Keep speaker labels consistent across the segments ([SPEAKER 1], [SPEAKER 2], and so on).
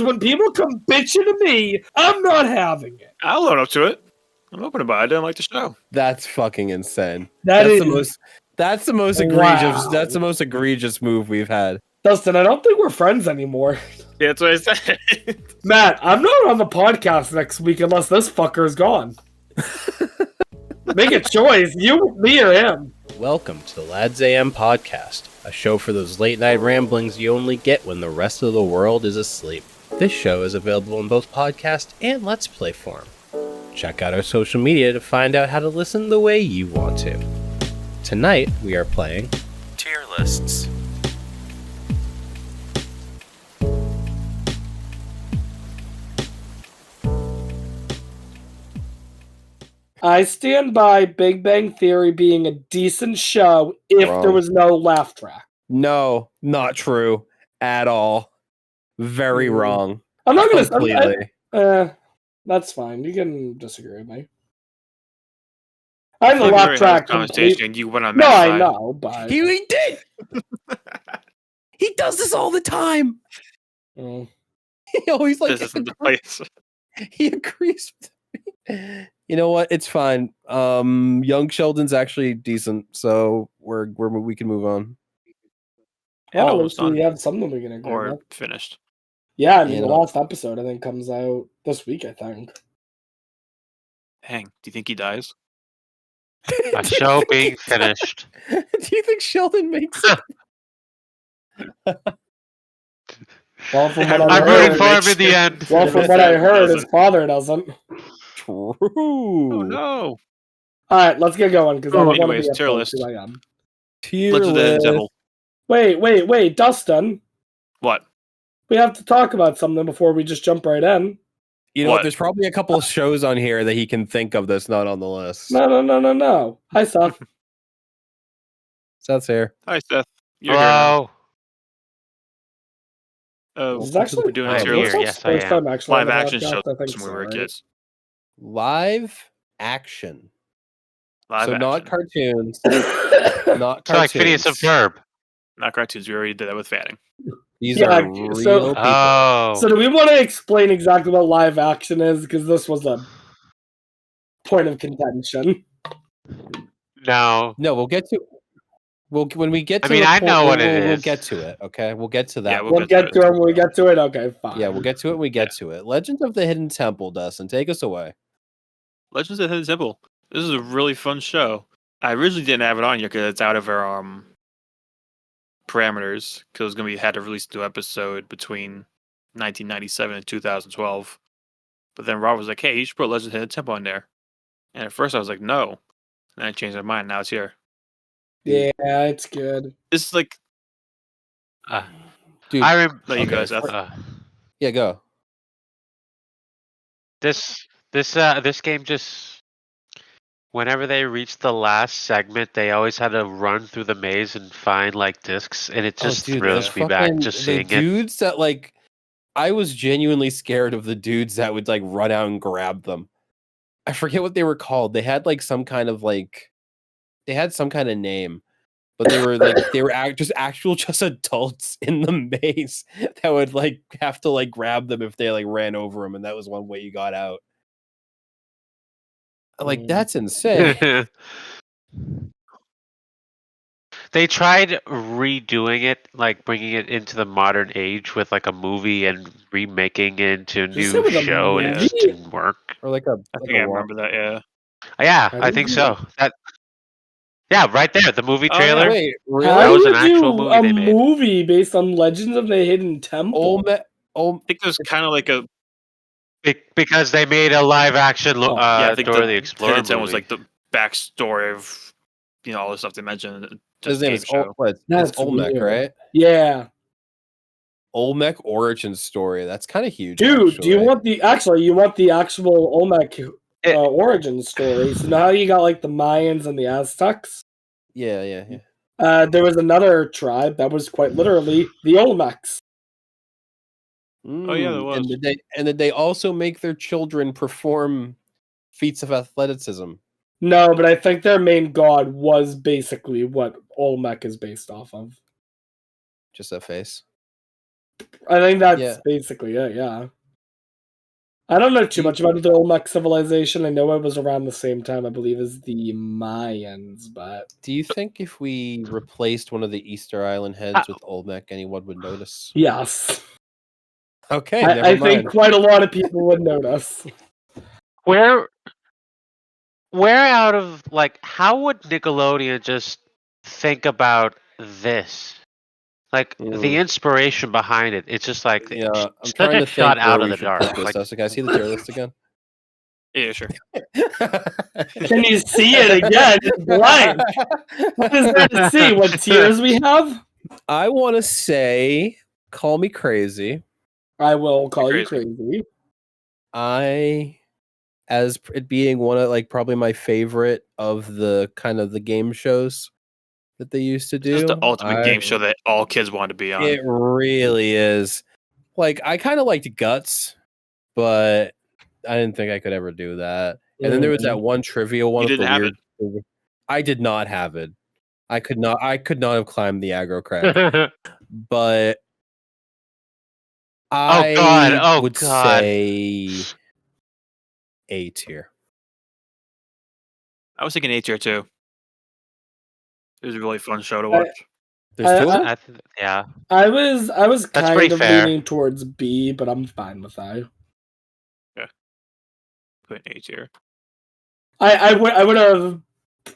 [SPEAKER 1] Because when people come bitching to me, I'm not having it.
[SPEAKER 2] I'll own up to it. I'm open about it. I didn't like the show.
[SPEAKER 3] That's fucking insane.
[SPEAKER 1] That's
[SPEAKER 3] the most egregious. That's the most egregious move we've had.
[SPEAKER 1] Dustin, I don't think we're friends anymore.
[SPEAKER 2] Yeah, that's what I said.
[SPEAKER 1] Matt, I'm not on the podcast next week unless this fucker is gone. Make a choice. You, me, or him.
[SPEAKER 3] Welcome to the Lads AM podcast, a show for those late night ramblings you only get when the rest of the world is asleep. This show is available in both podcast and Let's Play form. Check out our social media to find out how to listen the way you want to. Tonight, we are playing Tier Lists.
[SPEAKER 1] I stand by Big Bang Theory being a decent show if there was no laugh track.
[SPEAKER 3] No, not true at all. Very wrong.
[SPEAKER 1] I'm not going to
[SPEAKER 3] completely.
[SPEAKER 1] That's fine. You can disagree with me. I have the laugh track
[SPEAKER 2] conversation. You went on
[SPEAKER 1] No,
[SPEAKER 2] that
[SPEAKER 1] I
[SPEAKER 2] side.
[SPEAKER 1] know, but
[SPEAKER 3] He did. He does this all the time.
[SPEAKER 1] Mm.
[SPEAKER 3] He always
[SPEAKER 2] This isn't the place.
[SPEAKER 3] He agrees with me. You know what? It's fine. Young Sheldon's actually decent, so we can move on.
[SPEAKER 2] And
[SPEAKER 1] Well,
[SPEAKER 2] almost
[SPEAKER 1] we
[SPEAKER 2] done.
[SPEAKER 1] have something we can agree
[SPEAKER 2] Or
[SPEAKER 1] with.
[SPEAKER 2] finished.
[SPEAKER 1] Yeah, I mean,
[SPEAKER 3] You
[SPEAKER 1] the
[SPEAKER 3] know.
[SPEAKER 1] last episode, I think, comes out this week, I think.
[SPEAKER 2] Dang, do you think he dies?
[SPEAKER 4] A show being finished.
[SPEAKER 3] Do you think Sheldon makes it?
[SPEAKER 1] Well, from what
[SPEAKER 4] I'm
[SPEAKER 1] I
[SPEAKER 4] rooting for
[SPEAKER 1] heard,
[SPEAKER 4] him in the end.
[SPEAKER 1] well, from what I heard, his father doesn't.
[SPEAKER 3] True.
[SPEAKER 2] Oh no!
[SPEAKER 1] All right, let's get going because I don't want to
[SPEAKER 2] Anyways,
[SPEAKER 1] be
[SPEAKER 2] tier
[SPEAKER 1] up
[SPEAKER 2] list.
[SPEAKER 1] 2 a.m.
[SPEAKER 3] Tier
[SPEAKER 2] Legend of the Hidden
[SPEAKER 3] list.
[SPEAKER 2] Temple.
[SPEAKER 1] Wait, Dustin.
[SPEAKER 2] What?
[SPEAKER 1] We have to talk about something before we just jump right in.
[SPEAKER 3] You know what?
[SPEAKER 2] What?
[SPEAKER 3] There's probably a couple of shows on here that he can think of that's not on the list.
[SPEAKER 1] No. Hi, Seth.
[SPEAKER 3] So that's fair.
[SPEAKER 2] Hi, Seth. You're here now.
[SPEAKER 4] Hello.
[SPEAKER 2] Oh,
[SPEAKER 1] This is actually
[SPEAKER 2] we're doing
[SPEAKER 4] I'm
[SPEAKER 2] a tier
[SPEAKER 4] here,
[SPEAKER 2] list.
[SPEAKER 4] yes, I
[SPEAKER 1] first
[SPEAKER 4] am.
[SPEAKER 1] time actually on
[SPEAKER 2] Live
[SPEAKER 1] the
[SPEAKER 2] action
[SPEAKER 1] podcast,
[SPEAKER 2] shows
[SPEAKER 1] I think
[SPEAKER 2] when
[SPEAKER 1] so,
[SPEAKER 2] we were
[SPEAKER 1] right?
[SPEAKER 2] kids.
[SPEAKER 3] Live action.
[SPEAKER 2] Live
[SPEAKER 3] So
[SPEAKER 2] action.
[SPEAKER 3] not cartoons. Not
[SPEAKER 4] It's like Phineas and
[SPEAKER 3] cartoons.
[SPEAKER 4] Ferb.
[SPEAKER 2] Not cartoons. We already did that with Fanning.
[SPEAKER 3] These
[SPEAKER 1] Yeah,
[SPEAKER 3] are real
[SPEAKER 1] so-
[SPEAKER 3] people.
[SPEAKER 4] Oh.
[SPEAKER 1] So do we want to explain exactly what live action is? Because this was a point of contention.
[SPEAKER 4] No.
[SPEAKER 3] No, we'll get to. When we get
[SPEAKER 4] I
[SPEAKER 3] to.
[SPEAKER 4] mean,
[SPEAKER 3] the
[SPEAKER 4] I
[SPEAKER 3] point,
[SPEAKER 4] know what
[SPEAKER 3] we'll,
[SPEAKER 4] it
[SPEAKER 3] we'll
[SPEAKER 4] is.
[SPEAKER 3] get to it. Okay, we'll get to that.
[SPEAKER 2] Yeah,
[SPEAKER 1] We'll get to it when we get to it. Okay, fine.
[SPEAKER 3] Yeah, we'll get to it when we get to it. Legend of the Hidden Temple, Dustin, take us away.
[SPEAKER 2] Legends of the Hidden Temple. This is a really fun show. I originally didn't have it on here because it's out of our parameters. Because it was going to be had to release a new episode between 1997 and 2012. But then Rob was like, "Hey, you should put Legends of the Hidden Temple on there." And at first I was like, "No," and I changed my mind. Now it's here.
[SPEAKER 1] Yeah, it's good.
[SPEAKER 2] This is like,
[SPEAKER 3] Dude,
[SPEAKER 4] I remember.
[SPEAKER 2] let you guys. Seth.
[SPEAKER 3] yeah, go.
[SPEAKER 4] This game just. Whenever they reached the last segment, they always had to run through the maze and find like discs, and it just thrills me back just
[SPEAKER 3] the
[SPEAKER 4] seeing it.
[SPEAKER 3] dudes that like, I was genuinely scared of the dudes that would like run out and grab them. I forget what they were called. They had like some kind of like, they had some kind of name, but they were like just adults in the maze that would like have to like grab them if they like ran over them, and that was one way you got out. Like that's insane.
[SPEAKER 4] They tried redoing it, like bringing it into the modern age with like a movie and remaking it into a
[SPEAKER 1] Did you say
[SPEAKER 4] new
[SPEAKER 1] with a
[SPEAKER 4] show, and it just
[SPEAKER 1] movie?
[SPEAKER 4] didn't work.
[SPEAKER 3] Or like a.
[SPEAKER 2] I think I remember that. Yeah.
[SPEAKER 4] Yeah,
[SPEAKER 1] I
[SPEAKER 4] I think
[SPEAKER 1] didn't
[SPEAKER 4] so. Yeah, right there, the movie
[SPEAKER 2] Oh,
[SPEAKER 4] trailer.
[SPEAKER 3] Wait,
[SPEAKER 1] How
[SPEAKER 3] really?
[SPEAKER 4] That was
[SPEAKER 1] would
[SPEAKER 4] an actual
[SPEAKER 1] you
[SPEAKER 4] movie
[SPEAKER 1] a
[SPEAKER 4] they made.
[SPEAKER 1] movie based on Legends of the Hidden Temple?
[SPEAKER 2] I think there's kind of like a
[SPEAKER 4] Because they made a live action
[SPEAKER 1] Oh,
[SPEAKER 2] I think
[SPEAKER 4] Dora the Explorer
[SPEAKER 2] Hidden Temple
[SPEAKER 4] movie.
[SPEAKER 2] was like the backstory of all the stuff they mentioned.
[SPEAKER 3] His name is it's
[SPEAKER 1] That's
[SPEAKER 3] Olmec,
[SPEAKER 1] weird.
[SPEAKER 3] right?
[SPEAKER 1] Yeah.
[SPEAKER 3] Olmec origin story. That's kind of huge.
[SPEAKER 1] Dude, do you
[SPEAKER 3] actually.
[SPEAKER 1] want the actual Olmec
[SPEAKER 4] It-
[SPEAKER 1] origin story? So now you got like the Mayans and the Aztecs.
[SPEAKER 3] Yeah.
[SPEAKER 1] There was another tribe that was quite literally the Olmecs.
[SPEAKER 2] Oh, yeah, there was.
[SPEAKER 3] And did they also make their children perform feats of athleticism?
[SPEAKER 1] No, but I think their main god was basically what Olmec is based off of.
[SPEAKER 3] Just that face.
[SPEAKER 1] I think that's
[SPEAKER 3] Yeah.
[SPEAKER 1] basically it, yeah. I don't know too much about the Olmec civilization. I know it was around the same time, I believe, as the Mayans, but...
[SPEAKER 3] Do you think if we replaced one of the Easter Island heads with Olmec, anyone would notice?
[SPEAKER 1] Yes.
[SPEAKER 3] Okay,
[SPEAKER 1] I think quite a lot of people would notice.
[SPEAKER 4] Where out of like how would Nickelodeon just think about this? Like the inspiration behind it, it's just like
[SPEAKER 3] Yeah, I'm
[SPEAKER 4] such
[SPEAKER 3] trying
[SPEAKER 4] a
[SPEAKER 3] to
[SPEAKER 4] shot
[SPEAKER 3] think where
[SPEAKER 4] out of
[SPEAKER 3] we
[SPEAKER 4] the
[SPEAKER 3] should
[SPEAKER 4] dark.
[SPEAKER 3] put this.
[SPEAKER 4] Like,
[SPEAKER 3] So, can I see the tier list again?
[SPEAKER 2] Yeah, sure.
[SPEAKER 1] Can you see it again? It's blank. What is there to see? What tiers we have?
[SPEAKER 3] I want to say, call me crazy.
[SPEAKER 1] I will call you
[SPEAKER 2] Crazy.
[SPEAKER 1] crazy.
[SPEAKER 3] As it being one of like probably my favorite of the kind of the game shows that they used to do.
[SPEAKER 2] This is the ultimate game show that all kids want to be on.
[SPEAKER 3] It really is. Like I kind of liked Guts, but I didn't think I could ever do that. And then there was that one trivia one.
[SPEAKER 2] You
[SPEAKER 3] with the
[SPEAKER 2] didn't have
[SPEAKER 3] weird. I did not have it. I could not have climbed the aggro crack. But I would say A tier.
[SPEAKER 2] I was thinking A tier too. It was a really fun show to watch.
[SPEAKER 3] There's two of them?
[SPEAKER 4] yeah.
[SPEAKER 1] I was kind of
[SPEAKER 4] fair.
[SPEAKER 1] leaning towards B, but I'm fine with that.
[SPEAKER 2] Yeah. Put an A tier.
[SPEAKER 1] I would have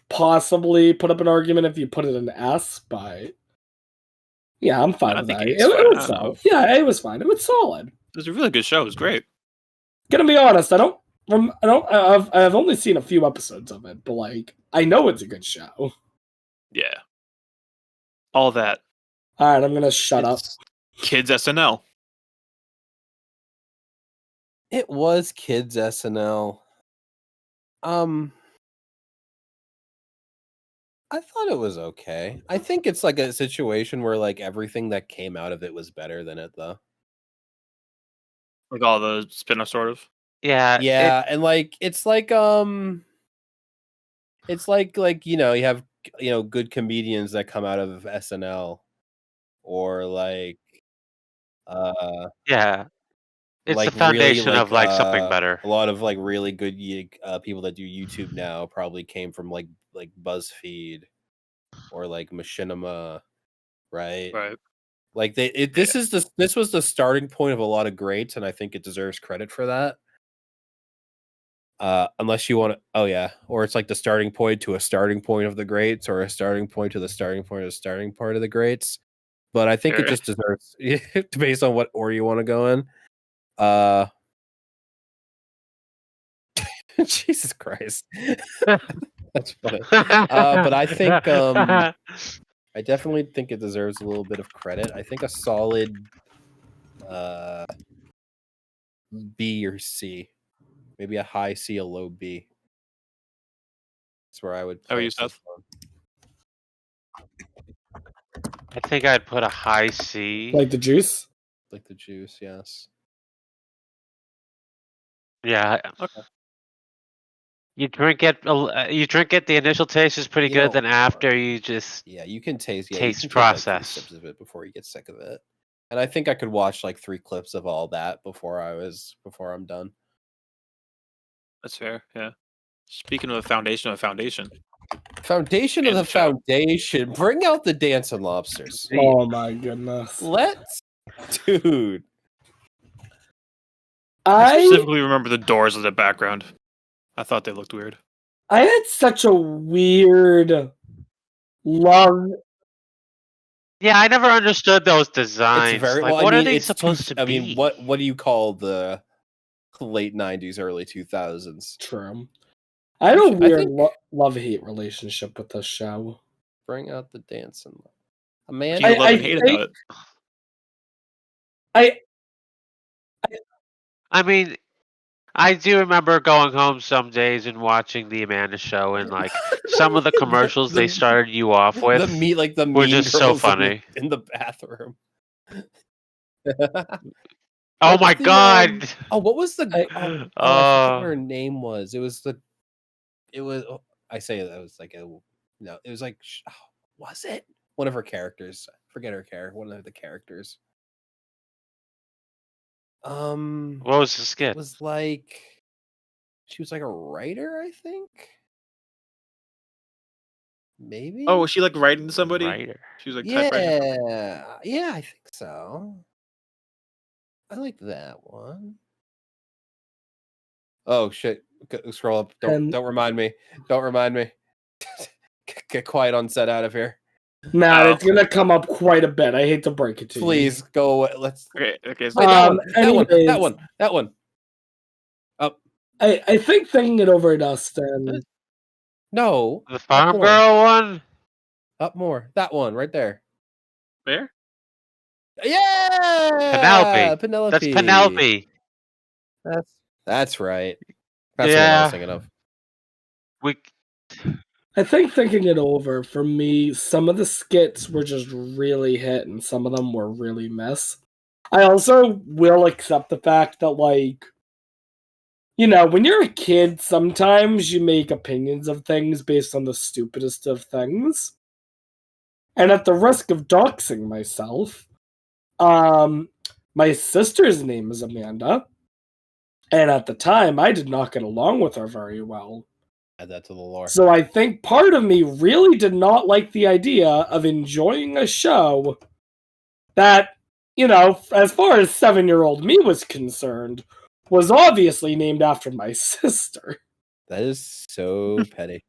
[SPEAKER 1] possibly put up an argument if you put it in S, but yeah, I'm fine with that. It was solid. Yeah, it was fine. It was solid.
[SPEAKER 2] It was a really good show. It was great.
[SPEAKER 1] Gonna be honest, I've only seen a few episodes of it, but like I know it's a good show.
[SPEAKER 2] Yeah. All that.
[SPEAKER 1] All right, I'm gonna shut up.
[SPEAKER 2] Kids SNL.
[SPEAKER 3] It was Kids SNL. I thought it was okay. I think it's like a situation where like everything that came out of it was better than it though.
[SPEAKER 2] Like all the spin-offs sort of.
[SPEAKER 4] Yeah.
[SPEAKER 3] Yeah, and like it's like you know, you have good comedians that come out of SNL or like
[SPEAKER 4] yeah. It's
[SPEAKER 3] like
[SPEAKER 4] the foundation
[SPEAKER 3] really,
[SPEAKER 4] of like something better.
[SPEAKER 3] A lot of like really good people that do YouTube now probably came from like BuzzFeed or like Machinima, right?
[SPEAKER 2] Right.
[SPEAKER 3] Like this was the starting point of a lot of greats, and I think it deserves credit for that. Unless you want to, or it's like the starting point to a starting point of the greats, or a starting point to the starting point of the starting part of the greats. But I think it just deserves, based on what order you want to go in. Jesus Christ, that's funny. But I think I definitely think it deserves a little bit of credit. I think a solid B or C, maybe a high C, a low B. That's where I would.
[SPEAKER 2] How are you, Seth?
[SPEAKER 4] I think I'd put a high C.
[SPEAKER 1] Like the juice?
[SPEAKER 3] Like the juice, yes.
[SPEAKER 4] Yeah.
[SPEAKER 2] Okay.
[SPEAKER 4] You drink it. The initial taste is pretty good. Then after you just
[SPEAKER 3] you can taste. Yeah,
[SPEAKER 4] taste
[SPEAKER 3] you can
[SPEAKER 4] process
[SPEAKER 3] take, like, 3 sips of it before you get sick of it. And I think I could watch like 3 clips of all that before I'm done.
[SPEAKER 2] That's fair. Yeah. Speaking of the foundation of the foundation.
[SPEAKER 3] Foundation of the foundation. Bring out the dancing lobsters.
[SPEAKER 1] Oh my goodness.
[SPEAKER 3] Dude.
[SPEAKER 2] I specifically remember the doors in the background. I thought they looked weird.
[SPEAKER 1] I had such a weird love.
[SPEAKER 4] Yeah, I never understood those designs.
[SPEAKER 3] It's very
[SPEAKER 4] like,
[SPEAKER 3] well,
[SPEAKER 4] what
[SPEAKER 3] I mean,
[SPEAKER 4] are they
[SPEAKER 3] it's
[SPEAKER 4] supposed to be?
[SPEAKER 3] I mean, what do you call the late 90s, early 2000s?
[SPEAKER 1] True. I had a weird love-hate relationship with this show.
[SPEAKER 3] Bring out the dancing. Man,
[SPEAKER 2] you love and hate about it.
[SPEAKER 4] I mean, I do remember going home some days and watching the Amanda Show, and like some of the commercials they started you off with were just so funny
[SPEAKER 3] in the bathroom.
[SPEAKER 4] Oh my god!
[SPEAKER 3] What was the? I forget what her name was. It was. I say that was like It was like. Was it one of her characters? Forget her character. One of the characters.
[SPEAKER 4] What was the
[SPEAKER 3] It
[SPEAKER 4] skit?
[SPEAKER 3] was like she was like a writer, I think. Maybe.
[SPEAKER 2] Oh, was she like writing somebody?
[SPEAKER 4] Writer.
[SPEAKER 2] She was like typewriting.
[SPEAKER 3] Yeah, I think so. I like that one. Oh shit! Scroll up. Don't remind me. Don't remind me. Get quiet on set out of here.
[SPEAKER 1] Matt, it's gonna come up quite a bit. I hate to break it to you.
[SPEAKER 3] Please go away. Let's.
[SPEAKER 2] Okay. So
[SPEAKER 3] Wait,
[SPEAKER 1] anyways,
[SPEAKER 3] that one. Up.
[SPEAKER 1] I think thinking it over, Dustin.
[SPEAKER 3] No.
[SPEAKER 4] The farm girl one?
[SPEAKER 3] Up more. That one right there.
[SPEAKER 2] Where?
[SPEAKER 3] Yeah.
[SPEAKER 4] Penelope. That's Penelope.
[SPEAKER 3] That's right. That's what I was thinking of.
[SPEAKER 1] I think thinking it over, for me, some of the skits were just really hit and some of them were really miss. I also will accept the fact that, like, you know, when you're a kid, sometimes you make opinions of things based on the stupidest of things. And at the risk of doxing myself, my sister's name is Amanda. And at the time, I did not get along with her very well.
[SPEAKER 3] Add that to the lore.
[SPEAKER 1] So I think part of me really did not like the idea of enjoying a show that, you know, as far as 7-year-old me was concerned, was obviously named after my sister.
[SPEAKER 3] That is so petty.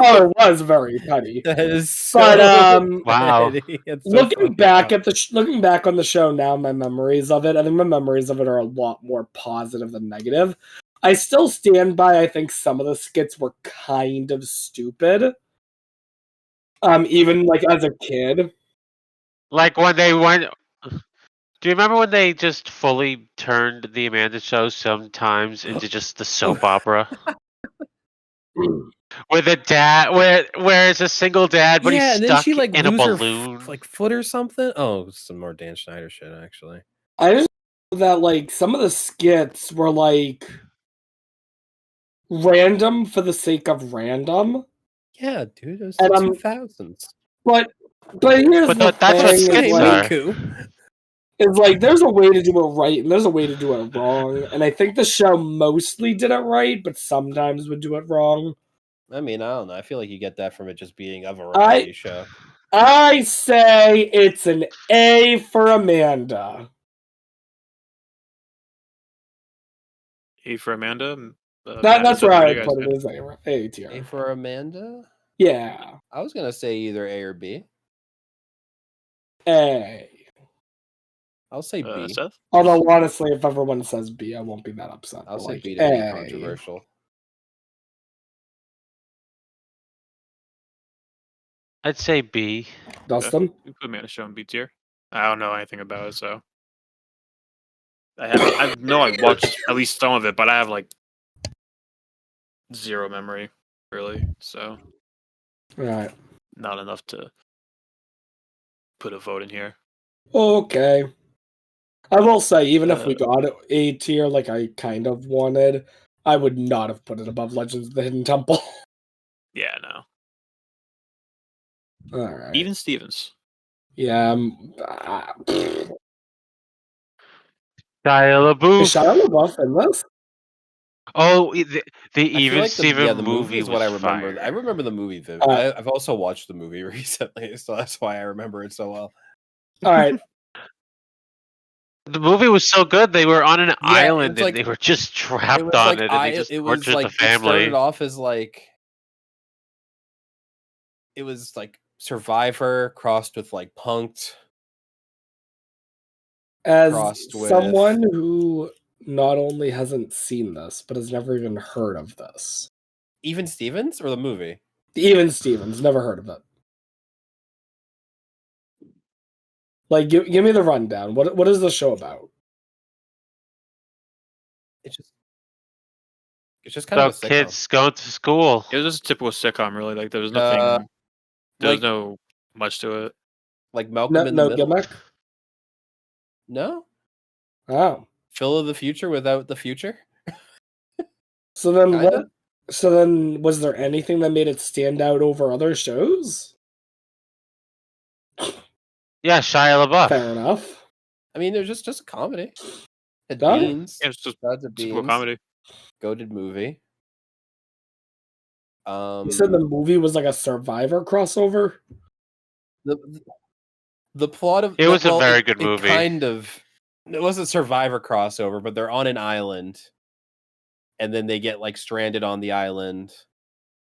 [SPEAKER 1] Oh, it was very petty.
[SPEAKER 3] That is so
[SPEAKER 4] wow.
[SPEAKER 1] Looking back on the show now, my memories of it, I think my memories of it are a lot more positive than negative. I still stand by, I think some of the skits were kind of stupid. Even like as a kid.
[SPEAKER 4] Like when they went. Do you remember when they just fully turned the Amanda Show sometimes into just the soap opera? Where the dad, where it's a single dad, but he's stuck in a balloon,
[SPEAKER 3] like foot or something. Oh, some more Dan Schneider shit, actually.
[SPEAKER 1] I just know that like some of the skits were like random for the sake of random.
[SPEAKER 3] Yeah, dude, it was the 2000s.
[SPEAKER 1] But here's the thing. It's like there's a way to do it right and there's a way to do it wrong. And I think the show mostly did it right, but sometimes would do it wrong.
[SPEAKER 3] I mean, I don't know. I feel like you get that from it just being a variety show.
[SPEAKER 1] I say it's an A for Amanda.
[SPEAKER 2] A for Amanda?
[SPEAKER 1] That's where I put it as A tier.
[SPEAKER 3] A for Amanda?
[SPEAKER 1] Yeah.
[SPEAKER 3] I was going to say either A or B.
[SPEAKER 1] A.
[SPEAKER 3] I'll say B.
[SPEAKER 2] Seth?
[SPEAKER 1] Although, honestly, if everyone says B, I won't be that upset.
[SPEAKER 3] I'll say B to be controversial.
[SPEAKER 4] I'd say B.
[SPEAKER 1] Dustin?
[SPEAKER 2] You put Amanda Show in B tier. I don't know anything about it, so. I know I watched at least some of it, but I have like zero memory, really. So.
[SPEAKER 1] Right.
[SPEAKER 2] Not enough to put a vote in here.
[SPEAKER 1] Okay. I will say, even if we got it A tier like I kind of wanted, I would not have put it above Legends of the Hidden Temple.
[SPEAKER 2] Yeah, no.
[SPEAKER 1] All right.
[SPEAKER 2] Even Stevens.
[SPEAKER 1] Yeah.
[SPEAKER 4] Shia LaBeouf.
[SPEAKER 1] Is Shia LaBeouf in this?
[SPEAKER 4] Oh, the Even Steven
[SPEAKER 3] the
[SPEAKER 4] movie
[SPEAKER 3] is what I remember.
[SPEAKER 4] fire.
[SPEAKER 3] I remember the movie. I've also watched the movie recently, so that's why I remember it so well.
[SPEAKER 1] All right.
[SPEAKER 4] The movie was so good. They were on an island and they were just trapped on it, and they just tortured the family.
[SPEAKER 3] It started off as like it was like Survivor crossed with like Punk'd.
[SPEAKER 1] As someone who not only hasn't seen this, but has never even heard of this.
[SPEAKER 3] Even Stevens or the movie?
[SPEAKER 1] Even Stevens, never heard of it. Like, give me the rundown. What is the show about?
[SPEAKER 3] It's just kind of a
[SPEAKER 4] kids going to school.
[SPEAKER 2] It was just a typical sitcom, really. Like there was nothing. There was no much to it.
[SPEAKER 3] Like Malcolm in the Middle.
[SPEAKER 1] Gimmick?
[SPEAKER 3] No.
[SPEAKER 1] Oh.
[SPEAKER 3] Phil of the Future without the future.
[SPEAKER 1] So then what? So then, was there anything that made it stand out over other shows?
[SPEAKER 4] Yeah, Shia LaBeouf.
[SPEAKER 1] Fair enough.
[SPEAKER 3] I mean, there's just a comedy.
[SPEAKER 1] Done?
[SPEAKER 3] Beans.
[SPEAKER 2] Yeah, it's just
[SPEAKER 3] That's a
[SPEAKER 2] typical
[SPEAKER 3] Beans.
[SPEAKER 2] comedy.
[SPEAKER 3] Goated movie.
[SPEAKER 1] You said the movie was like a Survivor crossover?
[SPEAKER 3] The plot of
[SPEAKER 4] It was a very good movie.
[SPEAKER 3] It wasn't Survivor crossover, but they're on an island, and then they get like stranded on the island.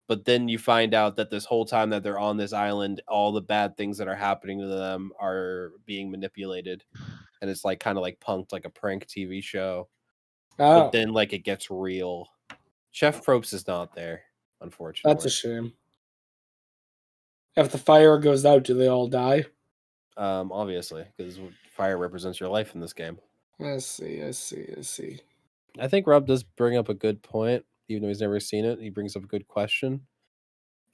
[SPEAKER 3] But then you find out that this whole time that they're on this island, all the bad things that are happening to them are being manipulated, and it's like kind of like punked like a prank TV show.
[SPEAKER 1] Oh,
[SPEAKER 3] But then like it gets real. Chef Probst is not there, unfortunately.
[SPEAKER 1] that's a shame. If the fire goes out, do they all die?
[SPEAKER 3] Obviously, because fire represents your life in this game.
[SPEAKER 1] I see.
[SPEAKER 3] I think Rob does bring up a good point, even though he's never seen it. He brings up a good question.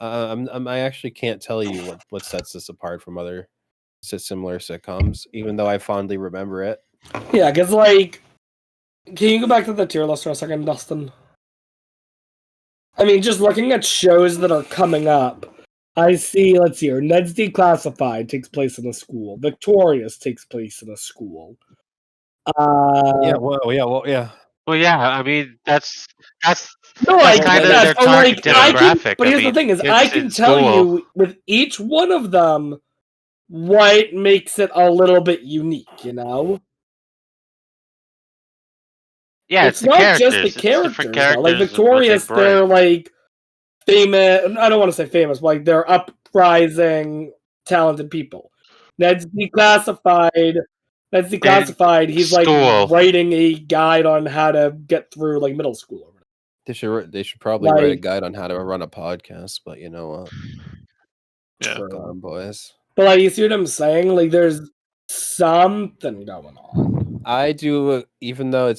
[SPEAKER 3] I actually can't tell you what sets this apart from other similar sitcoms, even though I fondly remember it.
[SPEAKER 1] Yeah, because like, can you go back to the tier list for a second, Dustin? I mean, just looking at shows that are coming up, I see, let's see here, Ned's Declassified takes place in a school. Victorious takes place in a school.
[SPEAKER 3] Yeah.
[SPEAKER 4] Well, yeah. I mean, that's
[SPEAKER 1] no, I
[SPEAKER 4] kind
[SPEAKER 1] get
[SPEAKER 4] of
[SPEAKER 1] that.
[SPEAKER 4] their
[SPEAKER 1] But like,
[SPEAKER 4] target
[SPEAKER 1] I can,
[SPEAKER 4] demographic.
[SPEAKER 1] but
[SPEAKER 4] I
[SPEAKER 1] here's
[SPEAKER 4] mean,
[SPEAKER 1] the thing: is
[SPEAKER 4] kids
[SPEAKER 1] I can
[SPEAKER 4] in
[SPEAKER 1] tell
[SPEAKER 4] school.
[SPEAKER 1] you with each one of them what makes it a little bit unique. You know?
[SPEAKER 4] Yeah,
[SPEAKER 1] it's
[SPEAKER 4] the
[SPEAKER 1] not
[SPEAKER 4] characters.
[SPEAKER 1] just the
[SPEAKER 4] It's different
[SPEAKER 1] characters. Though.
[SPEAKER 4] characters
[SPEAKER 1] Like
[SPEAKER 4] and what
[SPEAKER 1] Victorious,
[SPEAKER 4] they bring.
[SPEAKER 1] they're like famous. I don't want to say famous, but like they're uprising, talented people. Ned's Declassified. He's like
[SPEAKER 4] school.
[SPEAKER 1] writing a guide on how to get through like middle school.
[SPEAKER 3] They should probably write a
[SPEAKER 1] Like-
[SPEAKER 3] guide on how to run a podcast, but you know what?
[SPEAKER 2] Yeah.
[SPEAKER 3] Fuck on, boys.
[SPEAKER 1] But like, you see what I'm saying? Like, there's something going on.
[SPEAKER 3] I do, even though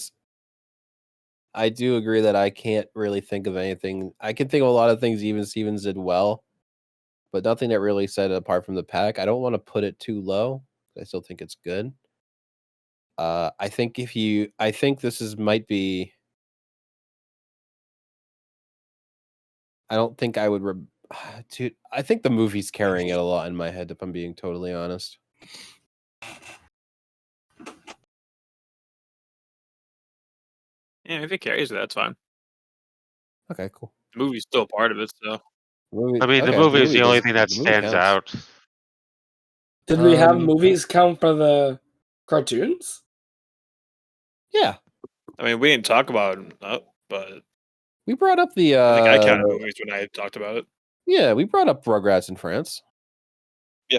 [SPEAKER 3] I do agree that I can't really think of anything. I can think of a lot of things Even Stevens did well, but nothing that really set it apart from the pack. I don't want to put it too low. I still think it's good. I think might be. I don't think I would. Dude, I think the movie's carrying it a lot in my head, if I'm being totally honest.
[SPEAKER 2] Yeah, if it carries it, that's fine.
[SPEAKER 3] Okay, cool.
[SPEAKER 2] The movie's still a part of it, so
[SPEAKER 4] I mean, the movie is the only thing that stands out.
[SPEAKER 1] Did we have movies count for the cartoons?
[SPEAKER 3] Yeah,
[SPEAKER 2] I mean, we didn't talk about it, but
[SPEAKER 3] we brought up the.
[SPEAKER 2] I think I counted movies when I talked about it.
[SPEAKER 3] Yeah, we brought up Rugrats in France.
[SPEAKER 2] Yeah.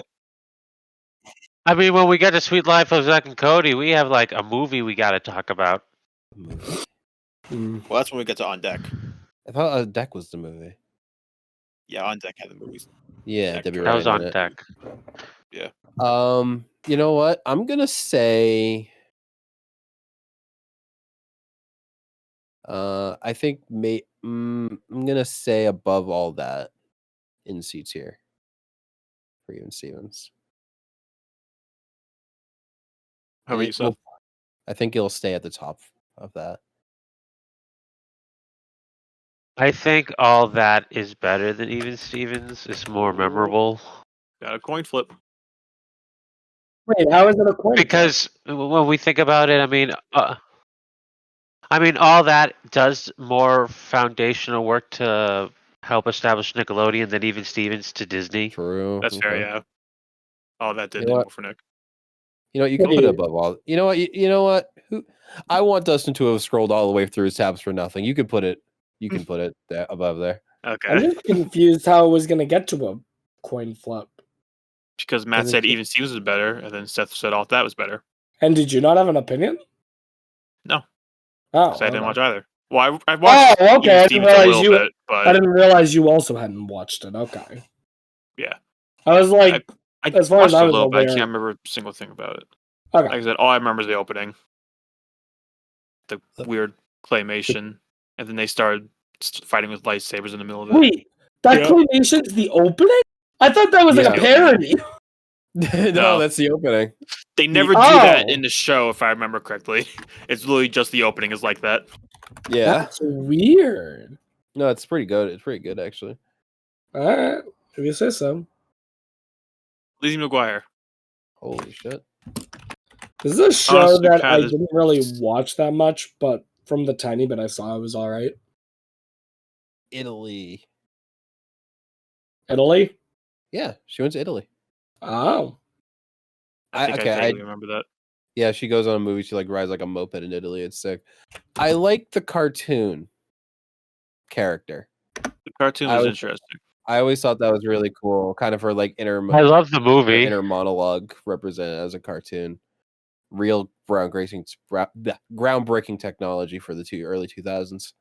[SPEAKER 4] I mean, when we get to Sweet Life of Zack and Cody, we have like a movie we got to talk about.
[SPEAKER 2] Well, that's when we get to On Deck.
[SPEAKER 3] I thought Deck was the movie.
[SPEAKER 2] Yeah, On Deck had the movies.
[SPEAKER 3] Yeah,
[SPEAKER 2] Deck
[SPEAKER 3] Debbie
[SPEAKER 4] That
[SPEAKER 3] Ryan
[SPEAKER 4] was on
[SPEAKER 3] in it.
[SPEAKER 4] Deck.
[SPEAKER 2] Yeah.
[SPEAKER 3] You know what? I'm gonna say. I think I'm gonna say above all that in C tier for Even Stevens.
[SPEAKER 2] How about you, Seth?
[SPEAKER 3] I think it'll stay at the top of that.
[SPEAKER 4] I think all that is better than Even Stevens. It's more memorable.
[SPEAKER 2] Got a coin flip.
[SPEAKER 1] Wait, how is it a coin?
[SPEAKER 4] Because when we think about it, I mean, all that does more foundational work to help establish Nickelodeon than Even Stevens to Disney.
[SPEAKER 3] True.
[SPEAKER 2] That's fair, yeah. Oh, that did
[SPEAKER 3] You know
[SPEAKER 2] more
[SPEAKER 3] what?
[SPEAKER 2] for Nick.
[SPEAKER 3] You know, you can put it above all. You know what? You know what? I want Dustin to have scrolled all the way through his tabs for nothing. You can put it. You can put it there, above there.
[SPEAKER 1] I'm
[SPEAKER 2] Okay.
[SPEAKER 1] just confused how it was going to get to a coin flip.
[SPEAKER 2] Because Matt said Even Stevens was better, and then Seth said all that was better.
[SPEAKER 1] And did you not have an opinion?
[SPEAKER 2] No.
[SPEAKER 1] Oh,
[SPEAKER 2] Because I didn't watch either. Well, I watched
[SPEAKER 1] Oh, okay.
[SPEAKER 2] Even Stevens a little bit, but
[SPEAKER 1] I didn't realize you also hadn't watched it. Okay.
[SPEAKER 2] yeah.
[SPEAKER 1] I was like,
[SPEAKER 2] I
[SPEAKER 1] as far
[SPEAKER 2] watched
[SPEAKER 1] as I
[SPEAKER 2] it a
[SPEAKER 1] was
[SPEAKER 2] little bit. I
[SPEAKER 1] aware.
[SPEAKER 2] can't remember a single thing about it.
[SPEAKER 1] Okay.
[SPEAKER 2] Like I said, all I remember is the opening. The weird claymation. And then they started fighting with lightsabers in the middle of it.
[SPEAKER 1] Wait, that
[SPEAKER 2] Yeah.
[SPEAKER 1] claymation's the opening? I thought that was like a
[SPEAKER 2] Yeah.
[SPEAKER 1] parody.
[SPEAKER 3] No, that's the opening.
[SPEAKER 2] They never do that in the show, if I remember correctly. It's literally just the opening is like that.
[SPEAKER 3] Yeah.
[SPEAKER 1] That's weird.
[SPEAKER 3] No, it's pretty good. It's pretty good, actually.
[SPEAKER 1] Alright, if you say so.
[SPEAKER 2] Lizzie McGuire.
[SPEAKER 3] Holy shit.
[SPEAKER 1] This is a show
[SPEAKER 2] Honestly,
[SPEAKER 1] that I
[SPEAKER 2] kinda-
[SPEAKER 1] didn't really watch that much, but from the tiny bit I saw, it was all right.
[SPEAKER 3] Italy.
[SPEAKER 1] Italy?
[SPEAKER 3] Yeah, she went to Italy.
[SPEAKER 1] Oh.
[SPEAKER 2] I think
[SPEAKER 3] okay,
[SPEAKER 2] I vaguely remember that.
[SPEAKER 3] Yeah, she goes on a movie. She like rides like a moped in Italy. It's sick. I like the cartoon character.
[SPEAKER 2] The cartoon was interesting.
[SPEAKER 3] I always thought that was really cool. Kind of her like
[SPEAKER 4] I love the movie.
[SPEAKER 3] inner monologue represented as a cartoon. Real groundbreaking technology for the early 2000s.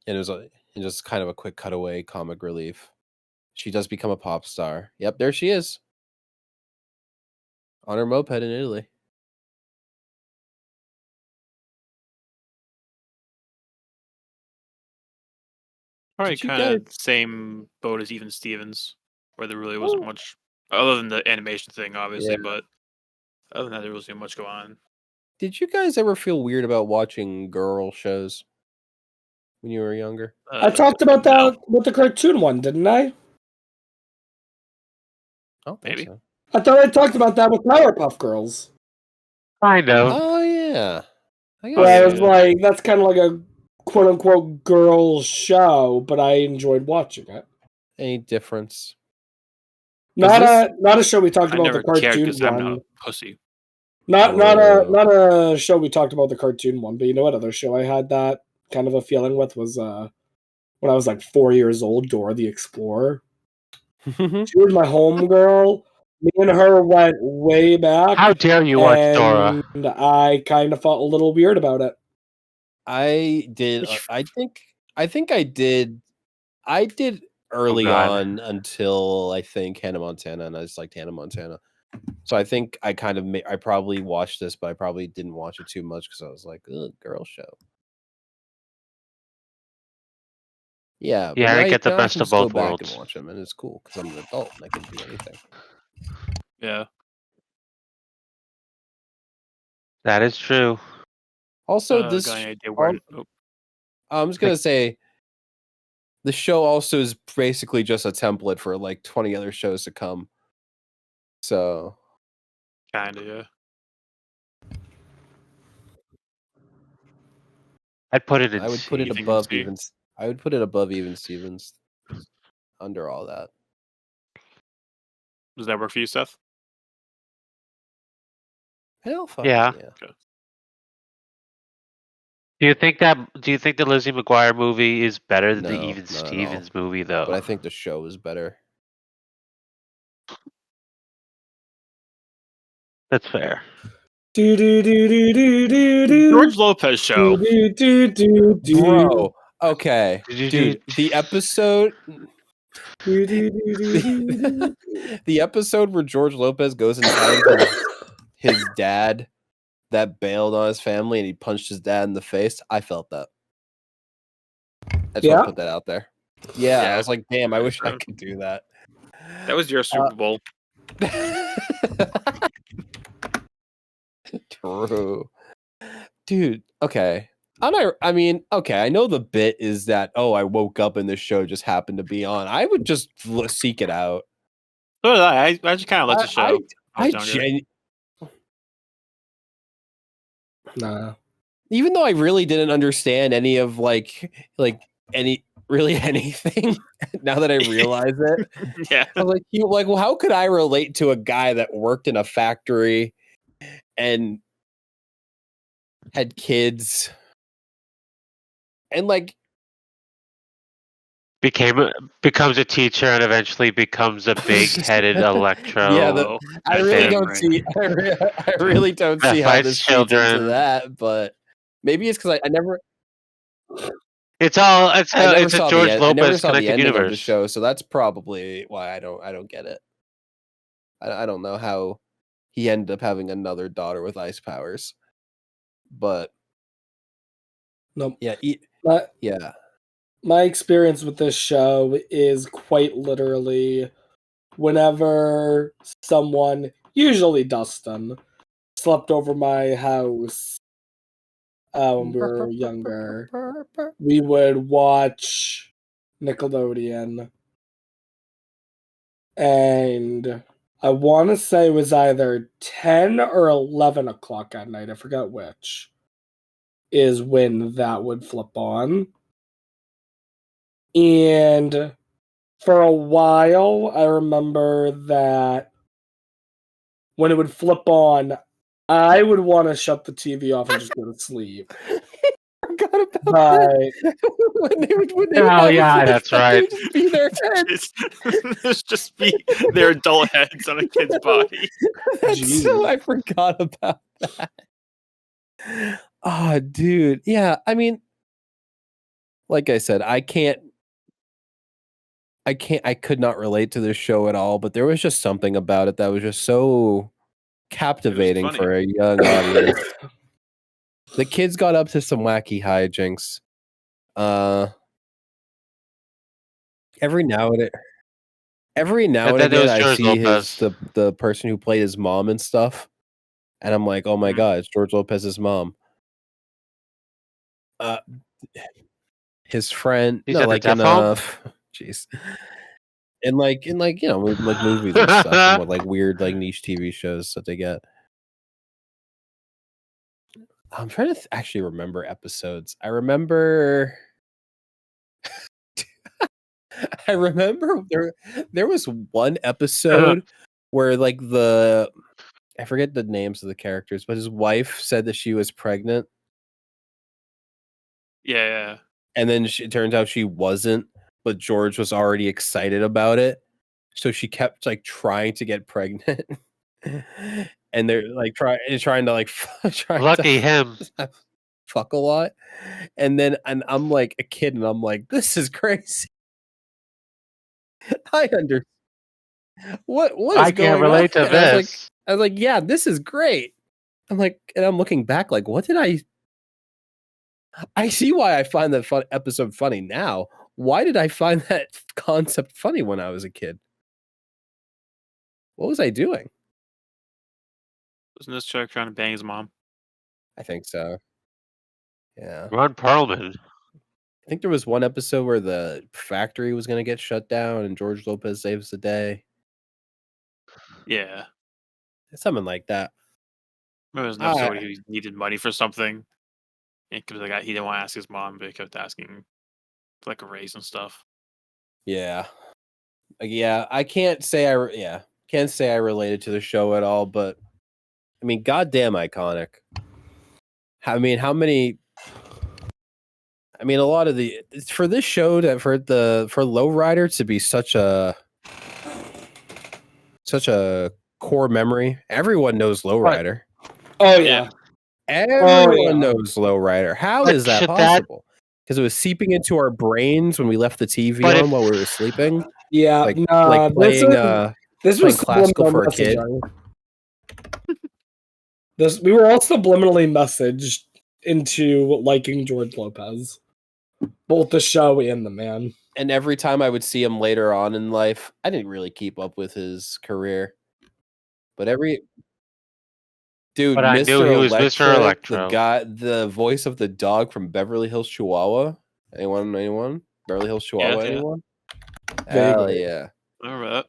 [SPEAKER 3] And it was just kind of a quick cutaway comic relief. She does become a pop star. Yep, there she is. On her moped in Italy.
[SPEAKER 2] Probably
[SPEAKER 3] Did you
[SPEAKER 2] kind of
[SPEAKER 3] guys-
[SPEAKER 2] same boat as Even Stevens, where there really wasn't much other than the animation thing, obviously.
[SPEAKER 3] Yeah.
[SPEAKER 2] But other than that, there wasn't much going on.
[SPEAKER 3] Did you guys ever feel weird about watching girl shows when you were younger?
[SPEAKER 1] I talked about
[SPEAKER 2] no.
[SPEAKER 1] that with the cartoon one, didn't I?
[SPEAKER 3] I don't think
[SPEAKER 2] Maybe.
[SPEAKER 3] so.
[SPEAKER 1] I thought I talked about that with Powerpuff Girls.
[SPEAKER 4] Kind of.
[SPEAKER 3] Oh yeah. I
[SPEAKER 1] Where
[SPEAKER 3] guess
[SPEAKER 1] I
[SPEAKER 2] yeah,
[SPEAKER 1] was like, that's kind of like a quote unquote girl show, but I enjoyed watching it.
[SPEAKER 3] any difference?
[SPEAKER 1] Not
[SPEAKER 3] this-
[SPEAKER 1] a show we talked
[SPEAKER 2] I
[SPEAKER 1] about
[SPEAKER 2] never
[SPEAKER 1] the
[SPEAKER 2] cared
[SPEAKER 1] cartoon
[SPEAKER 2] because I'm not
[SPEAKER 1] one.
[SPEAKER 2] a pussy.
[SPEAKER 1] Not
[SPEAKER 3] Whoa.
[SPEAKER 1] a show we talked about the cartoon one, but you know what other show I had that kind of a feeling with was when I was like 4 years old, Dora the Explorer. She was my homegirl. Me and her went way back.
[SPEAKER 4] How dare you watch Dora?
[SPEAKER 1] And I kind of felt a little weird about it.
[SPEAKER 3] I did. I think I did. I did early
[SPEAKER 4] God.
[SPEAKER 3] on until I think Hannah Montana, and I just liked Hannah Montana. So I think I kind of I probably watched this, but I probably didn't watch it too much because I was like, ugh, girl show. Yeah,
[SPEAKER 4] Yeah,
[SPEAKER 3] but
[SPEAKER 4] I
[SPEAKER 3] now
[SPEAKER 4] get the
[SPEAKER 3] now
[SPEAKER 4] best
[SPEAKER 3] can
[SPEAKER 4] of
[SPEAKER 3] just go
[SPEAKER 4] both
[SPEAKER 3] back
[SPEAKER 4] worlds.
[SPEAKER 3] and watch them, and it's cool because I'm an adult and I can do anything.
[SPEAKER 2] Yeah.
[SPEAKER 4] That is true.
[SPEAKER 3] Also, this
[SPEAKER 2] got any idea where? Oh,
[SPEAKER 3] I'm just gonna say, the show also is basically just a template for like 20 other shows to come. So
[SPEAKER 2] kinda, yeah.
[SPEAKER 4] I'd put it in
[SPEAKER 3] I would put
[SPEAKER 4] C.
[SPEAKER 3] it
[SPEAKER 2] You think
[SPEAKER 3] above
[SPEAKER 2] C?
[SPEAKER 3] even. I would put it above even Stevens. Under all that.
[SPEAKER 2] Does that work for you, Seth?
[SPEAKER 3] Hell, fucking
[SPEAKER 4] Yeah.
[SPEAKER 3] yeah.
[SPEAKER 4] Do you think the Lizzie McGuire movie is better than the
[SPEAKER 3] No,
[SPEAKER 4] Even
[SPEAKER 3] not at all.
[SPEAKER 4] Stevens movie though?
[SPEAKER 3] But I think the show is better.
[SPEAKER 4] That's fair.
[SPEAKER 1] Do do do do do do do.
[SPEAKER 2] George Lopez show.
[SPEAKER 1] Do do do do.
[SPEAKER 3] Bro, okay,
[SPEAKER 4] Did you
[SPEAKER 3] dude,
[SPEAKER 4] do-
[SPEAKER 3] the episode,
[SPEAKER 1] Do, do, do, do, do, do.
[SPEAKER 3] the episode where George Lopez goes and finds his dad that bailed on his family and he punched his dad in the face. I felt that. I just want
[SPEAKER 1] Yeah?
[SPEAKER 3] to put that out there. Yeah, I
[SPEAKER 2] Yeah.
[SPEAKER 3] was like, damn, I wish I could do that.
[SPEAKER 2] That was your Super Bowl.
[SPEAKER 3] True. Dude, okay. I mean, okay, I know the bit is that, oh, I woke up and this show just happened to be on. I would just seek it out.
[SPEAKER 2] So did I just kind of liked the show.
[SPEAKER 3] I
[SPEAKER 2] was younger.
[SPEAKER 1] Nah.
[SPEAKER 3] Even though I really didn't understand any of anything, now that I realize it,
[SPEAKER 2] Yeah.
[SPEAKER 3] I was like, well, how could I relate to a guy that worked in a factory and had kids and like
[SPEAKER 4] becomes a teacher and eventually becomes a big-headed electro.
[SPEAKER 3] Yeah, I really don't
[SPEAKER 2] right.
[SPEAKER 3] see. I really don't
[SPEAKER 4] That
[SPEAKER 3] see how
[SPEAKER 4] fights
[SPEAKER 3] this feeds into
[SPEAKER 4] children.
[SPEAKER 3] that. But maybe it's because I never.
[SPEAKER 4] It's
[SPEAKER 3] I never
[SPEAKER 4] a
[SPEAKER 3] saw
[SPEAKER 4] George
[SPEAKER 3] the end, I never
[SPEAKER 4] Lopez
[SPEAKER 3] saw the
[SPEAKER 4] connected
[SPEAKER 3] ending of the
[SPEAKER 4] universe.
[SPEAKER 3] show, so that's probably why I don't get it. I don't know how he ended up having another daughter with ice powers, but
[SPEAKER 1] Nope.
[SPEAKER 3] yeah,
[SPEAKER 1] But
[SPEAKER 3] yeah.
[SPEAKER 1] my experience with this show is quite literally whenever someone, usually Dustin, slept over my house when we were younger, we would watch Nickelodeon. And I want to say it was either 10 or 11 o'clock at night. I forgot which. Is when that would flip on. And for a while, I remember that when it would flip on, I would want to shut the TV off and just go to sleep.
[SPEAKER 3] Forgot about
[SPEAKER 1] But
[SPEAKER 3] that. when they would
[SPEAKER 4] Oh,
[SPEAKER 3] have a
[SPEAKER 4] yeah, that's
[SPEAKER 3] flashback,
[SPEAKER 4] right.
[SPEAKER 3] they would just be their head.
[SPEAKER 2] There's just be their adult heads on a kid's body.
[SPEAKER 3] That's so I forgot about that. Oh, dude. Yeah, I mean, like I said, I could not relate to this show at all, but there was just something about it that was just so captivating
[SPEAKER 2] funny.
[SPEAKER 3] for a young audience. The kids got up to some wacky hijinks. Every now and again, I
[SPEAKER 4] George
[SPEAKER 3] see
[SPEAKER 4] Lopez.
[SPEAKER 3] the person who played his mom and stuff, and I'm like, oh my god, it's George Lopez's mom. His friend,
[SPEAKER 4] He's
[SPEAKER 3] no,
[SPEAKER 4] at the
[SPEAKER 3] like
[SPEAKER 4] death
[SPEAKER 3] in
[SPEAKER 4] home?
[SPEAKER 3] jeez, in like you know like movies and stuff, and what like weird like niche TV shows that they get. I'm trying to actually remember episodes. I remember there was one episode where like I forget the names of the characters, but his wife said that she was pregnant.
[SPEAKER 2] Yeah.
[SPEAKER 3] And then it turns out she wasn't, but George was already excited about it. So she kept like trying to get pregnant. And they're like trying to like
[SPEAKER 4] Lucky him.
[SPEAKER 3] Fuck a lot. And I'm like a kid and I'm like, this is crazy. I understand. What is
[SPEAKER 4] I can't relate to this.
[SPEAKER 3] I was like, yeah, this is great. I'm like, and I'm looking back like, what did I see why I find that episode funny now. Why did I find that concept funny when I was a kid? What was I doing?
[SPEAKER 2] Wasn't this chick trying to bang his mom?
[SPEAKER 3] I think so. Yeah.
[SPEAKER 4] Ron Perlman.
[SPEAKER 3] I think there was one episode where the factory was going to get shut down and George Lopez saves the day.
[SPEAKER 2] Yeah.
[SPEAKER 3] Something like that.
[SPEAKER 2] There was an episode where he needed money for something. Because like, he didn't want to ask his mom, but he kept asking for like a raise and stuff.
[SPEAKER 3] Yeah. Yeah, I can't say I related to the show at all, but I mean, goddamn iconic. I mean, a lot of for this show for Lowrider to be such a core memory. Everyone knows Lowrider.
[SPEAKER 1] Oh yeah.
[SPEAKER 3] Everyone knows Lowrider. How is that possible? Because it was seeping into our brains when we left the TV on while we were sleeping.
[SPEAKER 1] Yeah,
[SPEAKER 3] like playing
[SPEAKER 1] this was
[SPEAKER 3] classical for a kid.
[SPEAKER 1] We were all subliminally messaged into liking George Lopez, both the show and the man.
[SPEAKER 3] And every time I would see him later on in life, I didn't really keep up with his career. But
[SPEAKER 4] I knew he was Mr. Electro.
[SPEAKER 3] The voice of the dog from Beverly Hills Chihuahua. Anyone? Beverly Hills Chihuahua, anyone? Hell yeah.
[SPEAKER 2] I remember that.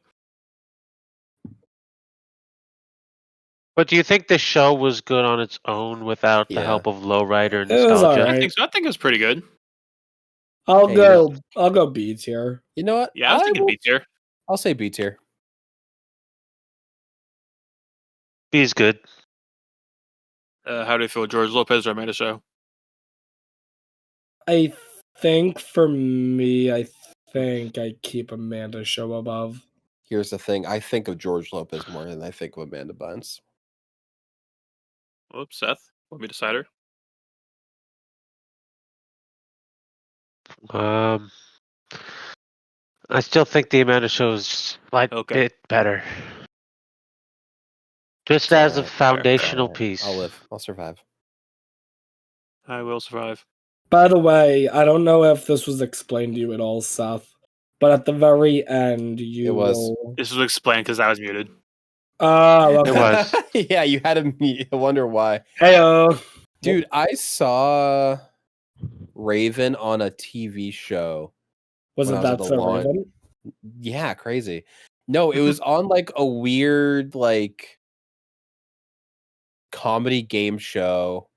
[SPEAKER 4] But do you think the show was good on its own without the help of Lowrider nostalgia?
[SPEAKER 1] Right.
[SPEAKER 2] I think it was pretty good.
[SPEAKER 1] I'll go B tier.
[SPEAKER 3] You know what?
[SPEAKER 2] Yeah, I was thinking B tier.
[SPEAKER 3] I'll say B tier.
[SPEAKER 4] B's good.
[SPEAKER 2] How do you feel, George Lopez or Amanda Show?
[SPEAKER 1] I think for me, I keep Amanda Show above.
[SPEAKER 3] Here's the thing. I think of George Lopez more than I think of Amanda Bynes.
[SPEAKER 2] Whoops, Seth. Want me to decide her?
[SPEAKER 4] I still think the Amanda Show is a bit better. Just as a foundational piece.
[SPEAKER 3] I'll live. I'll survive.
[SPEAKER 2] I will survive.
[SPEAKER 1] By the way, I don't know if this was explained to you at all, Seth, but at the very end,
[SPEAKER 2] This was explained because I was muted.
[SPEAKER 1] Oh, okay.
[SPEAKER 4] It was.
[SPEAKER 3] Yeah, you had to mute. I wonder why.
[SPEAKER 1] Heyo.
[SPEAKER 3] Dude, I saw Raven on a TV show.
[SPEAKER 1] Was it That's So Raven?
[SPEAKER 3] Yeah, crazy. No, it was on like a weird like comedy game show.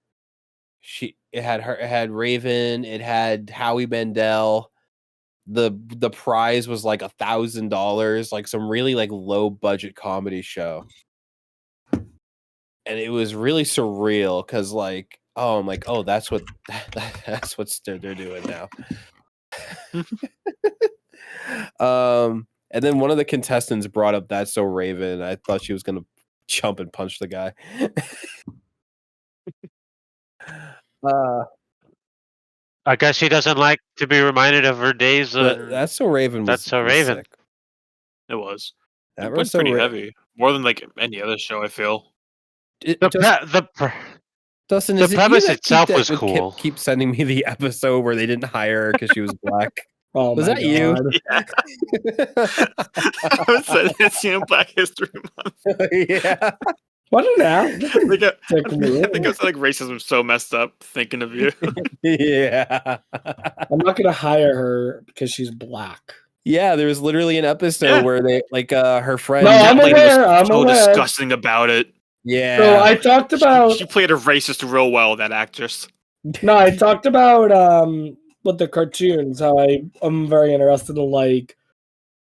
[SPEAKER 3] It had Raven, it had Howie Mandel. The prize was like $1,000, like some really like low budget comedy show. And it was really surreal because like, I'm like, oh, that's what they're doing now. And then one of the contestants brought up That's So Raven. I thought she was gonna jump and punch the guy.
[SPEAKER 4] I guess she doesn't like to be reminded of her days.
[SPEAKER 3] That's So Raven was,
[SPEAKER 4] That's So Raven.
[SPEAKER 3] sick.
[SPEAKER 2] It was.
[SPEAKER 3] That
[SPEAKER 2] It
[SPEAKER 3] was
[SPEAKER 2] went
[SPEAKER 3] so
[SPEAKER 2] pretty heavy, more than like any other show. I feel.
[SPEAKER 3] Dustin,
[SPEAKER 4] the
[SPEAKER 3] is it you
[SPEAKER 4] premise
[SPEAKER 3] that
[SPEAKER 4] itself
[SPEAKER 3] that
[SPEAKER 4] was
[SPEAKER 3] would
[SPEAKER 4] cool.
[SPEAKER 3] Keep sending me the episode where they didn't hire her because she was black.
[SPEAKER 1] Oh,
[SPEAKER 3] Was
[SPEAKER 1] my
[SPEAKER 3] that you?
[SPEAKER 1] God.
[SPEAKER 2] I said it's Black History Month.
[SPEAKER 3] Yeah.
[SPEAKER 1] What now?
[SPEAKER 2] I think I was like racism so messed up thinking of you.
[SPEAKER 3] Yeah.
[SPEAKER 1] I'm not gonna hire her because she's black.
[SPEAKER 3] Yeah, there was literally an episode where they like her friend.
[SPEAKER 1] No, I'm
[SPEAKER 2] That lady
[SPEAKER 1] aware.
[SPEAKER 2] was
[SPEAKER 1] I'm
[SPEAKER 2] so
[SPEAKER 1] aware.
[SPEAKER 2] disgusting about it.
[SPEAKER 3] Yeah.
[SPEAKER 1] So I talked about.
[SPEAKER 2] She played a racist real well. That actress.
[SPEAKER 1] No, I talked about with the cartoons how I'm very interested in like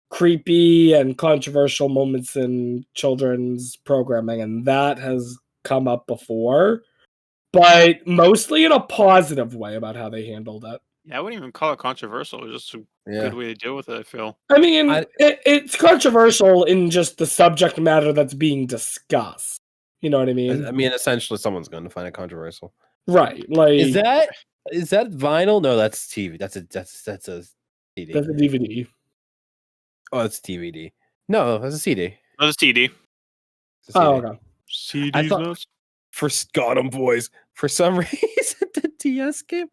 [SPEAKER 1] creepy and controversial moments in children's programming, and that has come up before, but mostly in a positive way about how they handled it.
[SPEAKER 2] Yeah, I wouldn't even call it controversial. It was just a good way to deal with it, I feel.
[SPEAKER 1] I mean, it's controversial in just the subject matter that's being discussed. You know what I mean?
[SPEAKER 3] I mean, essentially, someone's going to find it controversial,
[SPEAKER 1] right? Like,
[SPEAKER 3] is that vinyl? No, that's TV. That's a CD.
[SPEAKER 1] That's a DVD.
[SPEAKER 3] Oh, it's DVD. No, that's a CD.
[SPEAKER 2] No, it's TD.
[SPEAKER 3] It's a CD.
[SPEAKER 1] Oh, okay.
[SPEAKER 2] CDs
[SPEAKER 3] I thought-
[SPEAKER 2] notes?
[SPEAKER 3] For Scotland boys, for some reason, the DS game.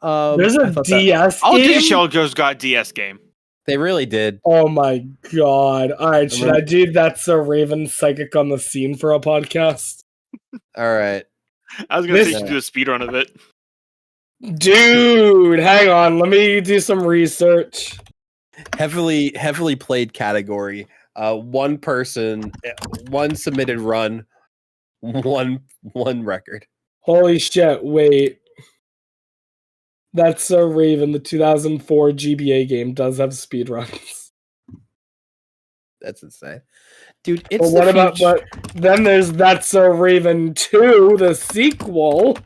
[SPEAKER 1] There's a DS
[SPEAKER 2] All
[SPEAKER 1] game?
[SPEAKER 2] digital shows got DS game.
[SPEAKER 3] They really did.
[SPEAKER 1] Oh my god. Alright, should I do That's So Raven Psychic on the Scene for a podcast?
[SPEAKER 3] All right.
[SPEAKER 2] I was gonna say you should do a speedrun of it.
[SPEAKER 1] Dude, hang on. Let me do some research.
[SPEAKER 3] Heavily played category. One person, one submitted run, one record.
[SPEAKER 1] Holy shit, wait. That's So Raven, the 2004 GBA game, does have speedruns.
[SPEAKER 3] That's insane. Dude, it's
[SPEAKER 1] But what about, but then there's That's So Raven 2, the sequel.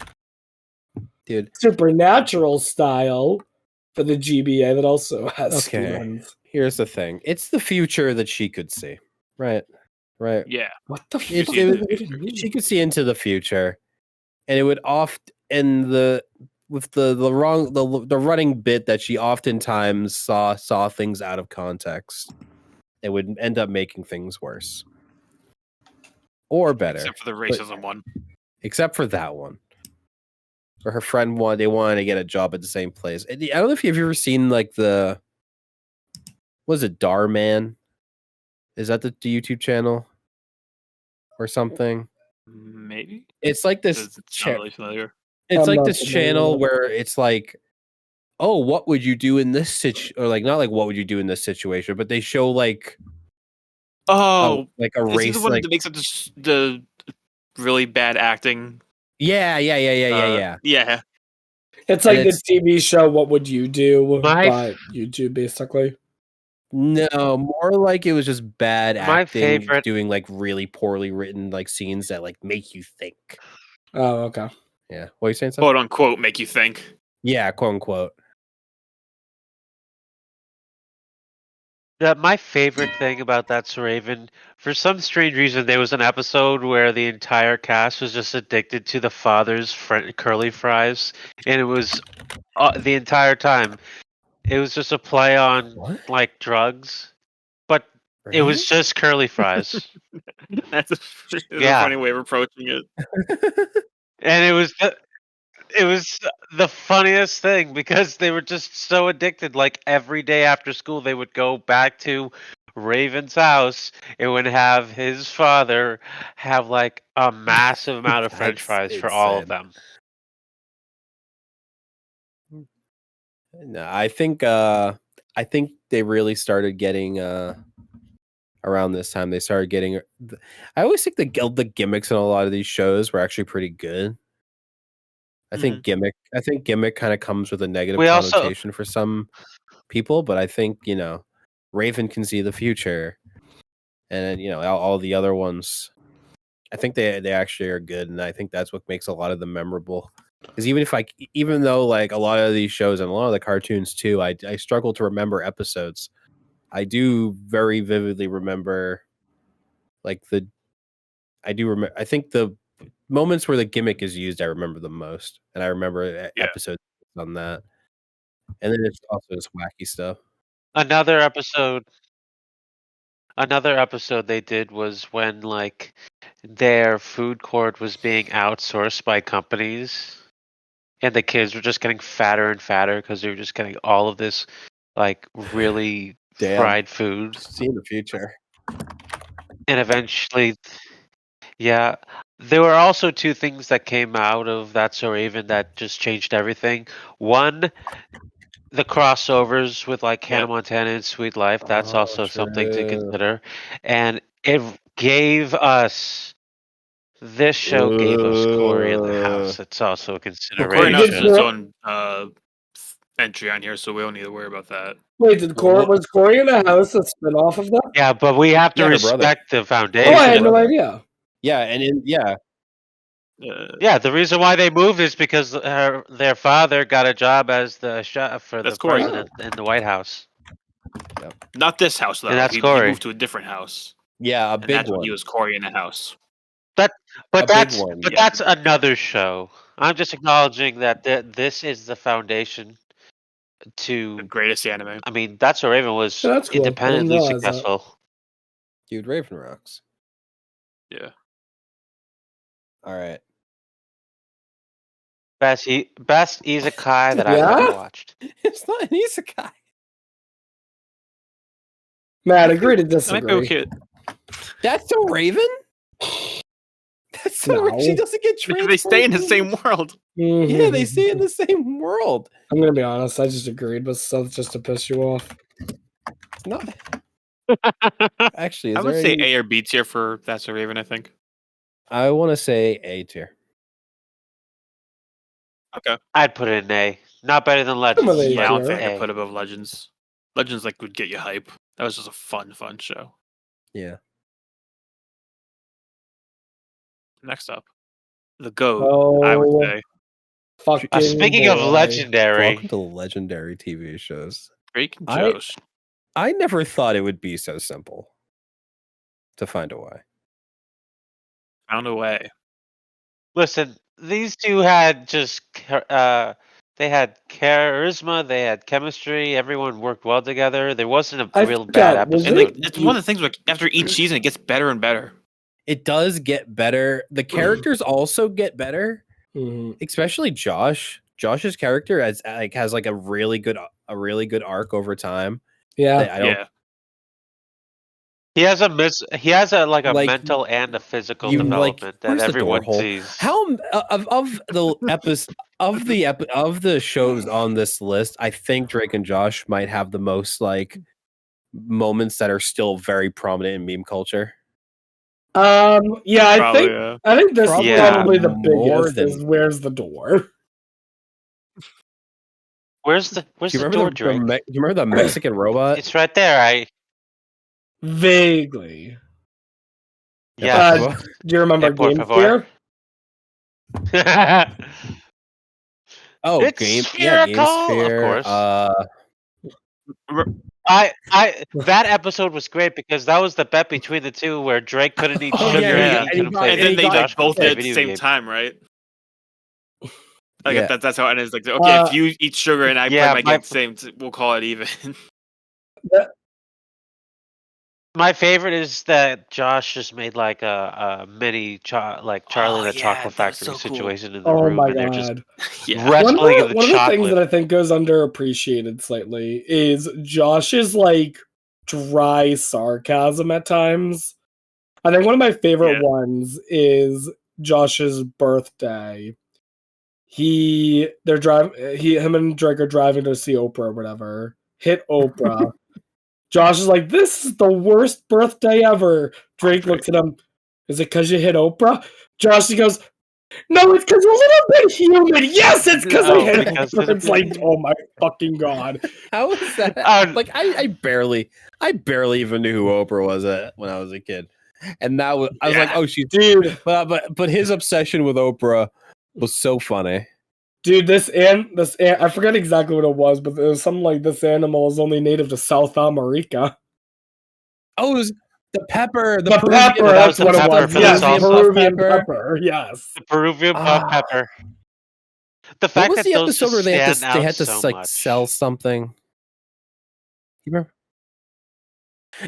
[SPEAKER 3] Dude.
[SPEAKER 1] Supernatural style for the GBA that also has speedruns.
[SPEAKER 3] Here's the thing. It's the future that she could see. Right.
[SPEAKER 2] Yeah.
[SPEAKER 1] What the
[SPEAKER 3] fuck?
[SPEAKER 1] She
[SPEAKER 3] could see into the future. And it would the running bit that she oftentimes saw things out of context. It would end up making things worse. Or better.
[SPEAKER 2] Except for the racism one.
[SPEAKER 3] Except for that one. Where her friend wanted to get a job at the same place. I don't know if you've ever seen like was it Dar Man? Is that the YouTube channel? Or something?
[SPEAKER 2] Maybe.
[SPEAKER 3] It's like this.
[SPEAKER 2] It's not really familiar.
[SPEAKER 3] It's like this channel where it's like, oh, what would you do in this situation? Or like, not like what would you do in this situation, but they show like, like a race.
[SPEAKER 2] Is he the one that makes up the really bad acting?
[SPEAKER 3] Yeah.
[SPEAKER 2] Yeah.
[SPEAKER 1] It's like the TV show What Would You Do?
[SPEAKER 4] My
[SPEAKER 1] YouTube, basically.
[SPEAKER 3] No, more like it was just bad
[SPEAKER 4] My
[SPEAKER 3] acting,
[SPEAKER 4] favorite-
[SPEAKER 3] doing like really poorly written like scenes that like make you think.
[SPEAKER 1] Oh, okay.
[SPEAKER 3] Yeah. What are you saying?
[SPEAKER 2] Quote unquote make you think.
[SPEAKER 3] Yeah, quote unquote.
[SPEAKER 4] My favorite thing about That's Raven, for some strange reason, there was an episode where the entire cast was just addicted to the father's curly fries, and it was the entire time. It was just a play on like drugs, but it was just curly fries.
[SPEAKER 2] That's a funny way of approaching it.
[SPEAKER 4] And it was the funniest thing because they were just so addicted. Like every day after school, they would go back to Raven's house and would have his father have like a massive amount of French fries for all of them.
[SPEAKER 3] No, I think they really started getting around this time they started getting. I always think the gimmicks in a lot of these shows were actually pretty good. I think gimmick kind of comes with a negative
[SPEAKER 4] We also-
[SPEAKER 3] connotation for some people, but I think Raven can see the future, and all the other ones. I think they actually are good, and I think that's what makes a lot of them memorable. Because even though like a lot of these shows and a lot of the cartoons too, I struggle to remember episodes. I do very vividly remember, I think the moments where the gimmick is used, I remember the most, and I remember episodes on that. And then it's also just wacky stuff.
[SPEAKER 4] Another episode they did was when like their food court was being outsourced by companies, and the kids were just getting fatter and fatter because they were just getting all of this like really fried food.
[SPEAKER 3] Seeing the future.
[SPEAKER 4] And eventually, yeah, there were also two things that came out of That's So Raven that just changed everything. One, the crossovers with like Hannah Montana and Sweet Life. That's also something to consider. And it gave us this show gave us Corey in the House. It's also a
[SPEAKER 2] Corey in the House
[SPEAKER 4] consideration.
[SPEAKER 2] is its own entry on here, so we don't need to worry about that.
[SPEAKER 1] Wait, was Corey in the House a spinoff of that?
[SPEAKER 4] Yeah, but we have to
[SPEAKER 3] Yeah, her brother.
[SPEAKER 4] respect the foundation.
[SPEAKER 1] Oh, I had no idea.
[SPEAKER 3] Yeah, and
[SPEAKER 4] Yeah, the reason why they moved is because their father got a job as the chef for
[SPEAKER 2] That's
[SPEAKER 4] the
[SPEAKER 2] Corey.
[SPEAKER 4] president in the White House.
[SPEAKER 2] Not this house though.
[SPEAKER 4] And that's
[SPEAKER 2] he
[SPEAKER 4] Corey.
[SPEAKER 2] moved to a different house.
[SPEAKER 3] a
[SPEAKER 2] And
[SPEAKER 3] big
[SPEAKER 2] that's when
[SPEAKER 3] one.
[SPEAKER 2] he was Corey in the House.
[SPEAKER 4] But
[SPEAKER 3] A
[SPEAKER 4] that's
[SPEAKER 3] big one,
[SPEAKER 4] but
[SPEAKER 2] yeah.
[SPEAKER 4] that's another show. I'm just acknowledging that this is the foundation
[SPEAKER 2] The
[SPEAKER 4] to.
[SPEAKER 2] greatest anime.
[SPEAKER 4] I mean, That's So Raven was
[SPEAKER 1] Yeah, that's cool. I didn't
[SPEAKER 4] independently
[SPEAKER 1] realize that.
[SPEAKER 4] successful.
[SPEAKER 3] Dude, Raven rocks.
[SPEAKER 2] Yeah.
[SPEAKER 3] All right.
[SPEAKER 4] Best isekai that I've
[SPEAKER 1] Yeah?
[SPEAKER 4] ever watched.
[SPEAKER 3] It's not an isekai.
[SPEAKER 1] Matt, agree to
[SPEAKER 2] I might be
[SPEAKER 1] disagree.
[SPEAKER 2] okay.
[SPEAKER 3] That's So Raven? That's So Raven. She
[SPEAKER 1] No.
[SPEAKER 3] doesn't get
[SPEAKER 2] Because they stay in the same world.
[SPEAKER 3] Yeah, they stay in the same world.
[SPEAKER 1] I'm gonna be honest. I just agreed with stuff just to piss you off.
[SPEAKER 3] It's not. Actually,
[SPEAKER 2] I
[SPEAKER 3] is
[SPEAKER 2] would
[SPEAKER 3] there
[SPEAKER 2] say
[SPEAKER 3] any...
[SPEAKER 2] A or B tier for That's So Raven, I think.
[SPEAKER 3] I want to say A tier.
[SPEAKER 2] Okay.
[SPEAKER 4] I'd put it in A. Not better than Legends.
[SPEAKER 1] Some of the
[SPEAKER 2] Yeah, I don't
[SPEAKER 1] tier.
[SPEAKER 2] think I could
[SPEAKER 4] A.
[SPEAKER 2] put above Legends. Legends like would get you hype. That was just a fun show.
[SPEAKER 3] Yeah.
[SPEAKER 2] Next up. The GOAT, I would
[SPEAKER 1] Oh,
[SPEAKER 2] say.
[SPEAKER 1] fucking
[SPEAKER 4] Speaking of
[SPEAKER 1] boy.
[SPEAKER 4] legendary,
[SPEAKER 3] Welcome to legendary TV shows.
[SPEAKER 2] Drake and
[SPEAKER 3] I-
[SPEAKER 2] Josh.
[SPEAKER 3] I never thought it would be so simple to find a way.
[SPEAKER 2] Found a way.
[SPEAKER 4] listen, these two had they had charisma, they had chemistry, everyone worked well together. There wasn't a
[SPEAKER 1] I
[SPEAKER 4] real
[SPEAKER 1] forgot,
[SPEAKER 4] bad
[SPEAKER 1] was
[SPEAKER 2] And
[SPEAKER 4] episode.
[SPEAKER 2] like, it's one of the things like after each season it gets better and better.
[SPEAKER 3] It does get better. The characters also get better,
[SPEAKER 1] Mhm.
[SPEAKER 3] especially Josh. Josh's character has like a really good arc over time.
[SPEAKER 1] Yeah.
[SPEAKER 3] that I don't
[SPEAKER 2] Yeah.
[SPEAKER 4] He has a like a
[SPEAKER 3] Like,
[SPEAKER 4] mental and a physical
[SPEAKER 3] you, like,
[SPEAKER 4] development that
[SPEAKER 3] where's the
[SPEAKER 4] everyone
[SPEAKER 3] door hole?
[SPEAKER 4] sees.
[SPEAKER 3] How of the episode of the shows on this list, I think Drake and Josh might have the most like moments that are still very prominent in meme culture.
[SPEAKER 1] Yeah,
[SPEAKER 2] Probably,
[SPEAKER 1] I think this
[SPEAKER 3] Probably
[SPEAKER 1] is probably the
[SPEAKER 3] more
[SPEAKER 1] biggest.
[SPEAKER 3] than-
[SPEAKER 1] Is where's the door?
[SPEAKER 4] Where's the
[SPEAKER 3] Do you
[SPEAKER 4] door,
[SPEAKER 3] remember
[SPEAKER 4] Drake?
[SPEAKER 3] do you remember the Mexican robot?
[SPEAKER 4] It's right there.
[SPEAKER 1] Vaguely.
[SPEAKER 4] Yeah.
[SPEAKER 1] Do you remember
[SPEAKER 4] Hey, por
[SPEAKER 1] Game
[SPEAKER 4] favor.
[SPEAKER 1] Sphere?
[SPEAKER 3] Oh,
[SPEAKER 4] It's
[SPEAKER 3] Game
[SPEAKER 4] spherical, of
[SPEAKER 3] Sphere.
[SPEAKER 4] course. That episode was great because that was the bet between the two where Drake couldn't eat
[SPEAKER 3] Oh,
[SPEAKER 4] sugar
[SPEAKER 2] yeah,
[SPEAKER 4] and he couldn't play
[SPEAKER 2] And then they
[SPEAKER 3] got-
[SPEAKER 2] like both
[SPEAKER 4] play
[SPEAKER 2] did at the
[SPEAKER 4] video
[SPEAKER 2] same
[SPEAKER 4] game.
[SPEAKER 2] time, right? Like
[SPEAKER 3] Yeah.
[SPEAKER 2] that's how it is. Like, okay, if you eat sugar and I
[SPEAKER 4] yeah,
[SPEAKER 2] play my game at the same, we'll call it even.
[SPEAKER 4] My favorite is that Josh just made like a mini Charlie
[SPEAKER 2] Oh,
[SPEAKER 4] and the
[SPEAKER 2] yeah,
[SPEAKER 4] Chocolate
[SPEAKER 2] that was
[SPEAKER 4] Factory
[SPEAKER 2] so cool.
[SPEAKER 4] situation in the
[SPEAKER 1] Oh
[SPEAKER 4] room,
[SPEAKER 1] my
[SPEAKER 4] and they're just
[SPEAKER 1] god!
[SPEAKER 2] Yeah.
[SPEAKER 4] wrestling in the
[SPEAKER 1] One of the things
[SPEAKER 4] chocolate.
[SPEAKER 1] that I think goes underappreciated slightly is Josh's like dry sarcasm at times. I think one of my favorite
[SPEAKER 2] Yeah.
[SPEAKER 1] ones is Josh's birthday. Him and Drake are driving to see Oprah or whatever. Hit Oprah. Josh is like, this is the worst birthday ever. Drake looks at him. Is it because you hit Oprah? Josh goes, no, it's because you're a little bit human. Yes, it's because I hit Oprah. It's like, oh my fucking God.
[SPEAKER 3] How is that? Like, I barely even knew who Oprah was when I was a kid. And I was like, oh, she's
[SPEAKER 1] dude.
[SPEAKER 3] But his obsession with Oprah was so funny.
[SPEAKER 1] Dude, this I forget exactly what it was, but it was something like this animal is only native to South America.
[SPEAKER 3] Oh, it was the pepper.
[SPEAKER 1] The pepper, that's what it was. Yes, Peruvian pepper. Yes.
[SPEAKER 4] The Peruvian pepper. The fact
[SPEAKER 3] what was
[SPEAKER 4] that
[SPEAKER 3] the
[SPEAKER 4] those
[SPEAKER 3] episode where they had to
[SPEAKER 4] so
[SPEAKER 3] like
[SPEAKER 4] much.
[SPEAKER 3] sell something? You remember?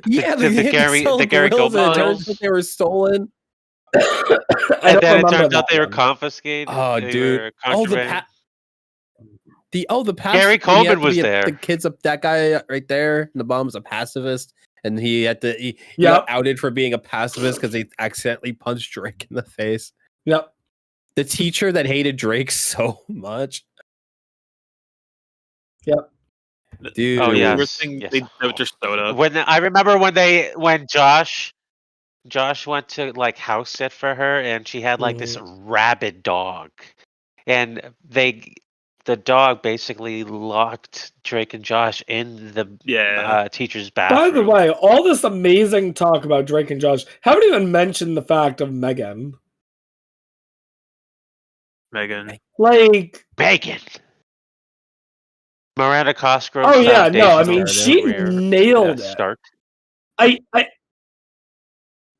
[SPEAKER 4] The Gary Goldman.
[SPEAKER 3] They were stolen.
[SPEAKER 4] And then it turns out they were confiscated.
[SPEAKER 3] Oh, dude! The
[SPEAKER 4] Gary Coleman was there.
[SPEAKER 3] The kid's that guy right there. The mom's a pacifist, and he got outed for being a pacifist because he accidentally punched Drake in the face.
[SPEAKER 1] Yep.
[SPEAKER 3] The teacher that hated Drake so much.
[SPEAKER 1] Yep.
[SPEAKER 3] Dude.
[SPEAKER 2] Oh yeah.
[SPEAKER 4] Yes.
[SPEAKER 2] They their soda.
[SPEAKER 4] I remember when Josh went to like house sit for her, and she had like this rabid dog, and the dog basically locked Drake and Josh in the teacher's bathroom.
[SPEAKER 1] By the way, all this amazing talk about Drake and Josh, haven't even mentioned the fact of Megan.
[SPEAKER 2] Megan.
[SPEAKER 1] Like
[SPEAKER 4] Megan. Miranda Cosgrove.
[SPEAKER 1] Oh yeah, no, I mean she nailed it.
[SPEAKER 4] Start.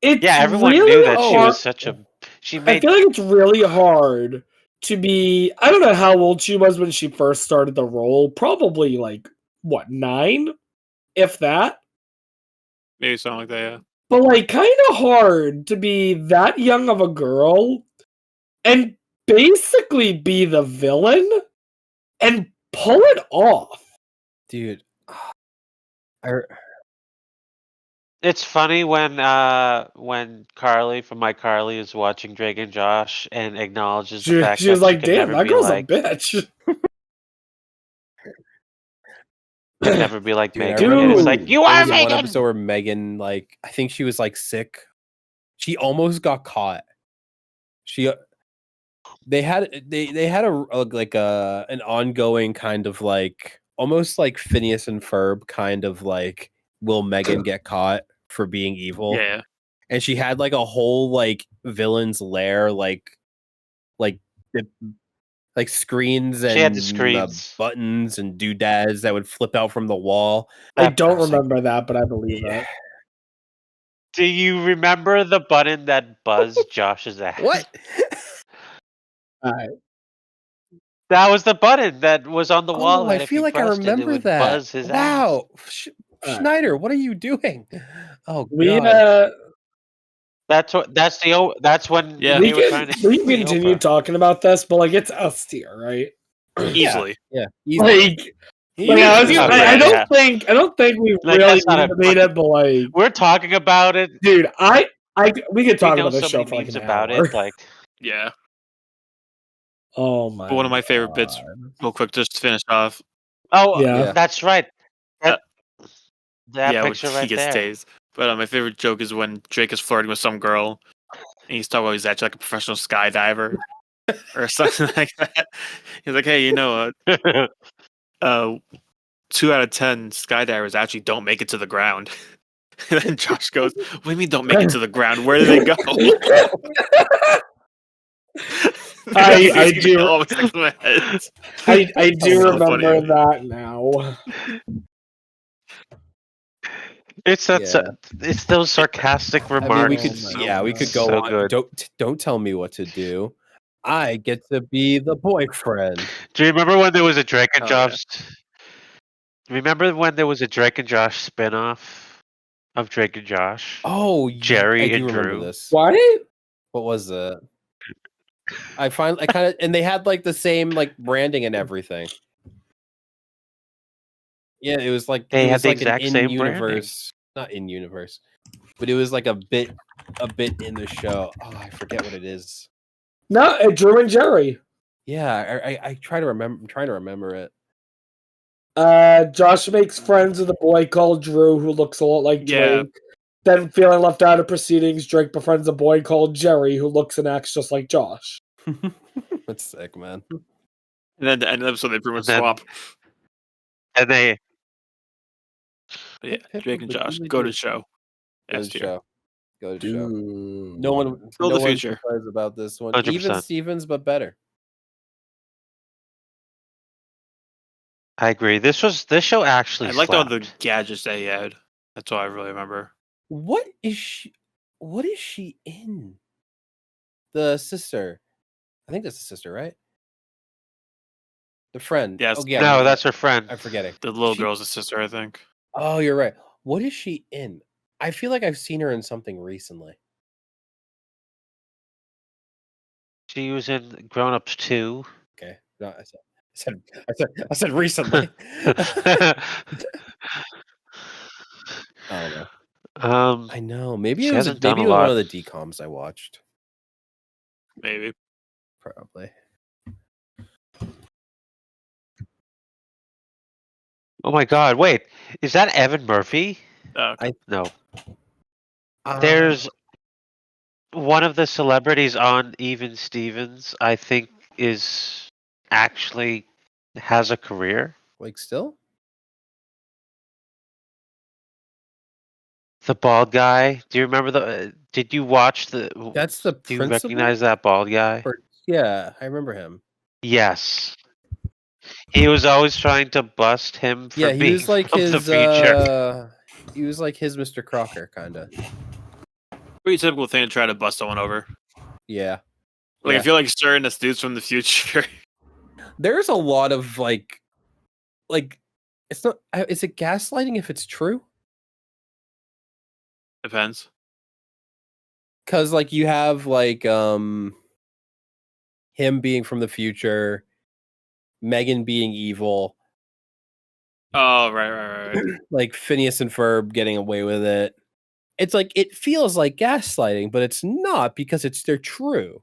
[SPEAKER 1] Everyone
[SPEAKER 4] knew that she was such a.
[SPEAKER 1] I feel like it's really hard to be. I don't know how old she was when she first started the role. Probably like 9, if that.
[SPEAKER 2] Maybe something like that. Yeah.
[SPEAKER 1] But like, kind of hard to be that young of a girl and basically be the villain and pull it off,
[SPEAKER 3] dude.
[SPEAKER 4] It's funny when Carly from iCarly is watching Drake and Josh and acknowledges the fact
[SPEAKER 1] she was like,
[SPEAKER 4] "Damn,
[SPEAKER 1] that girl's a bitch."
[SPEAKER 4] Never be like
[SPEAKER 3] Dude,
[SPEAKER 4] Megan. It's like you are Megan.
[SPEAKER 3] One episode where Megan, like, I think she was like sick. She almost got caught. They had an ongoing kind of like almost like Phineas and Ferb kind of like, will Megan get caught for being evil?
[SPEAKER 2] Yeah.
[SPEAKER 3] And she had like a whole like villain's lair, like screens and
[SPEAKER 4] she had the screens.
[SPEAKER 3] Buttons and doodads that would flip out from the wall.
[SPEAKER 1] I don't remember that, but I believe that.
[SPEAKER 4] Do you remember the button that buzzed Josh's ass?
[SPEAKER 3] What?
[SPEAKER 4] That was the button that was on the wall.
[SPEAKER 3] I feel like I remember that.
[SPEAKER 4] Buzz his ass.
[SPEAKER 3] Schneider, what are you doing? Oh, God.
[SPEAKER 4] That's when
[SPEAKER 1] we can continue talking about this, but like it's S tier, right?
[SPEAKER 3] Easily. Yeah.
[SPEAKER 1] I don't think we really made it, but like
[SPEAKER 4] we're talking about it,
[SPEAKER 1] dude. We could talk about this show for like an hour.
[SPEAKER 4] It, like
[SPEAKER 2] yeah.
[SPEAKER 1] Oh my!
[SPEAKER 2] But one of my favorite bits, real quick, just to finish off.
[SPEAKER 4] Oh yeah, that's right. That picture
[SPEAKER 2] he gets tased. But my favorite joke is when Drake is flirting with some girl, and he's talking about he's actually like a professional skydiver or something like that. He's like, "Hey, 2 out of 10 skydivers actually don't make it to the ground." And then Josh goes, "What do you mean don't make it to the ground? Where do they go?"
[SPEAKER 1] I do
[SPEAKER 2] so
[SPEAKER 1] remember
[SPEAKER 2] funny.
[SPEAKER 1] that now.
[SPEAKER 4] It's those sarcastic remarks.
[SPEAKER 3] We could go on.
[SPEAKER 4] Good.
[SPEAKER 3] Don't tell me what to do. I get to be the boyfriend.
[SPEAKER 4] Do you remember when there was a Drake and Josh? Remember when there was a Drake and Josh spinoff of Drake and Josh?
[SPEAKER 3] Oh,
[SPEAKER 4] Jerry
[SPEAKER 3] I
[SPEAKER 4] and
[SPEAKER 3] do
[SPEAKER 4] Drew.
[SPEAKER 3] remember this.
[SPEAKER 1] What?
[SPEAKER 3] What was it? I kind of, and they had like the same like branding and everything. Yeah, it was like
[SPEAKER 4] they had the
[SPEAKER 3] like
[SPEAKER 4] exact
[SPEAKER 3] an
[SPEAKER 4] same
[SPEAKER 3] in-universe, not in universe, but it was like a bit in the show. Oh, I forget what it is.
[SPEAKER 1] No, Drew and Jerry.
[SPEAKER 3] Yeah, I try to remember. I'm trying to remember it.
[SPEAKER 1] Josh makes friends with a boy called Drew who looks a lot like
[SPEAKER 2] Yeah.
[SPEAKER 1] Drake. Then, feeling left out of proceedings, Drake befriends a boy called Jerry who looks and acts just like Josh.
[SPEAKER 3] That's sick, man.
[SPEAKER 2] And then the end of the episode, they pretty much
[SPEAKER 4] And then-
[SPEAKER 2] swap.
[SPEAKER 4] And they
[SPEAKER 2] But yeah,
[SPEAKER 3] Pip
[SPEAKER 2] Drake and
[SPEAKER 3] would
[SPEAKER 2] Josh,
[SPEAKER 3] really
[SPEAKER 2] go
[SPEAKER 3] do.
[SPEAKER 2] to show.
[SPEAKER 3] Go
[SPEAKER 2] S
[SPEAKER 3] to
[SPEAKER 2] tier.
[SPEAKER 3] show. Go to show.
[SPEAKER 1] Dude.
[SPEAKER 3] No one,
[SPEAKER 2] Still
[SPEAKER 3] no
[SPEAKER 2] the
[SPEAKER 3] one's
[SPEAKER 2] future.
[SPEAKER 3] surprised about this one.
[SPEAKER 4] 100%.
[SPEAKER 3] Even Stevens, but better.
[SPEAKER 4] I agree. This show actually
[SPEAKER 2] I liked all the
[SPEAKER 4] slapped.
[SPEAKER 2] gadgets that he had. That's all I really remember.
[SPEAKER 3] What is she? What is she in? The sister. I think that's the sister, right? The friend.
[SPEAKER 2] Yes.
[SPEAKER 3] Oh, yeah.
[SPEAKER 4] No, that's her friend.
[SPEAKER 3] I'm forgetting.
[SPEAKER 2] The little
[SPEAKER 3] She-
[SPEAKER 2] girl's a sister, I think.
[SPEAKER 3] Oh, you're right. What is she in? I feel like I've seen her in something recently.
[SPEAKER 4] She was in Grown Ups 2.
[SPEAKER 3] Okay. No, I said recently. I don't know. I know. Maybe
[SPEAKER 4] She
[SPEAKER 3] it was
[SPEAKER 4] hasn't done
[SPEAKER 3] maybe
[SPEAKER 4] a
[SPEAKER 3] it was one
[SPEAKER 4] lot.
[SPEAKER 3] of the decoms I watched.
[SPEAKER 2] Maybe.
[SPEAKER 3] Probably.
[SPEAKER 4] Oh my God! Wait, is that Evan Murphy?
[SPEAKER 2] Okay.
[SPEAKER 4] No. There's one of the celebrities on Even Stevens. I think is actually has a career.
[SPEAKER 3] Like still?
[SPEAKER 4] The bald guy. Do you remember the? Did you watch the?
[SPEAKER 3] That's the
[SPEAKER 4] Do you
[SPEAKER 3] principal?
[SPEAKER 4] recognize that bald guy?
[SPEAKER 3] Yeah, I remember him.
[SPEAKER 4] Yes. He was always trying to bust him for
[SPEAKER 3] Yeah, he
[SPEAKER 4] being
[SPEAKER 3] was like
[SPEAKER 4] from
[SPEAKER 3] his
[SPEAKER 4] the future.
[SPEAKER 3] he was like his Mr. Crocker kind of.
[SPEAKER 2] Pretty typical thing to try to bust someone over.
[SPEAKER 3] Yeah.
[SPEAKER 2] Like,
[SPEAKER 3] Yeah.
[SPEAKER 2] I feel like certain this dude's from the future.
[SPEAKER 3] There's a lot of like it's not is it gaslighting if it's true?
[SPEAKER 2] Depends.
[SPEAKER 3] Cuz like you have like him being from the future, Megan being evil,
[SPEAKER 2] Oh, right.
[SPEAKER 3] like Phineas and Ferb getting away with it. It's like it feels like gaslighting, but it's not because they're true.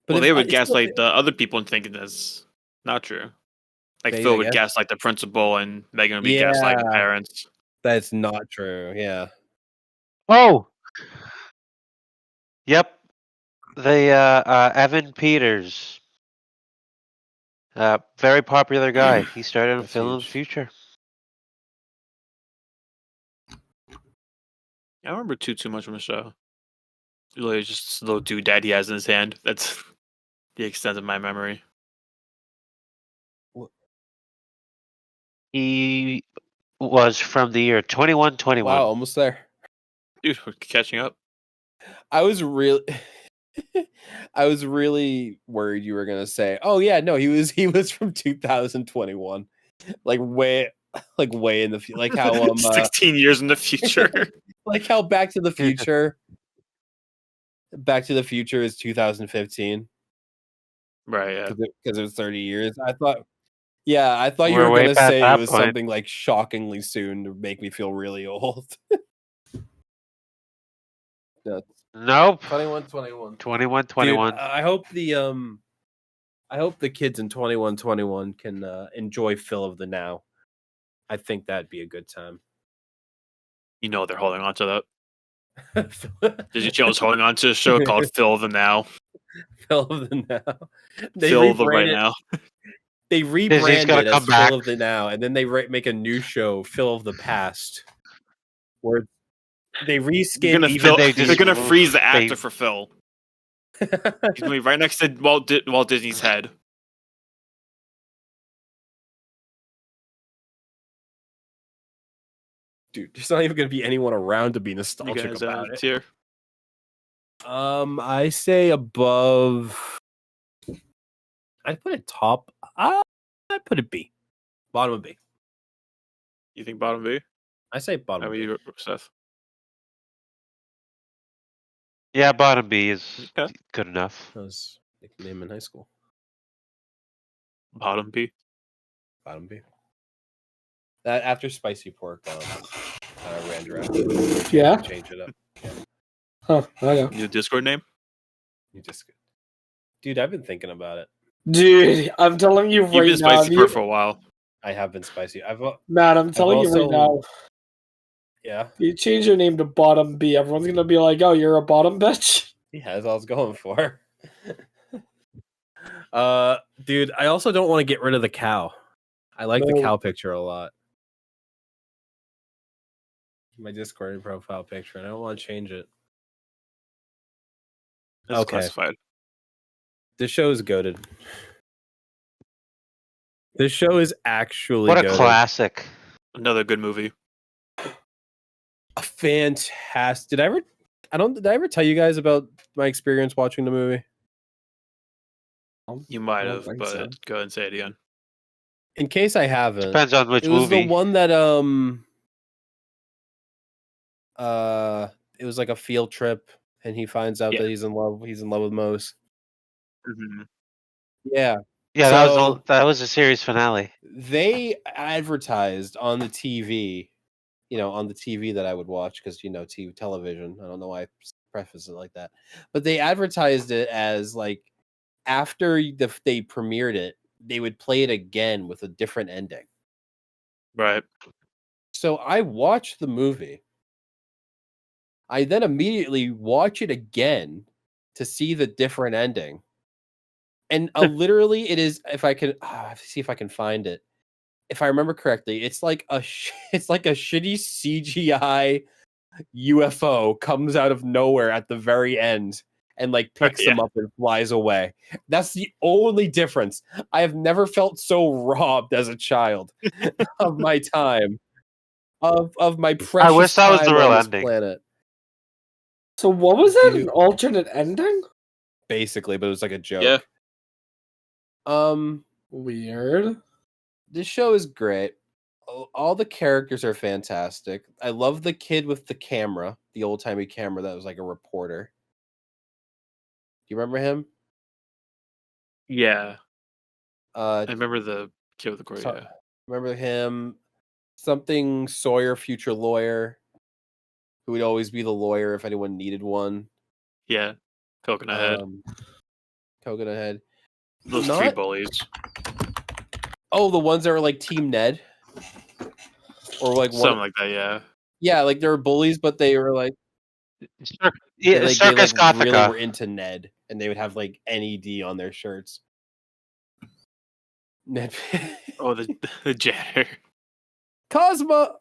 [SPEAKER 2] Well,
[SPEAKER 3] if-
[SPEAKER 2] they would
[SPEAKER 3] it's still-
[SPEAKER 2] gaslight the other people and thinking that's not true. Like,
[SPEAKER 3] Maybe,
[SPEAKER 2] Phil
[SPEAKER 3] I
[SPEAKER 2] would
[SPEAKER 3] guess.
[SPEAKER 2] gaslight the principal and Megan would be
[SPEAKER 3] Yeah.
[SPEAKER 2] gaslighting the parents.
[SPEAKER 3] That's not true. Yeah.
[SPEAKER 4] Oh. Yep. The Evan Peters. Very popular guy. He started in
[SPEAKER 3] That's
[SPEAKER 4] Phil in the
[SPEAKER 3] huge.
[SPEAKER 4] future.
[SPEAKER 2] I don't remember too much from the show. Really, it's just this little dude dad he has in his hand. That's the extent of my memory.
[SPEAKER 4] He was from the year 2121.
[SPEAKER 3] Wow, almost there.
[SPEAKER 2] Dude, we're catching up.
[SPEAKER 3] I was really I was really worried you were going to say, "Oh yeah, no, he was from 2021." Like way in the future, like how
[SPEAKER 2] 16 years in the future.
[SPEAKER 3] like how Back to the Future is 2015
[SPEAKER 2] Right, yeah.
[SPEAKER 3] because it was 30 years. I thought you
[SPEAKER 4] We're
[SPEAKER 3] were
[SPEAKER 4] way
[SPEAKER 3] going to
[SPEAKER 4] past
[SPEAKER 3] say
[SPEAKER 4] that
[SPEAKER 3] it was
[SPEAKER 4] point.
[SPEAKER 3] something like shockingly soon to make me feel really old. No,
[SPEAKER 4] Nope.
[SPEAKER 3] 21.
[SPEAKER 4] 2121.
[SPEAKER 3] Dude, I hope the kids in 2121 can enjoy Phil of the Now. I think that'd be a good time.
[SPEAKER 2] You know they're holding on to that. Disney Channel's holding on to a show called Phil of the Now.
[SPEAKER 3] Phil of the Now.
[SPEAKER 2] Phil of the Right
[SPEAKER 3] rebranded-
[SPEAKER 2] Now.
[SPEAKER 3] They rebranded
[SPEAKER 4] gonna
[SPEAKER 3] it as
[SPEAKER 4] come back.
[SPEAKER 3] Phil of the Now, and then they make a new show, Phil of the Past, where they reskin
[SPEAKER 2] They're
[SPEAKER 3] even
[SPEAKER 2] gonna,
[SPEAKER 4] they just-
[SPEAKER 2] freeze the actor
[SPEAKER 4] they-
[SPEAKER 2] for Phil. He's gonna be right next to Walt Disney's head.
[SPEAKER 3] Dude, there's not even going to be anyone around to be
[SPEAKER 2] You
[SPEAKER 3] nostalgic
[SPEAKER 2] guys
[SPEAKER 3] about it.
[SPEAKER 2] tier.
[SPEAKER 3] I say above. I'd put it top. I'd put it B. Bottom of B.
[SPEAKER 2] You think bottom B?
[SPEAKER 3] I say
[SPEAKER 2] How
[SPEAKER 3] bottom
[SPEAKER 2] about
[SPEAKER 3] of B.
[SPEAKER 2] you, Seth?
[SPEAKER 4] Yeah, bottom B is
[SPEAKER 2] Okay.
[SPEAKER 4] good enough.
[SPEAKER 3] That was a nickname in high school.
[SPEAKER 2] Bottom B.
[SPEAKER 3] Bottom B. That after spicy pork ran dry.
[SPEAKER 1] Yeah?
[SPEAKER 3] Change it up.
[SPEAKER 1] Huh, I know.
[SPEAKER 2] New Discord name?
[SPEAKER 3] You just, dude, I've been thinking about it.
[SPEAKER 1] Dude, I'm telling you
[SPEAKER 2] You've
[SPEAKER 1] right
[SPEAKER 2] been
[SPEAKER 1] now.
[SPEAKER 2] spicy for a while.
[SPEAKER 3] I have been spicy.
[SPEAKER 1] Matt, I'm telling you right now,
[SPEAKER 3] yeah.
[SPEAKER 1] if you change your name to Bottom B, everyone's gonna be like, "Oh, you're a bottom bitch."
[SPEAKER 3] Yeah, that's all I was going for. Dude, I also don't want to get rid of the cow. I like the
[SPEAKER 1] No.
[SPEAKER 3] cow picture a lot. My Discord profile picture, and I don't want to change it.
[SPEAKER 2] It's
[SPEAKER 3] Okay.
[SPEAKER 2] classified.
[SPEAKER 3] This show is goated. This show is actually
[SPEAKER 4] What a
[SPEAKER 3] goated.
[SPEAKER 4] classic.
[SPEAKER 2] Another good movie.
[SPEAKER 3] A fantastic. Did I ever tell you guys about my experience watching the movie?
[SPEAKER 2] You might
[SPEAKER 1] I don't
[SPEAKER 2] have,
[SPEAKER 1] think
[SPEAKER 2] but
[SPEAKER 1] so.
[SPEAKER 2] go ahead and say it again.
[SPEAKER 3] In case I haven't,
[SPEAKER 4] Depends on which
[SPEAKER 3] it was
[SPEAKER 4] movie.
[SPEAKER 3] the one that it was like a field trip, and he finds out
[SPEAKER 2] Yeah.
[SPEAKER 3] that he's in love. He's in love with Mose.
[SPEAKER 2] Mhm.
[SPEAKER 3] Yeah,
[SPEAKER 4] Yeah,
[SPEAKER 3] So-
[SPEAKER 4] that was the series finale.
[SPEAKER 3] they advertised on the TV, on the TV that I would watch because TV television. I don't know why I preface it like that, but they advertised it as like after they premiered it, they would play it again with a different ending.
[SPEAKER 2] Right.
[SPEAKER 3] So I watched the movie. I then immediately watch it again to see the different ending. And literally, it is. If I can, I have to see if I can find it. If I remember correctly, it's like it's like a shitty CGI UFO comes out of nowhere at the very end and like picks them up and flies away. That's the only difference. I have never felt so robbed as a child of my time, of my precious
[SPEAKER 4] wish that was the
[SPEAKER 3] time
[SPEAKER 4] real
[SPEAKER 3] on this
[SPEAKER 4] ending.
[SPEAKER 3] planet.
[SPEAKER 1] So what was that?
[SPEAKER 3] Dude.
[SPEAKER 1] An alternate ending?
[SPEAKER 3] Basically, but it was like a joke.
[SPEAKER 2] Yeah.
[SPEAKER 1] Weird.
[SPEAKER 3] This show is great. All the characters are fantastic. I love the kid with the camera, the old timey camera that was like a reporter. Do you remember him?
[SPEAKER 2] Yeah.
[SPEAKER 3] Uh,
[SPEAKER 2] I remember the kid with the cord.
[SPEAKER 3] so-
[SPEAKER 2] Yeah.
[SPEAKER 3] remember him? Something Sawyer, future lawyer, who would always be the lawyer if anyone needed one.
[SPEAKER 2] Yeah. Coconut Head.
[SPEAKER 3] Coconut Head.
[SPEAKER 2] Those three bullies.
[SPEAKER 3] Oh, the ones that were like Team Ned, or like
[SPEAKER 2] Something like that. Yeah.
[SPEAKER 3] Yeah, like they were bullies, but they were like
[SPEAKER 4] Yeah, Circus
[SPEAKER 3] they like really
[SPEAKER 4] Gothica.
[SPEAKER 3] were into Ned, and they would have like NED on their shirts. Ned.
[SPEAKER 2] Oh, the janitor.
[SPEAKER 3] Cosmo,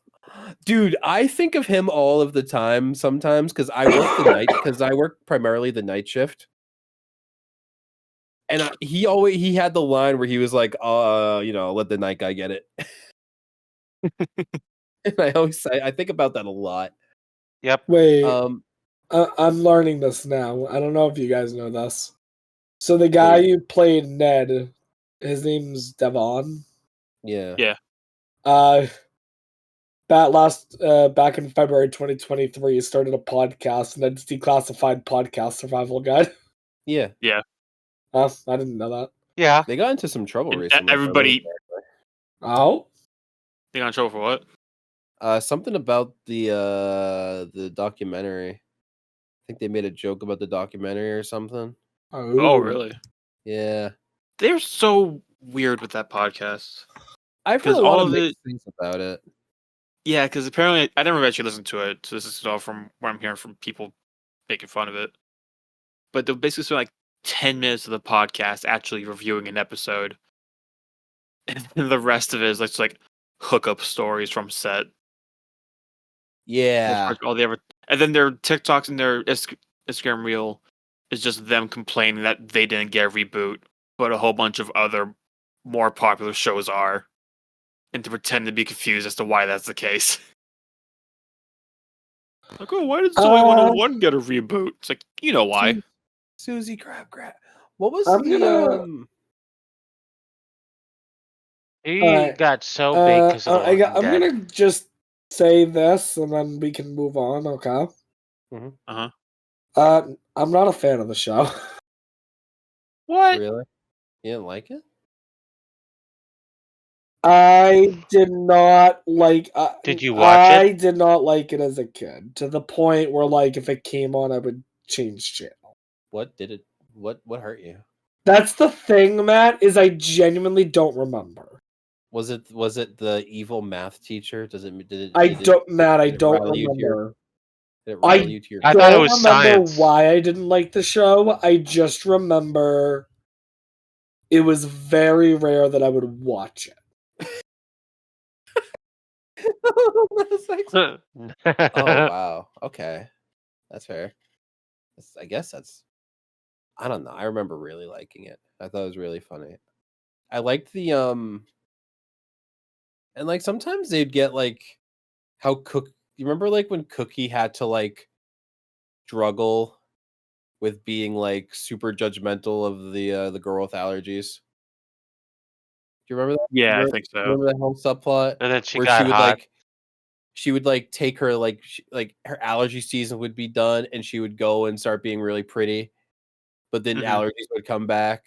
[SPEAKER 3] dude, I think of him all of the time sometimes because I work primarily the night shift, and he had the line where he was like, let the night guy get it. And I think about that a lot.
[SPEAKER 4] Yep.
[SPEAKER 1] Wait,
[SPEAKER 3] Um,
[SPEAKER 1] I'm learning this now. I don't know if you guys know this. So the guy who played Ned, his name's Devon.
[SPEAKER 3] yeah.
[SPEAKER 2] Yeah.
[SPEAKER 1] Back in February 2023, he started a podcast, and it's Declassified Podcast Survival Guide.
[SPEAKER 3] Yeah.
[SPEAKER 1] I didn't know that.
[SPEAKER 4] Yeah.
[SPEAKER 3] They got into some trouble
[SPEAKER 2] And
[SPEAKER 3] recently.
[SPEAKER 2] everybody-
[SPEAKER 1] Oh,
[SPEAKER 2] They got in trouble for what?
[SPEAKER 3] Something about the documentary. I think they made a joke about the documentary or something.
[SPEAKER 2] Oh, really?
[SPEAKER 3] Yeah.
[SPEAKER 2] They're so weird with that podcast.
[SPEAKER 3] I've heard
[SPEAKER 2] 'Cause
[SPEAKER 3] a lot
[SPEAKER 2] all
[SPEAKER 3] of
[SPEAKER 2] of
[SPEAKER 3] mixed things about it.
[SPEAKER 2] Yeah, because apparently I never actually listened to it, so this is all from what I'm hearing from people making fun of it. But they'll basically spend like 10 minutes of the podcast actually reviewing an episode, and then the rest of it is just like hookup stories from set.
[SPEAKER 3] Yeah.
[SPEAKER 2] That's all they ever, and then their TikToks and their Instagram reel is just them complaining that they didn't get a reboot, but a whole bunch of other more popular shows are, and to pretend to be confused as to why that's the case. Like, oh, why did Zoe 101 get a reboot? It's like, you know why.
[SPEAKER 3] Susie grab. What was
[SPEAKER 1] I'm
[SPEAKER 3] the
[SPEAKER 1] gonna-
[SPEAKER 4] He
[SPEAKER 1] Alright.
[SPEAKER 4] got so big because of The Walking
[SPEAKER 1] I'm
[SPEAKER 4] Dead.
[SPEAKER 1] gonna just say this, and then we can move on. Okay.
[SPEAKER 2] Uh-huh.
[SPEAKER 1] I'm not a fan of the show.
[SPEAKER 2] What?
[SPEAKER 3] Really? You didn't like it?
[SPEAKER 1] I did not like.
[SPEAKER 4] Did you watch it?
[SPEAKER 1] I did not like it as a kid, to the point where, like, if it came on, I would change channel.
[SPEAKER 3] What did it? What hurt you?
[SPEAKER 1] That's the thing, Matt. Is I genuinely don't remember.
[SPEAKER 3] Was it the evil math teacher? Did it
[SPEAKER 1] I
[SPEAKER 3] did it-
[SPEAKER 1] don't, Matt. I
[SPEAKER 3] did it
[SPEAKER 1] don't
[SPEAKER 3] rattle you to your-
[SPEAKER 1] remember.
[SPEAKER 3] did it rattle you to your
[SPEAKER 4] I thought it
[SPEAKER 1] Don't
[SPEAKER 4] was
[SPEAKER 1] remember
[SPEAKER 4] science.
[SPEAKER 1] why I didn't like the show. I just remember it was very rare that I would watch it.
[SPEAKER 3] Oh wow. Okay. That's fair. I guess that's I don't know. I remember really liking it. I thought it was really funny. I liked the and like sometimes they'd get like how you remember like when Cookie had to like struggle with being like super judgmental of the girl with allergies. Do you remember that?
[SPEAKER 2] Yeah, I
[SPEAKER 3] Remember-
[SPEAKER 2] think so.
[SPEAKER 3] Remember that whole subplot?
[SPEAKER 4] And then she
[SPEAKER 3] where
[SPEAKER 4] got
[SPEAKER 3] she would
[SPEAKER 4] hot.
[SPEAKER 3] like she would like take her like her allergy season would be done and she would go and start being really pretty, but then
[SPEAKER 2] Mhm.
[SPEAKER 3] allergies would come back.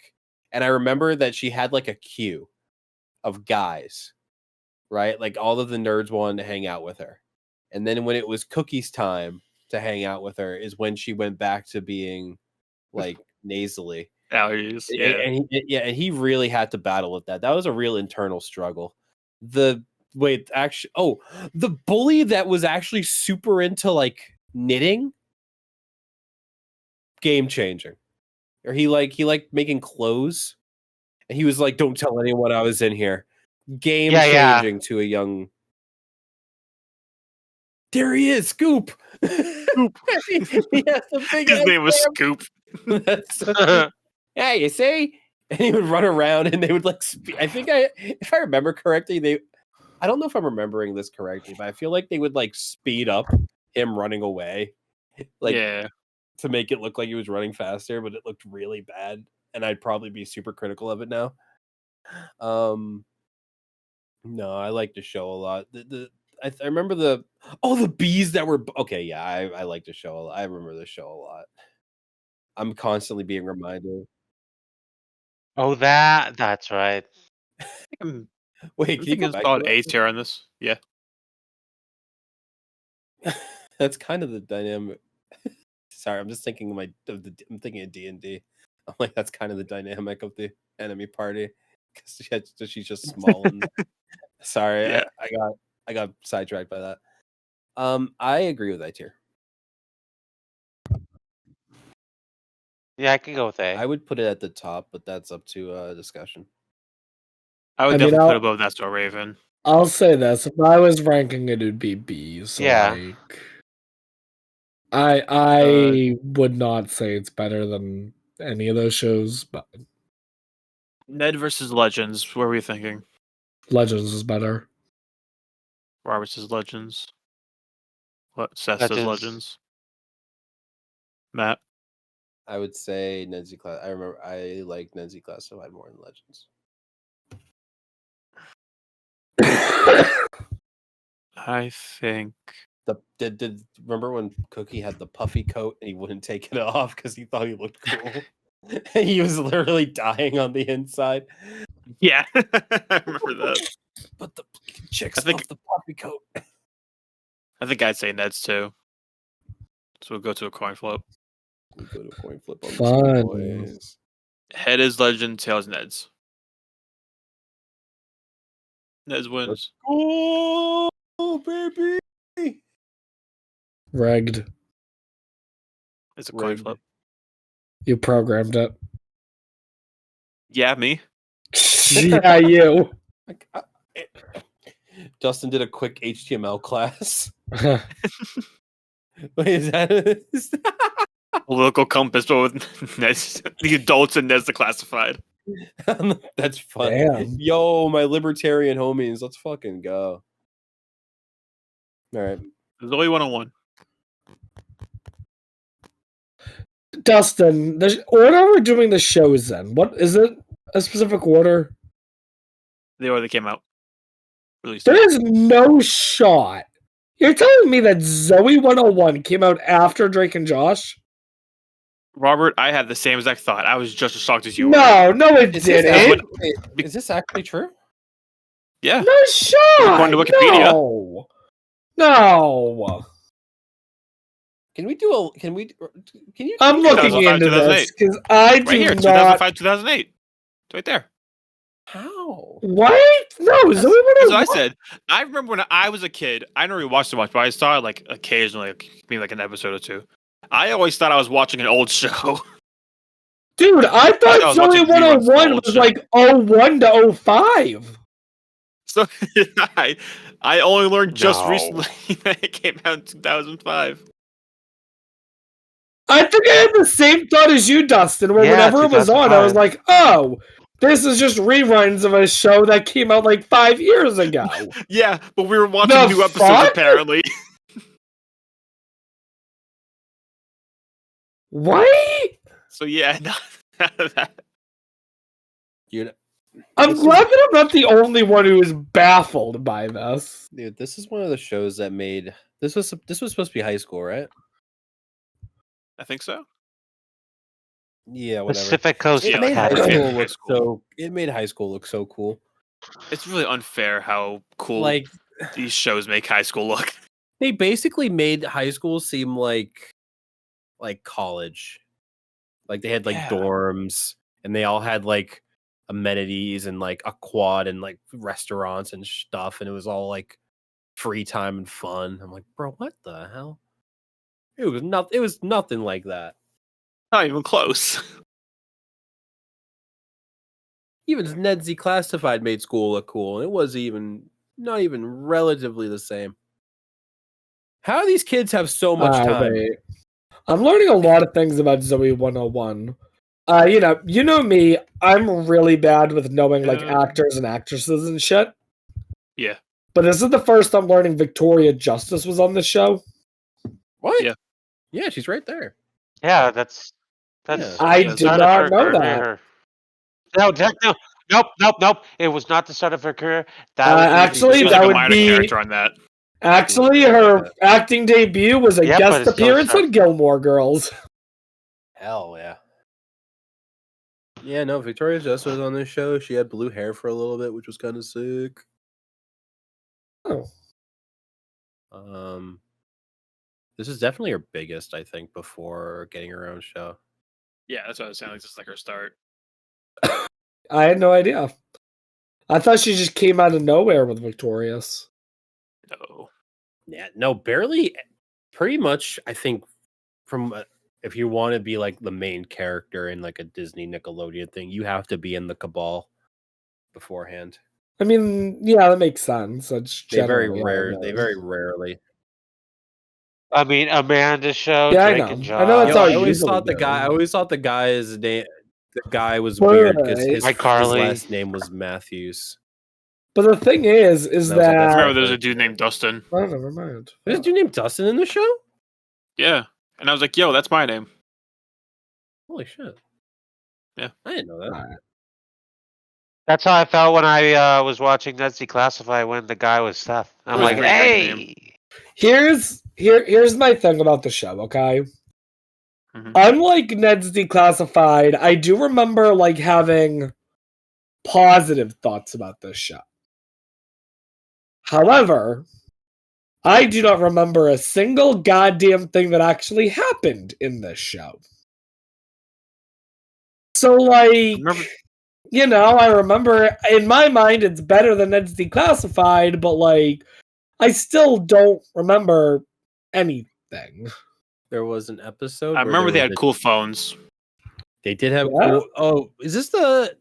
[SPEAKER 3] And I remember that she had like a queue of guys, right? Like all of the nerds wanted to hang out with her. And then when it was Cookie's time to hang out with her is when she went back to being like nasally.
[SPEAKER 2] Allergies. Yeah.
[SPEAKER 3] And he really had to battle with that. That was a real internal struggle. The bully that was actually super into like knitting, game changing. Or he liked making clothes, and he was like, "Don't tell anyone I was in here." Game
[SPEAKER 4] Yeah.
[SPEAKER 3] changing to a young. There he is, Scoop.
[SPEAKER 2] Scoop.
[SPEAKER 3] he has the big
[SPEAKER 2] His
[SPEAKER 3] ass
[SPEAKER 2] name was
[SPEAKER 3] damn-
[SPEAKER 2] Scoop.
[SPEAKER 3] That's so- yeah, you see? And he would run around and they would like if I remember correctly, I don't know if I'm remembering this correctly, but I feel like they would like speed up him running away. Like
[SPEAKER 2] Yeah.
[SPEAKER 3] to make it look like he was running faster, but it looked really bad. And I'd probably be super critical of it now. No, I like the show a lot. I remember the bees that were okay. Yeah, I like the show a lot. I remember the show a lot. I'm constantly being reminded.
[SPEAKER 4] Oh, that's right.
[SPEAKER 2] I'm
[SPEAKER 3] Wait, can you
[SPEAKER 2] thinking
[SPEAKER 3] go
[SPEAKER 2] it's
[SPEAKER 3] back
[SPEAKER 2] called
[SPEAKER 3] to
[SPEAKER 2] A tier on this. Yeah.
[SPEAKER 3] that? That's kind of the dynamic. Sorry, I'm just thinking I'm thinking of D&D. I'm like, that's kind of the dynamic of the enemy party because she's just small. And sorry,
[SPEAKER 2] Yeah.
[SPEAKER 3] I got sidetracked by that. I agree with that tier.
[SPEAKER 4] Yeah, I can go with A.
[SPEAKER 3] I would put it at the top, but that's up to discussion.
[SPEAKER 2] I would
[SPEAKER 1] I mean,
[SPEAKER 2] definitely put
[SPEAKER 1] I'll-
[SPEAKER 2] above That's So Raven.
[SPEAKER 1] I'll say this: if I was ranking it, it'd be B. So
[SPEAKER 4] Yeah.
[SPEAKER 1] like, I would not say it's better than any of those shows, but
[SPEAKER 2] Ned versus Legends. What were we thinking?
[SPEAKER 1] Legends is better.
[SPEAKER 2] Robert says Legends. What? Seth says
[SPEAKER 4] Legends.
[SPEAKER 2] Legends. Matt.
[SPEAKER 3] I would say Nedzy Class. I remember I like Nedzy Classified more than Legends.
[SPEAKER 2] I think.
[SPEAKER 3] Did remember when Cookie had the puffy coat and he wouldn't take it off because he thought he looked cool? He was literally dying on the inside.
[SPEAKER 2] Yeah. I remember that.
[SPEAKER 3] But the chicks
[SPEAKER 2] I think-
[SPEAKER 3] love the puffy coat.
[SPEAKER 2] I think I'd say Ned's too. So we'll go to a coin flip.
[SPEAKER 3] We go to a coin flip on
[SPEAKER 1] Fun.
[SPEAKER 3] this one, boys.
[SPEAKER 2] Head is Legend, tails Ned's. Ned's wins.
[SPEAKER 3] Oh, baby!
[SPEAKER 1] Rigged.
[SPEAKER 2] It's a coin
[SPEAKER 3] Rigged.
[SPEAKER 2] flip.
[SPEAKER 1] You programmed it.
[SPEAKER 2] Yeah, me.
[SPEAKER 1] Yeah, you.
[SPEAKER 3] Dustin did a quick HTML class. Wait, is that
[SPEAKER 2] Political compass, but with Ned's, the adults and Ned's the classified.
[SPEAKER 3] That's fun.
[SPEAKER 1] Damn.
[SPEAKER 3] Yo, my libertarian homies, let's fucking go. All right.
[SPEAKER 2] There's only 1-on-1.
[SPEAKER 1] Dustin, the order we're doing the shows in, what is it? A specific order?
[SPEAKER 2] The order they came out. Released.
[SPEAKER 1] There is no shot. You're telling me that Zoe 101 came out after Drake and Josh?
[SPEAKER 2] Robert, I had the same exact thought. I was just as shocked as you were.
[SPEAKER 1] No, it
[SPEAKER 3] Is this,
[SPEAKER 1] didn't.
[SPEAKER 3] actually, is this actually true?
[SPEAKER 2] Yeah.
[SPEAKER 1] No shot.
[SPEAKER 2] According to Wikipedia.
[SPEAKER 1] No.
[SPEAKER 3] Can you?
[SPEAKER 1] I'm looking
[SPEAKER 2] 2005,
[SPEAKER 1] into this
[SPEAKER 2] 2008.
[SPEAKER 1] because I
[SPEAKER 2] Right
[SPEAKER 1] do
[SPEAKER 2] here,
[SPEAKER 1] not.
[SPEAKER 2] 2005, 2008. It's right there.
[SPEAKER 3] How?
[SPEAKER 1] What? No, Zoe
[SPEAKER 2] As I
[SPEAKER 1] 101.
[SPEAKER 2] said, I remember when I was a kid. I never really watched it much, but I saw it like occasionally, maybe like an episode or two. I always thought I was watching an old show.
[SPEAKER 1] Dude, I
[SPEAKER 2] I
[SPEAKER 1] thought
[SPEAKER 2] was
[SPEAKER 1] Zoe
[SPEAKER 2] watching reruns of
[SPEAKER 1] 101
[SPEAKER 2] old
[SPEAKER 1] was
[SPEAKER 2] show.
[SPEAKER 1] like 01 to 05.
[SPEAKER 2] So I only learned just
[SPEAKER 4] No.
[SPEAKER 2] recently that it came out in 2005.
[SPEAKER 1] I think I had the same thought as you, Dustin, where
[SPEAKER 4] Yeah,
[SPEAKER 1] whenever it was on, I was
[SPEAKER 4] 2005.
[SPEAKER 1] like, oh, this is just reruns of a show that came out like 5 years ago.
[SPEAKER 2] Yeah, but we were watching
[SPEAKER 1] The
[SPEAKER 2] new episodes
[SPEAKER 1] fuck?
[SPEAKER 2] apparently.
[SPEAKER 1] What?
[SPEAKER 2] So yeah, none of that.
[SPEAKER 3] Dude,
[SPEAKER 1] I'm
[SPEAKER 3] This is-
[SPEAKER 1] glad that I'm not the only one who is baffled by this.
[SPEAKER 3] dude, this is one of the shows that made this was supposed to be high school, right?
[SPEAKER 2] I think so.
[SPEAKER 3] Yeah, whatever.
[SPEAKER 4] Pacific Coast
[SPEAKER 3] It
[SPEAKER 2] Yeah,
[SPEAKER 3] made high
[SPEAKER 2] like,
[SPEAKER 4] Academy.
[SPEAKER 3] school
[SPEAKER 2] high
[SPEAKER 3] look
[SPEAKER 2] school.
[SPEAKER 3] so. It made high school look so cool.
[SPEAKER 2] It's really unfair how cool
[SPEAKER 3] Like
[SPEAKER 2] these shows make high school look.
[SPEAKER 3] they basically made high school seem like college. Like they had like
[SPEAKER 2] Yeah.
[SPEAKER 3] dorms, and they all had like amenities and like a quad and like restaurants and stuff, and it was all like free time and fun. I'm like, bro, what the hell? It was not. It was nothing like that.
[SPEAKER 2] Not even close.
[SPEAKER 3] Even Ned Z Classified made school look cool, and it was not even relatively the same. How do these kids have so much time?
[SPEAKER 1] Wait. I'm learning a lot of things about Zoe 101. You know me, I'm really bad with knowing like
[SPEAKER 2] Yeah.
[SPEAKER 1] actors and actresses and shit.
[SPEAKER 2] Yeah.
[SPEAKER 1] But this is the first I'm learning Victoria Justice was on the show.
[SPEAKER 3] What?
[SPEAKER 2] Yeah.
[SPEAKER 3] Yeah, she's right there.
[SPEAKER 4] Yeah, that's
[SPEAKER 3] Yeah.
[SPEAKER 1] I
[SPEAKER 2] Yeah,
[SPEAKER 1] did
[SPEAKER 4] start of
[SPEAKER 1] not
[SPEAKER 4] her
[SPEAKER 1] know
[SPEAKER 4] career.
[SPEAKER 1] that.
[SPEAKER 4] Nope. It was not the start of her career. That was
[SPEAKER 1] actually,
[SPEAKER 2] She was
[SPEAKER 1] that
[SPEAKER 2] like a
[SPEAKER 1] would
[SPEAKER 2] minor
[SPEAKER 1] be-
[SPEAKER 2] character on that.
[SPEAKER 1] Actually, her acting debut was a
[SPEAKER 4] Yeah, but
[SPEAKER 1] guest
[SPEAKER 4] it's still
[SPEAKER 1] appearance
[SPEAKER 4] sharp.
[SPEAKER 1] on Gilmore Girls.
[SPEAKER 3] Hell yeah. Yeah, no, Victoria Justice was on this show. She had blue hair for a little bit, which was kind of sick.
[SPEAKER 1] Oh.
[SPEAKER 3] This is definitely her biggest, I think, before getting her own show.
[SPEAKER 2] Yeah, that's what I was saying. Like, just like her start.
[SPEAKER 1] I had no idea. I thought she just came out of nowhere with Victorious.
[SPEAKER 2] No.
[SPEAKER 3] Yeah, no, barely. Pretty much, I think, from if you want to be like the main character in like a Disney Nickelodeon thing, you have to be in the Cabal beforehand.
[SPEAKER 1] I mean, yeah, that makes sense. That's
[SPEAKER 3] They very
[SPEAKER 1] generally how it
[SPEAKER 3] rare. They
[SPEAKER 1] goes.
[SPEAKER 3] very rarely.
[SPEAKER 4] I mean, Amanda's show.
[SPEAKER 1] Yeah, I
[SPEAKER 4] Drake
[SPEAKER 1] know.
[SPEAKER 4] and
[SPEAKER 1] I know that's
[SPEAKER 4] Josh.
[SPEAKER 1] how
[SPEAKER 3] I
[SPEAKER 1] it
[SPEAKER 3] always
[SPEAKER 1] usually
[SPEAKER 3] thought the guy. I
[SPEAKER 1] goes.
[SPEAKER 3] always thought the guy's name. The guy was weird because
[SPEAKER 1] Right.
[SPEAKER 3] his
[SPEAKER 4] iCarly.
[SPEAKER 3] last name was Matthews.
[SPEAKER 1] But the thing is
[SPEAKER 3] And I was like,
[SPEAKER 1] that
[SPEAKER 3] that's
[SPEAKER 2] I remember
[SPEAKER 3] not
[SPEAKER 2] there was a
[SPEAKER 3] fair.
[SPEAKER 2] dude named Dustin.
[SPEAKER 1] oh, never mind.
[SPEAKER 3] There's a dude named Dustin in the show.
[SPEAKER 2] Yeah. And I was like, yo, that's my name.
[SPEAKER 3] Holy shit!
[SPEAKER 2] Yeah.
[SPEAKER 3] I didn't know that.
[SPEAKER 1] Alright.
[SPEAKER 4] That's how I felt when I was watching Ned's Declassified when the guy was Seth. I'm
[SPEAKER 2] It was
[SPEAKER 4] like,
[SPEAKER 2] a great name.
[SPEAKER 4] hey.
[SPEAKER 1] Here's my thing about the show, okay?
[SPEAKER 2] Mhm.
[SPEAKER 1] Unlike Ned's Declassified, I do remember like having positive thoughts about this show. However, I do not remember a single goddamn thing that actually happened in this show. So, like,
[SPEAKER 2] Remember-
[SPEAKER 1] I remember in my mind it's better than Ned's Declassified, but like, I still don't remember anything.
[SPEAKER 3] There was an episode.
[SPEAKER 2] I
[SPEAKER 3] where
[SPEAKER 2] remember they
[SPEAKER 3] there
[SPEAKER 2] had
[SPEAKER 3] was
[SPEAKER 2] cool phones.
[SPEAKER 3] They did have.
[SPEAKER 1] Yeah.
[SPEAKER 3] Cool, oh, is this the?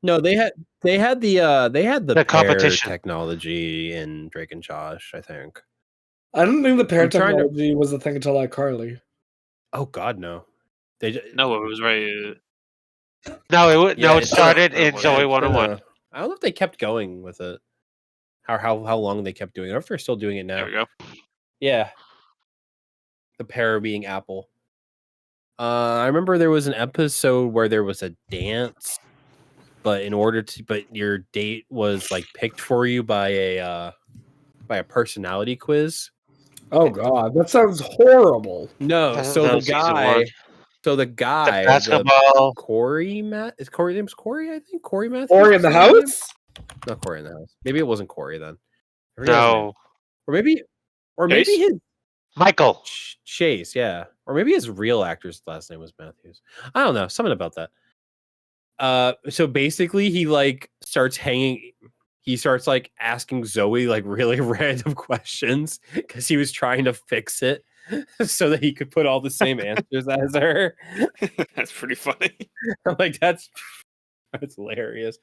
[SPEAKER 3] No, they had the
[SPEAKER 4] The
[SPEAKER 3] pair
[SPEAKER 4] competition.
[SPEAKER 3] technology in Drake and Josh. I think.
[SPEAKER 1] I don't think the parent
[SPEAKER 3] I'm trying to-
[SPEAKER 1] technology was a thing until iCarly.
[SPEAKER 3] Oh God, no. They
[SPEAKER 2] No, it was right.
[SPEAKER 4] No,
[SPEAKER 3] Yeah,
[SPEAKER 4] it started in
[SPEAKER 2] it's
[SPEAKER 4] Zoe
[SPEAKER 2] been
[SPEAKER 4] 101.
[SPEAKER 3] I don't know if they kept going with it. How long they kept doing it? I don't know if they're still doing it now.
[SPEAKER 2] There we go.
[SPEAKER 3] Yeah. The pair being Apple. I remember there was an episode where there was a dance, but your date was like picked for you by a personality quiz.
[SPEAKER 1] Oh god, that sounds horrible.
[SPEAKER 3] No,
[SPEAKER 4] That
[SPEAKER 3] so the
[SPEAKER 4] was season
[SPEAKER 3] guy,
[SPEAKER 4] one.
[SPEAKER 3] the guy,
[SPEAKER 4] Basketball.
[SPEAKER 3] Corey Matt is Corey name's Corey, I think Corey Matthews.
[SPEAKER 1] Or in the
[SPEAKER 3] is his name?
[SPEAKER 1] house?
[SPEAKER 3] Not Corey in the house. Maybe it wasn't Corey then. I forget his name.
[SPEAKER 4] No.
[SPEAKER 3] Or maybe
[SPEAKER 2] Chase?
[SPEAKER 3] his
[SPEAKER 4] Michael.
[SPEAKER 3] Chase, yeah. Or maybe his real actor's last name was Matthews. I don't know. Something about that. So basically he like starts hanging. He starts like asking Zoe like really random questions because he was trying to fix it so that he could put all the same answers as her.
[SPEAKER 2] That's pretty funny.
[SPEAKER 3] I'm like, that's hilarious.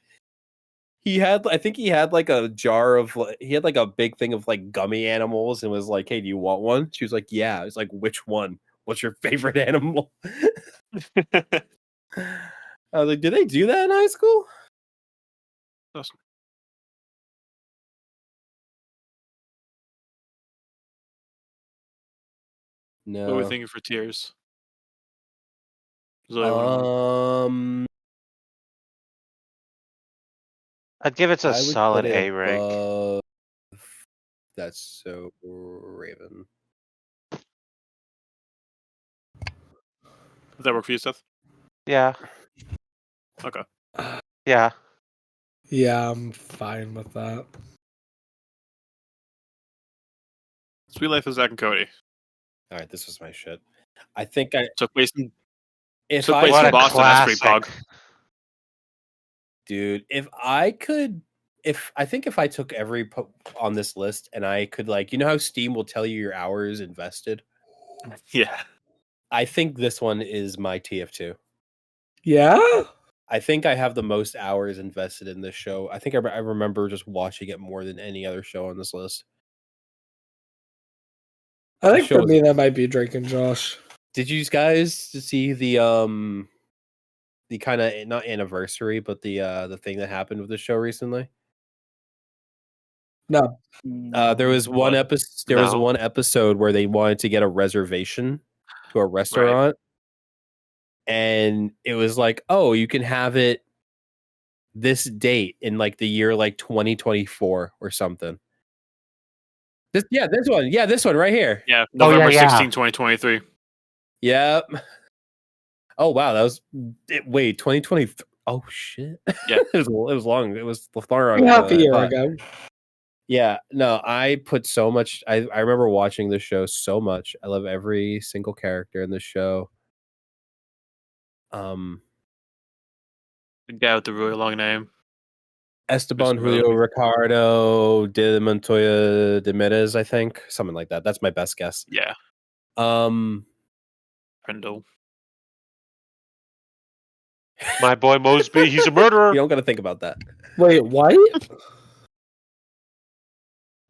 [SPEAKER 3] I think he had like a jar of, he had like a big thing of like gummy animals and was like, hey, do you want one? She was like, yeah. It's like, which one? What's your favorite animal? I was like, did they do that in high school?
[SPEAKER 2] Awesome. What were we
[SPEAKER 3] No.
[SPEAKER 2] thinking for tiers? Zoe, what do you-
[SPEAKER 4] I'd give it a
[SPEAKER 3] I would
[SPEAKER 4] solid
[SPEAKER 3] put it
[SPEAKER 4] A rank.
[SPEAKER 3] above. That's so Raven.
[SPEAKER 2] Does that work for you, Seth?
[SPEAKER 4] Yeah.
[SPEAKER 2] Okay.
[SPEAKER 4] Yeah.
[SPEAKER 1] Yeah, I'm fine with that.
[SPEAKER 2] Sweet Life of Zack and Cody.
[SPEAKER 3] All right, this was my shit. I think I
[SPEAKER 2] Took place
[SPEAKER 3] if
[SPEAKER 2] took
[SPEAKER 3] I
[SPEAKER 2] place
[SPEAKER 4] What
[SPEAKER 2] in
[SPEAKER 4] a
[SPEAKER 2] Boston. That's pretty
[SPEAKER 4] classic.
[SPEAKER 2] pog.
[SPEAKER 3] dude, if I could, if I took every on this list and I could like, you know how Steam will tell you your hours invested?
[SPEAKER 2] Yeah.
[SPEAKER 3] I think this one is my TF2.
[SPEAKER 1] Yeah?
[SPEAKER 3] I think I have the most hours invested in this show. I think I remember just watching it more than any other show on this list.
[SPEAKER 1] I think
[SPEAKER 3] show
[SPEAKER 1] for
[SPEAKER 3] is-
[SPEAKER 1] me that might be Drake and Josh.
[SPEAKER 3] Did you guys see the kind of not anniversary, but the thing that happened with the show recently?
[SPEAKER 1] No.
[SPEAKER 3] There was one
[SPEAKER 2] What?
[SPEAKER 3] episode. There was
[SPEAKER 4] No.
[SPEAKER 3] one episode where they wanted to get a reservation to a restaurant, and it was like, "Oh, you can have it this date in like the year like 2024 or something." This one right here.
[SPEAKER 2] Yeah.
[SPEAKER 4] Oh,
[SPEAKER 2] November
[SPEAKER 4] yeah.
[SPEAKER 2] 16, 2023.
[SPEAKER 3] Yep. Oh wow, that was wait 2020. Oh shit.
[SPEAKER 2] Yeah.
[SPEAKER 3] it was long. It was far
[SPEAKER 1] Half a year
[SPEAKER 3] but-
[SPEAKER 1] ago.
[SPEAKER 3] Yeah, no, I put so much. I remember watching this show so much. I love every single character in the show.
[SPEAKER 2] The guy with the really long name.
[SPEAKER 3] Esteban
[SPEAKER 2] Mr.
[SPEAKER 3] Julio
[SPEAKER 2] Melody.
[SPEAKER 3] Ricardo de Montoya de Medes, I think, something like that. That's my best guess.
[SPEAKER 2] Yeah.
[SPEAKER 3] Um,
[SPEAKER 2] Prindle.
[SPEAKER 4] My boy Mosby, he's a murderer.
[SPEAKER 3] you don't got to think about that.
[SPEAKER 1] Wait, what?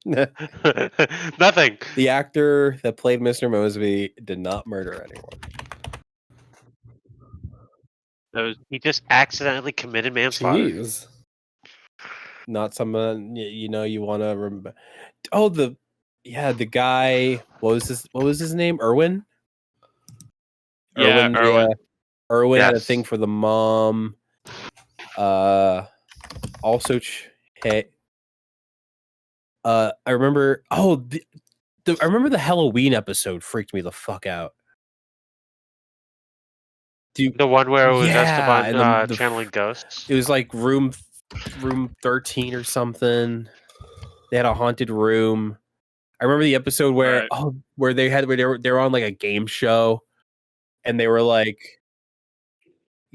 [SPEAKER 4] Nothing.
[SPEAKER 3] The actor that played Mr. Mosby did not murder anyone.
[SPEAKER 2] That was
[SPEAKER 4] He just accidentally committed manslaughter.
[SPEAKER 1] Jeez.
[SPEAKER 3] Not someone you know you want to remember. Oh, the guy. What was his name? Erwin.
[SPEAKER 2] Yeah, Erwin.
[SPEAKER 3] Erwin had a
[SPEAKER 4] Yes.
[SPEAKER 3] thing for the mom. Also, I remember. Oh, I remember the Halloween episode freaked me the fuck out. Dude,
[SPEAKER 4] The one where it was
[SPEAKER 3] Yeah,
[SPEAKER 4] Esteban
[SPEAKER 3] and the
[SPEAKER 4] channeling ghosts.
[SPEAKER 3] it was like room 13 or something. They had a haunted room. I remember the episode where
[SPEAKER 2] Right.
[SPEAKER 3] where they were on like a game show, and they were like,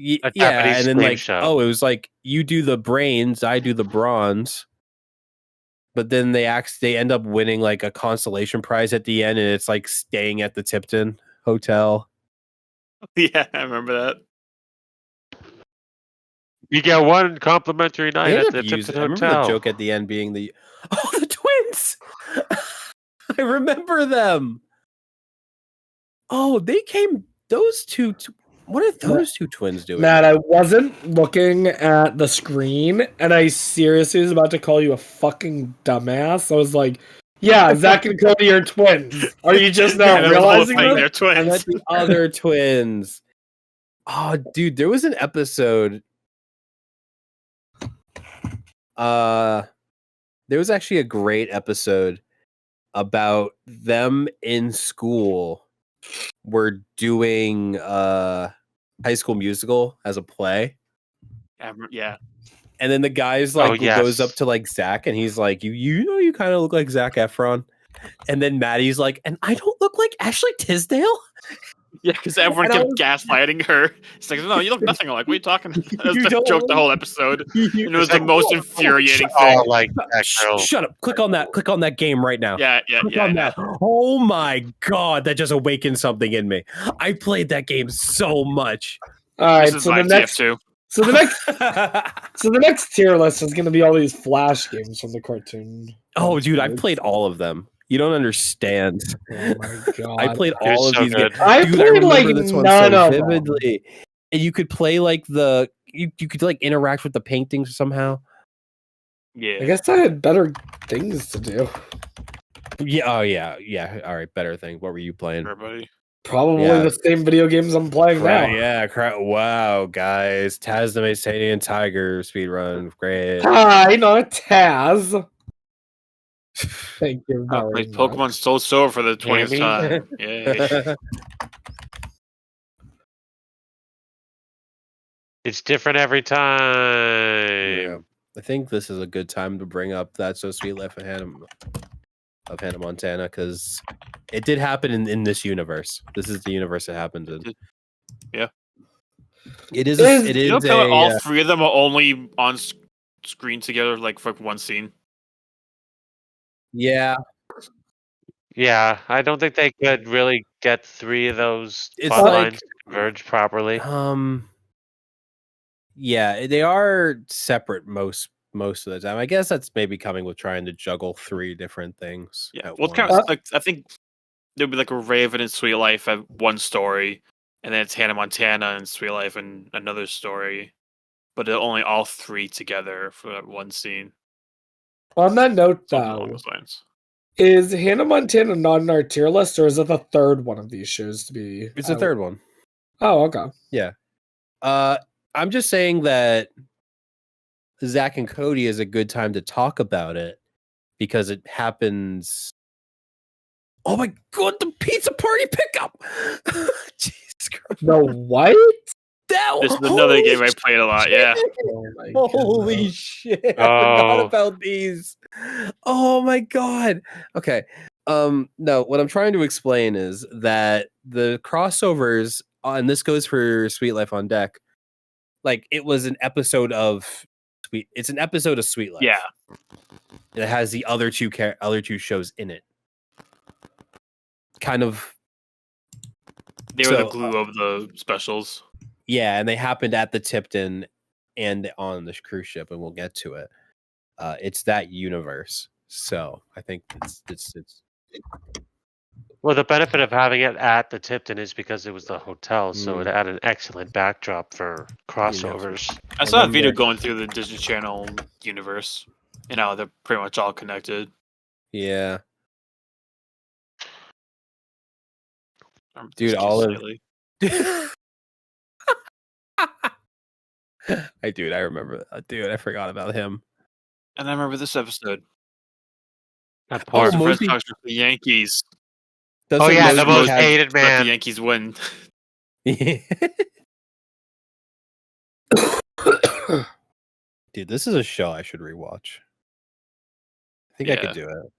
[SPEAKER 4] A
[SPEAKER 3] yeah,
[SPEAKER 4] Japanese
[SPEAKER 3] and then
[SPEAKER 4] game
[SPEAKER 3] like,
[SPEAKER 4] show.
[SPEAKER 3] oh, it was like you do the brains, I do the bronze. But then they end up winning like a consolation prize at the end, and it's like staying at the Tipton Hotel.
[SPEAKER 2] Yeah, I remember that.
[SPEAKER 4] You get one complimentary night
[SPEAKER 3] They
[SPEAKER 4] at
[SPEAKER 3] ended
[SPEAKER 4] the
[SPEAKER 3] up
[SPEAKER 4] Tipton
[SPEAKER 3] using, I remember
[SPEAKER 4] Hotel.
[SPEAKER 3] the joke at the end being the twins. I remember them. Oh, they came. Those two. What are those two twins doing?
[SPEAKER 1] Matt, I wasn't looking at the screen, and I seriously was about to call you a fucking dumbass. I was like, yeah, Zach and Cody are twins. Are you just now
[SPEAKER 2] And they're both
[SPEAKER 1] realizing
[SPEAKER 2] saying
[SPEAKER 1] that?
[SPEAKER 2] they're
[SPEAKER 3] I
[SPEAKER 2] twins.
[SPEAKER 3] meant the other twins. Oh, dude, there was an episode. There was actually a great episode about them in school. Were doing High School Musical as a play.
[SPEAKER 2] Yeah.
[SPEAKER 3] And then the guy's like
[SPEAKER 4] yes.
[SPEAKER 3] goes up to like Zach and he's like, you know, you kind of look like Zac Efron. And then Maddie's like, and I don't look like Ashley Tisdale.
[SPEAKER 2] Yeah, because everyone
[SPEAKER 1] And I
[SPEAKER 2] kept
[SPEAKER 1] was-
[SPEAKER 2] gaslighting her. It's like, no, you look nothing alike. What are you talking about? That was
[SPEAKER 3] You
[SPEAKER 2] the
[SPEAKER 3] don't
[SPEAKER 2] joke the
[SPEAKER 3] look-
[SPEAKER 2] whole episode.
[SPEAKER 3] You-
[SPEAKER 2] And it was
[SPEAKER 4] It's
[SPEAKER 2] the
[SPEAKER 4] like,
[SPEAKER 2] most
[SPEAKER 3] "Whoa,
[SPEAKER 2] infuriating
[SPEAKER 3] shut
[SPEAKER 2] thing.
[SPEAKER 4] Oh, like that girl.
[SPEAKER 3] Shut up! Click on that! Click on that game right now!
[SPEAKER 2] Yeah,
[SPEAKER 3] Click
[SPEAKER 2] I
[SPEAKER 3] on
[SPEAKER 2] know.
[SPEAKER 3] that! Oh my god, that just awakened something in me. I played that game so much.
[SPEAKER 1] All right,
[SPEAKER 2] This is my TF2.
[SPEAKER 1] so the next tier list is going to be all these Flash games from the cartoon.
[SPEAKER 3] Oh, dude, I've played all of them. You don't understand.
[SPEAKER 1] Oh my god!
[SPEAKER 3] I played
[SPEAKER 4] It was
[SPEAKER 3] all of
[SPEAKER 4] so
[SPEAKER 3] these
[SPEAKER 4] good.
[SPEAKER 3] games.
[SPEAKER 1] I
[SPEAKER 3] Dude, I
[SPEAKER 1] played
[SPEAKER 3] remember
[SPEAKER 1] like
[SPEAKER 3] this one
[SPEAKER 1] none
[SPEAKER 3] so
[SPEAKER 1] of them.
[SPEAKER 3] vividly. And you could play like you could like interact with the paintings somehow.
[SPEAKER 1] I
[SPEAKER 2] Yeah.
[SPEAKER 1] guess I had better things to do.
[SPEAKER 3] Yeah. Oh yeah. All right. Better thing. What were you playing?
[SPEAKER 2] Everybody.
[SPEAKER 1] Probably
[SPEAKER 3] Yeah.
[SPEAKER 1] the same video games I'm playing now.
[SPEAKER 3] Yeah. Wow, guys. Taz the Masanian Tiger speedrun. Great.
[SPEAKER 1] Hi, not Taz. Thank you
[SPEAKER 2] I
[SPEAKER 1] very
[SPEAKER 2] played
[SPEAKER 1] much.
[SPEAKER 2] Pokemon Soul Silver for the 20th
[SPEAKER 4] Hammy?
[SPEAKER 2] time. Yay.
[SPEAKER 4] It's different every time.
[SPEAKER 3] Yeah. I think this is a good time to bring up That's So Sweet Life of Hannah Montana, because it did happen in this universe. This is the universe it happened in.
[SPEAKER 2] Yeah.
[SPEAKER 3] It is.
[SPEAKER 1] Is-
[SPEAKER 3] It
[SPEAKER 2] You know
[SPEAKER 3] is
[SPEAKER 2] how all
[SPEAKER 3] a.
[SPEAKER 2] three of them are only on screen together, like for one scene?
[SPEAKER 3] Yeah.
[SPEAKER 4] Yeah, I don't think they could really get three of those
[SPEAKER 3] It's
[SPEAKER 4] plot
[SPEAKER 3] like-
[SPEAKER 4] lines to converge properly.
[SPEAKER 3] Yeah, they are separate most of the time. I guess that's maybe coming with trying to juggle three different things.
[SPEAKER 2] Yeah.
[SPEAKER 3] at
[SPEAKER 2] Well, it's kind
[SPEAKER 3] once.
[SPEAKER 2] of like I think there'd be like a Raven and Sweet Life at one story, and then it's Hannah Montana and Sweet Life and another story, but they're only all three together for that one scene.
[SPEAKER 1] On that note,
[SPEAKER 2] Something along
[SPEAKER 1] though,
[SPEAKER 2] those lines.
[SPEAKER 1] is Hannah Montana not in our tier list, or is it the third one of these shows to be?
[SPEAKER 3] It's the third one.
[SPEAKER 1] Oh, okay.
[SPEAKER 3] I'm just saying that Zach and Cody is a good time to talk about it because it happens. Oh my god, the pizza party pickup! Jesus Christ.
[SPEAKER 1] The what?
[SPEAKER 3] That
[SPEAKER 2] This is another
[SPEAKER 3] holy
[SPEAKER 2] game I played a lot. Yeah.
[SPEAKER 3] shit!
[SPEAKER 1] Oh my
[SPEAKER 3] Holy
[SPEAKER 1] goodness.
[SPEAKER 3] shit! I forgot
[SPEAKER 4] Oh.
[SPEAKER 3] about these. Oh my god. Okay. No, what I'm trying to explain is that the crossovers, and this goes for Sweet Life on Deck, like it was an episode of it's an episode of Sweet Life.
[SPEAKER 2] Yeah.
[SPEAKER 3] It has the other two shows in it. Kind of.
[SPEAKER 2] They were the
[SPEAKER 3] So,
[SPEAKER 2] glue of the specials.
[SPEAKER 3] Yeah, and they happened at the Tipton and on the cruise ship, and we'll get to it. It's that universe, so I think it's
[SPEAKER 4] Well, the benefit of having it at the Tipton is because it was the hotel, so it
[SPEAKER 3] Mm.
[SPEAKER 4] had an excellent backdrop for crossovers.
[SPEAKER 2] I saw a video
[SPEAKER 3] remember-
[SPEAKER 2] going through the Disney Channel universe. You know, they're pretty much all connected.
[SPEAKER 3] yeah.
[SPEAKER 2] Just
[SPEAKER 3] Dude, all of-
[SPEAKER 2] slightly.
[SPEAKER 3] I remember. Dude, I forgot about him.
[SPEAKER 2] And I remember this episode.
[SPEAKER 4] That
[SPEAKER 3] Oh,
[SPEAKER 4] poor.
[SPEAKER 2] Red
[SPEAKER 3] Mosby-
[SPEAKER 2] Sox with the Yankees.
[SPEAKER 4] Oh
[SPEAKER 3] Doesn't
[SPEAKER 4] yeah, the
[SPEAKER 3] Mosby
[SPEAKER 4] most
[SPEAKER 3] have-
[SPEAKER 4] hated
[SPEAKER 2] Let
[SPEAKER 4] man.
[SPEAKER 2] the Yankees win.
[SPEAKER 3] Dude, this is a show I should rewatch. I think I could
[SPEAKER 2] Yeah.
[SPEAKER 3] do it.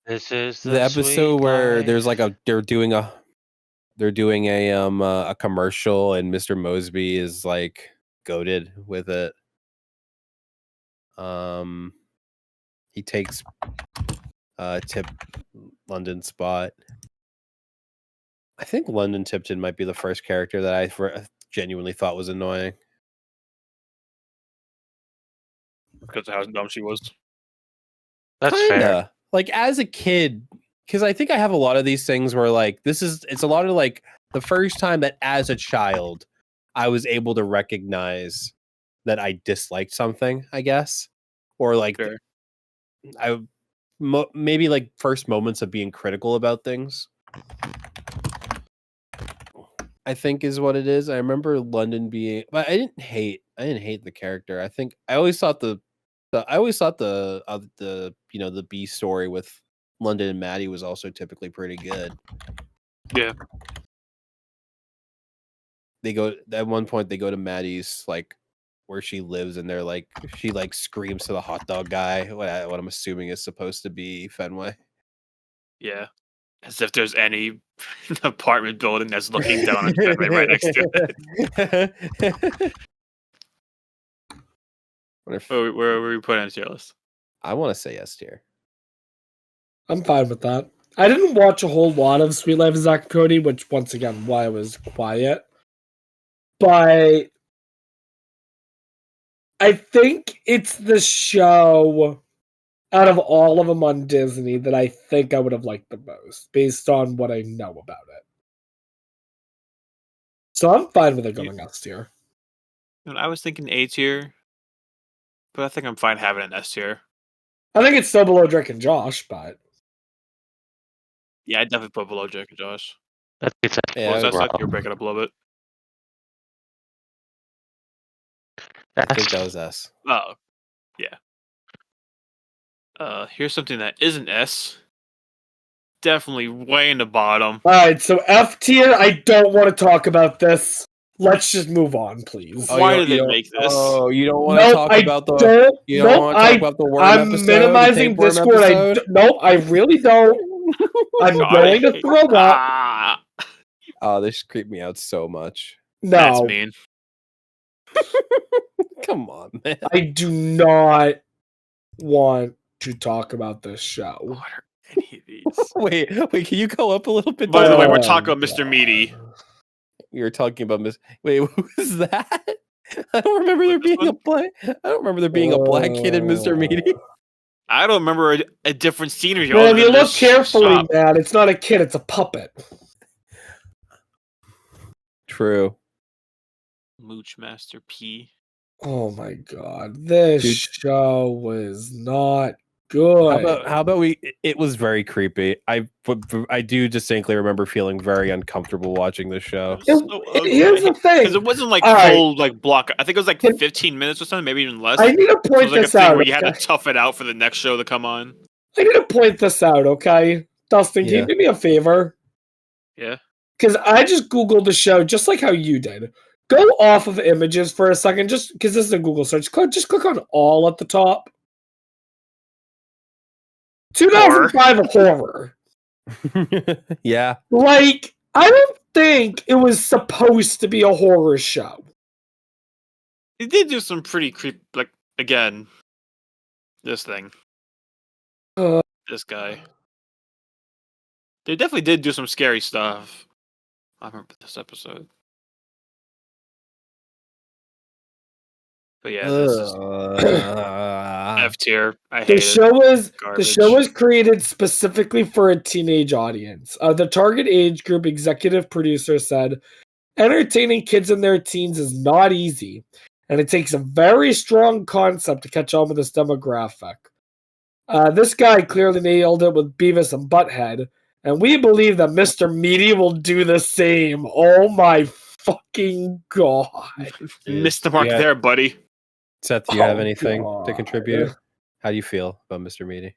[SPEAKER 4] This is
[SPEAKER 3] The episode
[SPEAKER 4] sweet
[SPEAKER 3] where
[SPEAKER 4] life.
[SPEAKER 3] there's like they're doing a commercial and Mr. Mosby is like goated with it. He takes Tip London's spot. I think London Tipton might be the first character that I genuinely thought was annoying.
[SPEAKER 2] Because of how dumb she was.
[SPEAKER 4] That's fair.
[SPEAKER 3] Kinda. Like as a kid, because I think I have a lot of these things where like it's a lot of like the first time that as a child I was able to recognize that I disliked something, I guess, or like
[SPEAKER 2] Sure.
[SPEAKER 3] maybe like first moments of being critical about things. I think is what it is. I remember London being, but I didn't hate the character. I think I always thought the the B story with London and Maddie was also typically pretty good.
[SPEAKER 2] Yeah.
[SPEAKER 3] They go at one point they go to Maddie's like where she lives and they're like she like screams to the hot dog guy, what I'm assuming is supposed to be Fenway.
[SPEAKER 2] Yeah. As if there's any apartment building that's looking down on Fenway right next to it. Where we put on the tier list?
[SPEAKER 3] I want to say S tier.
[SPEAKER 1] I'm fine with that. I didn't watch a whole lot of Sweet Life of Zack and Cody, which once again why I was quiet. But I think it's the show out of all of them on Disney that I think I would have liked the most, based on what I know about it. So I'm fine with it going S tier.
[SPEAKER 2] I was thinking A tier, but I think I'm fine having an S tier.
[SPEAKER 1] I think it's still below Drake and Josh, but
[SPEAKER 2] Yeah, I definitely put below Drake and Josh.
[SPEAKER 4] I think it's
[SPEAKER 3] Yeah,
[SPEAKER 2] What was that
[SPEAKER 4] overall.
[SPEAKER 2] like? You're breaking up a little bit.
[SPEAKER 3] I think that was S.
[SPEAKER 2] Oh, yeah. Here's something that isn't S. Definitely way in the bottom.
[SPEAKER 1] alright, so F tier, I don't want to talk about this. Let's just move on, please.
[SPEAKER 3] Oh,
[SPEAKER 2] Why
[SPEAKER 3] you
[SPEAKER 2] did they
[SPEAKER 3] don't-
[SPEAKER 2] make this?
[SPEAKER 3] Oh, you don't want to
[SPEAKER 1] Nope,
[SPEAKER 3] talk
[SPEAKER 1] I
[SPEAKER 3] about the.
[SPEAKER 1] don't.
[SPEAKER 3] You don't
[SPEAKER 1] Nope,
[SPEAKER 3] want to talk about the worm
[SPEAKER 1] I'm
[SPEAKER 3] episode.
[SPEAKER 1] minimizing
[SPEAKER 3] the tapeworm
[SPEAKER 1] Discord.
[SPEAKER 3] episode?
[SPEAKER 1] Nope, I really don't. I'm
[SPEAKER 2] God,
[SPEAKER 1] going to throw up.
[SPEAKER 2] Ah,
[SPEAKER 3] Oh, this creeped me out so much.
[SPEAKER 2] that's
[SPEAKER 1] No,
[SPEAKER 2] mean.
[SPEAKER 3] Come on, man.
[SPEAKER 1] I do not want to talk about this show.
[SPEAKER 2] What are any of these?
[SPEAKER 3] Wait, can you go up a little bit?
[SPEAKER 2] By the way,
[SPEAKER 3] down?
[SPEAKER 2] we're talking about Mr. Meaty.
[SPEAKER 3] We were talking about Miss. Wait, who is that? I don't remember there
[SPEAKER 2] This
[SPEAKER 3] being a black. I don't remember there being a black kid in Mr. Meaty.
[SPEAKER 2] I don't remember a different scenery.
[SPEAKER 1] Well, if
[SPEAKER 2] other
[SPEAKER 1] you
[SPEAKER 2] than
[SPEAKER 1] look
[SPEAKER 2] this
[SPEAKER 1] carefully,
[SPEAKER 2] shop.
[SPEAKER 1] man, it's not a kid; it's a puppet.
[SPEAKER 3] True.
[SPEAKER 2] Mooch Master P.
[SPEAKER 1] Oh my god, this
[SPEAKER 3] Dude.
[SPEAKER 1] show was not good.
[SPEAKER 3] How about we? It was very creepy. I do distinctly remember feeling very uncomfortable watching this show.
[SPEAKER 2] It was so ugly.
[SPEAKER 1] Here's the thing.
[SPEAKER 2] Because it wasn't like
[SPEAKER 1] All right.
[SPEAKER 2] full like block. I think it was like
[SPEAKER 1] Can-
[SPEAKER 2] 15 minutes or something, maybe even less.
[SPEAKER 1] I need to
[SPEAKER 2] So it
[SPEAKER 1] point
[SPEAKER 2] was like a
[SPEAKER 1] this
[SPEAKER 2] thing
[SPEAKER 1] out.
[SPEAKER 2] where you had
[SPEAKER 1] Okay?
[SPEAKER 2] to tough it out for the next show to come on.
[SPEAKER 1] I need to point this out, okay? Dustin, can
[SPEAKER 3] Yeah.
[SPEAKER 1] you do me a favor?
[SPEAKER 2] Yeah.
[SPEAKER 1] Because I just Googled the show just like how you did. Go off of images for a second, just because this is a Google search. Just click on all at the top. 2005 horror.
[SPEAKER 3] Yeah.
[SPEAKER 1] Like, I don't think it was supposed to be a horror show.
[SPEAKER 2] They did do some pretty creep. Like again, this thing,
[SPEAKER 1] Uh,
[SPEAKER 2] this guy. They definitely did do some scary stuff. I remember this episode. But yeah, this is F tier. I hate
[SPEAKER 1] The
[SPEAKER 2] it.
[SPEAKER 1] show
[SPEAKER 2] Garbage.
[SPEAKER 1] was created specifically for a teenage audience. The target age group executive producer said, "Entertaining kids in their teens is not easy, and it takes a very strong concept to catch on with this demographic. This guy clearly nailed it with Beavis and Butthead, and we believe that Mr. Meaty will do the same." Oh my fucking god!
[SPEAKER 2] Missed the mark
[SPEAKER 3] Yeah.
[SPEAKER 2] there, buddy.
[SPEAKER 3] Seth, do you have
[SPEAKER 1] Oh,
[SPEAKER 3] anything to
[SPEAKER 1] God.
[SPEAKER 3] contribute? How do you feel about Mr. Meaty?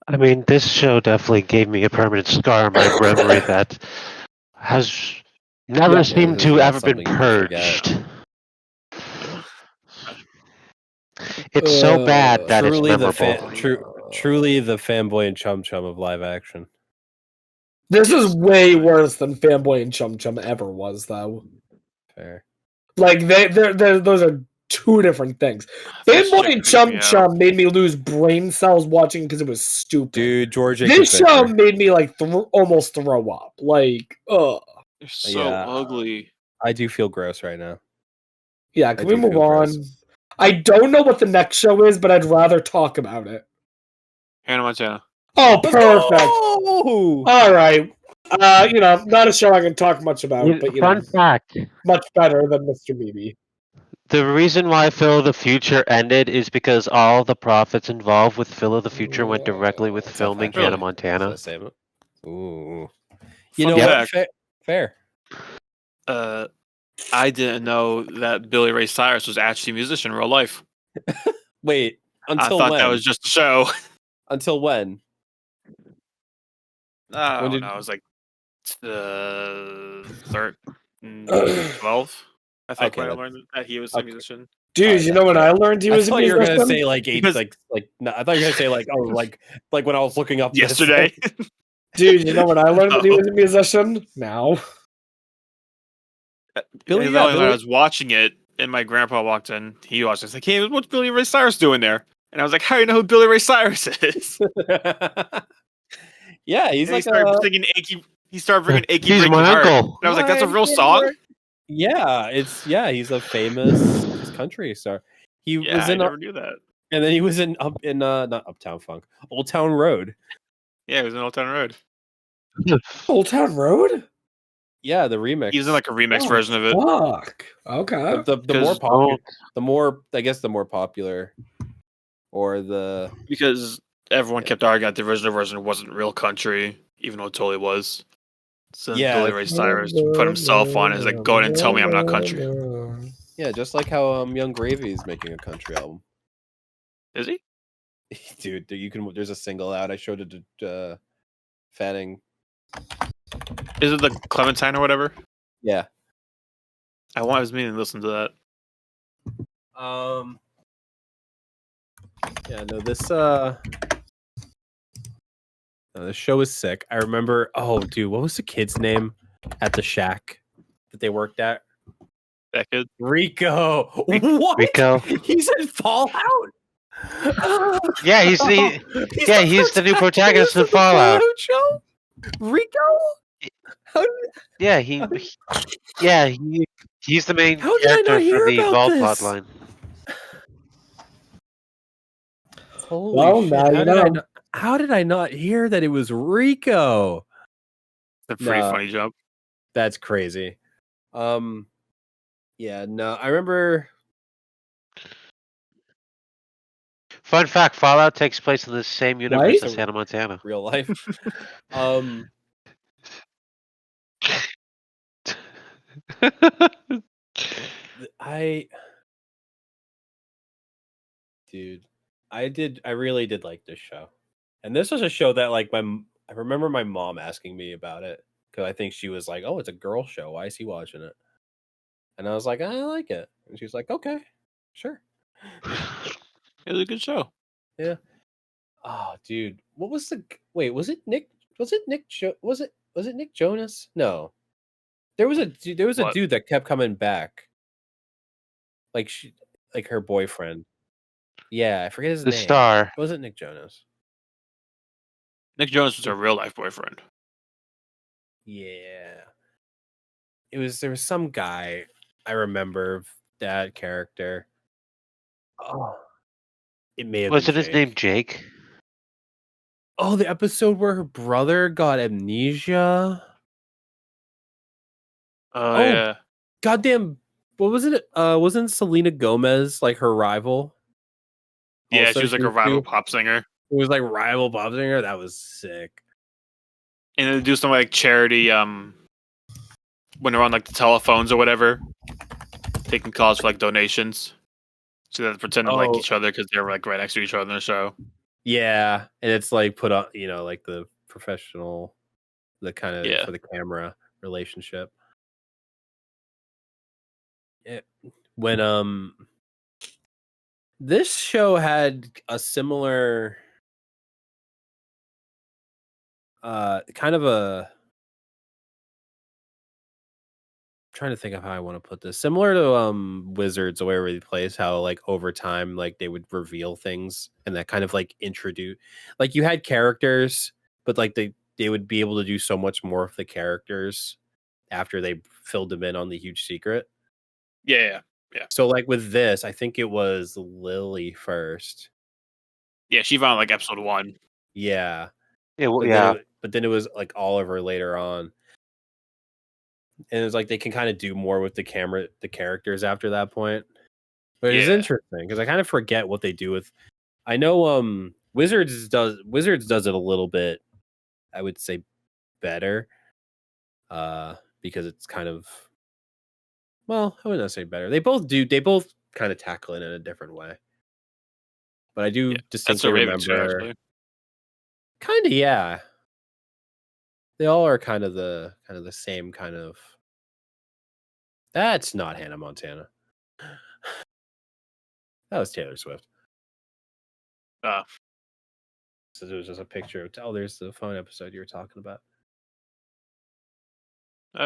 [SPEAKER 4] I mean, this show definitely gave me a permanent scar in my memory that has never
[SPEAKER 1] Yeah,
[SPEAKER 4] seemed
[SPEAKER 3] this
[SPEAKER 4] to
[SPEAKER 3] is not
[SPEAKER 4] ever been
[SPEAKER 3] something you forget.
[SPEAKER 4] purged. It's so bad that it's
[SPEAKER 3] Truly
[SPEAKER 4] memorable.
[SPEAKER 3] truly the fanboy and chum chum of live action.
[SPEAKER 1] This is way worse than Fanboy and Chum Chum ever was, though.
[SPEAKER 3] Fair.
[SPEAKER 1] Like those are two different things.
[SPEAKER 2] This
[SPEAKER 1] Fanboy
[SPEAKER 2] shit
[SPEAKER 1] and
[SPEAKER 2] creeped
[SPEAKER 1] Chum
[SPEAKER 2] me out.
[SPEAKER 1] Chum made me lose brain cells watching because it was stupid.
[SPEAKER 3] Dude, George
[SPEAKER 1] This
[SPEAKER 3] Jacobs
[SPEAKER 1] show
[SPEAKER 3] Victor.
[SPEAKER 1] made me like almost throw up. Like, ugh.
[SPEAKER 2] They're so
[SPEAKER 3] Yeah.
[SPEAKER 2] ugly.
[SPEAKER 3] I do feel gross right now.
[SPEAKER 1] Yeah, can
[SPEAKER 3] I
[SPEAKER 1] we
[SPEAKER 3] do
[SPEAKER 1] move
[SPEAKER 3] feel
[SPEAKER 1] on?
[SPEAKER 3] gross.
[SPEAKER 1] I don't know what the next show is, but I'd rather talk about it.
[SPEAKER 2] Hannah Montana.
[SPEAKER 1] Oh,
[SPEAKER 3] Let's
[SPEAKER 1] perfect.
[SPEAKER 3] go!
[SPEAKER 1] All right. Not a show I can talk much about, but
[SPEAKER 4] Fun fact:
[SPEAKER 1] much better than Mr. Meaty.
[SPEAKER 4] the reason why Phil of the Future ended is because all the profits involved with Phil of the Future went directly with
[SPEAKER 3] That's not
[SPEAKER 4] filming
[SPEAKER 3] factual.
[SPEAKER 4] Hannah
[SPEAKER 3] Is
[SPEAKER 4] Montana.
[SPEAKER 3] that a statement? Ooh. You
[SPEAKER 2] Fun
[SPEAKER 3] know
[SPEAKER 2] fact,
[SPEAKER 3] what? Fair.
[SPEAKER 2] I didn't know that Billy Ray Cyrus was actually a musician in real life.
[SPEAKER 3] Wait,
[SPEAKER 2] I
[SPEAKER 3] until
[SPEAKER 2] thought
[SPEAKER 3] when?
[SPEAKER 2] that was just a show.
[SPEAKER 3] Until when?
[SPEAKER 2] I
[SPEAKER 3] When
[SPEAKER 2] don't
[SPEAKER 3] did-
[SPEAKER 2] know. It was like 12, I think,
[SPEAKER 3] Okay,
[SPEAKER 2] when I
[SPEAKER 3] that-
[SPEAKER 2] learned that he was a
[SPEAKER 3] okay.
[SPEAKER 2] musician.
[SPEAKER 1] Dude, you know when I learned he
[SPEAKER 3] I
[SPEAKER 1] was a
[SPEAKER 3] thought you were gonna
[SPEAKER 1] musician?
[SPEAKER 3] say like eight,
[SPEAKER 2] Because-
[SPEAKER 3] no, I thought you were gonna say like like when I was looking up this,
[SPEAKER 2] Yesterday.
[SPEAKER 1] Dude, you know when I learned that he
[SPEAKER 2] No.
[SPEAKER 1] was a musician? Now.
[SPEAKER 3] Billy-
[SPEAKER 2] And
[SPEAKER 3] yeah,
[SPEAKER 2] when
[SPEAKER 3] Billy-
[SPEAKER 2] I was watching it, and my grandpa walked in, he watched it. He's like, "Hey, what's Billy Ray Cyrus doing there?" And I was like, "How do you know who Billy Ray Cyrus is?"
[SPEAKER 3] yeah, he's
[SPEAKER 2] And
[SPEAKER 3] like
[SPEAKER 2] he started
[SPEAKER 3] a
[SPEAKER 2] singing "Achy." He started bringing "Achy
[SPEAKER 4] He's
[SPEAKER 2] Breaky
[SPEAKER 4] my
[SPEAKER 2] Heart," and
[SPEAKER 4] uncle.
[SPEAKER 2] I was like, "That's a real
[SPEAKER 3] Mine
[SPEAKER 2] song."
[SPEAKER 3] can't yeah, he's a famous country star. He
[SPEAKER 2] Yeah,
[SPEAKER 3] was
[SPEAKER 2] I
[SPEAKER 3] in
[SPEAKER 2] never knew that.
[SPEAKER 3] and then he was in not Uptown Funk, Old Town Road.
[SPEAKER 2] Yeah, he was in Old Town Road.
[SPEAKER 1] Old Town Road?
[SPEAKER 3] Yeah, the remix.
[SPEAKER 2] He was in like a remix
[SPEAKER 1] Oh,
[SPEAKER 2] version of it.
[SPEAKER 1] Fuck. Okay.
[SPEAKER 3] the more
[SPEAKER 2] 'Cause-
[SPEAKER 3] popular, the more I guess the more popular, or the
[SPEAKER 2] Because everyone kept arguing that the original version wasn't real country, even though it totally was. So
[SPEAKER 3] Yeah,
[SPEAKER 2] Billy Ray Cyrus put himself on as like, "Go ahead and tell me I'm not country."
[SPEAKER 3] yeah, just like how Young Gravy is making a country album.
[SPEAKER 2] Is he?
[SPEAKER 3] Dude, there's a single out. I showed it to Fanning.
[SPEAKER 2] Is it the Clementine or whatever?
[SPEAKER 3] Yeah.
[SPEAKER 2] I was meaning to listen to that.
[SPEAKER 3] Yeah, no, this show is sick. I remember, oh dude, what was the kid's name at the shack that they worked at?
[SPEAKER 2] That kid.
[SPEAKER 3] Rico. What?
[SPEAKER 4] Rico.
[SPEAKER 3] He's in Fallout.
[SPEAKER 4] Yeah, he's the new protagonist in Fallout.
[SPEAKER 3] Show? Rico?
[SPEAKER 4] Yeah, he's the main
[SPEAKER 3] How did I not
[SPEAKER 4] character
[SPEAKER 3] hear
[SPEAKER 4] for the
[SPEAKER 3] about
[SPEAKER 4] Vault
[SPEAKER 3] this?
[SPEAKER 4] plotline.
[SPEAKER 3] Holy
[SPEAKER 1] Well,
[SPEAKER 3] shit.
[SPEAKER 1] now you know.
[SPEAKER 3] How did I not hear that it was Rico?
[SPEAKER 2] A pretty
[SPEAKER 3] No.
[SPEAKER 2] funny jump.
[SPEAKER 3] That's crazy. Yeah, no, I remember.
[SPEAKER 4] Fun fact: Fallout takes place in the same universe
[SPEAKER 1] Right?
[SPEAKER 4] as Hannah Montana.
[SPEAKER 3] Real life. um I dude, I really did like this show. And this was a show that like I remember my mom asking me about it because I think she was like, "Oh, it's a girl show. Why is he watching it?" And I was like, "I like it." And she was like, "Okay. Sure."
[SPEAKER 2] It was a good show.
[SPEAKER 3] Oh, dude. What was wait, was it Nick was it Nick Jonas? No. There was a
[SPEAKER 2] What?
[SPEAKER 3] dude that kept coming back. Like like her boyfriend. Yeah, I forget his
[SPEAKER 4] The
[SPEAKER 3] name.
[SPEAKER 4] star.
[SPEAKER 3] It wasn't Nick Jonas.
[SPEAKER 2] Nick Jonas was a real life boyfriend.
[SPEAKER 3] Yeah. There was some guy I remember of that character. Oh. It may have
[SPEAKER 4] Wasn't
[SPEAKER 3] been
[SPEAKER 4] his name
[SPEAKER 3] Jake.
[SPEAKER 4] Jake?
[SPEAKER 3] Oh, the episode where her brother got amnesia.
[SPEAKER 2] Oh,
[SPEAKER 3] Oh.
[SPEAKER 2] yeah.
[SPEAKER 3] Goddamn, what was it? Wasn't Selena Gomez like her rival?
[SPEAKER 2] Yeah,
[SPEAKER 3] Also,
[SPEAKER 2] she was like a rival pop singer.
[SPEAKER 3] It was like rival pop singer. That was sick.
[SPEAKER 2] And then they do some like charity when they're on like the telephones or whatever, taking calls for like donations. So they pretend to like
[SPEAKER 3] Oh.
[SPEAKER 2] each other because they're like right next to each other in the show.
[SPEAKER 3] Yeah, and it's like put on, like the professional, the kind of
[SPEAKER 2] Yeah.
[SPEAKER 3] for the camera relationship. When this show had a similar kind of a trying to think of how I want to put this. Similar to Wizards or Waverly Place, how like over time, like they would reveal things and that kind of like introduce, like you had characters, but like they would be able to do so much more of the characters after they filled them in on the huge secret.
[SPEAKER 2] Yeah.
[SPEAKER 3] So like with this, I think it was Lily first.
[SPEAKER 2] Yeah, she found like episode 1.
[SPEAKER 3] Yeah.
[SPEAKER 4] Yeah, well,
[SPEAKER 3] But
[SPEAKER 4] yeah.
[SPEAKER 3] then it was like Oliver later on. And it's like they can kind of do more with the characters after that point. But it's
[SPEAKER 2] Yeah.
[SPEAKER 3] interesting because I kind of forget what they do with. I know Wizards does it a little bit, I would say, better. Because it's kind of, well, I wouldn't say better. They both kind of tackle it in a different way. But I do
[SPEAKER 2] Yeah, That's
[SPEAKER 3] distinctly
[SPEAKER 2] a Raven too,
[SPEAKER 3] remember,
[SPEAKER 2] actually.
[SPEAKER 3] kind of, yeah. They all are kind of the same kind of. That's not Hannah Montana. That was Taylor Swift.
[SPEAKER 2] Ah.
[SPEAKER 3] So it was just a picture of. Oh, there's the phone episode you were talking about.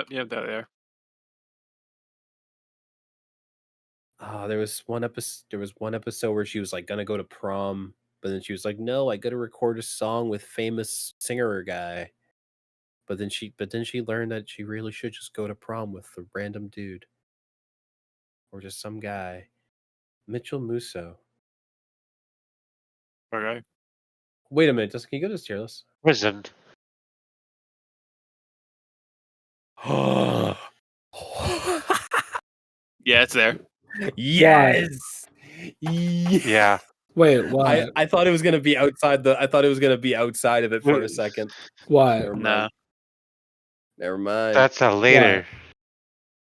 [SPEAKER 2] Yeah, there.
[SPEAKER 3] There was one episode. There was one episode where she was like gonna go to prom, but then she was like, "No, I got to record a song with famous singer guy." But then she learned that she really should just go to prom with a random dude, or just some guy. Mitchell Musso.
[SPEAKER 2] Okay.
[SPEAKER 3] Wait a minute, just can you go to this tier list?
[SPEAKER 4] Prison.
[SPEAKER 2] Yeah, it's there.
[SPEAKER 3] Yes.
[SPEAKER 4] Yeah.
[SPEAKER 1] Wait, what?
[SPEAKER 3] I thought it was gonna be outside the. I thought it was gonna be outside of it for a second.
[SPEAKER 1] What?
[SPEAKER 3] Never mind.
[SPEAKER 2] Nah.
[SPEAKER 3] Never mind.
[SPEAKER 4] That's a later.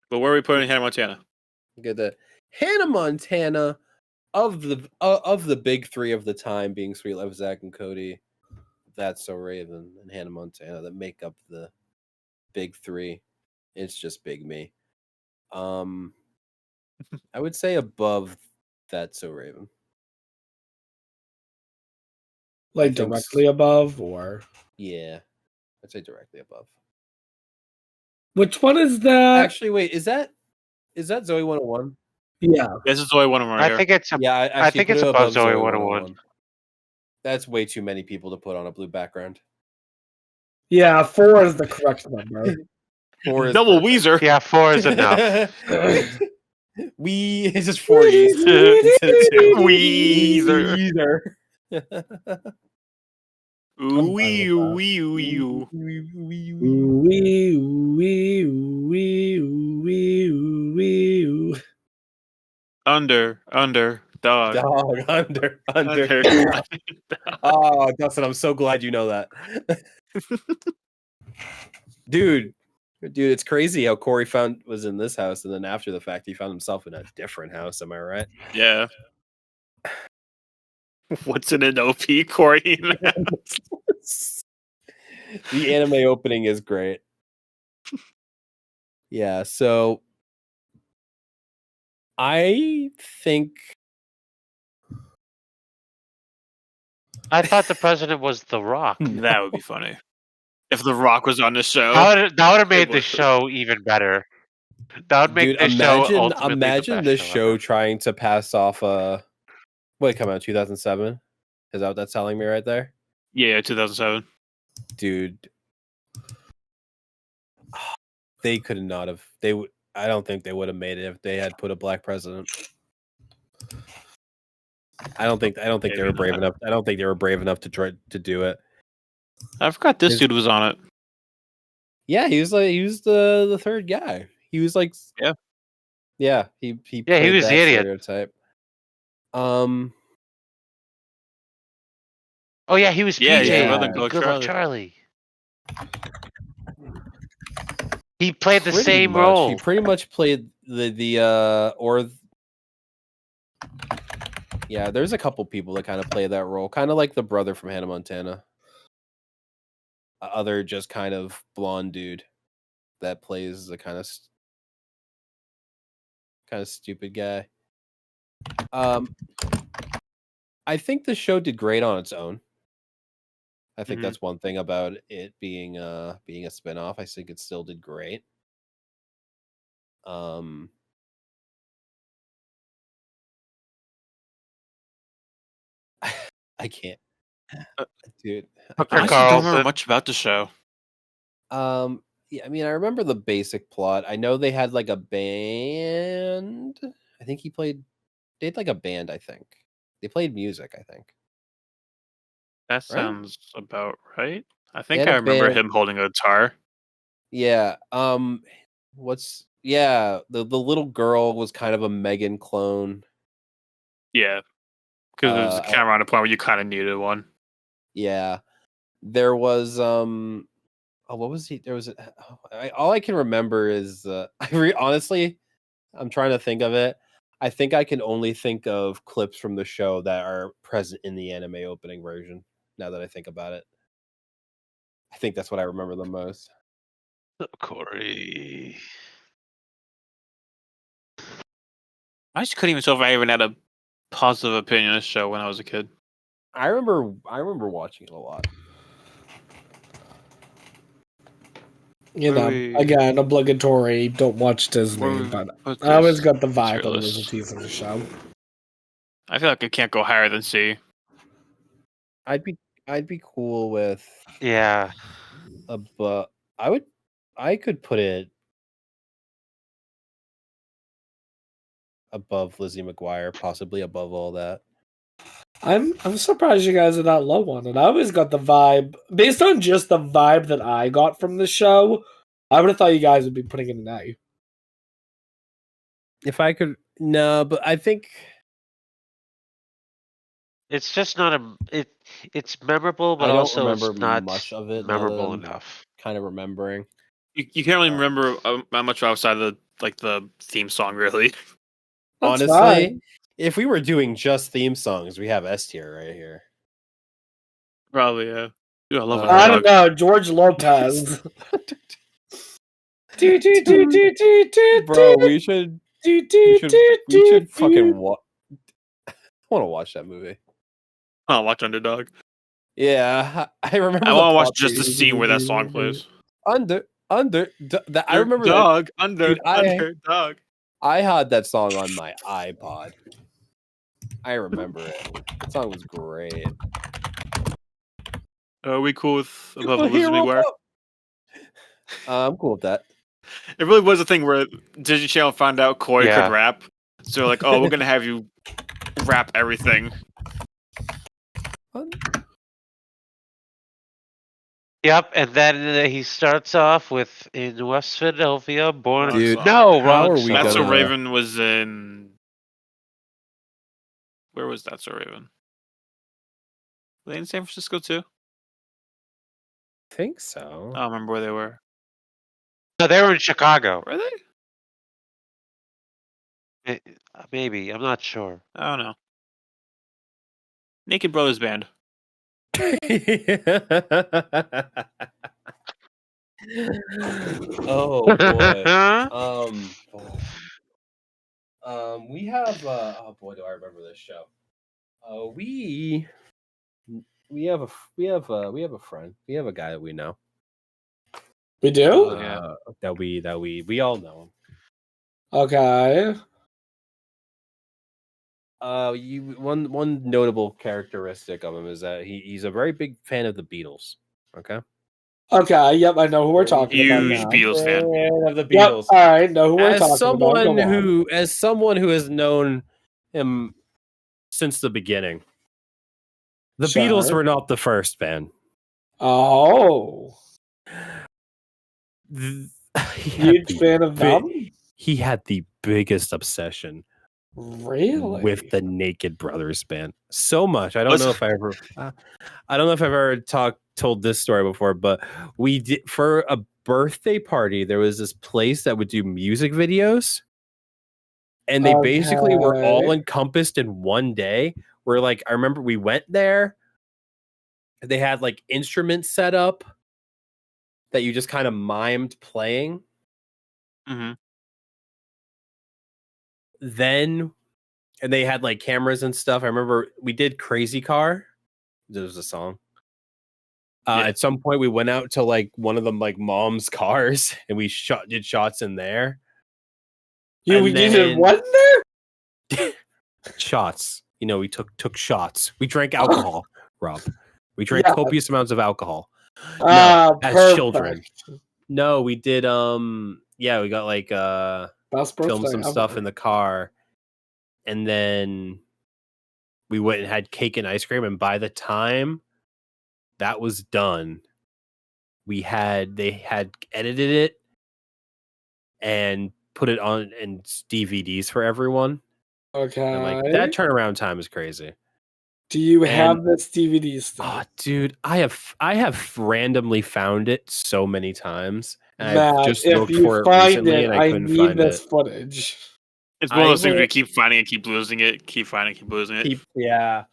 [SPEAKER 2] But where are we putting Hannah Montana?
[SPEAKER 3] Get the Hannah Montana of the big three of the time being Sweet Love Zach and Cody. That's So Raven and Hannah Montana that make up the big three. It's just Big Me. I would say above That's So Raven.
[SPEAKER 1] Like
[SPEAKER 3] I think
[SPEAKER 1] directly above, or
[SPEAKER 3] Yeah, I'd say directly above.
[SPEAKER 1] which one is that?
[SPEAKER 3] Actually, wait, is that Zoe 101?
[SPEAKER 1] Yeah,
[SPEAKER 2] This is the only one right
[SPEAKER 4] I
[SPEAKER 2] here.
[SPEAKER 4] think it's
[SPEAKER 3] Yeah,
[SPEAKER 4] I think
[SPEAKER 3] put
[SPEAKER 4] it's
[SPEAKER 3] it
[SPEAKER 4] above Zoe 101.
[SPEAKER 3] That's way too many people to put on a blue background.
[SPEAKER 1] yeah. 4 is the correct number.
[SPEAKER 3] 4 is
[SPEAKER 2] Double
[SPEAKER 3] perfect.
[SPEAKER 2] Weezer.
[SPEAKER 4] Yeah, 4 is enough.
[SPEAKER 3] It's just 4 E's.
[SPEAKER 2] Weezer.
[SPEAKER 3] Weezer.
[SPEAKER 2] Ooh wee ooh wee ooh wee ooh.
[SPEAKER 1] Ooh wee, ooh wee, ooh wee, ooh wee, ooh wee, ooh.
[SPEAKER 2] Under, dog.
[SPEAKER 3] Dog, under.
[SPEAKER 2] Under.
[SPEAKER 3] Oh, Dustin, I'm so glad you know that. Dude, it's crazy how Corey was in this house, and then after the fact, he found himself in a different house. Am I right?
[SPEAKER 2] Yeah. What's in an OP, Corey?
[SPEAKER 3] The anime opening is great. Yeah, so I think
[SPEAKER 4] I thought the president was The Rock.
[SPEAKER 2] That would be funny. If The Rock was on the show.
[SPEAKER 4] That would have made
[SPEAKER 2] would.
[SPEAKER 4] the show even better. That would make
[SPEAKER 3] dude,
[SPEAKER 4] the show ultimately
[SPEAKER 3] imagine
[SPEAKER 4] the
[SPEAKER 3] this
[SPEAKER 4] best
[SPEAKER 3] show
[SPEAKER 4] ever.
[SPEAKER 3] trying to pass off what come out 2007? Is that what that's telling me right there?
[SPEAKER 2] Yeah, 2007.
[SPEAKER 3] Dude, they could not have. I don't think they would have made it if they had put a black president. I don't think they were brave enough. I don't think they were brave enough to try to do it.
[SPEAKER 2] I forgot this dude was on it.
[SPEAKER 3] Yeah, he was the third guy. He was like, yeah. He
[SPEAKER 4] he
[SPEAKER 3] played
[SPEAKER 4] was
[SPEAKER 3] that
[SPEAKER 4] the idiot.
[SPEAKER 3] stereotype.
[SPEAKER 4] Oh yeah, he was
[SPEAKER 2] Yeah,
[SPEAKER 4] PJ.
[SPEAKER 2] yeah,
[SPEAKER 3] Brother
[SPEAKER 2] Go
[SPEAKER 4] Good Luck
[SPEAKER 2] Charlie.
[SPEAKER 4] Charlie. He played the
[SPEAKER 3] Pretty
[SPEAKER 4] same
[SPEAKER 3] much.
[SPEAKER 4] role.
[SPEAKER 3] He pretty much played yeah, there's a couple people that kind of play that role, kind of like the brother from Hannah Montana. Other just kind of blonde dude that plays the kind of stupid guy. I think the show did great on its own. I think that's one thing about it being a spinoff. I think it still did great. I can't, dude.
[SPEAKER 2] I actually don't remember much about the show.
[SPEAKER 3] Yeah, I mean, I remember the basic plot. I know they had like a band. I think they had like a band. I think they played music. I think
[SPEAKER 2] That sounds about right. I
[SPEAKER 3] They
[SPEAKER 2] think
[SPEAKER 3] had
[SPEAKER 2] I
[SPEAKER 3] a
[SPEAKER 2] remember
[SPEAKER 3] band.
[SPEAKER 2] him holding a guitar.
[SPEAKER 3] Yeah. The little girl was kind of a Megan clone.
[SPEAKER 2] Yeah, because it was kind of around a point where you kind of needed one.
[SPEAKER 3] Yeah, there was what was he? There was all I can remember is honestly, I'm trying to think of it. I think I can only think of clips from the show that are present in the anime opening version. Now that I think about it, I think that's what I remember the most.
[SPEAKER 4] Corey.
[SPEAKER 2] I just couldn't even tell if I even had a positive opinion of this show when I was a kid.
[SPEAKER 3] I remember watching it a lot.
[SPEAKER 1] You
[SPEAKER 2] Where
[SPEAKER 1] know,
[SPEAKER 2] we-
[SPEAKER 1] again, obligatory. Don't watch
[SPEAKER 2] Where
[SPEAKER 1] Disney,
[SPEAKER 2] we
[SPEAKER 1] but
[SPEAKER 2] put
[SPEAKER 1] I always
[SPEAKER 2] this
[SPEAKER 1] got the
[SPEAKER 2] tier
[SPEAKER 1] vibe that it was a
[SPEAKER 2] list?
[SPEAKER 1] teaser show.
[SPEAKER 2] I feel like it can't go higher than C.
[SPEAKER 3] I'd be cool with
[SPEAKER 4] Yeah.
[SPEAKER 3] but I could put it above Lizzie McGuire, possibly above all that.
[SPEAKER 1] I'm surprised you guys are that low on it. I always got the vibe, based on just the vibe that I got from the show, I would have thought you guys would be putting it an A.
[SPEAKER 3] If I could, no, but I think
[SPEAKER 4] It's just not it's memorable, but
[SPEAKER 3] I don't
[SPEAKER 4] also it's
[SPEAKER 3] remember
[SPEAKER 4] not
[SPEAKER 3] much of it.
[SPEAKER 4] memorable enough.
[SPEAKER 3] Kind of remembering.
[SPEAKER 2] You can't really remember how much outside of the theme song, really.
[SPEAKER 1] That's
[SPEAKER 3] Honestly,
[SPEAKER 1] fine.
[SPEAKER 3] if we were doing just theme songs, we have S tier right here.
[SPEAKER 2] Probably, yeah. Dude, I love
[SPEAKER 3] I
[SPEAKER 1] I
[SPEAKER 2] Underdog.
[SPEAKER 1] don't know, George Lopez. Do, do, do, do, do, do,
[SPEAKER 3] Bro,
[SPEAKER 1] do,
[SPEAKER 3] we should
[SPEAKER 1] do, do, do, do,
[SPEAKER 3] fucking
[SPEAKER 1] do.
[SPEAKER 3] I want to watch that movie.
[SPEAKER 2] I'll watch Underdog.
[SPEAKER 3] Yeah, I remember.
[SPEAKER 2] I
[SPEAKER 3] the
[SPEAKER 2] want to watch
[SPEAKER 3] plot
[SPEAKER 2] just the
[SPEAKER 3] twist.
[SPEAKER 2] scene where that song plays.
[SPEAKER 3] I remember that.
[SPEAKER 2] Dog,
[SPEAKER 3] Dude,
[SPEAKER 2] Underdog.
[SPEAKER 3] I had that song on my iPod. I remember it. That song was great.
[SPEAKER 2] Are we cool with above Elizabeth McGuire?
[SPEAKER 3] I'm cool with that.
[SPEAKER 2] It really was a thing where Disney Channel found out Koi
[SPEAKER 4] Yeah.
[SPEAKER 2] could rap. So like, oh, we're gonna have you rap everything.
[SPEAKER 4] Yep, and then he starts off with in West Philadelphia, born.
[SPEAKER 2] Dude,
[SPEAKER 4] no,
[SPEAKER 3] how
[SPEAKER 4] wrong
[SPEAKER 3] are we
[SPEAKER 4] song.
[SPEAKER 2] That's So
[SPEAKER 3] gonna-
[SPEAKER 2] Raven was in. Where was That's So Raven? Were they in San Francisco too?
[SPEAKER 3] I think so.
[SPEAKER 2] I don't remember where they were.
[SPEAKER 4] No, they were in Chicago.
[SPEAKER 2] Were they?
[SPEAKER 4] Maybe, I'm not sure.
[SPEAKER 2] I don't know. Naked Brothers Band.
[SPEAKER 3] Oh boy. We have oh boy, do I remember this show. We have a friend. We have a guy that we know.
[SPEAKER 1] We do?
[SPEAKER 2] Yeah.
[SPEAKER 3] That we all know him.
[SPEAKER 1] Okay.
[SPEAKER 3] One notable characteristic of him is that he's a very big fan of the Beatles. Okay.
[SPEAKER 1] Okay, yep, I know who we're talking about
[SPEAKER 2] Huge
[SPEAKER 1] now.
[SPEAKER 2] Beatles fan.
[SPEAKER 3] Of the
[SPEAKER 1] Yep,
[SPEAKER 3] Beatles.
[SPEAKER 1] alright, know who we're talking
[SPEAKER 3] As
[SPEAKER 1] about.
[SPEAKER 3] someone
[SPEAKER 1] Go on.
[SPEAKER 3] as someone who has known him since the beginning, the
[SPEAKER 1] Sure.
[SPEAKER 3] Beatles were not the first band.
[SPEAKER 1] Oh.
[SPEAKER 3] He
[SPEAKER 1] Huge fan of them?
[SPEAKER 3] He had the biggest obsession
[SPEAKER 1] Really?
[SPEAKER 3] with the Naked Brothers band. So much. I don't know if I ever told this story before, but we did for a birthday party. There was this place that would do music videos, and they basically were all
[SPEAKER 1] Okay.
[SPEAKER 3] encompassed in one day. Where like I remember we went there, they had like instruments set up that you just kind of mimed playing.
[SPEAKER 2] Mm-hmm.
[SPEAKER 3] Then and they had like cameras and stuff. I remember we did Crazy Car. There was a song.
[SPEAKER 2] Yeah.
[SPEAKER 3] At some point we went out to like one of them like mom's cars and we did shots in there.
[SPEAKER 1] You
[SPEAKER 3] And
[SPEAKER 1] did
[SPEAKER 3] then-
[SPEAKER 1] what in there?
[SPEAKER 3] Shots. You know, we took shots. We drank alcohol, Rob. We drank
[SPEAKER 1] Yeah.
[SPEAKER 3] copious amounts of alcohol.
[SPEAKER 1] Ah,
[SPEAKER 3] as
[SPEAKER 1] perfect.
[SPEAKER 3] children. No, we did yeah, we got like
[SPEAKER 1] Best
[SPEAKER 3] filmed
[SPEAKER 1] birthday
[SPEAKER 3] some
[SPEAKER 1] ever.
[SPEAKER 3] stuff in the car. And then we went and had cake and ice cream, and by the time that was done, they had edited it and put it on in DVDs for everyone.
[SPEAKER 1] Okay.
[SPEAKER 3] And like that turnaround time is crazy.
[SPEAKER 1] Do you have
[SPEAKER 3] and-
[SPEAKER 1] this DVD still?
[SPEAKER 3] Oh, dude, I have randomly found it so many times. And
[SPEAKER 1] Matt,
[SPEAKER 3] I've just
[SPEAKER 1] if
[SPEAKER 3] looked
[SPEAKER 1] you
[SPEAKER 3] for it
[SPEAKER 1] find
[SPEAKER 3] recently
[SPEAKER 1] it,
[SPEAKER 3] and
[SPEAKER 1] I
[SPEAKER 3] I couldn't
[SPEAKER 1] need
[SPEAKER 3] find
[SPEAKER 1] this
[SPEAKER 3] it.
[SPEAKER 1] footage.
[SPEAKER 2] It's one of
[SPEAKER 3] I
[SPEAKER 2] those things where
[SPEAKER 3] will-
[SPEAKER 2] you keep finding it, keep losing it, keep finding it, keep losing it.
[SPEAKER 3] Yeah.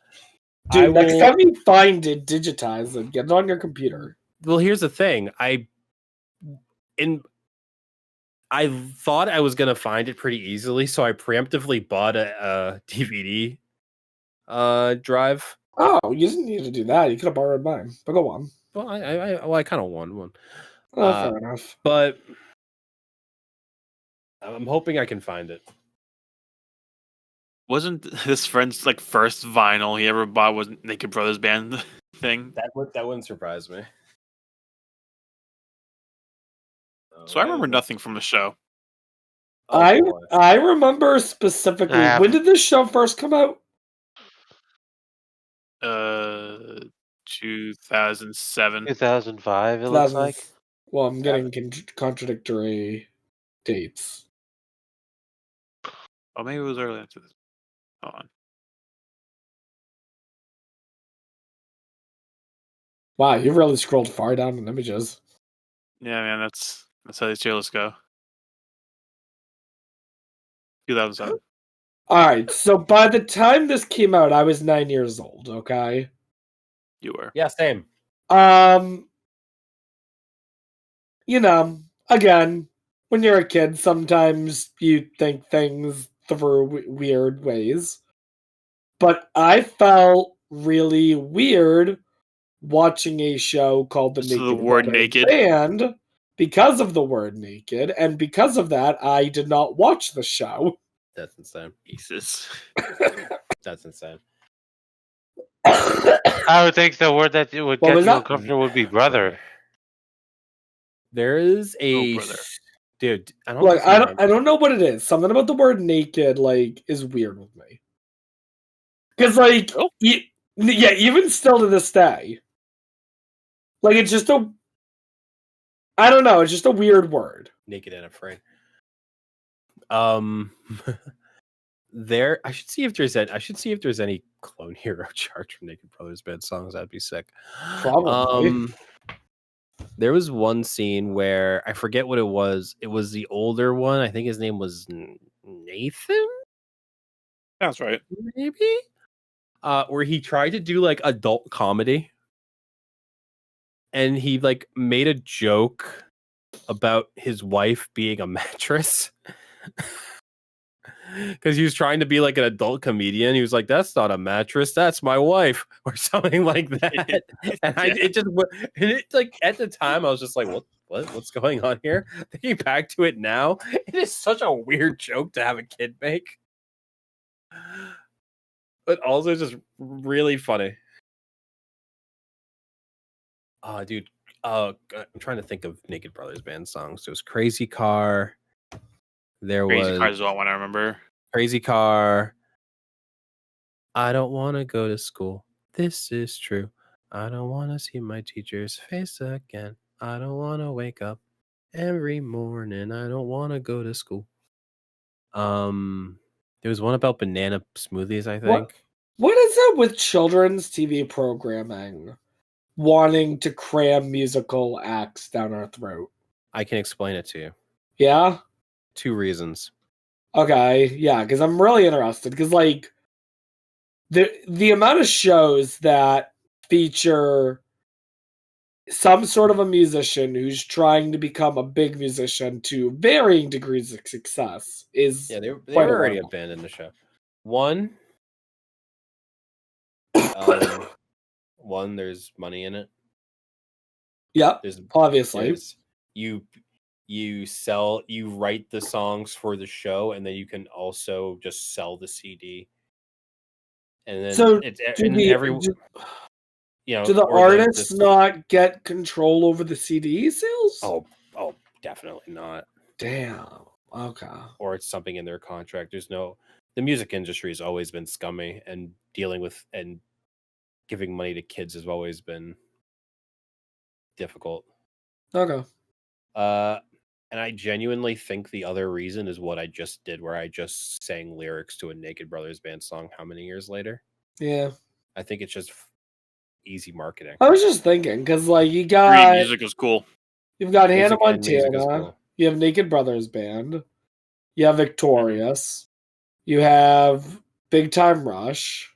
[SPEAKER 1] Dude,
[SPEAKER 3] I
[SPEAKER 1] next
[SPEAKER 3] will-
[SPEAKER 1] time you find it, digitize it. Get it on your computer.
[SPEAKER 3] Well, here's the thing. I thought I was gonna find it pretty easily, so I preemptively bought a DVD Drive.
[SPEAKER 1] Oh, you didn't need to do that. You could have borrowed mine. But go on.
[SPEAKER 3] Well, I kind of won one.
[SPEAKER 1] Oh, fair enough.
[SPEAKER 3] But I'm hoping I can find it.
[SPEAKER 2] Wasn't his friend's like first vinyl he ever bought was Naked Brothers Band thing?
[SPEAKER 3] That wouldn't surprise me.
[SPEAKER 2] So I remember nothing from the show.
[SPEAKER 3] Oh, boy.
[SPEAKER 1] I remember specifically.
[SPEAKER 4] I
[SPEAKER 1] When
[SPEAKER 4] haven't.
[SPEAKER 1] did this show first come out?
[SPEAKER 2] 2007.
[SPEAKER 4] 2005, it looks like.
[SPEAKER 1] Well, I'm getting contradictory dates.
[SPEAKER 2] Oh, maybe it was early after this. Hold on.
[SPEAKER 1] Wow, you really scrolled far down in images.
[SPEAKER 2] Yeah, man, that's how these trailers go. 2007.
[SPEAKER 1] All right, so by the time this came out, I was 9 years old. Okay.
[SPEAKER 2] You were.
[SPEAKER 3] Yeah, same.
[SPEAKER 1] You know, again, when you're a kid, sometimes you think things through weird ways. But I felt really weird watching a show called The
[SPEAKER 2] So
[SPEAKER 1] Naked
[SPEAKER 2] the word
[SPEAKER 1] Brothers
[SPEAKER 2] naked?
[SPEAKER 1] Band because of the word naked, and because of that, I did not watch the show.
[SPEAKER 3] That's insane.
[SPEAKER 2] Jesus.
[SPEAKER 3] That's insane.
[SPEAKER 4] I would think the word that would
[SPEAKER 1] What
[SPEAKER 4] get
[SPEAKER 1] was
[SPEAKER 4] you
[SPEAKER 1] that?
[SPEAKER 4] uncomfortable would be brother.
[SPEAKER 3] There is a
[SPEAKER 2] brother.
[SPEAKER 3] dude. I don't.
[SPEAKER 1] Look,
[SPEAKER 3] know if you remember.
[SPEAKER 1] I don't know what it is. Something about the word naked, like, is weird with me. Because, like,
[SPEAKER 2] Oh.
[SPEAKER 1] yeah, even still to this day, like, it's just I don't know. It's just a weird word.
[SPEAKER 3] Naked and afraid. There. I should see if there's any Clone Hero chart from Naked Brothers Band songs. That'd be sick.
[SPEAKER 1] Probably.
[SPEAKER 3] There was one scene where I forget what it was. It was the older one. I think his name was Nathan.
[SPEAKER 2] That's right.
[SPEAKER 3] Maybe. Where he tried to do like adult comedy, and he like made a joke about his wife being a mattress. Because he was trying to be like an adult comedian. He was like, "That's not a mattress, that's my wife," or something like that. And it like at the time I was just like, what's going on here? Thinking back to it now, it is such a weird joke to have a kid make, but also just really funny. Oh, dude. I'm trying to think of Naked Brothers Band songs. There was Crazy Car. There
[SPEAKER 2] Crazy
[SPEAKER 3] was
[SPEAKER 2] Cars is the one I remember.
[SPEAKER 3] Crazy Car. I don't want to go to school. This is true. I don't want to see my teacher's face again. I don't want to wake up every morning. I don't want to go to school. There was one about banana smoothies, I think.
[SPEAKER 1] What is it with children's TV programming wanting to cram musical acts down our throat?
[SPEAKER 3] I can explain it to you.
[SPEAKER 1] Yeah?
[SPEAKER 3] 2 reasons.
[SPEAKER 1] Okay, yeah, because I'm really interested. Because, like, the amount of shows that feature some sort of a musician who's trying to become a big musician to varying degrees of success is
[SPEAKER 3] Yeah, they were
[SPEAKER 1] quite
[SPEAKER 3] already
[SPEAKER 1] horrible.
[SPEAKER 3] abandoned the show. One, there's money in it.
[SPEAKER 1] Yep,
[SPEAKER 3] There's
[SPEAKER 1] obviously.
[SPEAKER 3] there's- you write the songs for the show, and then you can also just sell the CD. And then
[SPEAKER 1] So
[SPEAKER 3] it's
[SPEAKER 1] do
[SPEAKER 3] and
[SPEAKER 1] the
[SPEAKER 3] every you know
[SPEAKER 1] do the
[SPEAKER 3] or
[SPEAKER 1] artists not get control over the CD sales?
[SPEAKER 3] Oh, definitely not.
[SPEAKER 1] Damn. Okay.
[SPEAKER 3] Or it's something in their contract. The music industry has always been scummy, and dealing with and giving money to kids has always been difficult.
[SPEAKER 1] Okay.
[SPEAKER 3] And I genuinely think the other reason is what I just did, where I just sang lyrics to a Naked Brothers Band song how many years later?
[SPEAKER 1] Yeah.
[SPEAKER 3] I think it's just easy marketing.
[SPEAKER 1] I was just thinking, because, like,
[SPEAKER 2] Green music was cool.
[SPEAKER 1] you've got
[SPEAKER 3] Music
[SPEAKER 1] Hannah
[SPEAKER 3] and music is
[SPEAKER 1] Montana,
[SPEAKER 3] cool.
[SPEAKER 1] you have Naked Brothers Band, you have Victorious, you have Big Time Rush.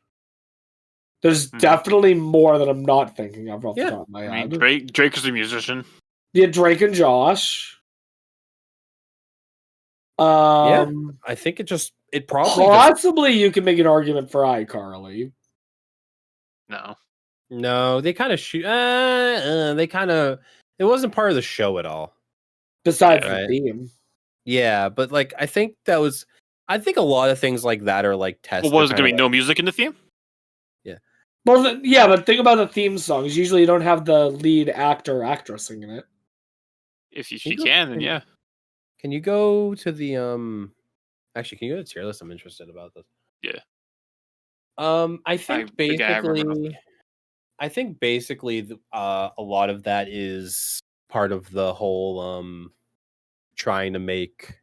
[SPEAKER 1] There's definitely more that I'm not thinking of off the top of my
[SPEAKER 2] I
[SPEAKER 1] head.
[SPEAKER 2] mean, Drake is a musician.
[SPEAKER 1] You had Drake and Josh.
[SPEAKER 3] I think it probably
[SPEAKER 1] possibly you can make an argument for iCarly.
[SPEAKER 2] No.
[SPEAKER 3] No, they kind of shoot. They kind of. It wasn't part of the show at all.
[SPEAKER 1] Besides
[SPEAKER 3] Yeah,
[SPEAKER 1] the
[SPEAKER 3] right.
[SPEAKER 1] theme.
[SPEAKER 3] Yeah, but like I think that was. I think a lot of things like that are like tests.
[SPEAKER 2] Well, was it going to be no music in the theme?
[SPEAKER 1] Well, yeah, but think about the theme songs. Usually, you don't have the lead actor or actress singing it.
[SPEAKER 2] If she
[SPEAKER 3] Can you go-
[SPEAKER 2] can, then yeah.
[SPEAKER 3] Can you go to the Actually, can you go to tier list? I'm interested about this.
[SPEAKER 2] Yeah.
[SPEAKER 3] I think
[SPEAKER 2] think I remember
[SPEAKER 3] basically, I think basically, a lot of that is part of the whole trying to make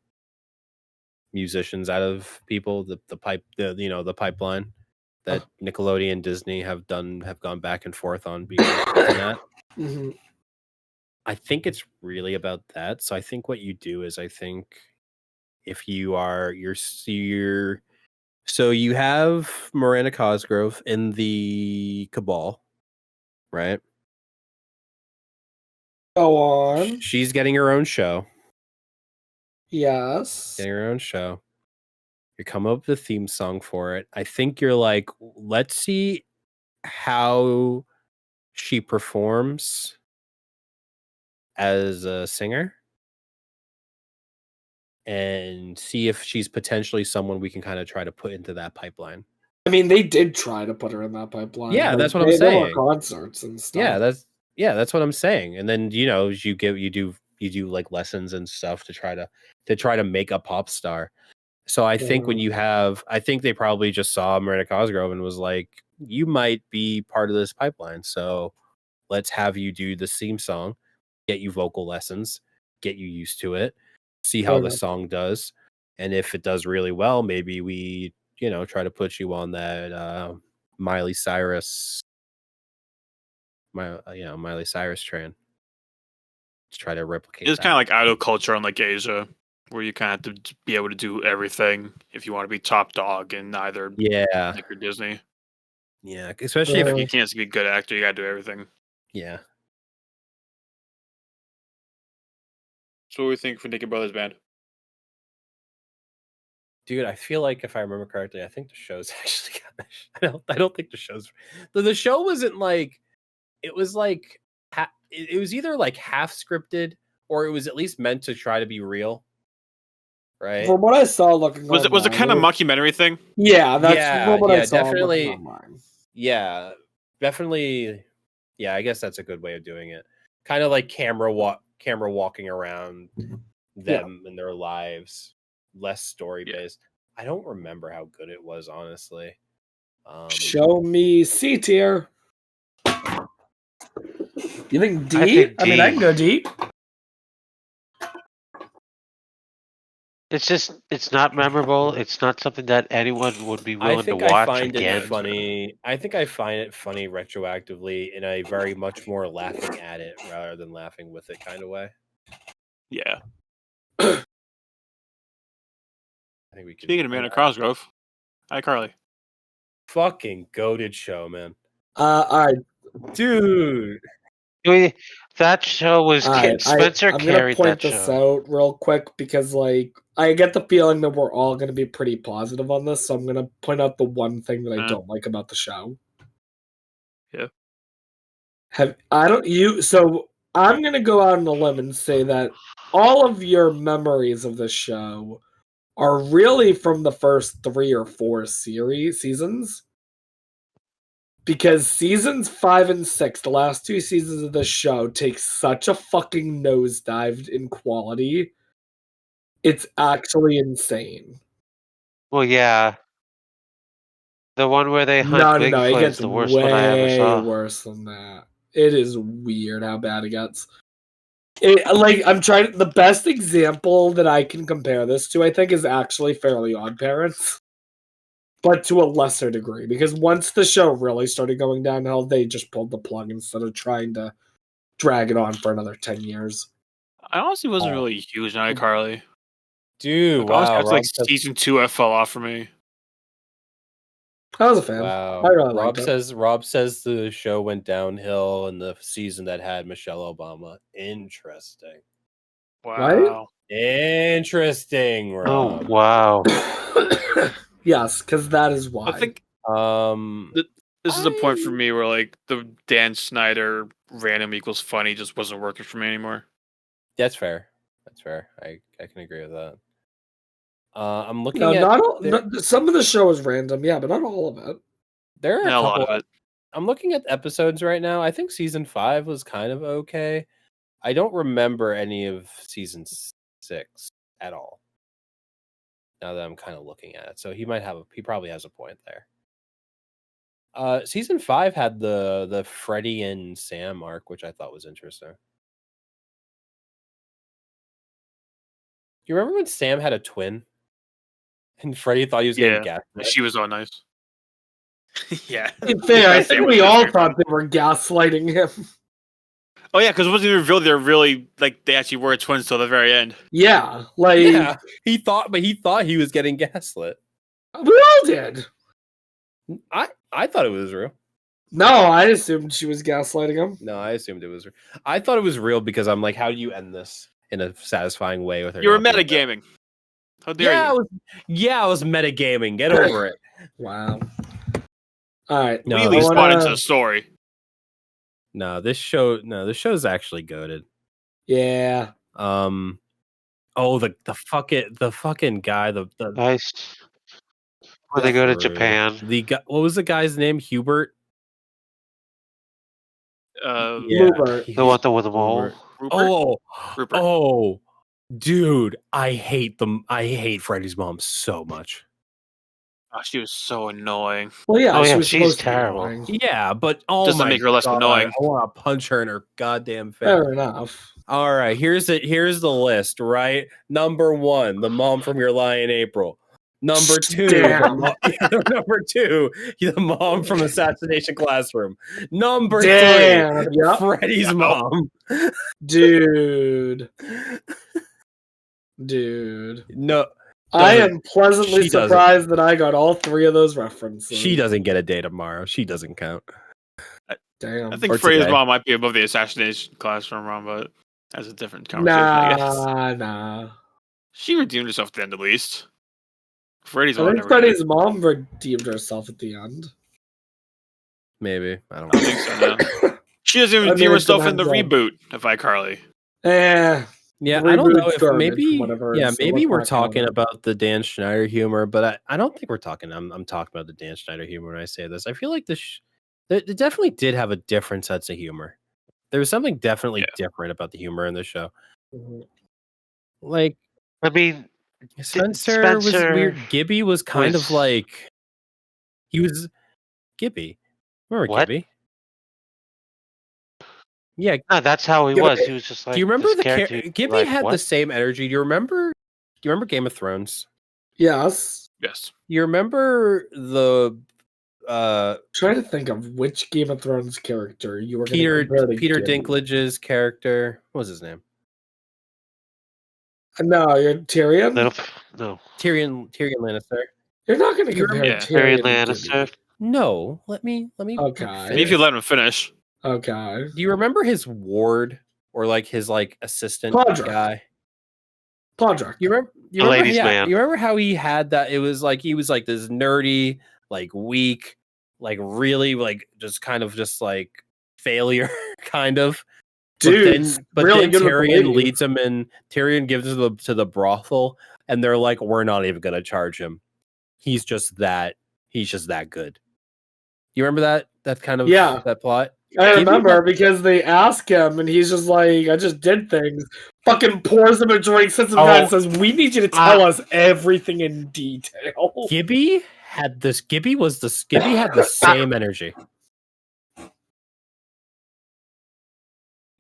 [SPEAKER 3] musicians out of people. The pipeline that Nickelodeon and Disney have gone back and forth on being that.
[SPEAKER 1] Mm-hmm.
[SPEAKER 3] I think it's really about that. So I think what you do is I think if you are so you have Miranda Cosgrove in the Cabal, right?
[SPEAKER 1] Go on.
[SPEAKER 3] She's getting her own show.
[SPEAKER 1] Yes.
[SPEAKER 3] Getting her own show. You come up with a theme song for it. I think you're like, let's see how she performs as a singer and see if she's potentially someone we can kind of try to put into that pipeline.
[SPEAKER 1] I mean, they did try to put her in that pipeline.
[SPEAKER 3] Yeah,
[SPEAKER 1] Like,
[SPEAKER 3] that's what I'm
[SPEAKER 1] There
[SPEAKER 3] saying.
[SPEAKER 1] were concerts and stuff.
[SPEAKER 3] That's what I'm saying. And then you do like lessons and stuff to try to make a pop star. So I think when I think they probably just saw Miranda Cosgrove and was like, you might be part of this pipeline. So let's have you do the theme song, get you vocal lessons, get you used to it, see how the song does. And if it does really well, maybe we, try to put you on that Miley Cyrus train to try to replicate.
[SPEAKER 2] It's kind of like idol culture in like Asia, where you kind of have to be able to do everything if you want to be top dog in either Nick or Disney.
[SPEAKER 3] Yeah, especially if
[SPEAKER 2] you can't just be a good actor, you got to do everything.
[SPEAKER 3] Yeah.
[SPEAKER 2] So what do we think for Nicki Brothers Band?
[SPEAKER 3] Dude, I feel like if I remember correctly, I think the show's actually I don't think the show's the show wasn't like it was like it was either like half scripted or it was at least meant to try to be real. Right?
[SPEAKER 1] From what I saw looking
[SPEAKER 2] was it kind of mockumentary thing?
[SPEAKER 1] Yeah, that's what I saw
[SPEAKER 3] definitely.
[SPEAKER 1] online.
[SPEAKER 3] Yeah, definitely. Yeah, I guess that's a good way of doing it. Kind of like camera walking around them and their lives, less story based. I don't remember how good it was, honestly.
[SPEAKER 1] Show me C tier. You think D?
[SPEAKER 4] think
[SPEAKER 1] I mean,
[SPEAKER 4] D.
[SPEAKER 1] I can go D.
[SPEAKER 4] It's not memorable. It's not something that anyone would be willing to watch again.
[SPEAKER 3] Funny. I think I find it funny retroactively in a very much more laughing at it rather than laughing with it kind of way.
[SPEAKER 2] Yeah.
[SPEAKER 3] I think we can.
[SPEAKER 2] Speaking of Miranda Cosgrove, iCarly.
[SPEAKER 3] Fucking goated show, man.
[SPEAKER 1] All right,
[SPEAKER 3] dude.
[SPEAKER 4] That show was Spencer
[SPEAKER 1] I'm
[SPEAKER 4] carried
[SPEAKER 1] gonna point
[SPEAKER 4] that
[SPEAKER 1] this
[SPEAKER 4] show.
[SPEAKER 1] out real quick because, like, I get the feeling that we're all gonna be pretty positive on this. So I'm gonna point out the one thing that I don't like about the show.
[SPEAKER 2] Yeah.
[SPEAKER 1] So I'm gonna go out on a limb and say that all of your memories of the show are really from the first 3 or 4 seasons. Because seasons 5 and 6, the last 2 seasons of the show, take such a fucking nosedive in quality. It's actually insane.
[SPEAKER 4] Well, yeah. The one where they hunt Bigfoot
[SPEAKER 1] it gets
[SPEAKER 4] is the worst one I ever saw.
[SPEAKER 1] worse than that. It is weird how bad it gets. The best example that I can compare this to, I think, is actually Fairly Odd Parents. But to a lesser degree, because once the show really started going downhill, they just pulled the plug instead of trying to drag it on for another 10 years.
[SPEAKER 2] I honestly wasn't really huge on iCarly.
[SPEAKER 3] Dude, wow.
[SPEAKER 2] It's like season 2 I fell off for me.
[SPEAKER 1] I was a fan.
[SPEAKER 3] Wow.
[SPEAKER 1] I really liked it.
[SPEAKER 3] Rob says the show went downhill in the season that had Michelle Obama. Interesting.
[SPEAKER 2] Wow.
[SPEAKER 3] Interesting, Rob.
[SPEAKER 4] Oh, wow.
[SPEAKER 1] Yes, because that is why.
[SPEAKER 2] I think This is a point for me where like the Dan Snyder random equals funny just wasn't working for me anymore.
[SPEAKER 3] That's fair. That's fair. I can agree with that. I'm looking
[SPEAKER 1] No,
[SPEAKER 3] at
[SPEAKER 1] not all. Some of the show is random, yeah, but not all of it.
[SPEAKER 3] there are
[SPEAKER 2] Not
[SPEAKER 3] a
[SPEAKER 2] a lot
[SPEAKER 3] couple.
[SPEAKER 2] of it.
[SPEAKER 3] I'm looking at episodes right now. I think season 5 was kind of okay. I don't remember any of season 6 at all. Now that I'm kind of looking at it, so he probably has a point there. Season 5 had the Freddy and Sam arc, which I thought was interesting. You remember when Sam had a twin, and Freddy thought he was getting
[SPEAKER 2] Yeah,
[SPEAKER 3] gaslit?
[SPEAKER 2] she was all nice. Yeah.
[SPEAKER 1] In fair, I
[SPEAKER 2] Sam
[SPEAKER 1] think
[SPEAKER 2] was
[SPEAKER 1] we all
[SPEAKER 2] very
[SPEAKER 1] thought
[SPEAKER 2] funny.
[SPEAKER 1] they were gaslighting him.
[SPEAKER 2] Oh yeah, because it wasn't even revealed they're really like they actually were twins till the very end.
[SPEAKER 1] Yeah, like
[SPEAKER 3] Yeah, he thought he was getting gaslit.
[SPEAKER 1] we all did.
[SPEAKER 3] I thought it was real.
[SPEAKER 1] No, I assumed she was gaslighting him.
[SPEAKER 3] No, I assumed it was real. I thought it was real because I'm like, how do you end this in a satisfying way with her?
[SPEAKER 2] You were
[SPEAKER 3] not being there?
[SPEAKER 2] metagaming. How dare you?
[SPEAKER 3] I was metagaming. Get over it.
[SPEAKER 1] Wow. All right.
[SPEAKER 3] No,
[SPEAKER 2] We
[SPEAKER 3] I
[SPEAKER 2] at least
[SPEAKER 1] I
[SPEAKER 2] bought
[SPEAKER 1] wanna-
[SPEAKER 2] into the story.
[SPEAKER 3] This show's actually goated.
[SPEAKER 1] Yeah.
[SPEAKER 3] The fucking guy, the
[SPEAKER 4] Nice. When they go to Japan.
[SPEAKER 3] the guy, what was the guy's name? Hubert.
[SPEAKER 1] Lubert.
[SPEAKER 4] The one with the mole.
[SPEAKER 3] Oh,
[SPEAKER 2] Rupert? Rupert.
[SPEAKER 3] oh, dude, I hate them. I hate Freddy's mom so much.
[SPEAKER 2] Oh, she was so annoying.
[SPEAKER 1] Well, yeah.
[SPEAKER 4] Oh,
[SPEAKER 1] she
[SPEAKER 4] yeah,
[SPEAKER 1] was
[SPEAKER 4] she's
[SPEAKER 1] supposed to be
[SPEAKER 4] terrible.
[SPEAKER 1] annoying.
[SPEAKER 3] Yeah, but oh
[SPEAKER 2] Doesn't
[SPEAKER 3] my
[SPEAKER 2] make her less
[SPEAKER 3] God,
[SPEAKER 2] annoying.
[SPEAKER 3] I want to punch her in her goddamn face.
[SPEAKER 1] Fair enough.
[SPEAKER 3] All right, here's it. Here's the list. Right, number 1, the mom from Your Lie in April. Number 2,
[SPEAKER 1] Damn.
[SPEAKER 3] number 2, the mom from Assassination Classroom. Number 3,
[SPEAKER 1] Damn. Yep.
[SPEAKER 3] Freddy's mom.
[SPEAKER 1] Dude.
[SPEAKER 3] No,
[SPEAKER 1] I am pleasantly
[SPEAKER 3] she doesn't.
[SPEAKER 1] surprised that I got all 3 of those references.
[SPEAKER 3] she doesn't get a day tomorrow. She doesn't count.
[SPEAKER 1] Damn.
[SPEAKER 2] I think
[SPEAKER 3] Or
[SPEAKER 2] Freddy's
[SPEAKER 3] today.
[SPEAKER 2] mom might be above the assassination classroom run, but that's a different conversation, I guess.
[SPEAKER 1] Nah.
[SPEAKER 2] She redeemed herself at the end at least. Freddy's
[SPEAKER 1] I
[SPEAKER 2] mom
[SPEAKER 1] think
[SPEAKER 2] never
[SPEAKER 1] Freddy's
[SPEAKER 2] did.
[SPEAKER 1] mom redeemed herself at the end.
[SPEAKER 3] Maybe I don't
[SPEAKER 2] I don't
[SPEAKER 3] know.
[SPEAKER 2] think so, no. She doesn't even
[SPEAKER 1] I
[SPEAKER 2] redeem
[SPEAKER 1] mean, it
[SPEAKER 2] herself in the
[SPEAKER 1] depends
[SPEAKER 2] reboot of iCarly.
[SPEAKER 3] Yeah, I don't know
[SPEAKER 1] Reboot's
[SPEAKER 3] if
[SPEAKER 1] garbage,
[SPEAKER 3] maybe.
[SPEAKER 1] whatever,
[SPEAKER 3] Yeah,
[SPEAKER 1] so
[SPEAKER 3] maybe
[SPEAKER 1] let's
[SPEAKER 3] we're
[SPEAKER 1] not count
[SPEAKER 3] talking
[SPEAKER 1] it.
[SPEAKER 3] about the Dan Schneider humor, but I don't think we're talking. I'm talking about the Dan Schneider humor when I say this. I feel like it definitely did have a different sense of humor. There was something definitely different about the humor in the show.
[SPEAKER 1] Mhm.
[SPEAKER 3] Like
[SPEAKER 4] I mean,
[SPEAKER 3] Spencer was
[SPEAKER 4] Spencer
[SPEAKER 3] weird. Gibby was kind of
[SPEAKER 4] was-
[SPEAKER 3] like he was Gibby. Remember
[SPEAKER 4] What?
[SPEAKER 3] Gibby? Yeah.
[SPEAKER 4] no, that's how he
[SPEAKER 1] Gibby-
[SPEAKER 4] was. He was just like.
[SPEAKER 3] Do you remember
[SPEAKER 4] this
[SPEAKER 3] the
[SPEAKER 4] character?
[SPEAKER 3] Gibby
[SPEAKER 4] Like,
[SPEAKER 3] had the
[SPEAKER 4] what?
[SPEAKER 3] same energy? Do you remember Game of Thrones?
[SPEAKER 1] Yes.
[SPEAKER 2] Yes.
[SPEAKER 3] You remember the
[SPEAKER 1] Trying to think of which Game of Thrones character you were going
[SPEAKER 3] Peter
[SPEAKER 1] to compare to
[SPEAKER 3] Peter
[SPEAKER 1] Gibby.
[SPEAKER 3] Dinklage's character? What was his name?
[SPEAKER 1] No, you're Tyrion.
[SPEAKER 4] No.
[SPEAKER 3] Tyrion Lannister.
[SPEAKER 1] You're not going to
[SPEAKER 3] You
[SPEAKER 1] compare
[SPEAKER 2] remember-
[SPEAKER 1] Tyrion
[SPEAKER 4] Tyrion
[SPEAKER 1] to
[SPEAKER 4] Lannister.
[SPEAKER 1] Gibby.
[SPEAKER 3] No, let me
[SPEAKER 1] Okay.
[SPEAKER 2] Maybe if you let him finish.
[SPEAKER 1] Okay.
[SPEAKER 3] Do you remember his ward or like his like assistant
[SPEAKER 1] Podrick.
[SPEAKER 3] guy?
[SPEAKER 1] Podrick.
[SPEAKER 3] You remember?
[SPEAKER 4] Ladies' man.
[SPEAKER 3] You remember how he had that? It was like he was like this nerdy, like weak, like really like just kind of just like failure, kind of.
[SPEAKER 1] Dude,
[SPEAKER 3] but
[SPEAKER 1] really
[SPEAKER 3] then
[SPEAKER 1] good with the
[SPEAKER 3] Tyrion
[SPEAKER 1] ladies.
[SPEAKER 3] leads him in. Tyrion gives him to the brothel, and they're like, "We're not even gonna charge him. He's just that. He's just that good." You remember that kind of
[SPEAKER 1] Yeah.
[SPEAKER 3] that plot?
[SPEAKER 1] I
[SPEAKER 3] Gibby
[SPEAKER 1] remember
[SPEAKER 3] had-
[SPEAKER 1] because they ask him and he's just like, I just did things. Fucking pours him a drink, sits him down and says, we need you to tell us everything in detail.
[SPEAKER 3] Gibby had the same energy.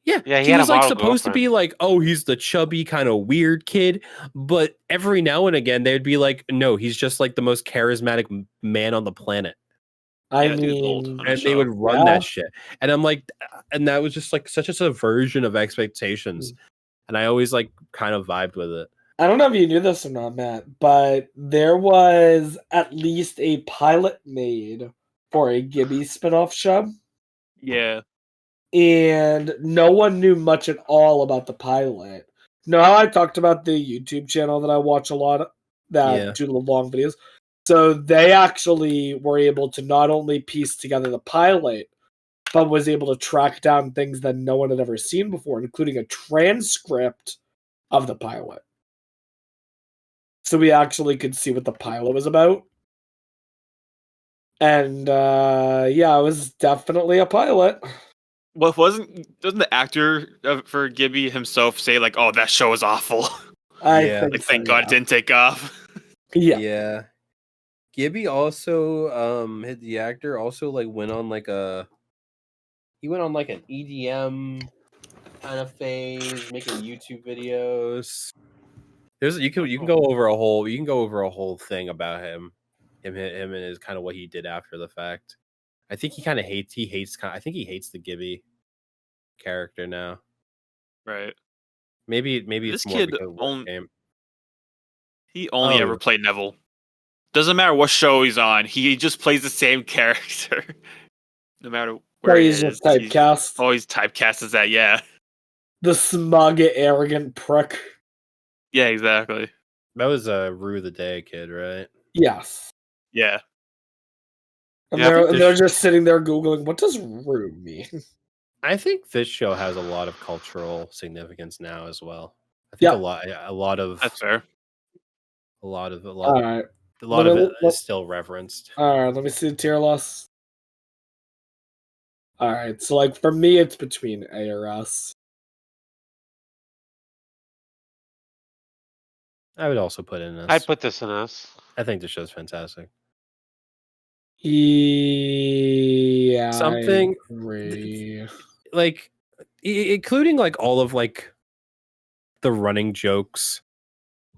[SPEAKER 3] Yeah,
[SPEAKER 4] Yeah, he
[SPEAKER 3] he
[SPEAKER 4] had a
[SPEAKER 3] was like
[SPEAKER 4] model
[SPEAKER 3] supposed to be
[SPEAKER 4] girlfriend.
[SPEAKER 3] like, oh, he's the chubby kind of weird kid, but every now and again they'd be like, no, he's just like the most charismatic man on the planet,
[SPEAKER 1] I
[SPEAKER 2] Yeah, dude's old.
[SPEAKER 1] mean,
[SPEAKER 2] On
[SPEAKER 3] and
[SPEAKER 2] the
[SPEAKER 3] they
[SPEAKER 2] show.
[SPEAKER 3] would run
[SPEAKER 1] Yeah.
[SPEAKER 3] that shit, and I'm like, and that was just like such a subversion of expectations, and I always like kind of vibed with it.
[SPEAKER 1] I don't know if you knew this or not, Matt, but there was at least a pilot made for a Gibby spinoff show,
[SPEAKER 2] Yeah.
[SPEAKER 1] and no one knew much at all about the pilot. You know how I talked about the YouTube channel that I watch a lot that
[SPEAKER 3] Yeah.
[SPEAKER 1] do the long videos? So they actually were able to not only piece together the pilot, but was able to track down things that no one had ever seen before, including a transcript of the pilot. So we actually could see what the pilot was about. And yeah, it was definitely a pilot.
[SPEAKER 2] Well, doesn't the actor for Gibby himself say like, "Oh, that show is awful"?
[SPEAKER 1] I
[SPEAKER 3] Yeah.
[SPEAKER 1] think
[SPEAKER 2] Like,
[SPEAKER 1] so,
[SPEAKER 2] thank God it didn't take off.
[SPEAKER 1] Yeah.
[SPEAKER 3] Gibby also, the actor also like went on like an EDM kind of phase, making YouTube videos. You can go over a whole thing about him and his kind of what he did after the fact. I think he hates the Gibby character now.
[SPEAKER 2] Right.
[SPEAKER 3] Maybe
[SPEAKER 2] This
[SPEAKER 3] it's more
[SPEAKER 2] kid
[SPEAKER 3] because of what came.
[SPEAKER 2] he only
[SPEAKER 3] Oh.
[SPEAKER 2] ever played Neville. Doesn't matter what show he's on, he just plays the same character. No matter where he
[SPEAKER 1] He's
[SPEAKER 2] is.
[SPEAKER 1] just typecast.
[SPEAKER 2] He's typecast as that, yeah.
[SPEAKER 1] The smug, arrogant prick.
[SPEAKER 2] Yeah, exactly.
[SPEAKER 3] That was a Rue the Day kid, right?
[SPEAKER 1] Yes.
[SPEAKER 2] Yeah.
[SPEAKER 1] And
[SPEAKER 2] Yeah, I think
[SPEAKER 1] they're
[SPEAKER 2] this-
[SPEAKER 1] just sitting there Googling, what does rude mean?
[SPEAKER 3] I think this show has a lot of cultural significance now as well. I think
[SPEAKER 1] Yeah.
[SPEAKER 3] a lot of
[SPEAKER 2] That's fair.
[SPEAKER 1] Alright.
[SPEAKER 3] of it is still reverenced.
[SPEAKER 1] Alright, let me see the tier list. Alright, so like for me it's between A or S.
[SPEAKER 3] I would also put in this.
[SPEAKER 4] I'd put this in S.
[SPEAKER 3] I think the show's fantastic.
[SPEAKER 1] Yeah.
[SPEAKER 3] Something-
[SPEAKER 1] I agree.
[SPEAKER 3] Like including like all of like the running jokes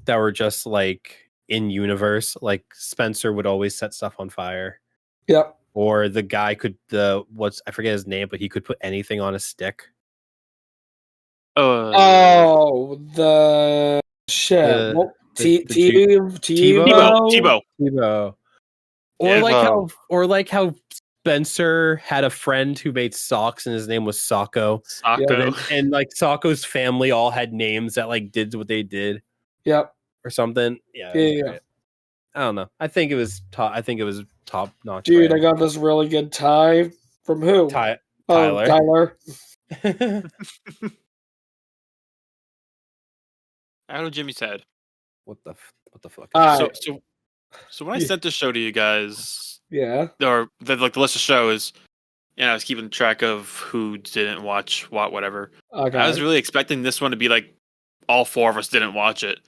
[SPEAKER 3] that were just like in universe, like Spencer would always set stuff on fire,
[SPEAKER 1] Yep.
[SPEAKER 3] or the guy I forget his name, but he could put anything on a stick.
[SPEAKER 1] Oh, the shit.
[SPEAKER 3] The-
[SPEAKER 1] Well,
[SPEAKER 3] the
[SPEAKER 1] TiVo?
[SPEAKER 2] Tebow.
[SPEAKER 3] Or like how Spencer had a friend who made socks and his name was Socko.
[SPEAKER 2] Socko.
[SPEAKER 3] And like Socko's family all had names that like did what they did
[SPEAKER 1] Yep.
[SPEAKER 3] or something. Yeah.
[SPEAKER 1] Yeah.
[SPEAKER 3] I don't know. I think it was top notch.
[SPEAKER 1] Dude, I got this really good tie from who?
[SPEAKER 3] Tyler.
[SPEAKER 1] Oh, Tyler.
[SPEAKER 2] Out of Jimmy's head.
[SPEAKER 3] What the fuck?
[SPEAKER 1] Alright.
[SPEAKER 2] So when I sent this show to you guys,
[SPEAKER 1] Yeah.
[SPEAKER 2] or the list of shows, I was keeping track of who didn't watch whatever.
[SPEAKER 1] Okay.
[SPEAKER 2] I was really expecting this one to be like all four of us didn't watch it,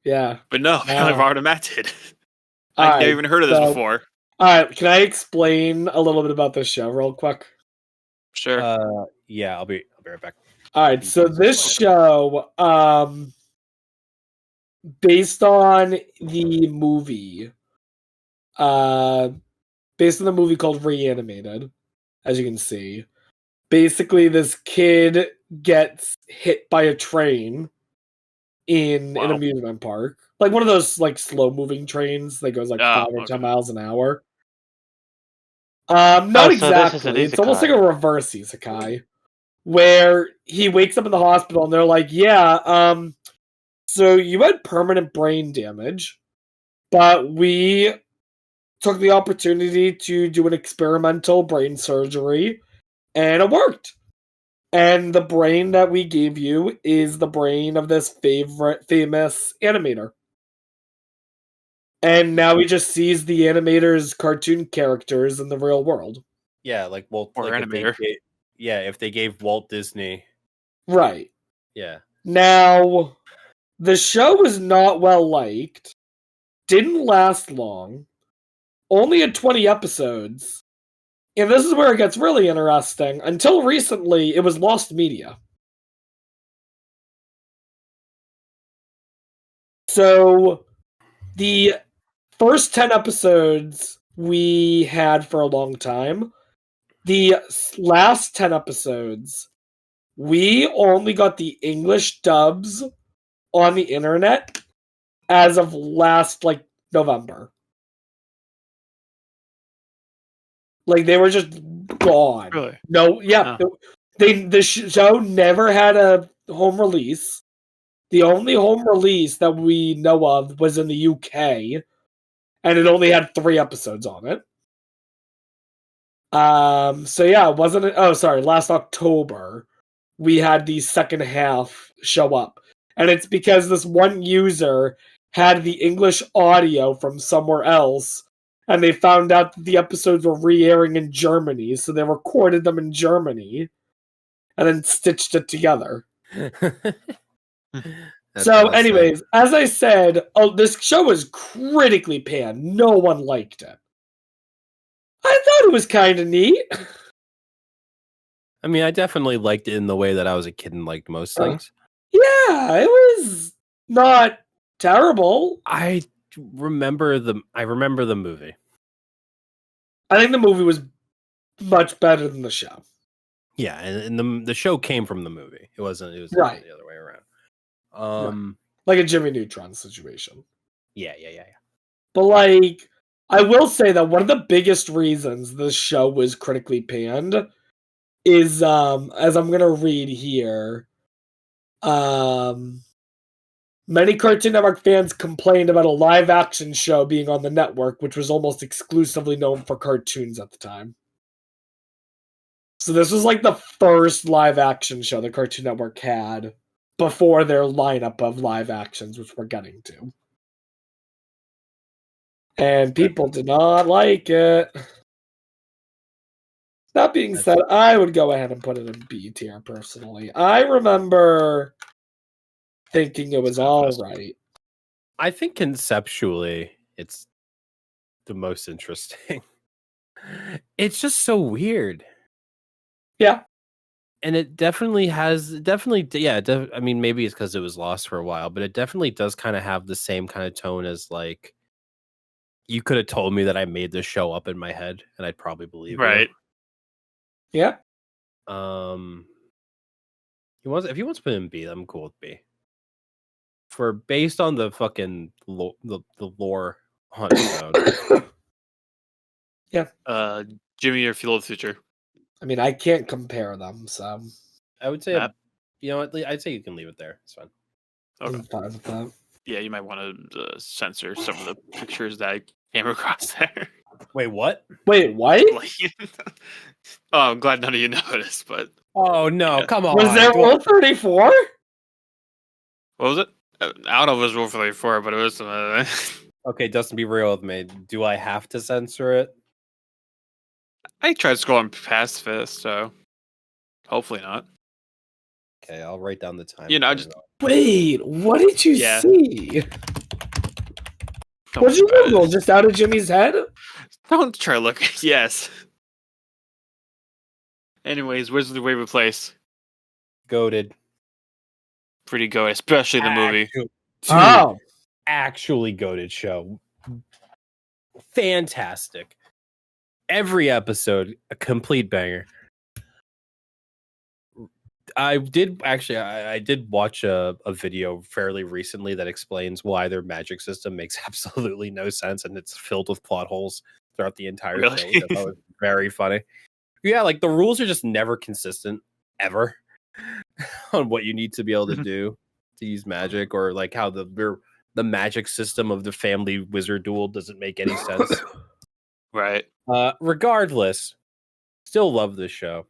[SPEAKER 1] Yeah.
[SPEAKER 2] but no,
[SPEAKER 1] Wow.
[SPEAKER 2] Robert and Matt did.
[SPEAKER 1] Alright,
[SPEAKER 2] I've never even heard of this
[SPEAKER 1] so-
[SPEAKER 2] before.
[SPEAKER 1] Alright, can I explain a little bit about this show real quick?
[SPEAKER 2] Sure.
[SPEAKER 3] Yeah, I'll be right back.
[SPEAKER 1] Alright, so this show, based on the movie, called Reanimated, as you can see. Basically, this kid gets hit by a train in an
[SPEAKER 2] Wow.
[SPEAKER 1] amusement park. Like one of those like slow moving trains that goes like 5 or 10
[SPEAKER 2] okay.
[SPEAKER 1] miles an hour.
[SPEAKER 4] so
[SPEAKER 1] Not
[SPEAKER 4] this is an
[SPEAKER 1] exactly. It's almost like a reverse isekai, where he wakes up in the hospital and they're like, "Yeah, so you had permanent brain damage, but we took the opportunity to do an experimental brain surgery, and it worked. And the brain that we gave you is the brain of this famous animator. And now he just sees the animator's cartoon characters in the real world."
[SPEAKER 3] Yeah, like Walt.
[SPEAKER 2] Or
[SPEAKER 3] like
[SPEAKER 2] animator.
[SPEAKER 3] if they gave Walt Disney.
[SPEAKER 1] Right.
[SPEAKER 3] Yeah.
[SPEAKER 1] Now, the show was not well liked, didn't last long, only had 20 episodes, and this is where it gets really interesting. Until recently, it was lost media. So, the first 10 episodes we had for a long time. The last 10 episodes, we only got the English dubs on the internet as of last like November. Like they were just gone.
[SPEAKER 2] Really?
[SPEAKER 1] No, yeah. The show never had a home release. The only home release that we know of was in the UK, and it only had 3 episodes on it. So yeah, wasn't it? Oh, sorry, last October we had the second half show up, and it's because this one user had the English audio from somewhere else, and they found out that the episodes were re-airing in Germany, so they recorded them in Germany, and then stitched it together.
[SPEAKER 3] That's
[SPEAKER 1] So,
[SPEAKER 3] well said.
[SPEAKER 1] anyways, as I said, this show was critically panned. No one liked it. I thought it was kind of neat.
[SPEAKER 3] I mean, I definitely liked it in the way that I was a kid and liked most things.
[SPEAKER 1] Yeah, it was not terrible.
[SPEAKER 3] I remember the movie.
[SPEAKER 1] I think the movie was much better than the show.
[SPEAKER 3] Yeah, and the show came from the movie. It wasn't
[SPEAKER 1] Right.
[SPEAKER 3] the other way around.
[SPEAKER 1] Like a Jimmy Neutron situation.
[SPEAKER 3] Yeah.
[SPEAKER 1] But like, I will say that one of the biggest reasons this show was critically panned is as I'm gonna read here, many Cartoon Network fans complained about a live action show being on the network, which was almost exclusively known for cartoons at the time. So this was like the first live action show the Cartoon Network had before their lineup of live actions, which we're getting to. And people did not like it. That being said, I would go ahead and put it in B tier personally. I remember thinking it was all right.
[SPEAKER 3] I think conceptually it's the most interesting. It's just so weird.
[SPEAKER 1] Yeah.
[SPEAKER 3] And it definitely I mean, maybe it's because it was lost for a while, but it definitely does kind of have the same kind of tone as like, you could have told me that I made this show up in my head and I'd probably believe
[SPEAKER 2] Right.
[SPEAKER 1] Yeah.
[SPEAKER 3] you. If he wants to put in B, I'm cool with B. For based on the fucking the lore on its own.
[SPEAKER 2] Jimmy or Fuel of the Future.
[SPEAKER 1] I mean, I can't compare them, so
[SPEAKER 3] I would say,
[SPEAKER 2] Matt?
[SPEAKER 3] you know what? I'd say you can leave it there. It's fine.
[SPEAKER 2] Okay.
[SPEAKER 1] I'm fine with that.
[SPEAKER 2] Yeah, you might want to censor some of the pictures that I came across there.
[SPEAKER 3] Wait, what?
[SPEAKER 1] Wait, what?
[SPEAKER 2] Oh, I'm glad none of you noticed, but
[SPEAKER 3] Oh no!
[SPEAKER 2] Yeah.
[SPEAKER 3] Come on.
[SPEAKER 1] Was there Rule 34?
[SPEAKER 2] what was it? I don't know if it was Rule 34, but it was some.
[SPEAKER 3] Okay, Dustin, be real with me. Do I have to censor it?
[SPEAKER 2] I tried scrolling past this, so hopefully not.
[SPEAKER 3] Okay, I'll write down the time.
[SPEAKER 2] You know, just-
[SPEAKER 1] Wait, what did you
[SPEAKER 2] Yeah.
[SPEAKER 1] see?
[SPEAKER 2] Don't
[SPEAKER 1] What'd you
[SPEAKER 2] worry about it.
[SPEAKER 1] Google? Just out of Jimmy's head?
[SPEAKER 2] Don't try to look. Yes. Anyways, Wizards of Waverly Place.
[SPEAKER 3] goated.
[SPEAKER 2] Pretty good, especially the movie.
[SPEAKER 3] Actually goated show. Fantastic. Every episode, a complete banger. I did watch a video fairly recently that explains why their magic system makes absolutely no sense, and it's filled with plot holes throughout the entire
[SPEAKER 2] Really?
[SPEAKER 3] show. Which I thought was very funny. Yeah, like the rules are just never consistent ever on what you need to be able to do to use magic, or like how the magic system of the family wizard duel doesn't make any sense.
[SPEAKER 2] Right.
[SPEAKER 3] Regardless, still love this show.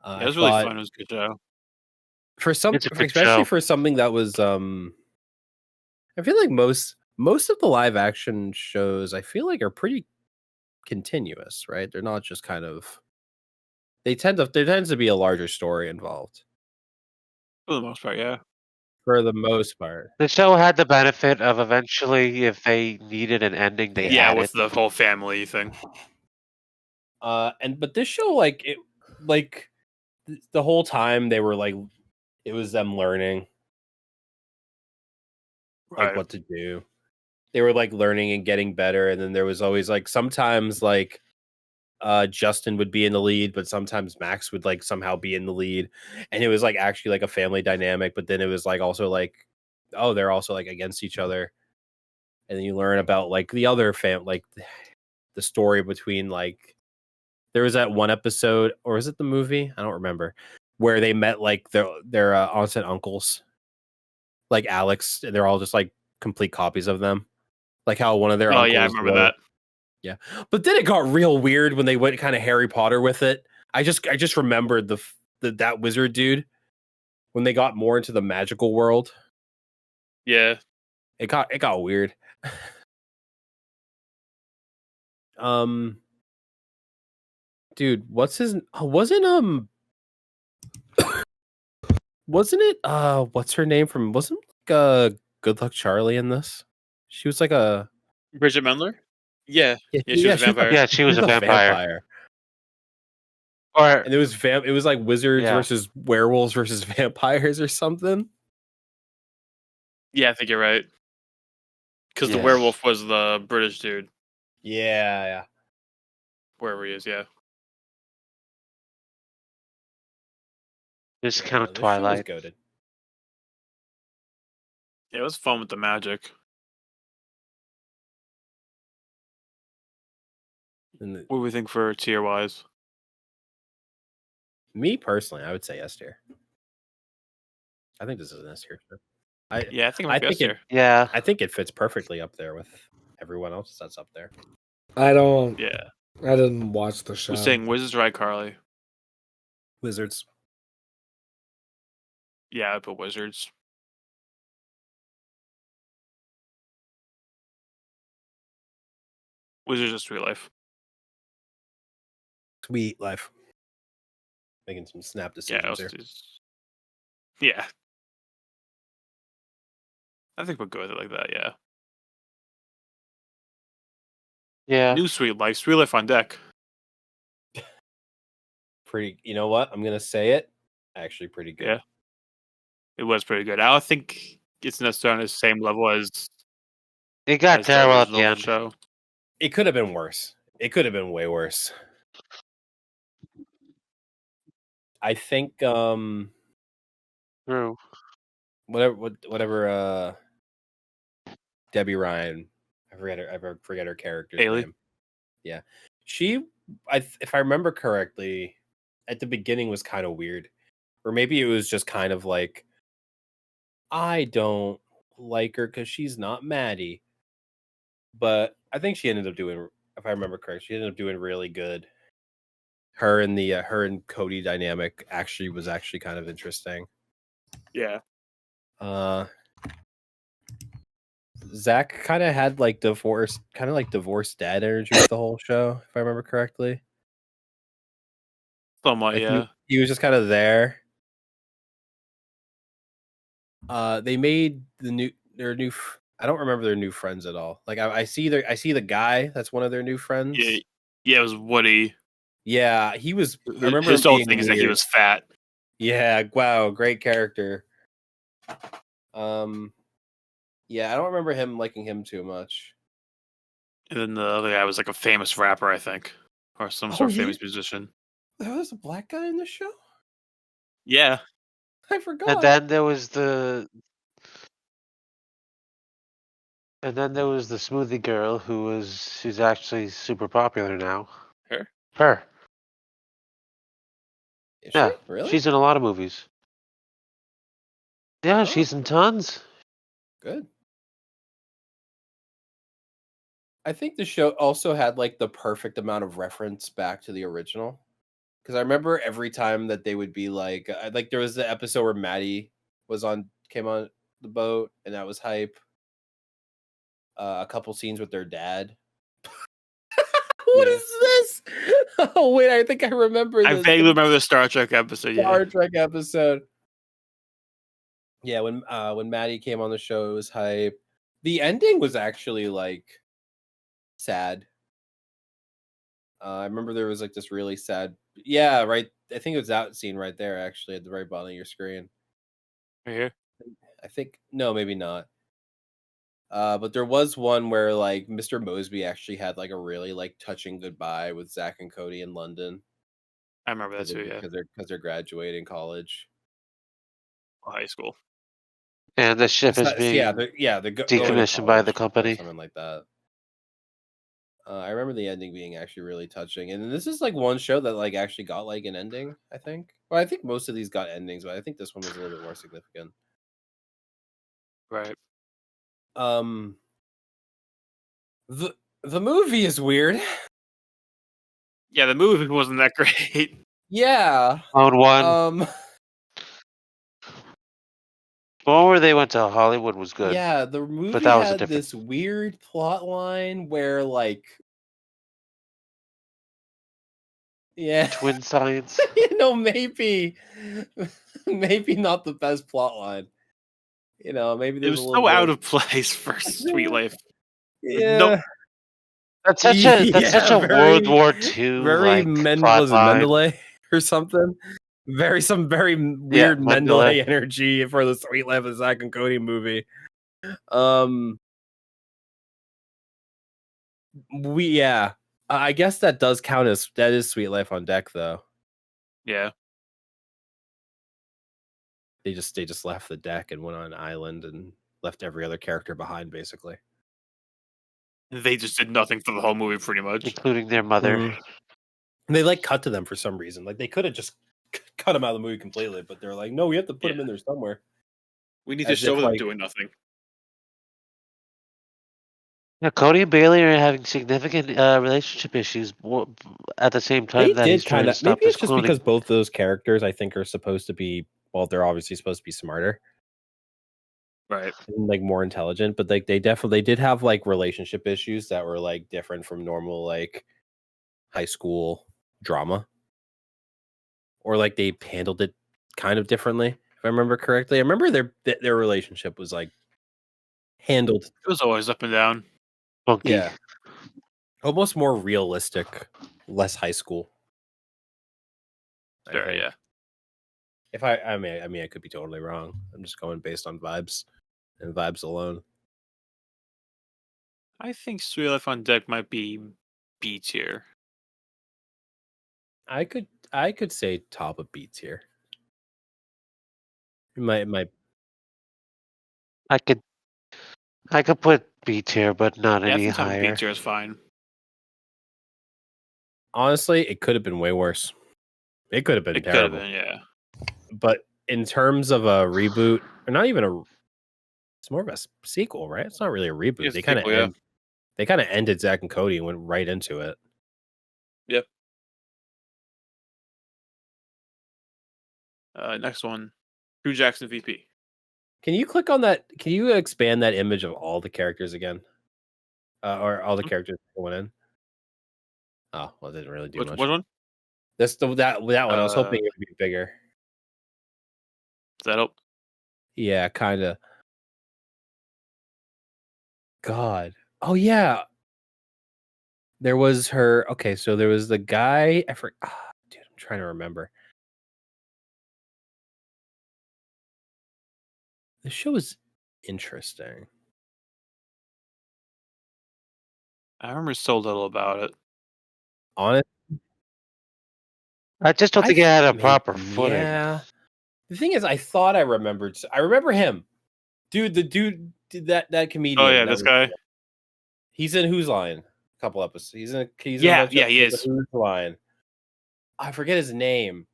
[SPEAKER 2] Yeah, it was really fun. It was a good show.
[SPEAKER 3] For some,
[SPEAKER 4] It's a good
[SPEAKER 3] especially
[SPEAKER 4] show.
[SPEAKER 3] for something that was I feel like most of the live action shows I feel like are pretty continuous, right? They're not just kind of there tends to be a larger story involved
[SPEAKER 2] For the most part, yeah.
[SPEAKER 3] for the most part.
[SPEAKER 4] The show had the benefit of eventually, if they needed an ending, they
[SPEAKER 2] Yeah,
[SPEAKER 4] had
[SPEAKER 2] with
[SPEAKER 4] it.
[SPEAKER 2] the whole family thing.
[SPEAKER 3] But this show, like the whole time they were like, it was them learning like
[SPEAKER 2] Right.
[SPEAKER 3] what to do. They were like learning and getting better, and then there was always like sometimes like Justin would be in the lead, but sometimes Max would like somehow be in the lead, and it was like actually like a family dynamic. But then it was like also like, oh, they're also like against each other, and then you learn about like the other like the story between like there was that one episode, or is it the movie? I don't remember, where they met like their aunts and uncles, like Alex. They're all just like complete copies of them, like how one of their
[SPEAKER 2] Oh yeah, I
[SPEAKER 3] uncles
[SPEAKER 2] remember
[SPEAKER 3] were.
[SPEAKER 2] that.
[SPEAKER 3] Yeah, but then it got real weird when they went kind of Harry Potter with it. I just remembered that wizard dude when they got more into the magical world.
[SPEAKER 2] Yeah.
[SPEAKER 3] It got weird. Dude, what's his? Wasn't it? What's her name from? Wasn't Good Luck Charlie in this? She was like a
[SPEAKER 2] Bridget Mendler? Yeah.
[SPEAKER 3] yeah,
[SPEAKER 2] Yeah, she was a vampire.
[SPEAKER 4] Yeah, she was a vampire. Or
[SPEAKER 3] And it was like wizards
[SPEAKER 4] Yeah.
[SPEAKER 3] versus werewolves versus vampires or something.
[SPEAKER 2] Yeah, I think you're right. Because the
[SPEAKER 4] Yeah.
[SPEAKER 2] werewolf was the British dude,
[SPEAKER 3] Yeah.
[SPEAKER 2] wherever he is. Yeah.
[SPEAKER 4] just
[SPEAKER 3] Yeah,
[SPEAKER 4] kind
[SPEAKER 3] no,
[SPEAKER 4] of
[SPEAKER 3] this show was
[SPEAKER 4] Twilight.
[SPEAKER 3] goated.
[SPEAKER 2] Yeah, it was fun with the magic.
[SPEAKER 3] And
[SPEAKER 2] What do we think for tier wise?
[SPEAKER 3] me personally, I would say S tier. I think this is an S tier.
[SPEAKER 2] Yeah, I think
[SPEAKER 3] I
[SPEAKER 2] I'm
[SPEAKER 3] think
[SPEAKER 2] here.
[SPEAKER 4] Yeah.
[SPEAKER 3] I think it fits perfectly up there with everyone else that's up there.
[SPEAKER 1] I don't.
[SPEAKER 2] Yeah.
[SPEAKER 1] I didn't watch the show.
[SPEAKER 2] Who's saying Wizards right, Carly?
[SPEAKER 3] Wizards.
[SPEAKER 2] Yeah, I put Wizards. Wizards is Sweet Life.
[SPEAKER 3] Sweet life. Making some snap
[SPEAKER 2] Yeah,
[SPEAKER 3] decisions here.
[SPEAKER 2] yeah. I think we'll go with it like that. Yeah.
[SPEAKER 4] Yeah.
[SPEAKER 2] New Sweet Life. Sweet Life on deck.
[SPEAKER 3] Pretty. You know what? I'm gonna say it. Actually, pretty good.
[SPEAKER 2] Yeah. It was pretty good. I don't think it's necessarily on the same level as
[SPEAKER 4] It got
[SPEAKER 2] the
[SPEAKER 4] terrible at the
[SPEAKER 2] original
[SPEAKER 4] end.
[SPEAKER 2] show.
[SPEAKER 3] It could have been worse. It could have been way worse. I think
[SPEAKER 4] True.
[SPEAKER 3] whatever Debbie Ryan, I forget her character's
[SPEAKER 2] Haley?
[SPEAKER 3] name. Yeah. She if I remember correctly, at the beginning was kind of weird. Or maybe it was just kind of like I don't like her cuz she's not Maddie. But I think she ended up doing, if I remember correctly, she ended up doing really good. Her and Cody dynamic was actually kind of interesting.
[SPEAKER 2] Yeah.
[SPEAKER 3] Zach kind of had like divorced dad energy with the whole show, if I remember correctly.
[SPEAKER 2] Somewhat,
[SPEAKER 3] Like,
[SPEAKER 2] yeah.
[SPEAKER 3] he was just kind of there. They made I don't remember their new friends at all. Like I see the guy that's one of their new friends.
[SPEAKER 2] Yeah, it was Woody.
[SPEAKER 3] Yeah, he was. I remember
[SPEAKER 2] his
[SPEAKER 3] him
[SPEAKER 2] whole
[SPEAKER 3] being
[SPEAKER 2] thing is that he
[SPEAKER 3] weird.
[SPEAKER 2] was fat.
[SPEAKER 3] Yeah, wow, great character. Yeah, I don't remember him liking him too much.
[SPEAKER 2] And then the other guy was like a famous rapper, I think, or some sort of famous musician.
[SPEAKER 3] There was a black guy in the show?
[SPEAKER 2] Yeah.
[SPEAKER 3] I forgot.
[SPEAKER 4] And then there was the smoothie girl who's actually super popular now. Her.
[SPEAKER 3] Is
[SPEAKER 4] Yeah.
[SPEAKER 3] she? Really?
[SPEAKER 4] She's in a lot of movies. Yeah,
[SPEAKER 3] Oh.
[SPEAKER 4] she's in tons.
[SPEAKER 3] Good. I think the show also had like the perfect amount of reference back to the original. Because I remember every time that they would be like there was the episode where Maddie came on the boat, and that was hype. A couple scenes with their dad. What is this? Oh wait, I think I remember.
[SPEAKER 2] I
[SPEAKER 3] this.
[SPEAKER 2] vaguely remember the Star Trek episode. Yeah.
[SPEAKER 3] Star Trek episode. Yeah, when Maddie came on the show, it was hype. The ending was actually like sad. I remember there was like this really sad. Yeah, right. I think it was that scene right there, actually, at the very bottom of your screen.
[SPEAKER 2] Right here.
[SPEAKER 3] I think no, maybe not. But there was one where like Mr. Mosby actually had like a really like touching goodbye with Zach and Cody in London.
[SPEAKER 2] I remember that too. Yeah.
[SPEAKER 3] Because they're graduating college.
[SPEAKER 2] High school.
[SPEAKER 4] And the ship is being
[SPEAKER 3] they're going to
[SPEAKER 4] decommissioned by the
[SPEAKER 3] college or
[SPEAKER 4] company.
[SPEAKER 3] something like that. I remember the ending being actually really touching, and this is like one show that like actually got like an ending. I think. Well, I think most of these got endings, but I think this one was a little bit more significant.
[SPEAKER 2] Right.
[SPEAKER 3] Um, the movie is weird.
[SPEAKER 2] Yeah, the movie wasn't that great.
[SPEAKER 3] Yeah.
[SPEAKER 4] On one, the one where they went to Hollywood was good.
[SPEAKER 3] Yeah, the movie
[SPEAKER 4] that was a
[SPEAKER 3] had
[SPEAKER 4] different-
[SPEAKER 3] this weird plot line where like
[SPEAKER 4] Twin science.
[SPEAKER 3] maybe not the best plot line. Maybe
[SPEAKER 2] It
[SPEAKER 3] there's
[SPEAKER 2] was
[SPEAKER 3] a little
[SPEAKER 2] so
[SPEAKER 3] bit
[SPEAKER 2] out
[SPEAKER 3] of
[SPEAKER 2] of place for Sweet Life.
[SPEAKER 3] yeah.
[SPEAKER 4] That's such a World War II
[SPEAKER 3] very
[SPEAKER 4] like
[SPEAKER 3] was it
[SPEAKER 4] plot line.
[SPEAKER 3] Mendeley or something? Very weird
[SPEAKER 4] Mendeley.
[SPEAKER 3] Mendeley energy for the Sweet Life of Zack and Cody movie. I guess that does count as that is Sweet Life on Deck though.
[SPEAKER 2] Yeah.
[SPEAKER 3] They just left the deck and went on an island and left every other character behind basically.
[SPEAKER 2] They just did nothing for the whole movie pretty much.
[SPEAKER 4] Including their mother.
[SPEAKER 3] And they like cut to them for some reason. Like they could have just cut them out of the movie completely, but they're like, no, we have to put them in there somewhere.
[SPEAKER 2] We need to
[SPEAKER 3] As
[SPEAKER 2] show
[SPEAKER 3] if,
[SPEAKER 2] them
[SPEAKER 3] like-
[SPEAKER 2] doing nothing.
[SPEAKER 4] Yeah, Cody and Bailey are having significant relationship issues at the same time
[SPEAKER 3] They
[SPEAKER 4] that
[SPEAKER 3] did
[SPEAKER 4] he's trying
[SPEAKER 3] kind
[SPEAKER 4] to
[SPEAKER 3] of.
[SPEAKER 4] stop
[SPEAKER 3] Maybe
[SPEAKER 4] his
[SPEAKER 3] it's just
[SPEAKER 4] cloning.
[SPEAKER 3] because both those characters, I think, are supposed to be. Well, they're obviously supposed to be smarter
[SPEAKER 2] Right.
[SPEAKER 3] and like more intelligent, but like they did have like relationship issues that were like different from normal like high school drama, or like they handled it kind of differently. If I remember correctly, I remember their relationship was like handled,
[SPEAKER 2] It was always up and down.
[SPEAKER 4] Funky.
[SPEAKER 3] yeah, almost more realistic, less high school. I
[SPEAKER 2] Sure,
[SPEAKER 3] think.
[SPEAKER 2] yeah.
[SPEAKER 3] If I mean, I could be totally wrong. I'm just going based on vibes and vibes alone.
[SPEAKER 2] I think Sweet Life on Deck might be B tier.
[SPEAKER 3] I could say top of beats here. It might.
[SPEAKER 4] I could put B tier, but not
[SPEAKER 2] Yeah, I
[SPEAKER 4] any
[SPEAKER 2] think top of B
[SPEAKER 4] higher.
[SPEAKER 2] tier is fine.
[SPEAKER 3] Honestly, it could have been way worse. It could have been
[SPEAKER 2] It could have
[SPEAKER 3] terrible.
[SPEAKER 2] been, yeah.
[SPEAKER 3] But in terms of a reboot, or not even it's more of a sequel, right? It's not really a reboot.
[SPEAKER 2] It's a
[SPEAKER 3] They kind of
[SPEAKER 2] sequel, yeah.
[SPEAKER 3] they kind of ended Zack and Cody and went right into it.
[SPEAKER 2] Yep. Next one, Drew Jackson VP.
[SPEAKER 3] Can you click on that? Can you expand that image of all the characters again, or all the characters going in? Oh, well, it didn't really do
[SPEAKER 2] Which
[SPEAKER 3] much.
[SPEAKER 2] one?
[SPEAKER 3] That one. I was hoping it would be bigger.
[SPEAKER 2] Does that help?
[SPEAKER 3] Yeah, kind of. God. Oh yeah. There was her. Okay, so there was the guy. Dude, I'm trying to remember. The show is interesting.
[SPEAKER 2] I remember so little about it.
[SPEAKER 3] Honest,
[SPEAKER 4] I just don't think it had a proper
[SPEAKER 3] maybe,
[SPEAKER 4] footing.
[SPEAKER 3] Yeah. The thing is, I thought I remembered. I remember him, dude. The dude, that comedian.
[SPEAKER 2] Oh yeah,
[SPEAKER 3] that
[SPEAKER 2] this
[SPEAKER 3] was-
[SPEAKER 2] guy.
[SPEAKER 3] He's in Who's Line? A couple episodes. He's in
[SPEAKER 2] Yeah,
[SPEAKER 3] a bunch of
[SPEAKER 2] he
[SPEAKER 3] episodes
[SPEAKER 2] is.
[SPEAKER 3] of Who's Line? I forget his name.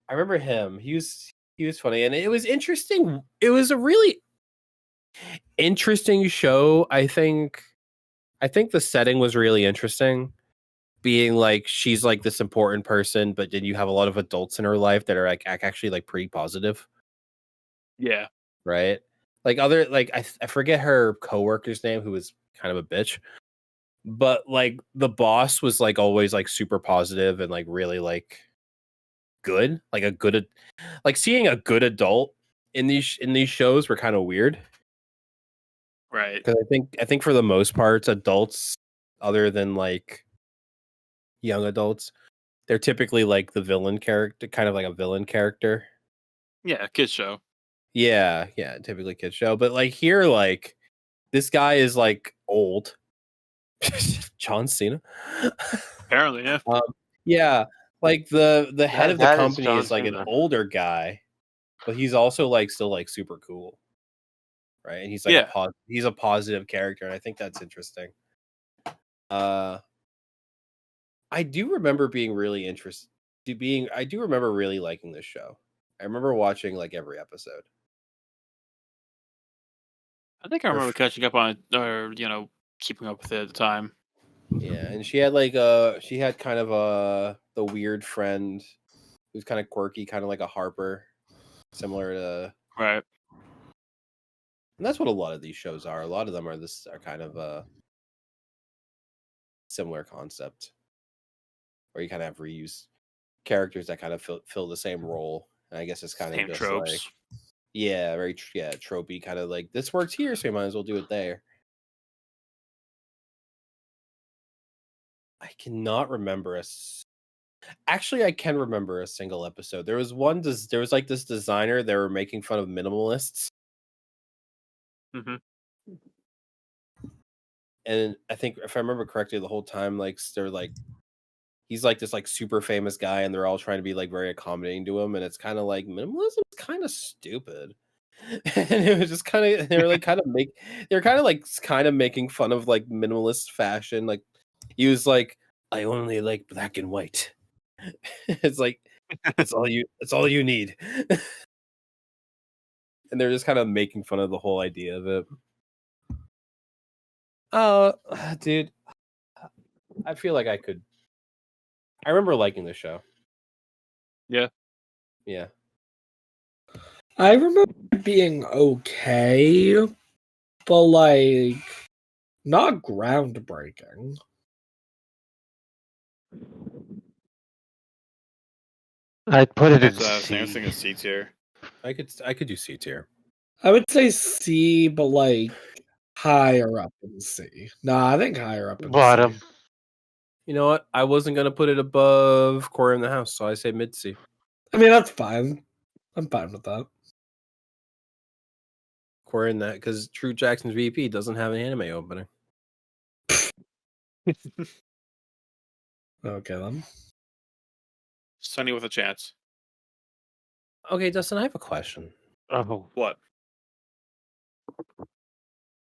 [SPEAKER 3] I remember him. He was funny, and it was interesting. It was a really interesting show. I think the setting was really interesting. Being like she's like this important person, but then you have a lot of adults in her life that are like actually like pretty positive,
[SPEAKER 2] Yeah.
[SPEAKER 3] right? Like I forget her coworker's name, who was kind of a bitch, but like the boss was like always like super positive and like really like good, like a good, like seeing a good adult in these shows were kind of weird.
[SPEAKER 2] Right.
[SPEAKER 3] Because I think for the most part, adults, other than like young adults, they're typically like the villain character, kind of like a villain character.
[SPEAKER 2] Yeah, kids show.
[SPEAKER 3] Yeah, typically kids show. But like here, like this guy is like old. John Cena.
[SPEAKER 2] Apparently, yeah.
[SPEAKER 3] Yeah, like the head of the
[SPEAKER 4] that is
[SPEAKER 3] company
[SPEAKER 4] John
[SPEAKER 3] is like an
[SPEAKER 4] Cena.
[SPEAKER 3] older guy, but he's also like still like super cool. Right? And he's like
[SPEAKER 2] Yeah.
[SPEAKER 3] he's a positive character, and I think that's interesting. I do remember being really interested. I do remember really liking this show. I remember watching like every episode.
[SPEAKER 2] I think I remember catching up on it, or keeping up with it at the time.
[SPEAKER 3] Yeah, and she had kind of the weird friend who's kind of quirky, kind of like a Harper, similar to.
[SPEAKER 2] Right.
[SPEAKER 3] And that's what a lot of these shows are. A lot of them are kind of a similar concept, where you kind of have reused characters that kind of fill the same role. And I guess it's kind of
[SPEAKER 2] Same
[SPEAKER 3] just
[SPEAKER 2] tropes.
[SPEAKER 3] like, yeah, very tropey, kind of like this works here, so you might as well do it there. I cannot remember Actually, I can remember a single episode. There was there was like this designer. They were making fun of minimalists.
[SPEAKER 2] Mm-hmm.
[SPEAKER 3] And I think if I remember correctly, the whole time, like they're like, he's like this like super famous guy, and they're all trying to be like very accommodating to him, and it's kind of like minimalism is kind of stupid. And it was just kind of they were kind of making fun of like minimalist fashion. Like he was like, I only like black and white. It's like it's all you need. And they're just kind of making fun of the whole idea of it. Dude, I feel like I remember liking the show.
[SPEAKER 2] Yeah.
[SPEAKER 3] Yeah.
[SPEAKER 1] I remember it being okay, but like not groundbreaking.
[SPEAKER 4] I'd put it in
[SPEAKER 2] So I was thinking
[SPEAKER 4] C.
[SPEAKER 2] of C tier.
[SPEAKER 3] I could do C tier.
[SPEAKER 1] I would say C, but like higher up in C. Nah, I think higher up in
[SPEAKER 4] Bottom.
[SPEAKER 1] C.
[SPEAKER 3] You know what? I wasn't gonna put it above Core in the House, so I say mid C.
[SPEAKER 1] I mean, that's fine. I'm fine with that.
[SPEAKER 3] Core in that because True Jackson's VP doesn't have an anime opening.
[SPEAKER 1] Okay then.
[SPEAKER 2] Sunny with a Chance.
[SPEAKER 3] Okay, Dustin, I have a question.
[SPEAKER 4] Oh,
[SPEAKER 2] What?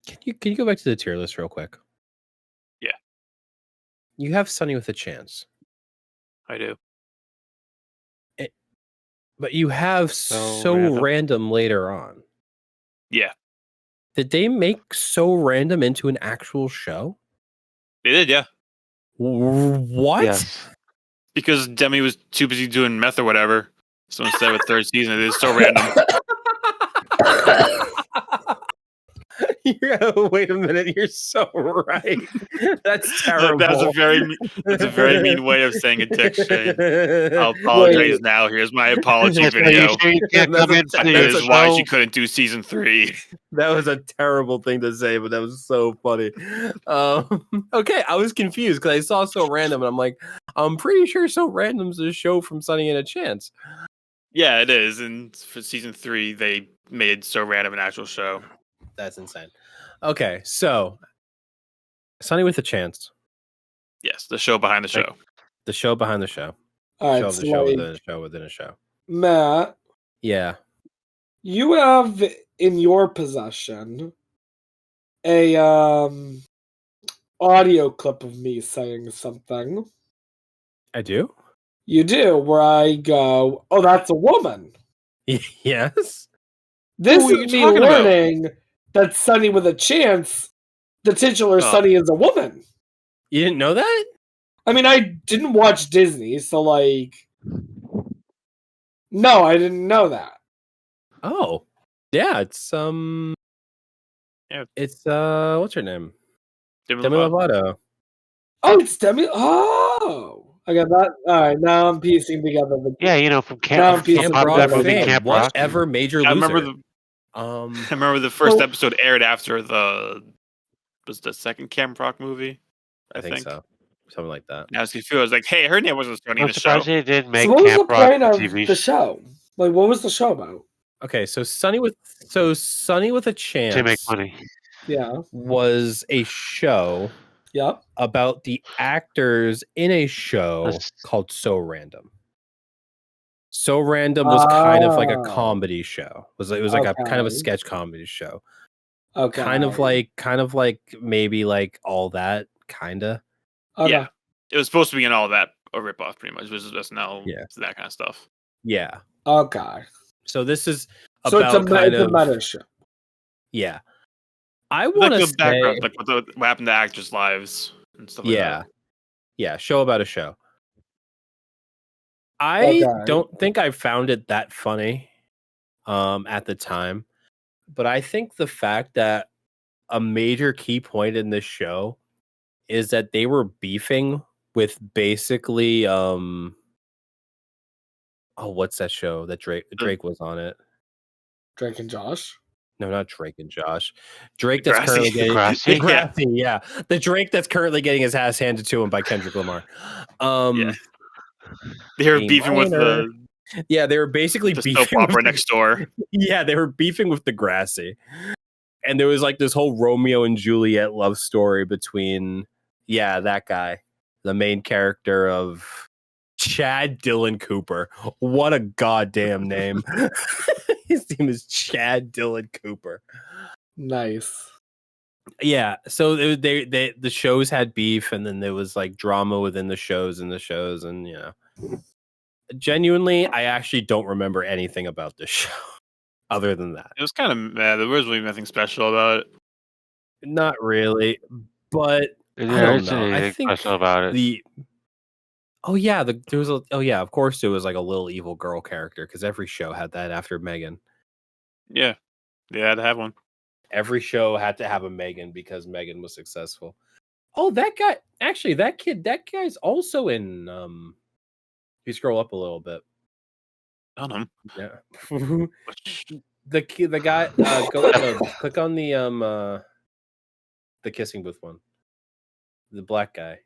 [SPEAKER 3] Can you go back to the tier list real quick?
[SPEAKER 2] Yeah.
[SPEAKER 3] You have Sunny with a Chance,
[SPEAKER 2] I do.
[SPEAKER 3] but you have so
[SPEAKER 4] Random.
[SPEAKER 3] random later on.
[SPEAKER 2] Yeah.
[SPEAKER 3] Did they make So Random into an actual show?
[SPEAKER 2] They did, yeah.
[SPEAKER 3] What?
[SPEAKER 4] yes.
[SPEAKER 2] Because Demi was too busy doing meth or whatever. So instead of a third season, it is so random.
[SPEAKER 3] Wait a minute, you're so right. That's terrible.
[SPEAKER 2] That's a very mean way of saying it, Dick Shane. I'll apologize now. Here's my apology video.
[SPEAKER 4] You can't come in for
[SPEAKER 2] This
[SPEAKER 4] your
[SPEAKER 2] is why
[SPEAKER 4] show.
[SPEAKER 2] she couldn't do season 3.
[SPEAKER 3] That was a terrible thing to say, but that was so funny. Okay, I was confused because I saw So Random, and I'm like, I'm pretty sure So Random's a show from Sunny and a Chance.
[SPEAKER 2] Yeah, it is. And for season 3, they made So Random an actual show.
[SPEAKER 3] That's insane. Okay, so Sunny with a Chance,
[SPEAKER 2] Yes, the show behind the show.
[SPEAKER 3] the show behind the show,
[SPEAKER 1] All
[SPEAKER 3] show
[SPEAKER 1] right,
[SPEAKER 3] of
[SPEAKER 1] so
[SPEAKER 3] the show
[SPEAKER 1] like,
[SPEAKER 3] within a show within a show.
[SPEAKER 1] Matt,
[SPEAKER 3] Yeah.
[SPEAKER 1] you have in your possession a audio clip of me saying something.
[SPEAKER 3] I do?
[SPEAKER 1] You do, where I go, "Oh, that's a woman."
[SPEAKER 3] Yes.
[SPEAKER 1] This
[SPEAKER 2] Who are you
[SPEAKER 1] is me
[SPEAKER 2] talking about?
[SPEAKER 1] learning that Sunny with a Chance, the titular
[SPEAKER 2] Oh.
[SPEAKER 1] Sunny is a woman.
[SPEAKER 3] You didn't know that?
[SPEAKER 1] I mean, I didn't watch Disney, so like, no, I didn't know that.
[SPEAKER 3] Oh. Yeah, it's
[SPEAKER 2] Yeah.
[SPEAKER 3] it's what's her name?
[SPEAKER 2] Demi
[SPEAKER 3] Demi
[SPEAKER 2] Lovato.
[SPEAKER 3] Lovato.
[SPEAKER 1] Oh, it's Demi. Oh, I got that. All right, now I'm piecing together the.
[SPEAKER 4] Yeah, you know, from
[SPEAKER 1] Now
[SPEAKER 4] Camp,
[SPEAKER 1] I'm
[SPEAKER 4] from
[SPEAKER 1] piecing
[SPEAKER 3] Camp
[SPEAKER 4] Pop
[SPEAKER 1] together
[SPEAKER 4] that
[SPEAKER 3] Rock
[SPEAKER 4] movie,
[SPEAKER 3] fame.
[SPEAKER 4] Camp Rock.
[SPEAKER 3] Whatever major
[SPEAKER 2] I
[SPEAKER 3] loser.
[SPEAKER 2] remember the first
[SPEAKER 1] Well-
[SPEAKER 2] episode aired after was the second Camp Rock movie.
[SPEAKER 3] I think so. Something like that.
[SPEAKER 2] And I was confused. I was like, hey, her name wasn't Sunny in
[SPEAKER 4] I'm
[SPEAKER 2] the show.
[SPEAKER 4] surprised they didn't make
[SPEAKER 1] So what was the
[SPEAKER 4] Camp Rock
[SPEAKER 1] point of
[SPEAKER 4] TV
[SPEAKER 1] the show? Like, what was the show about?
[SPEAKER 3] Okay, so Sunny with a Chance
[SPEAKER 4] to make money.
[SPEAKER 1] Yeah.
[SPEAKER 3] was a show
[SPEAKER 1] Yep.
[SPEAKER 3] about the actors in a show
[SPEAKER 4] That's-
[SPEAKER 3] called So Random. So Random was kind of like a
[SPEAKER 1] Oh.
[SPEAKER 3] comedy show. It was like a kind of a
[SPEAKER 1] Okay.
[SPEAKER 3] sketch comedy show.
[SPEAKER 1] Okay.
[SPEAKER 3] Kind of like maybe like All That, kinda.
[SPEAKER 1] Okay.
[SPEAKER 2] Yeah. It was supposed to be in all that a ripoff, pretty much. It was just SNL,
[SPEAKER 3] Yeah.
[SPEAKER 2] that kind of stuff.
[SPEAKER 3] Yeah.
[SPEAKER 1] Okay.
[SPEAKER 3] So this is
[SPEAKER 1] So
[SPEAKER 3] about
[SPEAKER 1] it's a
[SPEAKER 3] kind of
[SPEAKER 1] meta show.
[SPEAKER 3] yeah. I
[SPEAKER 2] Like
[SPEAKER 3] want to
[SPEAKER 2] the
[SPEAKER 3] say,
[SPEAKER 2] background, like what happened to actors' lives and stuff like
[SPEAKER 3] yeah,
[SPEAKER 2] that.
[SPEAKER 3] yeah, show about a show. I
[SPEAKER 1] Okay.
[SPEAKER 3] don't think I found it that funny at the time, but I think the fact that a major key point in this show is that they were beefing with basically what's that show that Drake was on it?
[SPEAKER 1] Drake and Josh.
[SPEAKER 3] No, not Drake and Josh. Drake that's
[SPEAKER 2] Degrassi.
[SPEAKER 3] currently getting
[SPEAKER 4] Degrassi?
[SPEAKER 3] Degrassi, yeah. The Drake that's currently getting his ass handed to him by Kendrick Lamar.
[SPEAKER 2] Yeah. They were
[SPEAKER 3] A
[SPEAKER 2] beefing with
[SPEAKER 3] minor. Yeah, they were basically
[SPEAKER 2] the soap
[SPEAKER 3] beefing
[SPEAKER 2] opera
[SPEAKER 3] with
[SPEAKER 2] next door.
[SPEAKER 3] yeah, they were beefing with Degrassi. And there was like this whole Romeo and Juliet love story between that guy, the main character of Chad Dylan Cooper. What a goddamn name. His name is Chad Dylan Cooper.
[SPEAKER 1] Nice.
[SPEAKER 3] Yeah, so they the shows had beef, and then there was like drama within the shows, and genuinely, I actually don't remember anything about this show other than that.
[SPEAKER 2] It was kind of mad. There was really nothing special about it.
[SPEAKER 3] Not really, but I
[SPEAKER 4] There
[SPEAKER 3] don't
[SPEAKER 4] isn't
[SPEAKER 3] know. I
[SPEAKER 4] anything
[SPEAKER 3] think
[SPEAKER 4] special about it.
[SPEAKER 3] of course there was like a little evil girl character because every show had that after Megan.
[SPEAKER 2] Yeah, they had to have one.
[SPEAKER 3] Every show had to have a Megan because Megan was successful. Oh, that guy's also in if you scroll up a little bit.
[SPEAKER 2] I don't know.
[SPEAKER 3] Yeah.
[SPEAKER 2] Which-
[SPEAKER 3] the guy click on the kissing booth one. The black guy.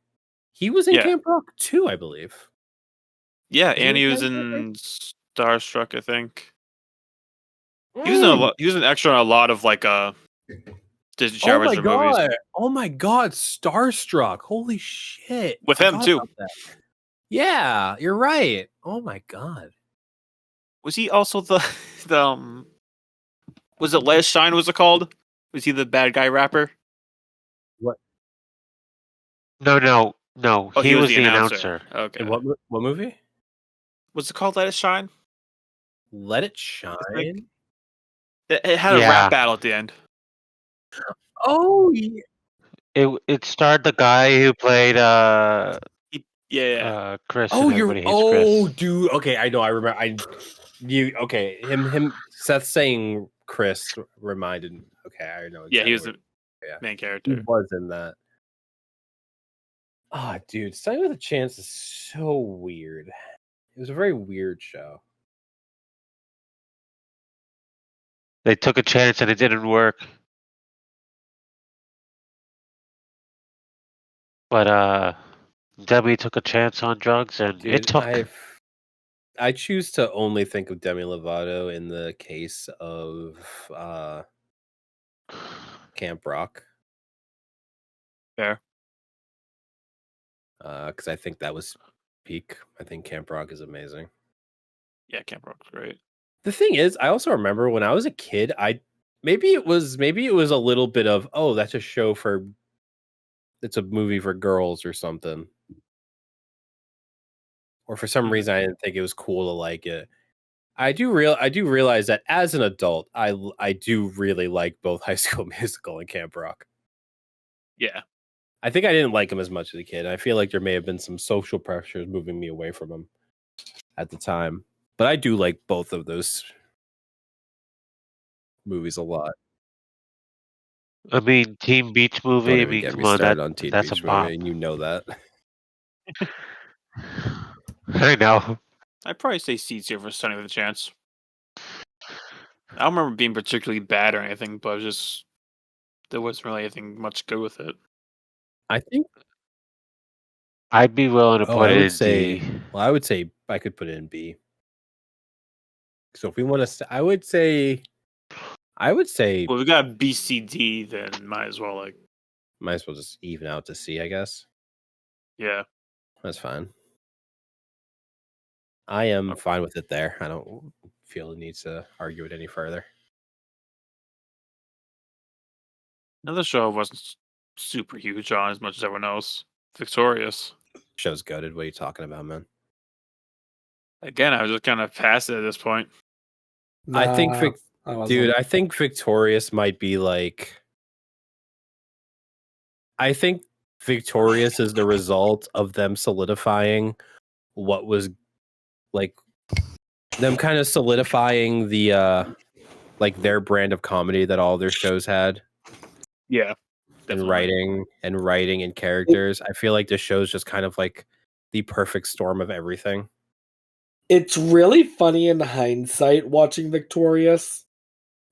[SPEAKER 3] He was in
[SPEAKER 2] Yeah.
[SPEAKER 3] Camp Rock too, I believe.
[SPEAKER 2] Yeah,
[SPEAKER 3] Is he
[SPEAKER 2] and he
[SPEAKER 3] in
[SPEAKER 2] was
[SPEAKER 3] Camp Rock?
[SPEAKER 2] in Starstruck, I think. He was in a lot. He was an extra in a lot of like Disney Channel
[SPEAKER 3] Oh my
[SPEAKER 2] original movies.
[SPEAKER 3] god! Oh my god! Starstruck! Holy shit!
[SPEAKER 2] With him,
[SPEAKER 3] Forgot
[SPEAKER 2] too.
[SPEAKER 3] about that. Yeah, you're right. Oh my god!
[SPEAKER 2] Was he also the was it Les Shine? Was it called? Was he the bad guy rapper?
[SPEAKER 4] No.
[SPEAKER 2] Oh,
[SPEAKER 4] he was the announcer.
[SPEAKER 2] Okay.
[SPEAKER 3] In what movie?
[SPEAKER 2] Was it called Let It Shine?
[SPEAKER 3] Let It Shine.
[SPEAKER 2] It had a
[SPEAKER 4] Yeah.
[SPEAKER 2] rap battle at the end.
[SPEAKER 3] Oh yeah.
[SPEAKER 4] It starred the guy who played
[SPEAKER 2] Yeah.
[SPEAKER 4] Chris.
[SPEAKER 3] Oh,
[SPEAKER 4] and
[SPEAKER 3] you're.
[SPEAKER 4] Everybody Hates
[SPEAKER 3] Oh,
[SPEAKER 4] Chris.
[SPEAKER 3] dude. Okay, I know. I remember. Okay. Him. Seth saying Chris reminded me. Okay, I know.
[SPEAKER 2] Yeah, he was
[SPEAKER 3] exactly
[SPEAKER 2] the
[SPEAKER 3] Yeah.
[SPEAKER 2] main
[SPEAKER 3] he
[SPEAKER 2] character.
[SPEAKER 3] was in that. Ah, dude, Sunny with a Chance is so weird. It was a very weird show.
[SPEAKER 4] They took a chance and it didn't work. But Debbie took a chance on drugs and
[SPEAKER 3] Dude,
[SPEAKER 4] it took.
[SPEAKER 3] I choose to only think of Demi Lovato in the case of Camp Rock.
[SPEAKER 2] Fair.
[SPEAKER 3] Because I think that was peak. I think Camp Rock is amazing.
[SPEAKER 2] Yeah, Camp Rock's great.
[SPEAKER 3] The thing is, I also remember when I was a kid, maybe it was a little bit of, oh, that's a show for, it's a movie for girls or something. Or for some reason I didn't think it was cool to like it. I do realize that as an adult, I do really like both High School Musical and Camp Rock.
[SPEAKER 2] Yeah.
[SPEAKER 3] I think I didn't like him as much as a kid. I feel like there may have been some social pressures moving me away from him at the time. But I do like both of those movies a lot.
[SPEAKER 4] I mean, Teen Beach
[SPEAKER 3] Don't
[SPEAKER 4] Movie. I
[SPEAKER 3] even
[SPEAKER 4] mean,
[SPEAKER 3] get
[SPEAKER 4] come
[SPEAKER 3] me
[SPEAKER 4] on,
[SPEAKER 3] started on Teen
[SPEAKER 4] that's
[SPEAKER 3] Beach
[SPEAKER 4] a bop.
[SPEAKER 3] Movie, and you know that.
[SPEAKER 4] I know.
[SPEAKER 2] I'd probably say C tier for Sunny with a Chance. I don't remember being particularly bad or anything, but it was just there wasn't really anything much good with it.
[SPEAKER 3] I think.
[SPEAKER 4] I'd be willing to put
[SPEAKER 3] I
[SPEAKER 4] it
[SPEAKER 3] would
[SPEAKER 4] in
[SPEAKER 3] say.
[SPEAKER 4] D.
[SPEAKER 3] Well, I would say I could put it in B. So if we want to, I would say.
[SPEAKER 2] Well, if we got B, C, D, then might as well
[SPEAKER 3] Might as well just even out to C, I guess.
[SPEAKER 2] yeah.
[SPEAKER 3] That's fine. I am fine with it there. I don't feel the need to argue it any further.
[SPEAKER 2] Another show I wasn't super huge on as much as everyone else. Victorious.
[SPEAKER 3] Show's gutted. What are you talking about, man?
[SPEAKER 2] Again, I was just kind of past it at this point.
[SPEAKER 3] I think,
[SPEAKER 1] Nah, I wasn't.
[SPEAKER 3] dude, I think Victorious might be like I think Victorious is the result of them solidifying what was like them kind of solidifying the like their brand of comedy that all their shows had.
[SPEAKER 2] Yeah.
[SPEAKER 3] And
[SPEAKER 2] Definitely.
[SPEAKER 3] writing and characters. I feel like this show's just kind of like the perfect storm of everything.
[SPEAKER 1] It's really funny in hindsight watching Victorious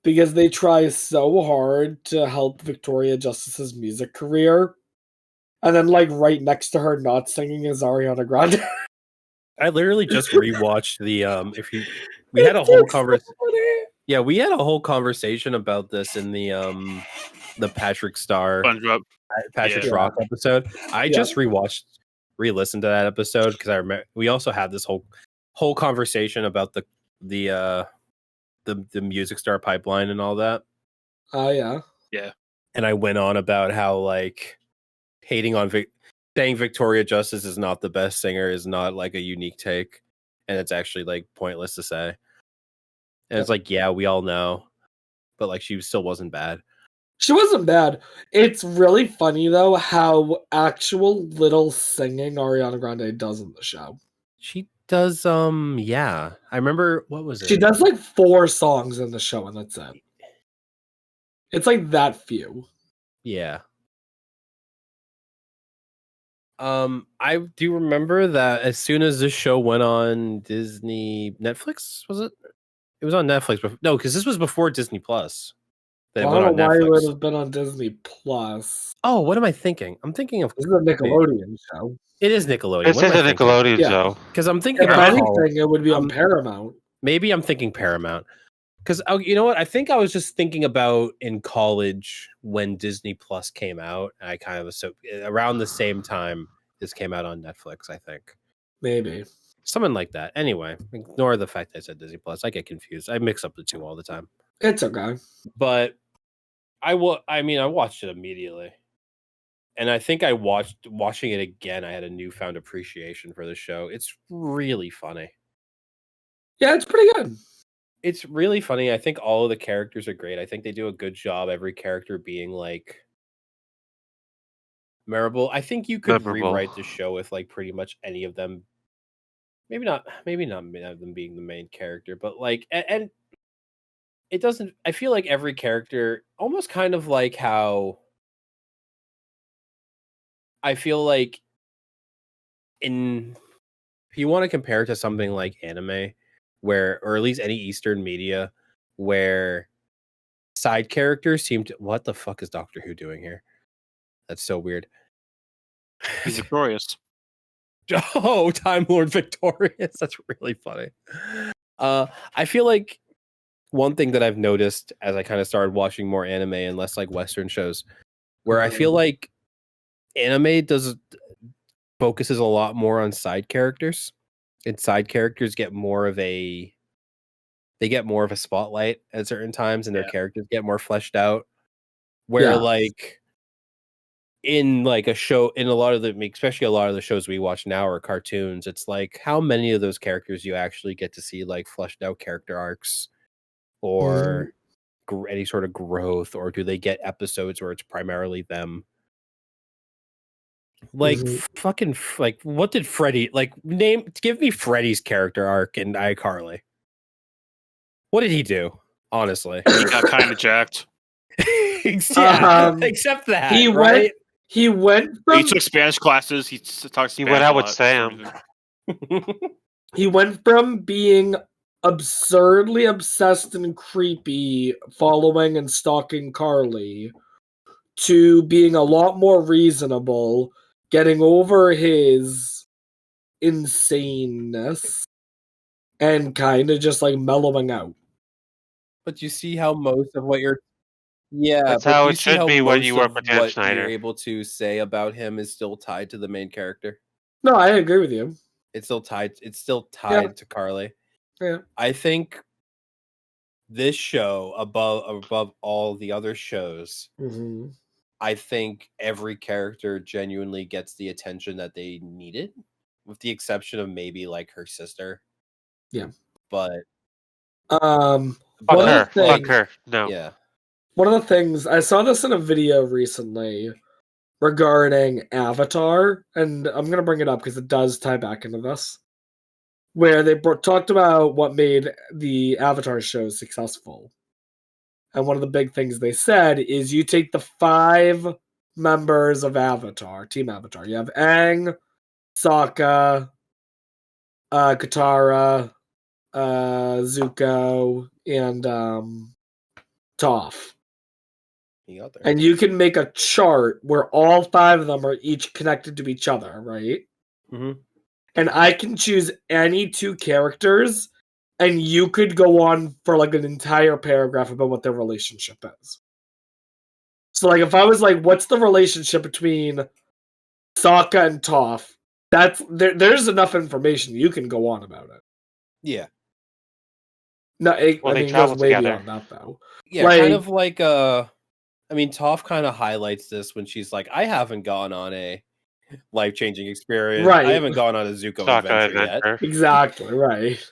[SPEAKER 1] because they try so hard to help Victoria Justice's music career. And then, like, right next to her not singing is Ariana Grande.
[SPEAKER 3] I literally just rewatched the we had a whole conversation. Yeah, we had a whole conversation about this in the Patrick Star
[SPEAKER 2] SpongeBob.
[SPEAKER 3] Patrick
[SPEAKER 2] Yeah.
[SPEAKER 3] Rock episode. I
[SPEAKER 1] Yeah.
[SPEAKER 3] just re-listened to that episode because I remember we also had this whole conversation about the Music Star pipeline and all that.
[SPEAKER 1] Oh, yeah.
[SPEAKER 2] Yeah.
[SPEAKER 3] And I went on about how like hating on saying Victoria Justice is not the best singer is not like a unique take, and it's actually like pointless to say. And it's like, yeah, we all know, but like she still wasn't bad.
[SPEAKER 1] She wasn't bad. It's really funny, though, how actual little singing Ariana Grande does in the show.
[SPEAKER 3] She does, yeah. I remember, what was it?
[SPEAKER 1] She does like 4 songs in the show, and that's it. It's like that few.
[SPEAKER 3] Yeah. I do remember that as soon as this show went on Netflix, was it? It was on Netflix. No, because this was before Disney Plus.
[SPEAKER 1] I don't know why it would have been on Disney Plus.
[SPEAKER 3] Oh, what am I thinking? I'm thinking of.
[SPEAKER 1] This is a Nickelodeon show.
[SPEAKER 3] It is Nickelodeon.
[SPEAKER 4] This is a Nickelodeon show.
[SPEAKER 3] Because I'm thinking
[SPEAKER 1] If
[SPEAKER 3] about
[SPEAKER 1] anything, it would be on Paramount.
[SPEAKER 3] Maybe I'm thinking Paramount. Because you know what? I think I was just thinking about in college when Disney Plus came out. I kind of around the same time this came out on Netflix. I think
[SPEAKER 1] maybe
[SPEAKER 3] something like that. Anyway, ignore the fact that I said Disney Plus. I get confused. I mix up the two all the time.
[SPEAKER 1] It's okay.
[SPEAKER 3] But I watched it immediately, and I think watching it again. I had a newfound appreciation for the show. It's really funny.
[SPEAKER 1] Yeah, it's pretty good.
[SPEAKER 3] It's really funny. I think all of the characters are great. I think they do a good job. Every character being like memorable. I think you could rewrite the show with like pretty much any of them. Maybe not them being the main character, but like and it doesn't. I feel like every character almost kind of like how I feel like if you want to compare it to something like anime, or at least any Eastern media, where side characters seem to. What the fuck is Doctor Who doing here? That's so weird.
[SPEAKER 2] He's Victorious.
[SPEAKER 3] Oh, Time Lord Victorious. That's really funny. I feel like one thing that I've noticed as I kind of started watching more anime and less like Western shows, where I feel like anime focuses a lot more on side characters, and side characters get more of a spotlight at certain times, and their characters get more fleshed out. Where like in like a show, in especially a lot of the shows we watch now are cartoons, it's like how many of those characters you actually get to see like fleshed out character arcs or any sort of growth, or do they get episodes where it's primarily them? Like fucking like what did Freddy give me Freddy's character arc in iCarly? What did he do? Honestly,
[SPEAKER 2] he got kind of jacked.
[SPEAKER 3] Except that
[SPEAKER 1] he went from,
[SPEAKER 2] he took Spanish classes. He talks.
[SPEAKER 4] He went out with Sam.
[SPEAKER 1] He went from being absurdly obsessed and creepy, following and stalking Carly, to being a lot more reasonable, getting over his insaneness, and kind of just like mellowing out.
[SPEAKER 3] But you see how most of what you're
[SPEAKER 4] that's how it should be when you work with Dan Schneider.
[SPEAKER 3] You're able to say about him is still tied to the main character.
[SPEAKER 1] No, I agree with you.
[SPEAKER 3] It's still tied to Carly.
[SPEAKER 1] Yeah.
[SPEAKER 3] I think this show above all the other shows, I think every character genuinely gets the attention that they needed, with the exception of maybe like her sister.
[SPEAKER 1] Yeah.
[SPEAKER 3] But
[SPEAKER 4] fuck her. No.
[SPEAKER 3] Yeah.
[SPEAKER 1] One of the things, I saw this in a video recently, regarding Avatar, and I'm gonna bring it up because it does tie back into this, where they talked about what made the Avatar show successful. And one of the big things they said is you take the 5 members of Avatar, Team Avatar. You have Aang, Sokka, Katara, Zuko, and Toph.
[SPEAKER 3] You got there.
[SPEAKER 1] And you can make a chart where all 5 of them are each connected to each other, right?
[SPEAKER 3] Mhm.
[SPEAKER 1] And I can choose any 2 characters, and you could go on for like an entire paragraph about what their relationship is. So, like, if I was like, "What's the relationship between Sokka and Toph?" There's enough information you can go on about it.
[SPEAKER 3] Yeah.
[SPEAKER 1] No,
[SPEAKER 4] Well,
[SPEAKER 1] I
[SPEAKER 4] they
[SPEAKER 1] mean, it goes
[SPEAKER 4] travel
[SPEAKER 1] way
[SPEAKER 4] together.
[SPEAKER 1] beyond that, though.
[SPEAKER 3] Yeah,
[SPEAKER 1] Like-
[SPEAKER 3] kind of like I mean, Toph kind of highlights this when she's like, I haven't gone on a life-changing experience.
[SPEAKER 1] Right.
[SPEAKER 3] I haven't gone on a Zuko
[SPEAKER 4] Sokka
[SPEAKER 3] adventure yet.
[SPEAKER 4] adventure.
[SPEAKER 1] Exactly, right.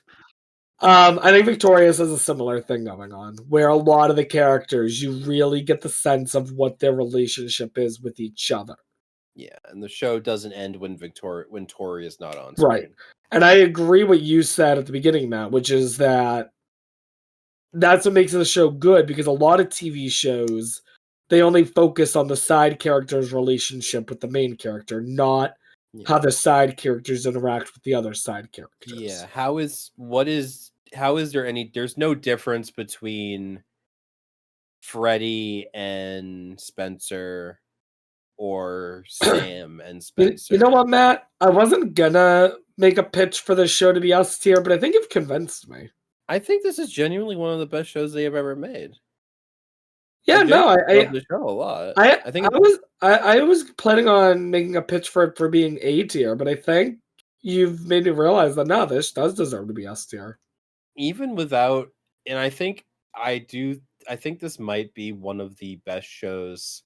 [SPEAKER 1] I think Victorious has a similar thing going on, where a lot of the characters, you really get the sense of what their relationship is with each other.
[SPEAKER 3] Yeah, and the show doesn't end when Tori is not on screen.
[SPEAKER 1] Right. And I agree what you said at the beginning, Matt, which is that that's what makes the show good, because a lot of TV shows, they only focus on the side character's relationship with the main character, not
[SPEAKER 3] Yeah.
[SPEAKER 1] how the side characters interact with the other side characters.
[SPEAKER 3] Yeah, how is there's no difference between Freddy and Spencer or Sam and Spencer.
[SPEAKER 1] You know what, Matt? I wasn't gonna make a pitch for this show to be S tier, but I think you've convinced me.
[SPEAKER 3] I think this is genuinely one of the best shows they have ever made.
[SPEAKER 1] Yeah, no,
[SPEAKER 3] love
[SPEAKER 1] I
[SPEAKER 3] the show a lot.
[SPEAKER 1] I
[SPEAKER 3] think
[SPEAKER 1] I was planning on making a pitch for it for being A tier, but I think you've made me realize that no, this does deserve to be S tier.
[SPEAKER 3] even without, and I think this might be one of the best shows,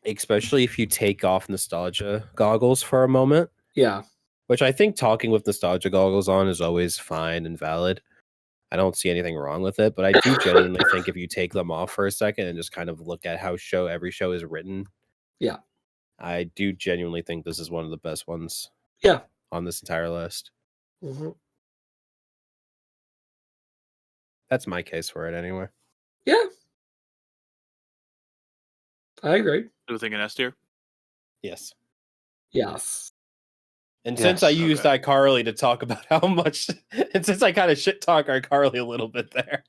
[SPEAKER 3] especially if you take off nostalgia goggles for a moment,
[SPEAKER 1] Yeah.
[SPEAKER 3] which I think talking with nostalgia goggles on is always fine and valid. I don't see anything wrong with it, but I do genuinely think if you take them off for a second and just kind of look at how every show is written,
[SPEAKER 1] Yeah.
[SPEAKER 3] I do genuinely think this is one of the best ones.
[SPEAKER 1] Yeah.
[SPEAKER 3] On this entire list.
[SPEAKER 1] Mm-hmm.
[SPEAKER 3] That's my case for it anyway.
[SPEAKER 1] Yeah. I agree.
[SPEAKER 2] Do you think an S tier?
[SPEAKER 3] Yes.
[SPEAKER 1] Yes.
[SPEAKER 3] And
[SPEAKER 4] Yes,
[SPEAKER 3] since I used
[SPEAKER 2] okay.
[SPEAKER 3] iCarly to talk about how much, and since I kind of shit talk iCarly a little bit there,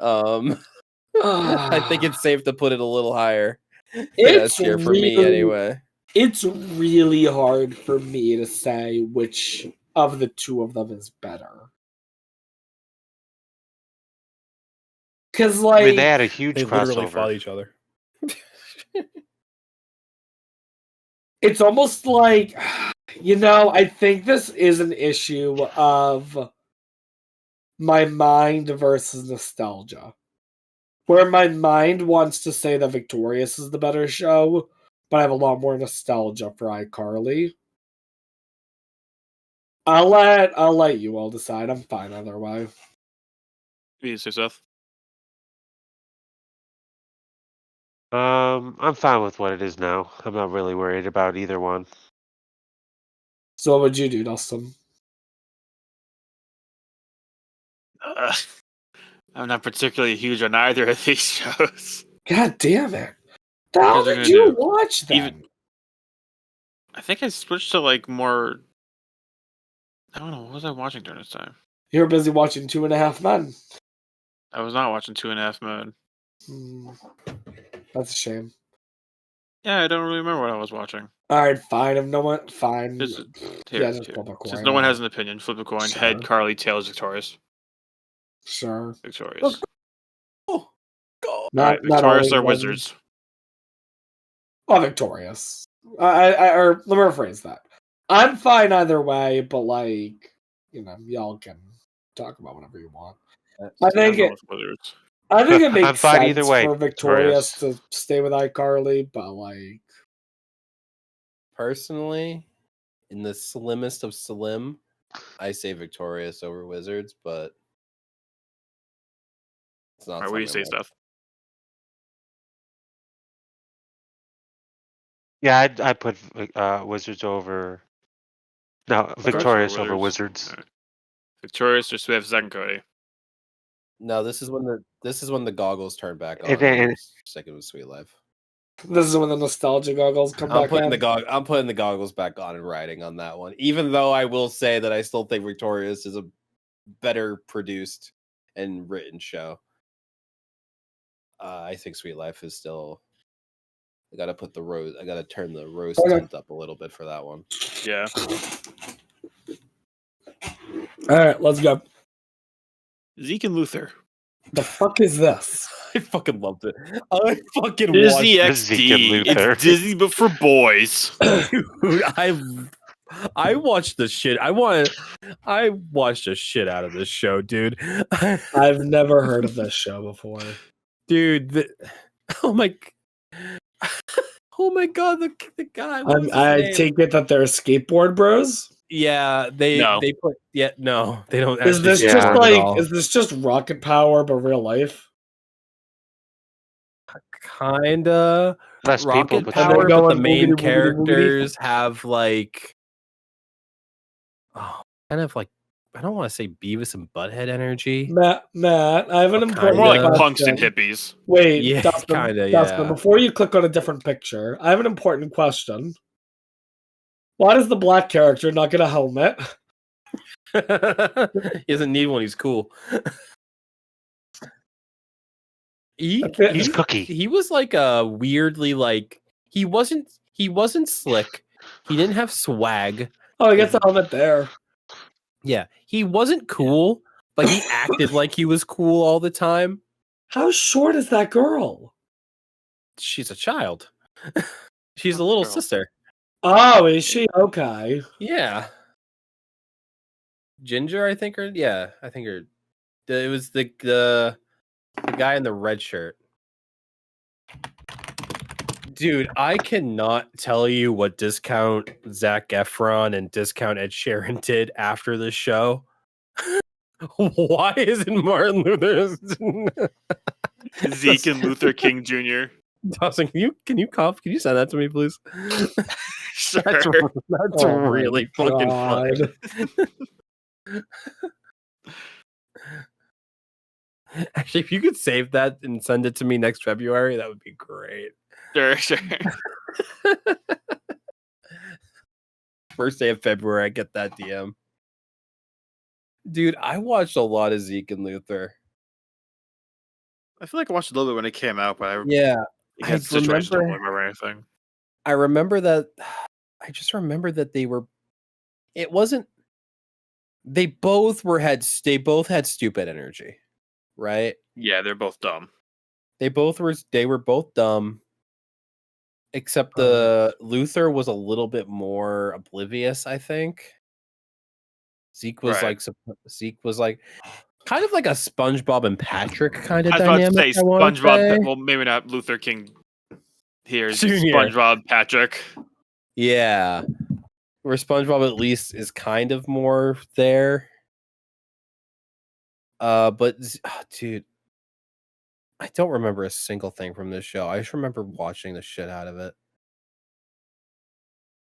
[SPEAKER 3] I think it's safe to put it a little higher.
[SPEAKER 1] It's
[SPEAKER 3] Here for me anyway.
[SPEAKER 1] It's really hard for me to say which of the two of them is better. Because, like,
[SPEAKER 4] I mean, they had a huge
[SPEAKER 3] They literally fought
[SPEAKER 4] crossover.
[SPEAKER 3] each other.
[SPEAKER 1] it's almost like, I think this is an issue of my mind versus nostalgia. Where my mind wants to say that Victorious is the better show, but I have a lot more nostalgia for iCarly. I'll let you all decide. I'm fine either way.
[SPEAKER 2] You say Seth?
[SPEAKER 4] I'm fine with what it is now. I'm not really worried about either one.
[SPEAKER 1] So what would you do, Dustin?
[SPEAKER 2] I'm not particularly huge on either of these shows.
[SPEAKER 1] God damn it. The hell
[SPEAKER 2] Because they're
[SPEAKER 1] did
[SPEAKER 2] gonna
[SPEAKER 1] you
[SPEAKER 2] do-
[SPEAKER 1] watch then?
[SPEAKER 2] even- I think I switched to like more. I don't know. What was I watching during this time?
[SPEAKER 1] You were busy watching 2.5 Men.
[SPEAKER 2] I was not watching 2.5 Men.
[SPEAKER 1] That's a shame.
[SPEAKER 2] Yeah, I don't really remember what I was watching.
[SPEAKER 1] Alright, fine. If no one... Fine.
[SPEAKER 2] Just-
[SPEAKER 1] Yeah, just flip a
[SPEAKER 2] Since
[SPEAKER 1] coin.
[SPEAKER 2] no one has an opinion, flip a coin.
[SPEAKER 1] Sure.
[SPEAKER 2] Head, Carly, tails, Victorious.
[SPEAKER 1] Sure.
[SPEAKER 2] Victorious.
[SPEAKER 3] Oh, God.
[SPEAKER 2] All
[SPEAKER 1] Not,
[SPEAKER 2] right,
[SPEAKER 1] not
[SPEAKER 2] Victorious
[SPEAKER 1] all
[SPEAKER 2] or
[SPEAKER 1] of them.
[SPEAKER 2] Wizards?
[SPEAKER 1] Oh, Victorious. Or let me rephrase that. I'm fine either way, but y'all can talk about whatever you want. I think
[SPEAKER 2] I'm
[SPEAKER 1] it.
[SPEAKER 2] going with Wizards.
[SPEAKER 1] I think it makes
[SPEAKER 4] I'm fine
[SPEAKER 1] sense
[SPEAKER 4] either way,
[SPEAKER 1] for Victorious
[SPEAKER 4] Victorious.
[SPEAKER 1] to stay with iCarly, but
[SPEAKER 3] Personally, in the slimmest of slim, I say Victorious over Wizards, but it's not.
[SPEAKER 2] All right, what do you say,
[SPEAKER 3] something
[SPEAKER 2] Steph?
[SPEAKER 4] Yeah, I put Wizards over. No, Victorious over Wizards.
[SPEAKER 2] Alright. Victorious or Swift, second Cody.
[SPEAKER 3] No, this is when the goggles turn back on.
[SPEAKER 4] And then-
[SPEAKER 3] and second was Sweet Life.
[SPEAKER 1] This is when the nostalgia goggles come
[SPEAKER 3] I'm
[SPEAKER 1] back
[SPEAKER 3] putting
[SPEAKER 1] in.
[SPEAKER 3] I'm putting the goggles back on and riding on that one. Even though I will say that I still think Victorious is a better produced and written show. I think Sweet Life is still. I gotta put the rose. I gotta turn the rose
[SPEAKER 1] Okay.
[SPEAKER 3] tint up a little bit for that one.
[SPEAKER 2] Yeah.
[SPEAKER 1] All right, let's go.
[SPEAKER 2] Zeke and Luther.
[SPEAKER 1] The fuck is this?
[SPEAKER 3] I fucking loved it. I fucking
[SPEAKER 2] Disney
[SPEAKER 3] watched
[SPEAKER 4] Zeke and
[SPEAKER 2] XD.
[SPEAKER 4] Luther.
[SPEAKER 2] It's Disney, but for boys.
[SPEAKER 3] Dude, I watched the shit. I watched the shit out of this show, dude.
[SPEAKER 1] I've never heard of this show before.
[SPEAKER 3] Dude, oh my god, the guy. what was his
[SPEAKER 1] I
[SPEAKER 3] name?
[SPEAKER 1] take it that they're skateboard bros.
[SPEAKER 3] Yeah, they
[SPEAKER 2] No.
[SPEAKER 3] put no, they don't.
[SPEAKER 1] Is
[SPEAKER 3] actually
[SPEAKER 1] this
[SPEAKER 3] skateboard
[SPEAKER 1] just
[SPEAKER 3] at
[SPEAKER 1] like
[SPEAKER 3] all.
[SPEAKER 1] is this just Rocket Power but real life?
[SPEAKER 3] Kinda
[SPEAKER 4] Less people,
[SPEAKER 3] Rocket
[SPEAKER 4] but
[SPEAKER 1] And
[SPEAKER 3] Power,
[SPEAKER 1] they're
[SPEAKER 3] but the
[SPEAKER 1] going
[SPEAKER 3] main
[SPEAKER 1] boogity, boogity, boogity.
[SPEAKER 3] characters have like kind of like I don't want to say Beavis and Butthead energy.
[SPEAKER 1] Matt, I have an
[SPEAKER 3] Kinda.
[SPEAKER 1] important
[SPEAKER 2] More like
[SPEAKER 3] Yeah.
[SPEAKER 2] punks and
[SPEAKER 1] question.
[SPEAKER 2] hippies.
[SPEAKER 1] Wait,
[SPEAKER 3] Yeah,
[SPEAKER 1] Dustin,
[SPEAKER 3] kinda,
[SPEAKER 1] Dustin,
[SPEAKER 3] yeah.
[SPEAKER 1] before you click on a different picture, I have an important question. Why does the black character not get a helmet?
[SPEAKER 3] He doesn't need one. He's cool.
[SPEAKER 4] He's Cookie.
[SPEAKER 3] He was like a weirdly like he wasn't slick. He didn't have swag.
[SPEAKER 1] Oh, he gets a helmet there.
[SPEAKER 3] Yeah, he wasn't cool, but he acted like he was cool all the time.
[SPEAKER 1] How short is that girl?
[SPEAKER 3] She's a child. She's a little
[SPEAKER 2] Girl.
[SPEAKER 3] sister.
[SPEAKER 1] Oh, is she? Okay.
[SPEAKER 3] Yeah. Ginger, I think, or yeah, I think her. It was the guy in the red shirt. Dude, I cannot tell you what discount Zac Efron and discount Ed Sheeran did after the show. Why isn't Martin Luther?
[SPEAKER 2] Zeke and Luther King Jr.
[SPEAKER 3] Dawson, can you send that to me, please?
[SPEAKER 2] Sure.
[SPEAKER 3] That's
[SPEAKER 1] Oh my
[SPEAKER 3] really fucking funny.
[SPEAKER 1] God.
[SPEAKER 3] Actually, if you could save that and send it to me next February, that would be great.
[SPEAKER 2] Sure.
[SPEAKER 3] First day of February, I get that DM. Dude, I watched a lot of Zeke and Luther.
[SPEAKER 2] I feel like I watched a little bit when it came out, but I
[SPEAKER 3] Yeah,
[SPEAKER 2] I situations don't remember anything.
[SPEAKER 3] I remember that. I just remember that they were. It wasn't. They both had stupid energy, right?
[SPEAKER 2] Yeah, they're both dumb.
[SPEAKER 3] They were both dumb. Except the Luther was a little bit more oblivious, I think. Zeke was
[SPEAKER 2] Right.
[SPEAKER 3] like kind of like a SpongeBob and Patrick kind of
[SPEAKER 2] I was about
[SPEAKER 3] dynamic.
[SPEAKER 2] to say
[SPEAKER 3] I wanna
[SPEAKER 2] SpongeBob.
[SPEAKER 3] say.
[SPEAKER 2] Well, maybe not Luther King. Here's
[SPEAKER 3] Junior.
[SPEAKER 2] SpongeBob Patrick.
[SPEAKER 3] Yeah. Where SpongeBob at least is kind of more there. But dude, I don't remember a single thing from this show. I just remember watching the shit out of it.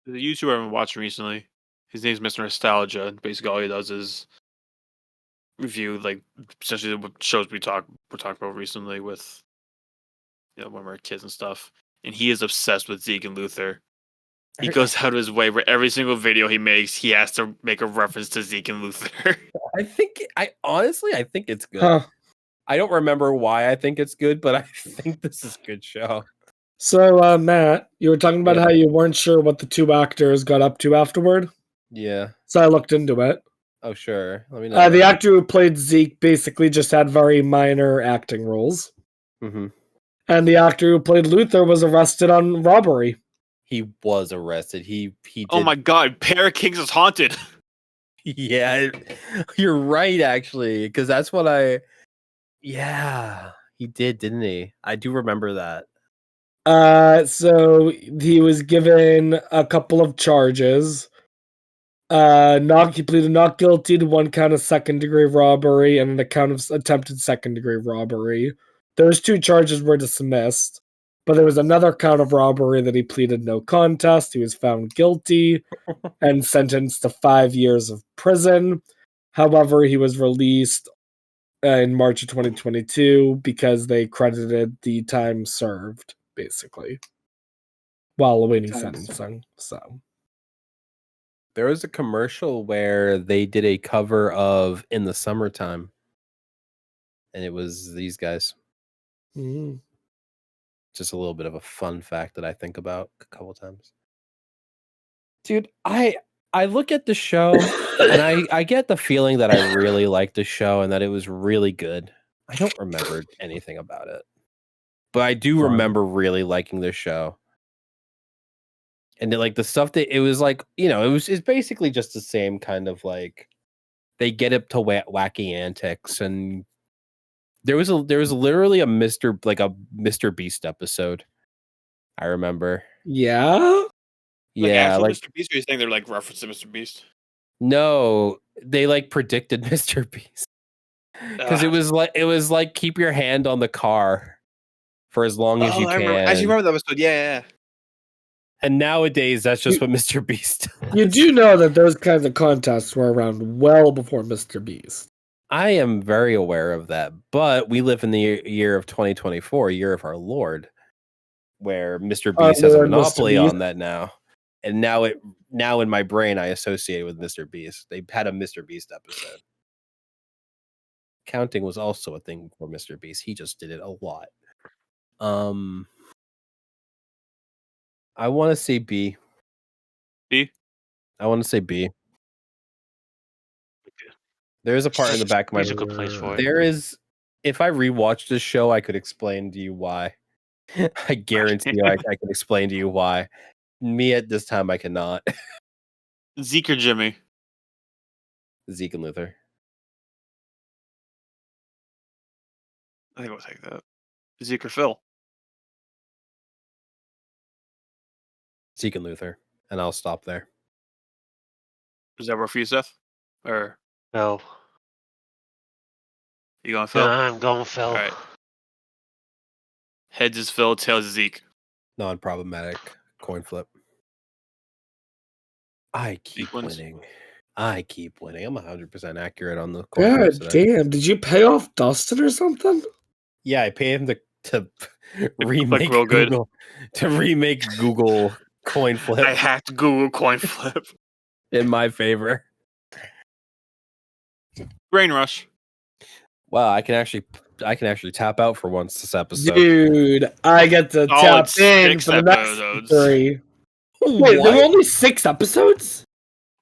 [SPEAKER 2] The YouTuber I've been watching recently, his name's Mr. Nostalgia. And basically, all he does is review like essentially what shows we're talking about recently with when we were kids and stuff. And he is obsessed with Zeke and Luther. He goes out of his way where every single video he makes, he has to make a reference to Zeke and Luther.
[SPEAKER 3] I honestly think it's good.
[SPEAKER 1] Huh.
[SPEAKER 3] I don't remember why I think it's good, but I think this is a good show.
[SPEAKER 1] So, Matt, you were talking about
[SPEAKER 3] Yeah.
[SPEAKER 1] how you weren't sure what the two actors got up to afterward.
[SPEAKER 3] Yeah.
[SPEAKER 1] So I looked into it.
[SPEAKER 3] Oh, sure. Let me know.
[SPEAKER 1] The actor who played Zeke basically just had very minor acting roles.
[SPEAKER 3] Mm-hmm.
[SPEAKER 1] And the actor who played Luther was arrested on robbery.
[SPEAKER 3] He was arrested. He did.
[SPEAKER 2] Oh my god, Para Kings is haunted.
[SPEAKER 3] Yeah, you're right, actually, because that's what I. Yeah, he did, didn't he? I do remember that.
[SPEAKER 1] So he was given a couple of charges. He pleaded not guilty to one count of second-degree robbery and an account of attempted second-degree robbery. Those two charges were dismissed, But there was another count of robbery that he pleaded no contest. He was found guilty and sentenced to 5 years of prison. However, he was released in March of 2022 because they credited the time served, basically, while awaiting sentencing. So
[SPEAKER 3] There was a commercial where they did a cover of In the Summertime, and it was these guys. Just a little bit of a fun fact that I think about a couple times. Dude, I look at the show and I get the feeling that I really liked the show and that it was really good. I don't remember anything about it, but I do remember really liking the show. And like the stuff that it was like, it's basically just the same kind of like they get up to wacky antics, and there was literally a Mr. Beast episode. I remember.
[SPEAKER 1] Yeah.
[SPEAKER 3] Yeah,
[SPEAKER 2] like Mr. Beast, or you saying they're like reference to Mr. Beast?
[SPEAKER 3] No, they like predicted Mr. Beast. Because it was like keep your hand on the car for as long as you can.
[SPEAKER 2] I actually remember that episode. Yeah.
[SPEAKER 3] And nowadays, that's just what Mr. Beast does.
[SPEAKER 1] You do know that those kinds of contests were around well before Mr. Beast.
[SPEAKER 3] I am very aware of that, but we live in the year of 2024, year of our Lord, where Mr. Beast has a monopoly on that now. And now in my brain, I associate it with Mr. Beast. They had a Mr. Beast episode. Counting was also a thing for Mr. Beast. He just did it a lot. I want to say B.
[SPEAKER 2] B?
[SPEAKER 3] I want to say B. There's a part in the back of my
[SPEAKER 4] There's a good place for it.
[SPEAKER 3] There is. If I rewatched this show, I could explain to you why. I guarantee you, I can explain to you why. Me at this time, I cannot.
[SPEAKER 2] Zeke or Jimmy?
[SPEAKER 3] Zeke and Luther.
[SPEAKER 2] I think I'll take that. Zeke or Phil?
[SPEAKER 3] Zeke and Luther. And I'll stop there.
[SPEAKER 2] Does that work for you, Seth? Or
[SPEAKER 4] Phil.
[SPEAKER 2] You going Phil?
[SPEAKER 4] I'm going Phil.
[SPEAKER 2] All right. Heads is Phil, tails is Zeke.
[SPEAKER 3] Non-problematic coin flip. I keep winning. I'm 100% accurate on the coin
[SPEAKER 1] God
[SPEAKER 3] flips
[SPEAKER 1] damn! Did you pay off Dustin or something?
[SPEAKER 3] Yeah, I paid him to remake
[SPEAKER 2] real good.
[SPEAKER 3] Google to remake Google coin flip
[SPEAKER 2] I hacked Google coin flip.
[SPEAKER 3] in my favor.
[SPEAKER 2] Brain Rush.
[SPEAKER 3] Wow, I can actually tap out for once this episode.
[SPEAKER 1] Dude, I get to tap in
[SPEAKER 2] 6
[SPEAKER 1] for the next
[SPEAKER 2] episodes.
[SPEAKER 1] 3. Wait, there were only 6 episodes?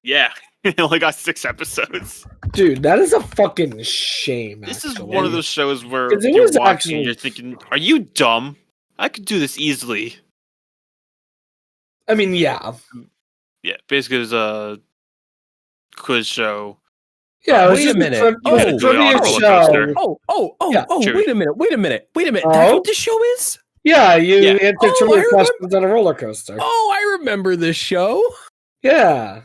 [SPEAKER 2] Yeah, it only got 6 episodes.
[SPEAKER 1] Dude, that is a fucking shame.
[SPEAKER 2] This
[SPEAKER 1] actually.
[SPEAKER 2] is one of those shows where
[SPEAKER 1] 'Cause it
[SPEAKER 2] you're
[SPEAKER 1] was
[SPEAKER 2] watching
[SPEAKER 1] actually-
[SPEAKER 2] and you're thinking, are you dumb? I could do this easily.
[SPEAKER 1] I mean, yeah.
[SPEAKER 2] Yeah, basically it's a quiz show.
[SPEAKER 1] Yeah, it was
[SPEAKER 3] Wait a
[SPEAKER 1] just
[SPEAKER 3] minute.
[SPEAKER 1] It was a
[SPEAKER 3] Oh,
[SPEAKER 1] trivia
[SPEAKER 2] roller
[SPEAKER 1] show.
[SPEAKER 2] coaster.
[SPEAKER 1] Yeah,
[SPEAKER 3] oh,
[SPEAKER 2] true.
[SPEAKER 3] wait a minute. That's
[SPEAKER 1] Oh?
[SPEAKER 3] what this show is?
[SPEAKER 1] Yeah, you
[SPEAKER 2] Yeah.
[SPEAKER 1] answer
[SPEAKER 3] Oh,
[SPEAKER 1] trivia
[SPEAKER 3] I remember-
[SPEAKER 1] questions on a roller coaster.
[SPEAKER 3] Oh, I remember this show.
[SPEAKER 1] Yeah.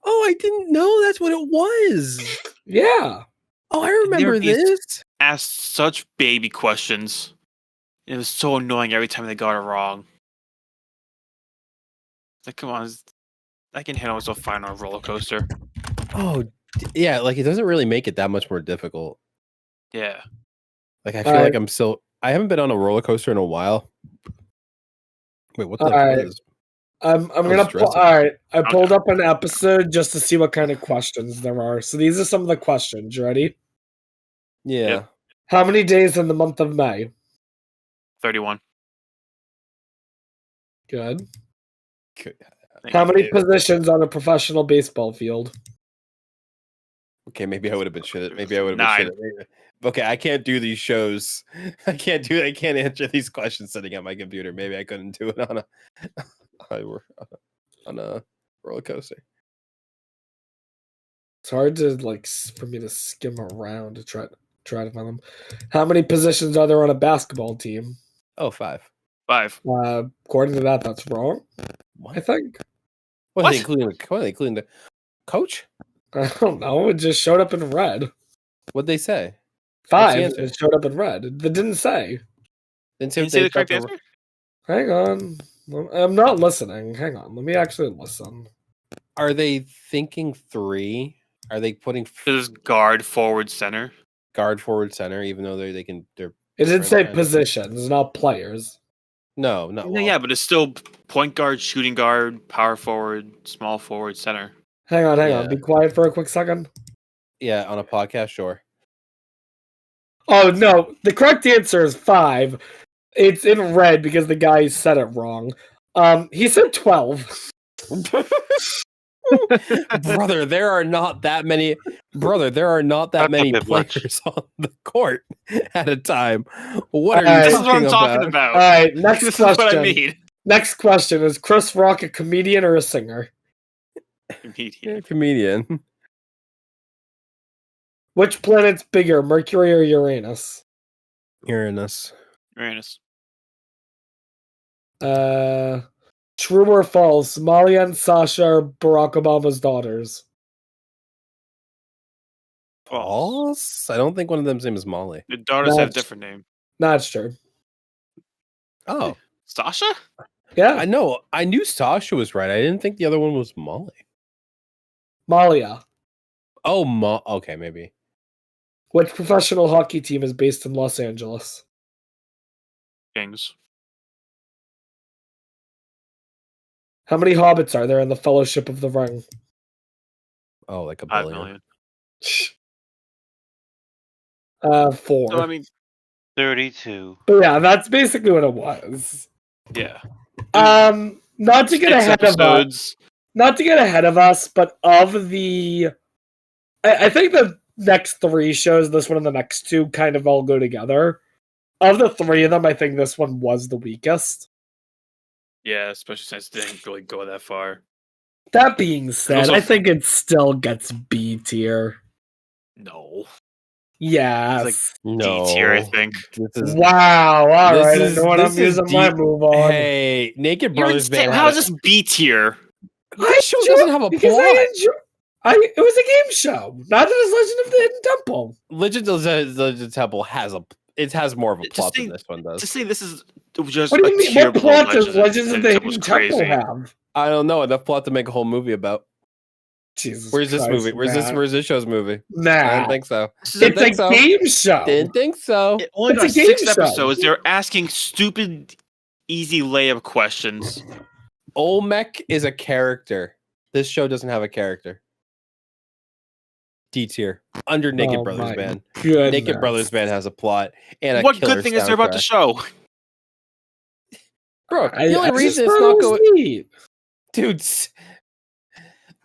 [SPEAKER 3] Oh, I didn't know that's what it was.
[SPEAKER 1] Yeah.
[SPEAKER 3] Oh, I remember
[SPEAKER 2] There is-
[SPEAKER 3] this.
[SPEAKER 2] Asked such baby questions. It was so annoying every time they got it wrong. It's like, come on, I can handle myself fine on a roller coaster.
[SPEAKER 3] Oh, yeah, like it doesn't really make it that much more difficult.
[SPEAKER 2] Yeah.
[SPEAKER 3] Like I feel like I haven't been on a roller coaster in a while. Wait, what the
[SPEAKER 1] Alright.
[SPEAKER 3] fuck is
[SPEAKER 1] I'm gonna
[SPEAKER 3] stressing.
[SPEAKER 1] all right. I pulled up an episode just to see what kind of questions there are. So these are some of the questions. You ready?
[SPEAKER 3] Yeah.
[SPEAKER 2] Yep.
[SPEAKER 1] How many days in the month of May?
[SPEAKER 2] 31.
[SPEAKER 1] Good.
[SPEAKER 3] Good.
[SPEAKER 2] Thank
[SPEAKER 1] How many
[SPEAKER 2] you.
[SPEAKER 1] positions on a professional baseball field?
[SPEAKER 3] Okay, maybe I would have been shit. Maybe I would have been
[SPEAKER 2] 9.
[SPEAKER 3] shit. Okay, I can't do these shows. I can't answer these questions sitting at my computer. Maybe I couldn't do it on a roller coaster.
[SPEAKER 1] It's hard to for me to skim around to try to find them. How many positions are there on a basketball team?
[SPEAKER 3] Oh, 5.
[SPEAKER 2] 5.
[SPEAKER 1] According to that, that's wrong. I think.
[SPEAKER 3] What?
[SPEAKER 2] What?
[SPEAKER 3] Are they including the coach?
[SPEAKER 1] I don't know. It just showed up in red.
[SPEAKER 3] What'd they say?
[SPEAKER 1] 5.
[SPEAKER 3] answer?
[SPEAKER 1] It showed up in red. It didn't say.
[SPEAKER 3] Didn't say
[SPEAKER 2] Did you say the correct answer?
[SPEAKER 1] Hang on. I'm not listening. Hang on. Let me actually listen.
[SPEAKER 3] Are they thinking 3? Are they putting
[SPEAKER 2] This is guard, forward, center.
[SPEAKER 3] guard, forward, center, even though they're
[SPEAKER 1] It didn't
[SPEAKER 3] different,
[SPEAKER 1] say
[SPEAKER 3] kind of?
[SPEAKER 1] positions, not players.
[SPEAKER 3] No, not
[SPEAKER 2] Yeah, but it's still point guard, shooting guard, power forward, small forward, center.
[SPEAKER 1] Hang on.
[SPEAKER 3] Yeah.
[SPEAKER 1] Be quiet for a quick second.
[SPEAKER 3] yeah, on a podcast, sure.
[SPEAKER 1] Oh, no. The correct answer is 5. It's in red because the guy said it wrong. He said 12.
[SPEAKER 3] Brother, there are not that many. Brother, there are not that
[SPEAKER 4] That's a
[SPEAKER 3] many
[SPEAKER 4] bit much.
[SPEAKER 3] players on the court at a time. What are
[SPEAKER 1] Alright.
[SPEAKER 3] you
[SPEAKER 2] This is what I'm talking
[SPEAKER 3] talking
[SPEAKER 2] about.
[SPEAKER 1] All right, next
[SPEAKER 2] This
[SPEAKER 1] question.
[SPEAKER 2] is what I mean.
[SPEAKER 1] Next question. Is Chris Rock a comedian or a singer?
[SPEAKER 2] Comedian.
[SPEAKER 3] Comedian.
[SPEAKER 1] Which planet's bigger, Mercury or Uranus?
[SPEAKER 3] Uranus.
[SPEAKER 2] Uranus.
[SPEAKER 1] True or false? Molly and Sasha are Barack Obama's daughters.
[SPEAKER 3] False? I don't think one of them's name is Molly.
[SPEAKER 2] The daughters have
[SPEAKER 1] That's-
[SPEAKER 2] different name.
[SPEAKER 1] That's true.
[SPEAKER 3] Oh,
[SPEAKER 2] Sasha?
[SPEAKER 1] Yeah,
[SPEAKER 3] I know. I knew Sasha was right. I didn't think the other one was Molly.
[SPEAKER 1] Malia.
[SPEAKER 3] Oh, okay, maybe.
[SPEAKER 1] Which professional hockey team is based in Los Angeles?
[SPEAKER 2] Kings.
[SPEAKER 1] How many hobbits are there in the Fellowship of the Ring?
[SPEAKER 3] Oh, like a
[SPEAKER 2] 5
[SPEAKER 3] billion.
[SPEAKER 2] million.
[SPEAKER 1] 4.
[SPEAKER 2] So, I mean,
[SPEAKER 4] 32.
[SPEAKER 1] But yeah, that's basically what it was.
[SPEAKER 2] yeah.
[SPEAKER 1] Not to get
[SPEAKER 2] 6
[SPEAKER 1] ahead of us.
[SPEAKER 2] episodes.
[SPEAKER 1] Not to get ahead of us, but of the, I think the next 3 shows, this one and the next 2, kind of all go together. Of the 3 of them, I think this one was the weakest.
[SPEAKER 2] Yeah, especially since it didn't really go that far.
[SPEAKER 1] That being said,
[SPEAKER 2] also-
[SPEAKER 1] I think it still gets B tier.
[SPEAKER 2] No.
[SPEAKER 1] Yes.
[SPEAKER 3] No.
[SPEAKER 2] D tier, I think.
[SPEAKER 3] This is
[SPEAKER 1] Wow. All
[SPEAKER 3] This
[SPEAKER 1] right.
[SPEAKER 3] is-
[SPEAKER 1] I know what
[SPEAKER 3] this
[SPEAKER 1] I'm
[SPEAKER 3] is
[SPEAKER 1] using my
[SPEAKER 3] deep.
[SPEAKER 1] move on.
[SPEAKER 3] Hey, Naked Brothers Band.
[SPEAKER 2] How
[SPEAKER 3] had
[SPEAKER 2] is
[SPEAKER 3] a-
[SPEAKER 2] this B tier?
[SPEAKER 3] This show doesn't have a
[SPEAKER 1] because
[SPEAKER 3] plot.
[SPEAKER 1] it was a game show. Neither does Legend of the Hidden Temple.
[SPEAKER 3] Legend of the Temple has more of a
[SPEAKER 2] Just
[SPEAKER 3] plot than
[SPEAKER 2] say-
[SPEAKER 3] this one does.
[SPEAKER 2] To say this is just
[SPEAKER 1] What do
[SPEAKER 2] a
[SPEAKER 1] you mean?
[SPEAKER 2] tier
[SPEAKER 1] What
[SPEAKER 2] below
[SPEAKER 1] plot does Legends of the
[SPEAKER 2] Temple's
[SPEAKER 1] Hidden Temple
[SPEAKER 2] crazy.
[SPEAKER 1] have?
[SPEAKER 3] I don't know enough plot to make a whole movie about.
[SPEAKER 1] Jesus
[SPEAKER 3] Where's this
[SPEAKER 1] Christ,
[SPEAKER 3] movie?
[SPEAKER 1] Matt.
[SPEAKER 3] Where's this show's movie? I
[SPEAKER 1] Nah.
[SPEAKER 3] don't think so.
[SPEAKER 2] This is
[SPEAKER 3] Didn't
[SPEAKER 1] It's a
[SPEAKER 3] think so.
[SPEAKER 1] game show.
[SPEAKER 3] Didn't think so.
[SPEAKER 2] It only
[SPEAKER 1] It's
[SPEAKER 2] got
[SPEAKER 1] a game
[SPEAKER 2] 6
[SPEAKER 1] show.
[SPEAKER 2] episodes. They're asking stupid, easy layup questions.
[SPEAKER 3] Olmec is a character. This show doesn't have a character. D tier. Under Naked
[SPEAKER 1] Oh
[SPEAKER 3] Brothers
[SPEAKER 1] my
[SPEAKER 3] Band.
[SPEAKER 1] Goodness.
[SPEAKER 3] Naked Brothers Band has a plot and a
[SPEAKER 2] What
[SPEAKER 3] killer
[SPEAKER 2] good thing is there about the
[SPEAKER 3] soundtrack.
[SPEAKER 2] show?
[SPEAKER 3] Bro,
[SPEAKER 1] I
[SPEAKER 3] the only
[SPEAKER 1] just
[SPEAKER 3] reason it's
[SPEAKER 1] thought
[SPEAKER 3] not
[SPEAKER 1] it was
[SPEAKER 3] going,
[SPEAKER 1] neat.
[SPEAKER 3] dudes.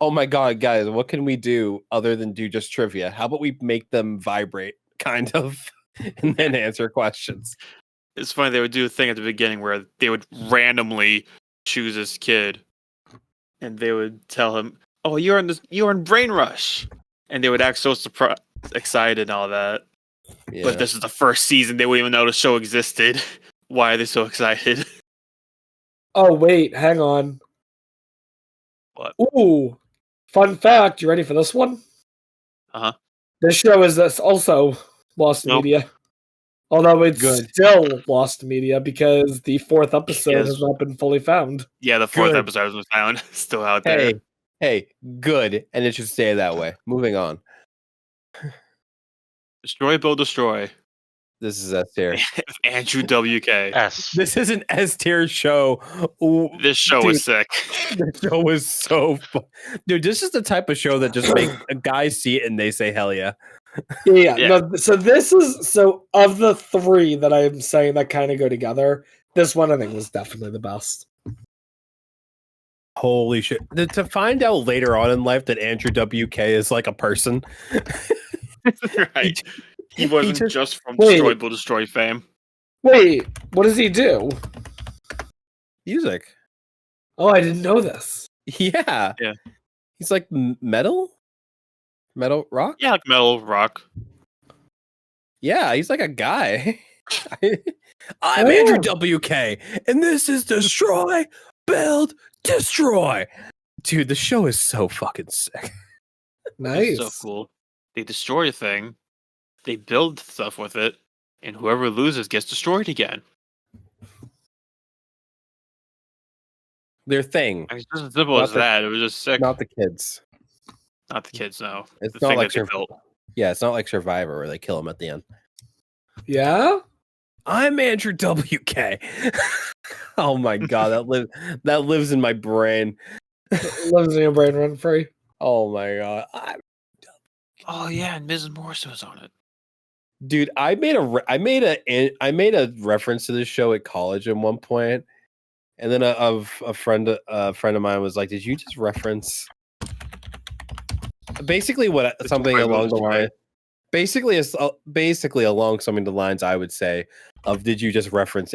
[SPEAKER 3] Oh my god, guys, what can we do other than do just trivia? How about we make them vibrate, kind of, and then answer questions?
[SPEAKER 2] It's funny, they would do a thing at the beginning where they would randomly choose this kid, and they would tell him, "Oh, you're in Brain Rush," and they would act so excited and all that.
[SPEAKER 3] Yeah.
[SPEAKER 2] But this is the first season; they wouldn't even know the show existed. Why are they so excited?
[SPEAKER 1] Oh wait, hang on.
[SPEAKER 2] What?
[SPEAKER 1] Ooh, fun fact. You ready for this one?
[SPEAKER 2] Uh-huh.
[SPEAKER 1] This show is also Lost
[SPEAKER 2] Nope.
[SPEAKER 1] Media. Although it's
[SPEAKER 3] Good.
[SPEAKER 1] still Lost Media because the 4th episode
[SPEAKER 2] Yes.
[SPEAKER 1] has not been fully found.
[SPEAKER 2] Yeah, the 4th
[SPEAKER 3] Good.
[SPEAKER 2] episode was found, still out there.
[SPEAKER 3] hey, good, and it should stay that way. Moving on.
[SPEAKER 2] Destroy, Build, Destroy.
[SPEAKER 3] This is S tier.
[SPEAKER 2] Andrew WK.
[SPEAKER 4] S.
[SPEAKER 3] This is an S tier show. Ooh,
[SPEAKER 2] This show was sick.
[SPEAKER 3] the show was so fun. Dude, this is the type of show that just make a guy see it and they say hell yeah.
[SPEAKER 1] Yeah.
[SPEAKER 2] Yeah.
[SPEAKER 1] No, so this is of the 3 that I'm saying that kind of go together. This one I think was definitely the best.
[SPEAKER 3] Holy shit. To find out later on in life that Andrew WK is like a person.
[SPEAKER 2] Right. He wasn't
[SPEAKER 3] just-
[SPEAKER 2] just from
[SPEAKER 1] Wait.
[SPEAKER 2] Destroy, Build, Destroy fame.
[SPEAKER 1] Wait, what does he do?
[SPEAKER 3] Music.
[SPEAKER 1] Oh, I didn't know this.
[SPEAKER 3] Yeah.
[SPEAKER 2] Yeah.
[SPEAKER 3] He's like metal? Metal rock?
[SPEAKER 2] Yeah, like metal, rock.
[SPEAKER 3] Yeah, he's like a guy. I'm Andrew
[SPEAKER 1] Oh.
[SPEAKER 3] WK, and this is Destroy, Build, Destroy. Dude, the show is so fucking sick.
[SPEAKER 1] Nice.
[SPEAKER 2] So cool. They destroy a thing, they build stuff with it, and whoever loses gets destroyed again.
[SPEAKER 3] Their thing,
[SPEAKER 2] I mean, it's just as simple
[SPEAKER 3] Not
[SPEAKER 2] as
[SPEAKER 3] the-
[SPEAKER 2] that. It was just sick.
[SPEAKER 3] not the kids.
[SPEAKER 2] Not the kids, no.
[SPEAKER 3] It's
[SPEAKER 2] The
[SPEAKER 3] not
[SPEAKER 2] thing
[SPEAKER 3] like
[SPEAKER 2] that they built.
[SPEAKER 3] Yeah, it's not like Survivor where they kill him at the end.
[SPEAKER 1] Yeah?
[SPEAKER 3] I'm Andrew WK. Oh my god, that lives in my brain.
[SPEAKER 1] Lives in your brain run free.
[SPEAKER 3] Oh my god,
[SPEAKER 2] Oh yeah, and Mrs. Morrison was on it.
[SPEAKER 3] dude, I made a reference to this show at college at one point, and then a friend of mine was like, "Did you just reference?" Basically, something along the line. Basically along some of the lines I would say of did you just reference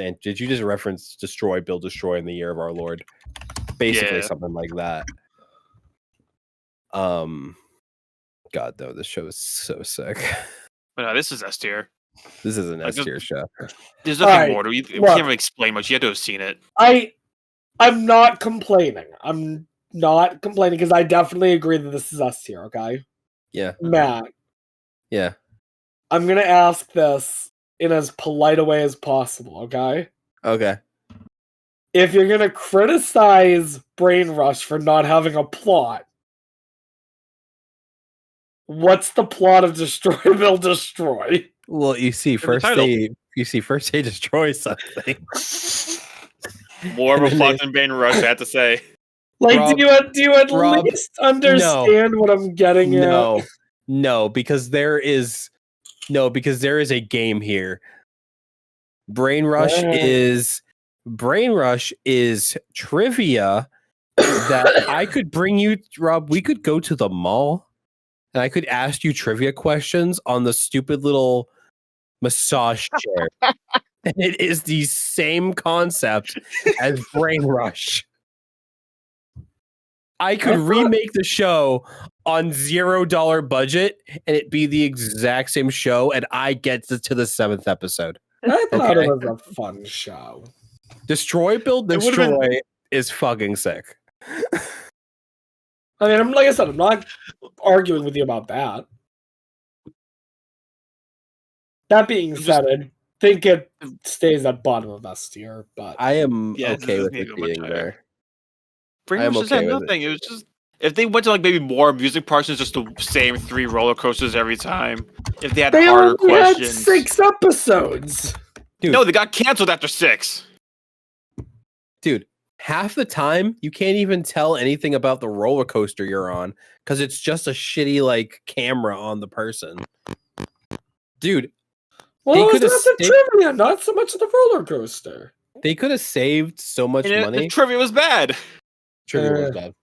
[SPEAKER 3] Destroy, Build, Destroy in the Year of Our Lord? Basically
[SPEAKER 2] Yeah.
[SPEAKER 3] something like that. God though, this show is so sick.
[SPEAKER 2] But no, this is S tier.
[SPEAKER 3] This is an
[SPEAKER 2] Like,
[SPEAKER 3] S tier show.
[SPEAKER 2] There's nothing
[SPEAKER 1] Alright,
[SPEAKER 2] more to it. We
[SPEAKER 1] look.
[SPEAKER 2] can't really explain much. You had to have seen it.
[SPEAKER 1] I'm not complaining. I'm not complaining because I definitely agree that this is S tier, okay?
[SPEAKER 3] Yeah.
[SPEAKER 1] Matt,
[SPEAKER 3] Yeah.
[SPEAKER 1] I'm gonna ask this in as polite a way as possible, okay?
[SPEAKER 3] Okay.
[SPEAKER 1] If you're gonna criticize Brain Rush for not having a plot, what's the plot of Destroy Build Destroy?
[SPEAKER 3] Well, you see,
[SPEAKER 2] the title.
[SPEAKER 3] first they destroy something.
[SPEAKER 2] More of a
[SPEAKER 3] And then
[SPEAKER 2] plot than Bane Rush, I have to say.
[SPEAKER 1] Like,
[SPEAKER 3] Rob-
[SPEAKER 1] do you at
[SPEAKER 3] Rob,
[SPEAKER 1] least understand what I'm getting at?
[SPEAKER 3] No, because there is a game here. Brain Rush is trivia that I could bring you, Rob. We could go to the mall and I could ask you trivia questions on the stupid little massage chair. And it is the same concept as Brain Rush. I could remake the show on $0 budget and it be the exact same show, and I get to the 7th episode.
[SPEAKER 1] I thought
[SPEAKER 3] Okay.
[SPEAKER 1] it was a fun show.
[SPEAKER 3] Destroy, Build,
[SPEAKER 2] It would've been-
[SPEAKER 3] Destroy is fucking sick.
[SPEAKER 1] I mean, like I said, I'm not arguing with you about that. That being
[SPEAKER 2] I'm
[SPEAKER 1] said, I think it stays at bottom of S tier, but
[SPEAKER 3] I am
[SPEAKER 2] Yeah,
[SPEAKER 3] okay
[SPEAKER 2] this
[SPEAKER 3] with
[SPEAKER 2] needs
[SPEAKER 3] it
[SPEAKER 2] to go much
[SPEAKER 3] being
[SPEAKER 2] higher.
[SPEAKER 3] there.
[SPEAKER 2] Brain
[SPEAKER 3] I am
[SPEAKER 2] Rush just
[SPEAKER 3] okay
[SPEAKER 2] had
[SPEAKER 3] with it.
[SPEAKER 2] nothing. It was just if they went to like maybe more music parts than just the same 3 roller coasters every time. If they had
[SPEAKER 1] they
[SPEAKER 2] harder
[SPEAKER 1] only had
[SPEAKER 2] questions.
[SPEAKER 1] 6 episodes.
[SPEAKER 2] No, they got canceled after 6.
[SPEAKER 3] Dude, half the time you can't even tell anything about the roller coaster you're on because it's just a shitty like camera on the person. Dude,
[SPEAKER 1] Well,
[SPEAKER 3] They
[SPEAKER 1] it was
[SPEAKER 3] could've
[SPEAKER 1] not the
[SPEAKER 3] stayed-
[SPEAKER 1] trivia, not so much the roller coaster.
[SPEAKER 3] they could have saved so much
[SPEAKER 2] And
[SPEAKER 3] money.
[SPEAKER 2] the trivia was bad.
[SPEAKER 3] Trivia was bad.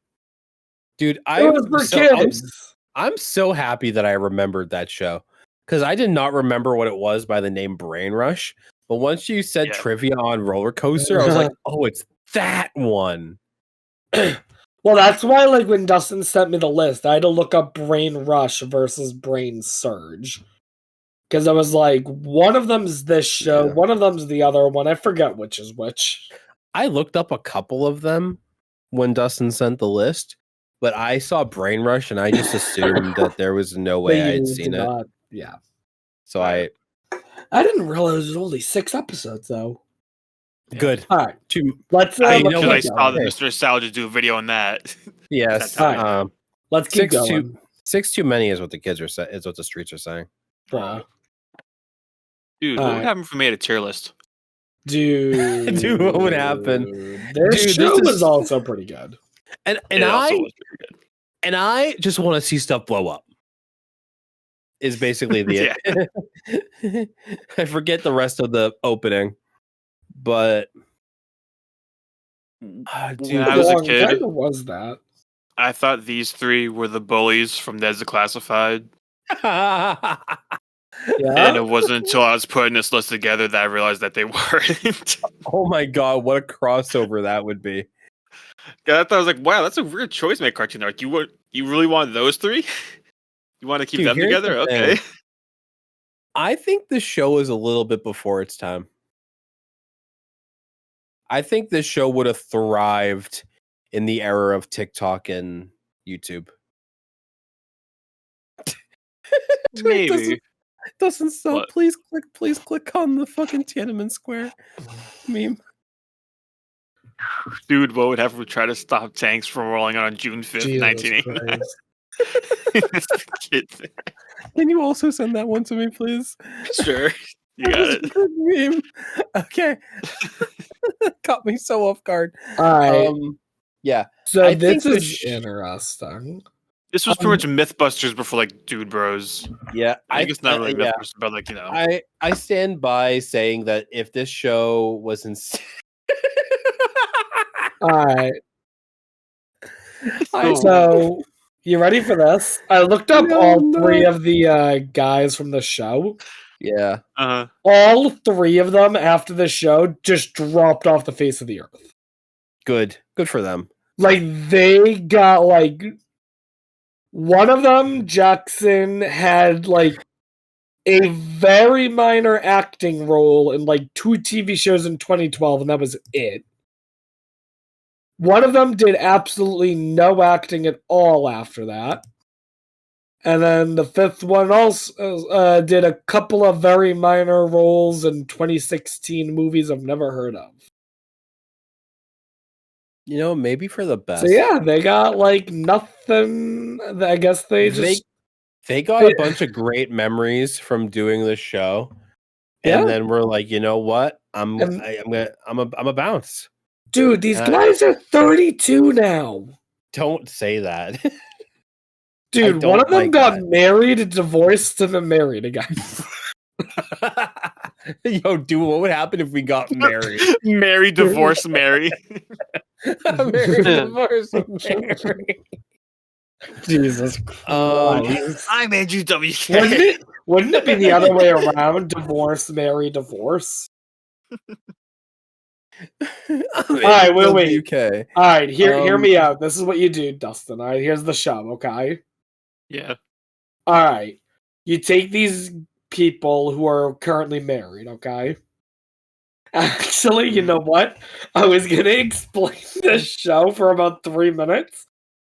[SPEAKER 3] Dude,
[SPEAKER 1] It was for kids.
[SPEAKER 3] I'm so happy that I remembered that show because I did not remember what it was by the name Brain Rush. But once you said
[SPEAKER 2] Yeah.
[SPEAKER 3] trivia on roller coaster, I was like, oh, it's that one.
[SPEAKER 1] Well, that's why, like, when Dustin sent me the list, I had to look up Brain Rush versus Brain Surge. Because I was like, one of them's this show,
[SPEAKER 3] Yeah.
[SPEAKER 1] one of them's the other one. I forget which is which.
[SPEAKER 3] I looked up a couple of them when Dustin sent the list, but I saw Brain Rush and I just assumed that there was no way I
[SPEAKER 1] But
[SPEAKER 3] had
[SPEAKER 1] you
[SPEAKER 3] seen
[SPEAKER 1] did
[SPEAKER 3] it.
[SPEAKER 1] not- Yeah.
[SPEAKER 3] So I
[SPEAKER 1] I didn't realize it was only 6 episodes, though.
[SPEAKER 3] good.
[SPEAKER 1] All right.
[SPEAKER 3] Two
[SPEAKER 1] Let's,
[SPEAKER 2] I
[SPEAKER 3] know
[SPEAKER 1] let's
[SPEAKER 2] because I
[SPEAKER 3] what-
[SPEAKER 1] keep
[SPEAKER 2] saw
[SPEAKER 1] going.
[SPEAKER 2] that Mr. Salge do a video on that.
[SPEAKER 3] yes.
[SPEAKER 2] That's how I know.
[SPEAKER 1] Let's keep
[SPEAKER 3] 6
[SPEAKER 1] going.
[SPEAKER 3] 6 too many is what the kids are saying. Is what the streets are saying.
[SPEAKER 1] Bro.
[SPEAKER 2] Dude, what
[SPEAKER 1] Alright.
[SPEAKER 2] would happen if we made a tier list?
[SPEAKER 1] Dude.
[SPEAKER 3] Dude, what would happen?
[SPEAKER 1] Their
[SPEAKER 3] Dude,
[SPEAKER 1] show
[SPEAKER 3] this
[SPEAKER 1] was
[SPEAKER 3] is-
[SPEAKER 1] also pretty good.
[SPEAKER 3] And
[SPEAKER 2] It also
[SPEAKER 3] I
[SPEAKER 2] was pretty good.
[SPEAKER 3] and I just want to see stuff blow up. Is basically the I forget the rest of the opening, but
[SPEAKER 2] When
[SPEAKER 3] dude,
[SPEAKER 2] I was a
[SPEAKER 1] Long
[SPEAKER 2] kid,
[SPEAKER 1] time was that?
[SPEAKER 2] I thought these 3 were the bullies from Ned's Declassified.
[SPEAKER 1] Yeah.
[SPEAKER 2] And it wasn't until I was putting this list together that I realized that they weren't.
[SPEAKER 3] oh my god, what a crossover that would be.
[SPEAKER 2] I thought I was like, wow, that's a weird choice to make Cartoon Network. You really want those 3? You want to keep
[SPEAKER 3] Dude,
[SPEAKER 2] them
[SPEAKER 3] here's
[SPEAKER 2] together?
[SPEAKER 3] the
[SPEAKER 2] Okay.
[SPEAKER 3] thing. I think this show is a little bit before its time. I think this show would have thrived in the era of TikTok and YouTube.
[SPEAKER 2] Maybe.
[SPEAKER 3] Doesn't so.
[SPEAKER 2] What?
[SPEAKER 3] Please click on the fucking Tiananmen Square meme.
[SPEAKER 2] Dude, what would have to try to stop tanks from rolling out on June 5th,
[SPEAKER 1] Jesus
[SPEAKER 2] 1989?
[SPEAKER 1] Christ.
[SPEAKER 3] Can you also send that one to me, please?
[SPEAKER 2] Sure. You got it.
[SPEAKER 3] Good meme. Okay. Caught me so off guard.
[SPEAKER 1] All right.
[SPEAKER 3] Yeah.
[SPEAKER 1] So
[SPEAKER 3] I
[SPEAKER 1] this
[SPEAKER 3] think
[SPEAKER 1] is interesting.
[SPEAKER 2] This was pretty much Mythbusters before like Dude Bros.
[SPEAKER 3] Yeah.
[SPEAKER 2] I think it's not really
[SPEAKER 3] yeah.
[SPEAKER 2] Mythbusters, but like, you know.
[SPEAKER 3] I stand by saying that if this show was in
[SPEAKER 1] All right.
[SPEAKER 3] I-
[SPEAKER 1] So you ready for this? I looked up
[SPEAKER 3] No,
[SPEAKER 1] all
[SPEAKER 3] no.
[SPEAKER 1] three of the guys from the show.
[SPEAKER 3] yeah.
[SPEAKER 1] All three of them after the show just dropped off the face of the earth.
[SPEAKER 3] Good for them.
[SPEAKER 1] Like they got like one of them, Jackson, had like a very minor acting role in like 2 TV shows in 2012, and that was it. One of them did absolutely no acting at all after that. And then the fifth one also did a couple of very minor roles in 2016 movies I've never heard of.
[SPEAKER 3] You know, maybe for the best.
[SPEAKER 1] So yeah, they got like nothing. I guess they just
[SPEAKER 3] they got a bunch of great memories from doing this show.
[SPEAKER 1] Yeah.
[SPEAKER 3] And then we're like, you know what? I'm
[SPEAKER 1] And-
[SPEAKER 3] a bounce.
[SPEAKER 1] dude, these
[SPEAKER 3] And
[SPEAKER 1] guys are 32 now.
[SPEAKER 3] Don't say that.
[SPEAKER 1] Dude,
[SPEAKER 3] don't
[SPEAKER 1] one of them
[SPEAKER 3] like
[SPEAKER 1] got
[SPEAKER 3] that.
[SPEAKER 1] married, divorced, and then married again.
[SPEAKER 3] Yo, dude, what would happen if we got married?
[SPEAKER 2] Mary, divorce Mary.
[SPEAKER 3] Married, divorced, married.
[SPEAKER 1] Jesus Christ.
[SPEAKER 2] I'm Andrew WK.
[SPEAKER 1] Wouldn't it be the other way around? Divorce, marry, divorce. Alright, wait.
[SPEAKER 3] UK.
[SPEAKER 1] Alright, hear
[SPEAKER 3] Um,
[SPEAKER 1] me out. This is what you do, Dustin. Alright, here's the show, okay?
[SPEAKER 2] Yeah.
[SPEAKER 1] Alright. You take these people who are currently married, okay? Actually, you know what? I was gonna explain this show for about 3 minutes,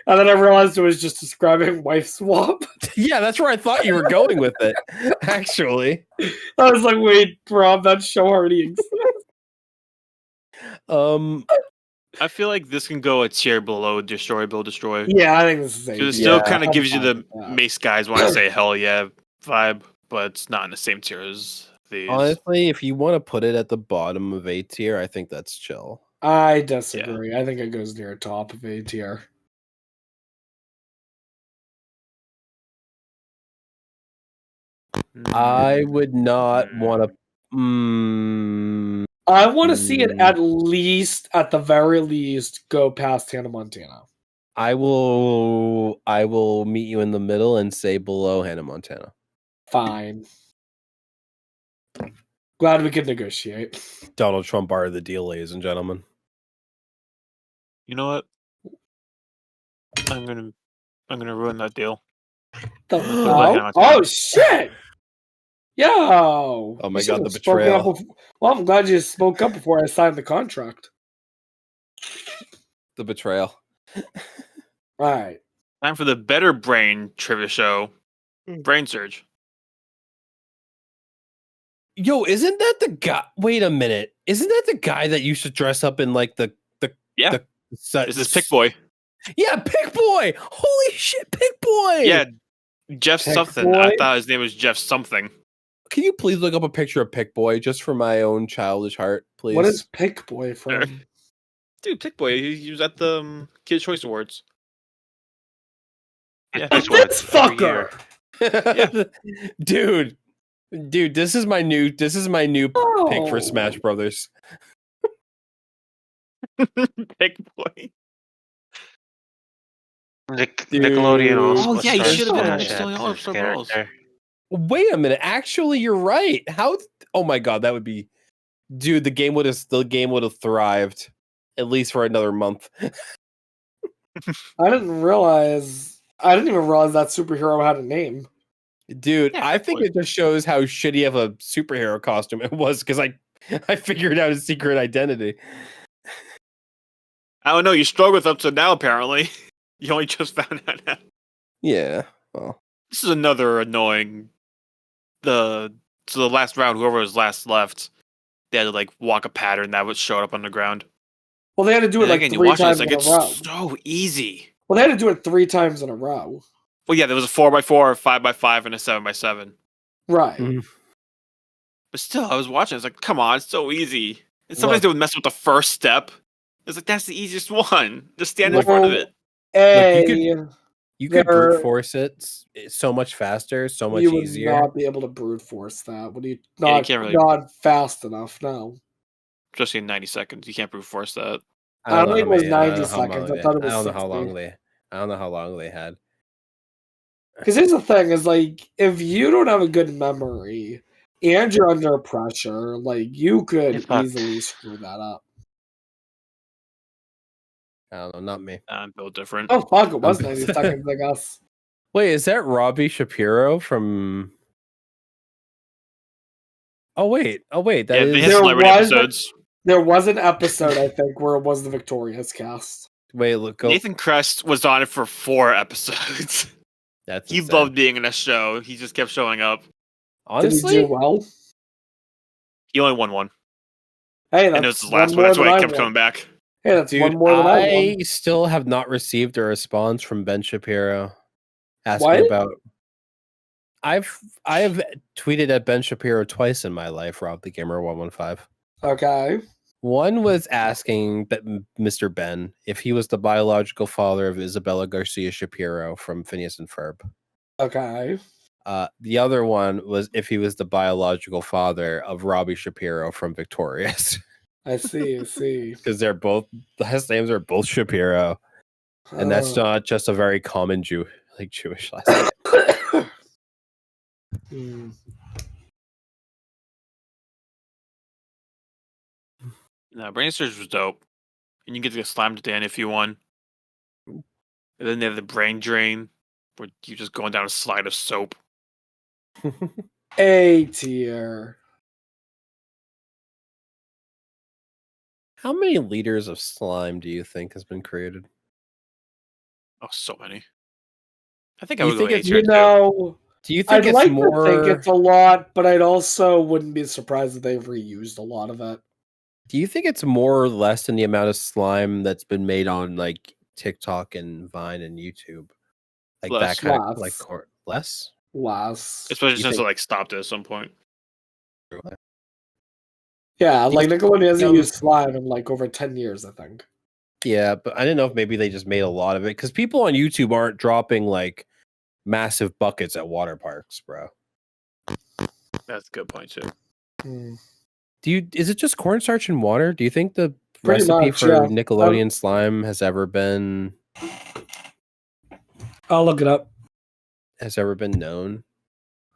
[SPEAKER 1] and then I realized it was just describing wife swap.
[SPEAKER 3] Yeah, that's where I thought you were going with it. Actually,
[SPEAKER 1] I was like, wait, Rob, that show already exists.
[SPEAKER 2] I feel like this can go a tier below Destroy, Build, Destroy.
[SPEAKER 1] Yeah, I think this is the
[SPEAKER 2] Because it
[SPEAKER 1] same.
[SPEAKER 2] still
[SPEAKER 3] Yeah,
[SPEAKER 2] kind of
[SPEAKER 1] I'm
[SPEAKER 2] gives you
[SPEAKER 1] fine
[SPEAKER 2] the
[SPEAKER 1] with that.
[SPEAKER 2] Mace guys want to say hell yeah vibe, but it's not in the same tier as these.
[SPEAKER 3] honestly, if you want to put it at the bottom of A tier, I think that's chill.
[SPEAKER 1] I disagree. I think it goes near top of A tier.
[SPEAKER 3] I would not want to.
[SPEAKER 1] I want to see it at least, at the very least, go past Hannah Montana.
[SPEAKER 3] I will meet you in the middle and say below Hannah Montana.
[SPEAKER 1] Fine. Glad we could negotiate.
[SPEAKER 3] Donald Trump barred the deal, ladies and gentlemen.
[SPEAKER 2] You know what? I'm gonna ruin that deal.
[SPEAKER 1] The
[SPEAKER 2] Hannah
[SPEAKER 1] hell?
[SPEAKER 2] Montana.
[SPEAKER 1] Oh shit! Yo!
[SPEAKER 3] Oh my
[SPEAKER 1] You
[SPEAKER 3] God,
[SPEAKER 1] should've
[SPEAKER 3] the
[SPEAKER 1] spoken
[SPEAKER 3] betrayal.
[SPEAKER 1] up well, I'm glad you spoke up before I signed the contract.
[SPEAKER 3] The betrayal.
[SPEAKER 1] Alright.
[SPEAKER 2] Time for the better brain trivia show, Brain Surge.
[SPEAKER 3] Yo, isn't that the guy? Wait a minute. Isn't that the guy that used to dress up in like the
[SPEAKER 2] Yeah.
[SPEAKER 3] set?
[SPEAKER 2] This is Pick Boy.
[SPEAKER 3] Yeah, Pick Boy. Holy shit, Pick Boy.
[SPEAKER 2] Yeah, Jeff
[SPEAKER 1] Pick
[SPEAKER 2] something.
[SPEAKER 1] Boy?
[SPEAKER 2] I thought his name was Jeff something.
[SPEAKER 3] Can you please look up a picture of Pick Boy just for my own childish heart, please?
[SPEAKER 1] What is Pick Boy from?
[SPEAKER 2] Dude, Pick Boy. He was at the Kids' Choice Awards. Yeah.
[SPEAKER 4] This
[SPEAKER 1] This
[SPEAKER 4] one, every
[SPEAKER 1] fucker!
[SPEAKER 4] year.
[SPEAKER 3] Dude, this is my new pick for
[SPEAKER 1] Oh.
[SPEAKER 3] Smash Brothers.
[SPEAKER 2] Pick Boy.
[SPEAKER 4] Nickelodeon also.
[SPEAKER 1] Oh, yeah, you
[SPEAKER 4] started
[SPEAKER 1] should've been
[SPEAKER 4] Smash
[SPEAKER 1] in
[SPEAKER 2] Nickelodeon
[SPEAKER 4] as
[SPEAKER 2] All-Star
[SPEAKER 4] his
[SPEAKER 2] Brawls.
[SPEAKER 4] character.
[SPEAKER 3] Wait a minute. Actually, you're right. How? Oh my god, that would be, dude. The game would have thrived at least for another month.
[SPEAKER 1] I didn't even realize that superhero had a name.
[SPEAKER 3] Dude,
[SPEAKER 2] Yeah,
[SPEAKER 3] I think
[SPEAKER 2] Boy.
[SPEAKER 3] it just shows how shitty of a superhero costume it was because I figured out his secret identity.
[SPEAKER 2] I don't know. You struggled with up to now, apparently. You only just found out now.
[SPEAKER 3] Yeah. Well,
[SPEAKER 2] This is another annoying. So the last round, whoever was last left, they had to like walk a pattern that was showed up on the ground.
[SPEAKER 1] Well, they had to do it
[SPEAKER 2] And
[SPEAKER 1] like
[SPEAKER 2] again, you
[SPEAKER 1] 3
[SPEAKER 2] watch it,
[SPEAKER 1] times
[SPEAKER 2] it's like
[SPEAKER 1] in a
[SPEAKER 2] it's
[SPEAKER 1] row.
[SPEAKER 2] so easy.
[SPEAKER 1] Well, they had to do it 3 times in a row.
[SPEAKER 2] Well, yeah, there was a 4x4, a 5x5, and a 7x7.
[SPEAKER 1] Right.
[SPEAKER 3] Mhm.
[SPEAKER 2] But still, I was watching. I was like, come on, it's so easy. And sometimes
[SPEAKER 3] Look.
[SPEAKER 2] they would mess with the first step. It's like that's the easiest one. Just stand in front of
[SPEAKER 1] Well,
[SPEAKER 2] it.
[SPEAKER 3] You could brute
[SPEAKER 1] There-
[SPEAKER 3] force it so much faster, so much
[SPEAKER 1] you would
[SPEAKER 3] easier.
[SPEAKER 1] not be able to brute force that. Would you
[SPEAKER 2] Yeah, you
[SPEAKER 1] not?
[SPEAKER 2] can't really-
[SPEAKER 1] Not fast enough. No.
[SPEAKER 2] Especially in 90 seconds, you can't brute force that.
[SPEAKER 1] I don't
[SPEAKER 3] know
[SPEAKER 1] think
[SPEAKER 3] how
[SPEAKER 1] it was
[SPEAKER 3] many- I don't
[SPEAKER 1] 90
[SPEAKER 3] know how
[SPEAKER 1] seconds.
[SPEAKER 3] long
[SPEAKER 1] I thought it
[SPEAKER 3] they-
[SPEAKER 1] was
[SPEAKER 3] I don't know
[SPEAKER 1] 60.
[SPEAKER 3] how long they. I don't know how long they had.
[SPEAKER 1] Because here's the thing: is like if you don't have a good memory and you're under pressure, like you could
[SPEAKER 4] You're fucked.
[SPEAKER 1] easily screw that up.
[SPEAKER 3] I don't know, not me.
[SPEAKER 2] I'm built different.
[SPEAKER 1] Oh fuck! It was 90 seconds, I guess.
[SPEAKER 3] Wait, is that Robbie Shapiro from? Oh wait, that
[SPEAKER 2] Yeah,
[SPEAKER 3] is.
[SPEAKER 2] they had
[SPEAKER 1] There
[SPEAKER 2] celebrity
[SPEAKER 1] was-
[SPEAKER 2] episodes.
[SPEAKER 1] There was an episode, I think, where it was the Victorious cast.
[SPEAKER 3] Wait, look, go.
[SPEAKER 2] Nathan Crest was on it for 4 episodes.
[SPEAKER 3] That's
[SPEAKER 2] He
[SPEAKER 3] insane.
[SPEAKER 2] loved being in a show. He just kept showing up.
[SPEAKER 3] Honestly,
[SPEAKER 1] Did he do well?
[SPEAKER 2] He only won one.
[SPEAKER 1] Hey,
[SPEAKER 2] And it was
[SPEAKER 1] that's
[SPEAKER 2] his
[SPEAKER 1] one
[SPEAKER 2] last
[SPEAKER 1] more
[SPEAKER 2] one. That's
[SPEAKER 1] than
[SPEAKER 2] why
[SPEAKER 1] I
[SPEAKER 2] he kept
[SPEAKER 1] won.
[SPEAKER 2] coming back.
[SPEAKER 1] Hey, that's
[SPEAKER 3] dude,
[SPEAKER 1] one more than I won.
[SPEAKER 3] I still have not received a response from Ben Shapiro asking
[SPEAKER 1] What?
[SPEAKER 3] about. I have tweeted at Ben Shapiro twice in my life, Rob the Gamer 115.
[SPEAKER 1] Okay.
[SPEAKER 3] One was asking Mr. Ben if he was the biological father of Isabella Garcia Shapiro from Phineas and Ferb.
[SPEAKER 1] Okay.
[SPEAKER 3] The other one was if he was the biological father of Robbie Shapiro from Victorious,
[SPEAKER 1] I see. I see.
[SPEAKER 3] because they're both the last names are both Shapiro, and that's not just a very common Jewish last name.
[SPEAKER 1] Hmm.
[SPEAKER 2] No, Brain Surge was dope. And you get to get slammed at the end if you won. And then they have the brain drain, where you just going down a slide of soap.
[SPEAKER 1] A tier.
[SPEAKER 3] How many liters of slime do you think has been created?
[SPEAKER 2] Oh, so many. I think I
[SPEAKER 3] You
[SPEAKER 2] would go
[SPEAKER 3] think
[SPEAKER 2] A
[SPEAKER 3] it's-
[SPEAKER 2] tier
[SPEAKER 1] You
[SPEAKER 2] too.
[SPEAKER 1] know,
[SPEAKER 3] Do you think
[SPEAKER 1] I'd
[SPEAKER 3] it's
[SPEAKER 1] like
[SPEAKER 3] more?
[SPEAKER 1] to think it's a lot, but I'd also wouldn't be surprised if they've reused a lot of it.
[SPEAKER 3] Do you think it's more or less than the amount of slime that's been made on like TikTok and Vine and YouTube? Like
[SPEAKER 2] Less.
[SPEAKER 3] that kind of
[SPEAKER 1] Less.
[SPEAKER 3] less?
[SPEAKER 1] Less.
[SPEAKER 2] Especially
[SPEAKER 3] You
[SPEAKER 2] since
[SPEAKER 3] think-
[SPEAKER 2] it like stopped at some point.
[SPEAKER 1] Yeah, like Nickelodeon hasn't
[SPEAKER 3] Um,
[SPEAKER 1] used slime in like over 10 years, I think.
[SPEAKER 3] Yeah, but I didn't know if maybe they just made a lot of it because people on YouTube aren't dropping like massive buckets at water parks, bro.
[SPEAKER 2] That's a good point too.
[SPEAKER 1] Hmm.
[SPEAKER 3] Is it just cornstarch and water? Do you think the
[SPEAKER 1] Pretty
[SPEAKER 3] recipe
[SPEAKER 1] much,
[SPEAKER 3] for
[SPEAKER 1] yeah.
[SPEAKER 3] Nickelodeon slime has ever been
[SPEAKER 1] I'll look it up.
[SPEAKER 3] known?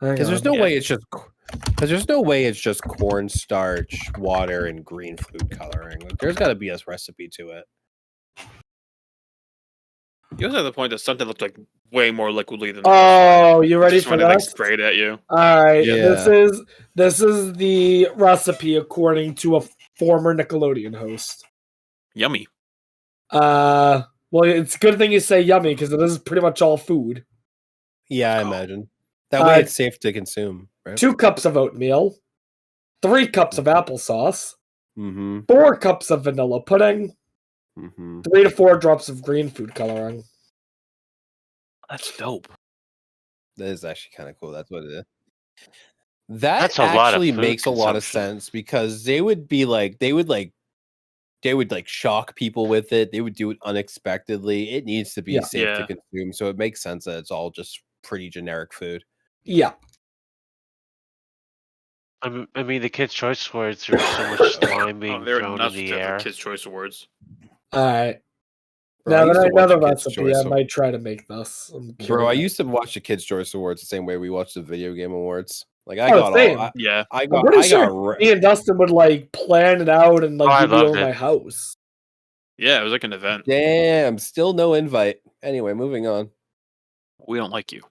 [SPEAKER 1] Hang
[SPEAKER 3] Because there's
[SPEAKER 1] on.
[SPEAKER 3] no
[SPEAKER 2] Yeah.
[SPEAKER 3] way it's just cornstarch, water, and green food coloring. Like, there's got to be a recipe to it.
[SPEAKER 2] You also have the point that something looked like way more liquidly than
[SPEAKER 1] Oh, you ready
[SPEAKER 2] just
[SPEAKER 1] for
[SPEAKER 2] when they like
[SPEAKER 1] this?
[SPEAKER 2] sprayed at you.
[SPEAKER 1] All right,
[SPEAKER 3] Yeah.
[SPEAKER 1] this is the recipe according to a former Nickelodeon host.
[SPEAKER 2] Yummy.
[SPEAKER 1] Well, it's a good thing you say yummy because it is pretty much all food.
[SPEAKER 3] Yeah, I
[SPEAKER 2] Oh.
[SPEAKER 3] imagine. That way
[SPEAKER 1] Uh,
[SPEAKER 3] it's safe to consume, right?
[SPEAKER 1] 2 cups of oatmeal, 3 cups of applesauce,
[SPEAKER 3] Mm-hmm.
[SPEAKER 1] 4 cups of vanilla pudding,
[SPEAKER 3] Mm-hmm.
[SPEAKER 1] 3 to 4 drops of green food coloring.
[SPEAKER 2] That's dope.
[SPEAKER 3] That is actually kind of cool. That's what it is. That
[SPEAKER 4] That's a lot of
[SPEAKER 3] actually
[SPEAKER 4] food
[SPEAKER 3] makes a lot of
[SPEAKER 4] consumption.
[SPEAKER 3] sense because they would shock people with it. They would do it unexpectedly. It needs to be
[SPEAKER 1] Yeah.
[SPEAKER 3] safe to
[SPEAKER 2] Yeah.
[SPEAKER 3] consume, so it makes sense that it's all just pretty generic food.
[SPEAKER 1] Yeah.
[SPEAKER 4] I mean, the Kids' Choice Awards, there was so much slime
[SPEAKER 2] Oh,
[SPEAKER 4] being
[SPEAKER 2] they were
[SPEAKER 4] thrown in
[SPEAKER 2] nuts
[SPEAKER 4] the
[SPEAKER 2] with the
[SPEAKER 4] air.
[SPEAKER 2] Kids' Choice Awards.
[SPEAKER 1] All right.
[SPEAKER 3] Bro,
[SPEAKER 1] Now
[SPEAKER 3] used
[SPEAKER 1] that
[SPEAKER 3] to
[SPEAKER 1] I know
[SPEAKER 3] watch
[SPEAKER 1] the
[SPEAKER 3] the Kids'
[SPEAKER 1] recipe, I
[SPEAKER 3] Choice
[SPEAKER 1] might try to make this. I'm
[SPEAKER 3] Bro, I
[SPEAKER 1] kidding.
[SPEAKER 3] used to watch the Kids' Choice Awards the same way we watched the Video Game Awards. Like I
[SPEAKER 1] Oh,
[SPEAKER 3] got
[SPEAKER 1] same.
[SPEAKER 3] all,
[SPEAKER 2] Yeah.
[SPEAKER 3] I
[SPEAKER 1] I'm
[SPEAKER 3] got,
[SPEAKER 1] pretty
[SPEAKER 3] I
[SPEAKER 1] sure
[SPEAKER 3] got.
[SPEAKER 1] me and Dustin would like plan it out and like
[SPEAKER 4] Oh, I
[SPEAKER 1] give you
[SPEAKER 4] loved
[SPEAKER 1] over
[SPEAKER 4] it.
[SPEAKER 1] my house.
[SPEAKER 2] Yeah, it was like an event.
[SPEAKER 3] Damn, still no invite. Anyway, moving on.
[SPEAKER 2] We don't like you.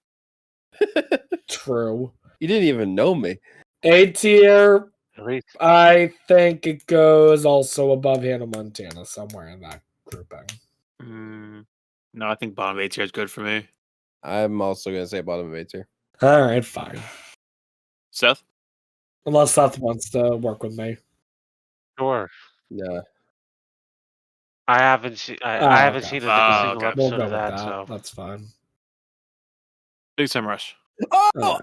[SPEAKER 1] True.
[SPEAKER 3] You didn't even know me.
[SPEAKER 1] A tier,
[SPEAKER 4] At least
[SPEAKER 1] I think it goes also above Hannah Montana, somewhere in that grouping.
[SPEAKER 2] No, I think bottom 8 tier is good for me.
[SPEAKER 3] I'm also gonna say bottom of A tier.
[SPEAKER 1] All right, fine.
[SPEAKER 2] Seth?
[SPEAKER 1] Unless Seth wants to work with me.
[SPEAKER 4] sure.
[SPEAKER 3] Yeah.
[SPEAKER 4] I haven't seen. I
[SPEAKER 1] Oh,
[SPEAKER 4] haven't
[SPEAKER 1] okay.
[SPEAKER 4] seen a
[SPEAKER 2] Oh,
[SPEAKER 4] single
[SPEAKER 2] okay.
[SPEAKER 1] We'll
[SPEAKER 4] episode
[SPEAKER 1] go
[SPEAKER 4] of
[SPEAKER 1] with
[SPEAKER 4] that.
[SPEAKER 1] that.
[SPEAKER 4] So
[SPEAKER 1] That's fine.
[SPEAKER 2] Big Time Rush.
[SPEAKER 3] Oh,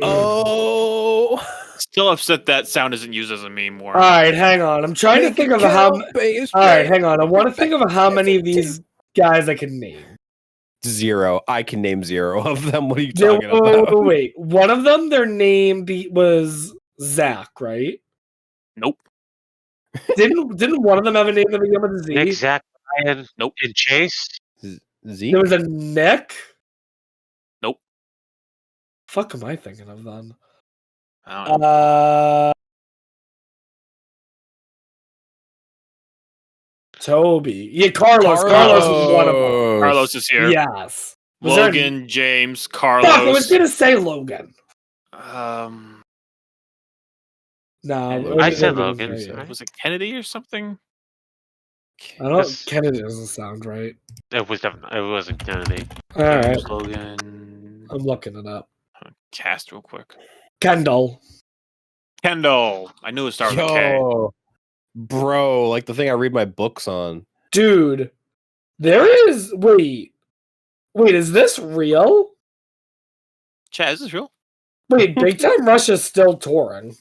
[SPEAKER 3] oh.
[SPEAKER 2] Still upset that sound isn't used as a meme more.
[SPEAKER 1] All right, hang on. I'm trying to think of how. All right, hang on. I want to think of how many of these guys I can name.
[SPEAKER 3] 0. I can name 0 of them. What are you
[SPEAKER 1] There-
[SPEAKER 3] talking about?
[SPEAKER 1] wait, one of them, their name was Zach, right?
[SPEAKER 2] Nope.
[SPEAKER 1] Didn't one of them have a name that began with a Z?
[SPEAKER 4] Nick, Zach, Ryan,
[SPEAKER 2] Nope.
[SPEAKER 4] and Chase.
[SPEAKER 3] Z?
[SPEAKER 1] There was a Nick.
[SPEAKER 2] Nope.
[SPEAKER 1] Fuck, am I thinking of then?
[SPEAKER 2] I don't know.
[SPEAKER 1] Toby. Yeah, Carlos. Carlos was one of them.
[SPEAKER 2] Carlos is here.
[SPEAKER 1] Yes. Was there a-
[SPEAKER 2] Logan, James,
[SPEAKER 1] Fuck, I was
[SPEAKER 2] Carlos.
[SPEAKER 1] gonna say Logan. No,
[SPEAKER 4] I said
[SPEAKER 1] Logan.
[SPEAKER 4] Logan.
[SPEAKER 1] Right.
[SPEAKER 2] Was it Kennedy or something?
[SPEAKER 1] I don't.
[SPEAKER 4] That's-
[SPEAKER 1] Kennedy doesn't sound right.
[SPEAKER 4] It was definitely. It wasn't Kennedy.
[SPEAKER 1] All right,
[SPEAKER 2] James, Logan.
[SPEAKER 1] I'm looking it up.
[SPEAKER 2] Cast real quick.
[SPEAKER 1] Kendall.
[SPEAKER 2] Kendall. I knew it started with a K.
[SPEAKER 3] Yo, bro, like the thing I read my books on.
[SPEAKER 1] Dude, there is. Wait, is this real?
[SPEAKER 2] Chad, is this real?
[SPEAKER 1] Wait, Big Time Rush is still touring.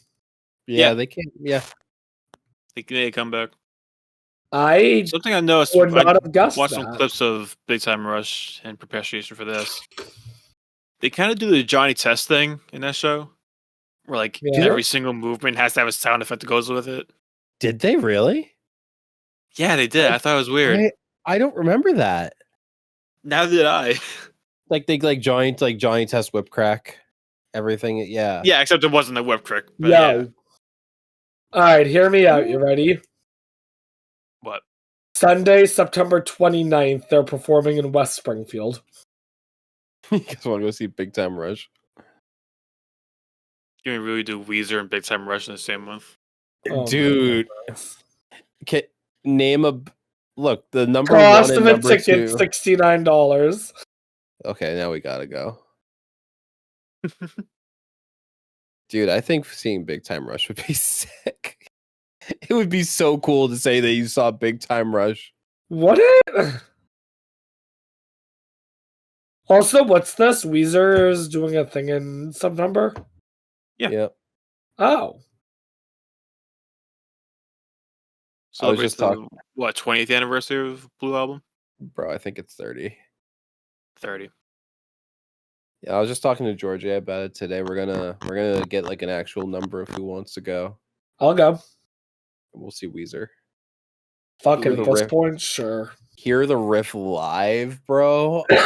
[SPEAKER 3] Yeah,
[SPEAKER 2] Yeah.
[SPEAKER 3] they can't. Yeah,
[SPEAKER 2] They made a comeback.
[SPEAKER 1] I
[SPEAKER 2] Something I noticed.
[SPEAKER 1] would
[SPEAKER 2] I
[SPEAKER 1] not have guessed
[SPEAKER 2] watched some
[SPEAKER 1] that.
[SPEAKER 2] clips of Big Time Rush and preparation for this. They kind of do the Johnny Test thing in that show, where like
[SPEAKER 1] Yeah.
[SPEAKER 2] every single movement has to have a sound effect that goes with it.
[SPEAKER 3] did they really?
[SPEAKER 2] Yeah, they did. I thought it was weird.
[SPEAKER 3] I don't remember that.
[SPEAKER 2] Now did I.
[SPEAKER 3] Like they Johnny Test whip crack, everything. Yeah.
[SPEAKER 2] Yeah, except it wasn't a whip trick. But
[SPEAKER 1] Yo.
[SPEAKER 2] yeah.
[SPEAKER 1] All right, hear me out. You ready?
[SPEAKER 2] What?
[SPEAKER 1] Sunday, September 29th, they're performing in West Springfield.
[SPEAKER 3] You guys want to go see Big Time Rush?
[SPEAKER 2] Can we really do Weezer and Big Time Rush in the same month?
[SPEAKER 1] Oh my
[SPEAKER 3] Dude,
[SPEAKER 1] goodness.
[SPEAKER 3] name a look. The number
[SPEAKER 1] Cost
[SPEAKER 3] one
[SPEAKER 1] of
[SPEAKER 3] and
[SPEAKER 1] a
[SPEAKER 3] number
[SPEAKER 1] ticket,
[SPEAKER 3] two.
[SPEAKER 1] $69.
[SPEAKER 3] Okay, now we gotta go. Dude, I think seeing Big Time Rush would be sick. It would be so cool to say that you saw Big Time Rush.
[SPEAKER 1] What it? Also, what's this? Weezer's doing a thing in September?
[SPEAKER 2] Yeah.
[SPEAKER 3] Yep.
[SPEAKER 1] Oh.
[SPEAKER 3] I was
[SPEAKER 2] Celebrates
[SPEAKER 3] just
[SPEAKER 2] the,
[SPEAKER 3] talking-
[SPEAKER 2] what, 20th anniversary of Blue Album?
[SPEAKER 3] Bro, I think it's 30.
[SPEAKER 2] 30.
[SPEAKER 3] Yeah, I was just talking to Georgia about it today. We're gonna get like an actual number of who wants to go.
[SPEAKER 1] I'll go.
[SPEAKER 3] We'll see Weezer.
[SPEAKER 1] Fuck it,
[SPEAKER 3] Ooh,
[SPEAKER 1] at
[SPEAKER 3] the
[SPEAKER 1] this
[SPEAKER 3] riff.
[SPEAKER 1] point, sure.
[SPEAKER 3] Hear the riff live, bro.
[SPEAKER 2] Big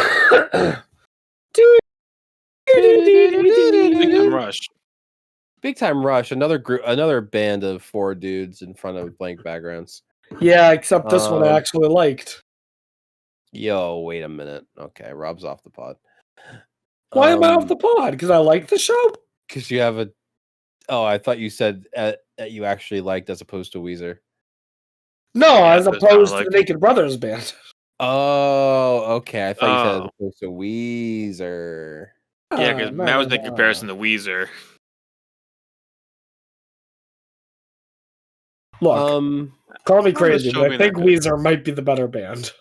[SPEAKER 2] Time Rush.
[SPEAKER 3] Big Time Rush, another band of 4 dudes in front of blank backgrounds.
[SPEAKER 1] Yeah, except this one I
[SPEAKER 3] Um,
[SPEAKER 1] actually liked.
[SPEAKER 3] Yo, wait a minute. Okay, Rob's off the pod.
[SPEAKER 1] Why am I off the pod? Because I like the show?
[SPEAKER 3] Because you have a. Oh, I thought you said that you actually liked as opposed to Weezer.
[SPEAKER 1] No,
[SPEAKER 2] Yeah,
[SPEAKER 1] as
[SPEAKER 2] that's
[SPEAKER 1] opposed
[SPEAKER 2] not
[SPEAKER 1] to the
[SPEAKER 2] like-
[SPEAKER 1] Naked Brothers band.
[SPEAKER 3] Oh, okay. I thought you said as
[SPEAKER 2] Oh.
[SPEAKER 3] opposed to Weezer.
[SPEAKER 2] Yeah, because
[SPEAKER 1] no,
[SPEAKER 2] Matt was
[SPEAKER 1] no,
[SPEAKER 2] making
[SPEAKER 1] no.
[SPEAKER 2] comparison to Weezer.
[SPEAKER 1] Look, call me
[SPEAKER 2] Well,
[SPEAKER 1] crazy,
[SPEAKER 2] show
[SPEAKER 1] but
[SPEAKER 2] me
[SPEAKER 1] I think
[SPEAKER 2] that.
[SPEAKER 1] Weezer might be the better band.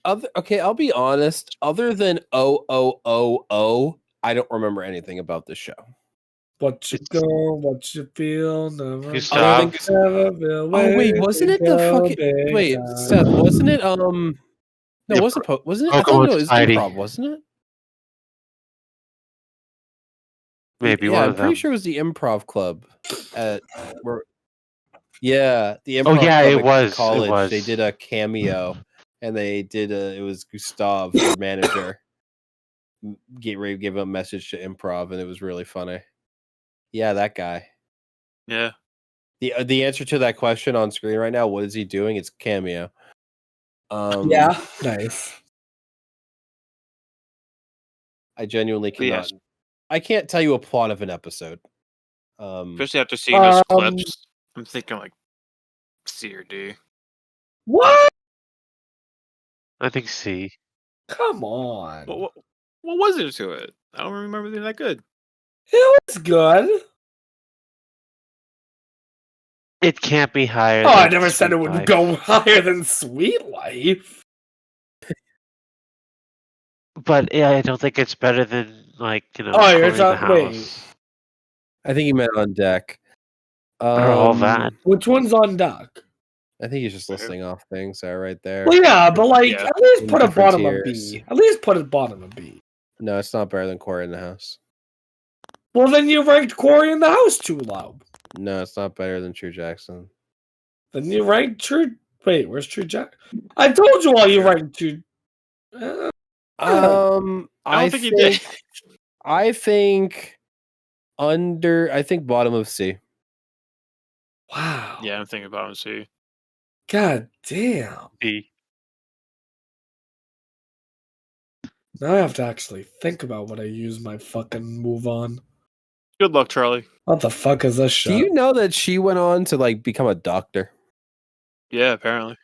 [SPEAKER 3] Okay, I'll be honest. Other than O, I don't remember anything about this show.
[SPEAKER 1] What you go, what you feel, never,
[SPEAKER 4] You
[SPEAKER 3] I
[SPEAKER 4] stop.
[SPEAKER 3] don't think.
[SPEAKER 1] never feel.
[SPEAKER 3] Oh wait, wasn't it the fucking? Wait, Seth, wasn't it? No, it wasn't. Wasn't it? I thought
[SPEAKER 4] Pokemon
[SPEAKER 3] no, it was
[SPEAKER 4] Society.
[SPEAKER 3] improv, wasn't it?
[SPEAKER 4] Maybe
[SPEAKER 3] Yeah,
[SPEAKER 4] one
[SPEAKER 3] I'm
[SPEAKER 4] of them.
[SPEAKER 3] pretty sure it was the improv club at where. Yeah, the improv
[SPEAKER 4] yeah,
[SPEAKER 3] club
[SPEAKER 4] it
[SPEAKER 3] at
[SPEAKER 4] was, it
[SPEAKER 3] college.
[SPEAKER 4] was.
[SPEAKER 3] They did a cameo, and they did it was Gustav, their manager. Gave him a message to improv, and it was really funny. Yeah, that guy.
[SPEAKER 2] Yeah.
[SPEAKER 3] The answer to that question on screen right now, what is he doing? It's cameo.
[SPEAKER 1] Yeah, nice.
[SPEAKER 3] I genuinely
[SPEAKER 2] But yes.
[SPEAKER 3] cannot. I can't tell you a plot of an episode.
[SPEAKER 2] Especially after seeing those
[SPEAKER 1] Um,
[SPEAKER 2] clips. I'm thinking like C or D.
[SPEAKER 1] What?
[SPEAKER 4] I think C.
[SPEAKER 1] Come on.
[SPEAKER 2] What was there to it? I don't remember being that good.
[SPEAKER 1] It was good.
[SPEAKER 4] It can't be higher.
[SPEAKER 1] Oh, I
[SPEAKER 4] than
[SPEAKER 1] never said it
[SPEAKER 4] Sweet
[SPEAKER 1] would
[SPEAKER 4] Life.
[SPEAKER 1] go higher than Sweet Life.
[SPEAKER 4] But yeah, I don't think it's better than
[SPEAKER 1] you're
[SPEAKER 4] Corey in the
[SPEAKER 1] talking. Wait,
[SPEAKER 4] House
[SPEAKER 3] I think he meant on deck.
[SPEAKER 4] or all that.
[SPEAKER 1] which one's on deck?
[SPEAKER 3] I think he's just listing off things right there.
[SPEAKER 1] Well, yeah, but like
[SPEAKER 2] Yeah.
[SPEAKER 1] at least
[SPEAKER 3] In
[SPEAKER 1] put a
[SPEAKER 3] different
[SPEAKER 1] bottom of
[SPEAKER 3] tiers.
[SPEAKER 1] B. At least put a bottom of B.
[SPEAKER 3] No, it's not better than Corey in the House.
[SPEAKER 1] Well, then you ranked Corey in the House too low.
[SPEAKER 3] No, it's not better than True Jackson.
[SPEAKER 1] Then you ranked True. Wait, where's True Jack? I told you all you ranked True.
[SPEAKER 2] I don't think you did.
[SPEAKER 3] I think bottom of C.
[SPEAKER 1] Wow.
[SPEAKER 2] Yeah, I'm thinking about C.
[SPEAKER 1] God damn.
[SPEAKER 4] B.
[SPEAKER 1] Now I have to actually think about what I use my fucking move on.
[SPEAKER 2] Good luck, Charlie.
[SPEAKER 1] What the fuck is this shit?
[SPEAKER 3] Do you know that she went on to like become a doctor?
[SPEAKER 2] Yeah, apparently.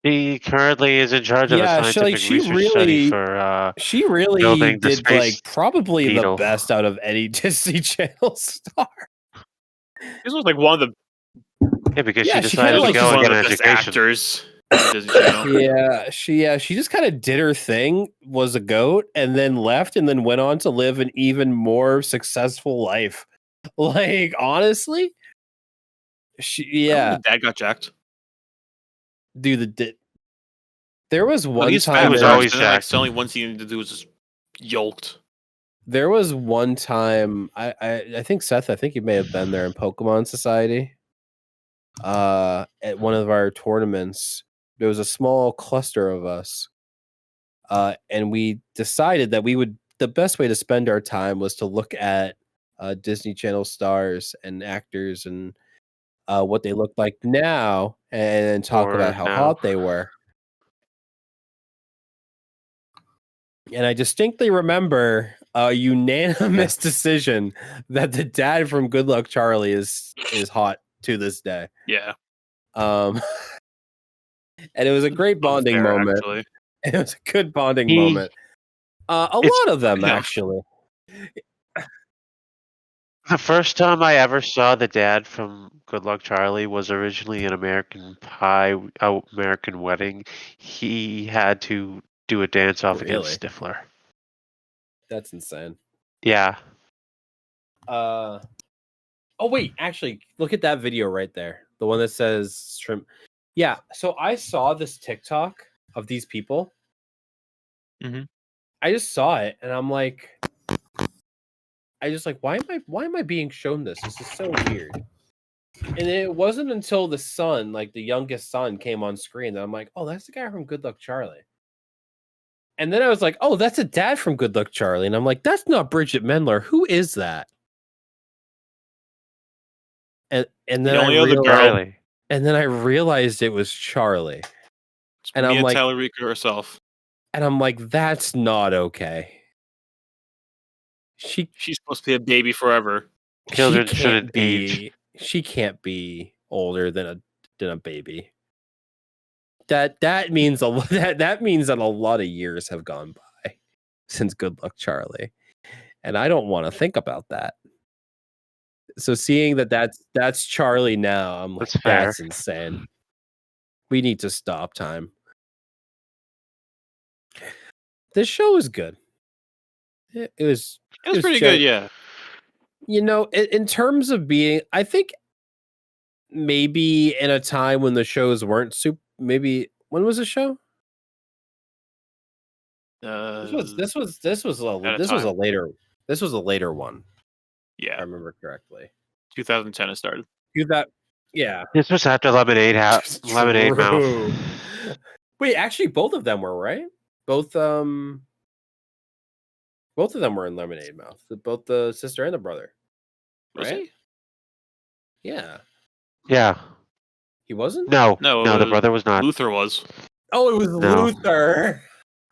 [SPEAKER 4] He currently is in charge of a
[SPEAKER 3] Yeah,
[SPEAKER 4] scientific
[SPEAKER 3] she
[SPEAKER 4] research
[SPEAKER 3] really-
[SPEAKER 4] study for.
[SPEAKER 3] She really
[SPEAKER 4] Building the
[SPEAKER 3] did
[SPEAKER 4] space
[SPEAKER 3] like probably
[SPEAKER 4] needle.
[SPEAKER 3] the best out of any Disney Channel star.
[SPEAKER 2] This was like one of the
[SPEAKER 4] Yeah, because
[SPEAKER 3] Yeah,
[SPEAKER 4] she
[SPEAKER 3] she
[SPEAKER 4] decided
[SPEAKER 3] kinda
[SPEAKER 4] to
[SPEAKER 3] like
[SPEAKER 4] go
[SPEAKER 2] one
[SPEAKER 4] and
[SPEAKER 2] of
[SPEAKER 4] get
[SPEAKER 2] the
[SPEAKER 4] an
[SPEAKER 2] best
[SPEAKER 4] education.
[SPEAKER 2] actors. on Disney Channel.
[SPEAKER 3] she just kind of did her thing, was a goat, and then left, and then went on to live an even more successful life. Like honestly,
[SPEAKER 2] Remember the dad got jacked.
[SPEAKER 3] dude, there was
[SPEAKER 2] Well,
[SPEAKER 3] one
[SPEAKER 2] he's
[SPEAKER 3] time.
[SPEAKER 2] fat,
[SPEAKER 4] was
[SPEAKER 2] but
[SPEAKER 4] always
[SPEAKER 2] then, like,
[SPEAKER 4] jacked.
[SPEAKER 2] the only one thing he needed to do was just yoked.
[SPEAKER 3] There was one time I think Seth, I think you may have been there in Pokemon Society. At one of our tournaments, there was a small cluster of us. And we decided that the best way to spend our time was to look at Disney Channel stars and actors and what they look like now and talk
[SPEAKER 4] Or
[SPEAKER 3] about how
[SPEAKER 4] now.
[SPEAKER 3] hot they were. And I distinctly remember a unanimous decision that the dad from Good Luck Charlie is hot to this day.
[SPEAKER 2] Yeah.
[SPEAKER 3] And it was a great bonding
[SPEAKER 2] Unfair,
[SPEAKER 3] moment.
[SPEAKER 2] actually.
[SPEAKER 3] It was a good bonding
[SPEAKER 4] He-
[SPEAKER 3] moment. A lot of them
[SPEAKER 2] yeah.
[SPEAKER 3] actually.
[SPEAKER 4] The first time I ever saw the dad from Good Luck Charlie was originally in American Pie, American Wedding. He had to do a dance off
[SPEAKER 3] Really?
[SPEAKER 4] against Stifler.
[SPEAKER 3] That's insane.
[SPEAKER 4] Yeah.
[SPEAKER 3] Oh wait, actually, look at that video right there. The one that says shrimp. Yeah, so I saw this TikTok of these people.
[SPEAKER 2] Mhm.
[SPEAKER 3] I just saw it and I'm like, why am I being shown this? This is so weird. And it wasn't until the son, like the youngest son, came on screen that I'm like, oh, that's the guy from Good Luck Charlie. And then I was like, oh, that's a dad from Good Luck Charlie. And I'm like, that's not Bridget Mendler. Who is that? And then
[SPEAKER 2] The only
[SPEAKER 3] I
[SPEAKER 2] other
[SPEAKER 3] realized,
[SPEAKER 2] girl.
[SPEAKER 4] Charlie.
[SPEAKER 3] and then I realized it was Charlie.
[SPEAKER 2] It's
[SPEAKER 3] And
[SPEAKER 2] Mia
[SPEAKER 3] I'm like-
[SPEAKER 2] Tallarico herself.
[SPEAKER 3] And I'm like, that's not okay. She's
[SPEAKER 2] She's supposed to be a baby forever.
[SPEAKER 4] Children
[SPEAKER 3] she can't
[SPEAKER 4] shouldn't
[SPEAKER 3] be. She can't be older than a baby. That means a lot. That means that a lot of years have gone by since Good Luck Charlie, and I don't want to think about that. So seeing that's Charlie now, I'm like,
[SPEAKER 4] That's fair.
[SPEAKER 3] that's insane. We need to stop time. This show is good. It was
[SPEAKER 2] It was
[SPEAKER 3] It's
[SPEAKER 2] pretty
[SPEAKER 3] Joe-
[SPEAKER 2] good, yeah.
[SPEAKER 3] You know, in terms of being, I think maybe in a time when the shows weren't super. Maybe when was the show? This was a later one. If I
[SPEAKER 2] Yeah,
[SPEAKER 3] remember correctly.
[SPEAKER 2] 2010 it started.
[SPEAKER 3] Yeah.
[SPEAKER 4] This was after Lemonade
[SPEAKER 3] That's
[SPEAKER 4] Lemonade
[SPEAKER 3] true.
[SPEAKER 4] Mouth.
[SPEAKER 3] Wait, actually, both of them were right. Both of them were in Lemonade Mouth. Both the sister and the brother.
[SPEAKER 2] Was
[SPEAKER 3] Right?
[SPEAKER 2] he?
[SPEAKER 3] Yeah.
[SPEAKER 4] Yeah.
[SPEAKER 3] He wasn't.
[SPEAKER 4] No,
[SPEAKER 2] No,
[SPEAKER 4] the brother was not.
[SPEAKER 2] Luther was.
[SPEAKER 3] Oh, it was
[SPEAKER 4] No.
[SPEAKER 3] Luther.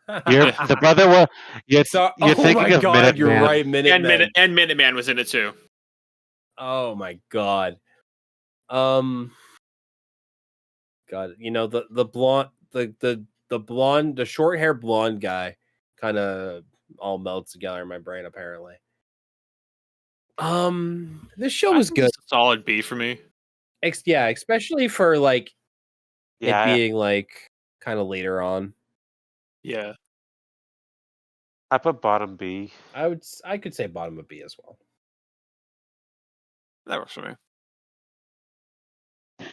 [SPEAKER 4] The brother was. You're
[SPEAKER 3] oh
[SPEAKER 4] thinking
[SPEAKER 3] my
[SPEAKER 4] of
[SPEAKER 3] god, you're
[SPEAKER 4] Minuteman.
[SPEAKER 3] right, Minutemen.
[SPEAKER 2] And Minuteman was in it too.
[SPEAKER 3] Oh my god. God, you know the blonde the blonde, the short hair blonde guy kind of all melts together in my brain apparently. This show
[SPEAKER 2] I
[SPEAKER 3] was
[SPEAKER 2] think
[SPEAKER 3] good.
[SPEAKER 2] it's a solid B for me.
[SPEAKER 3] Yeah, especially for like
[SPEAKER 4] Yeah,
[SPEAKER 3] it being like kind of later on.
[SPEAKER 2] Yeah.
[SPEAKER 4] I put bottom B.
[SPEAKER 3] I could say bottom of B as well.
[SPEAKER 2] That works for me.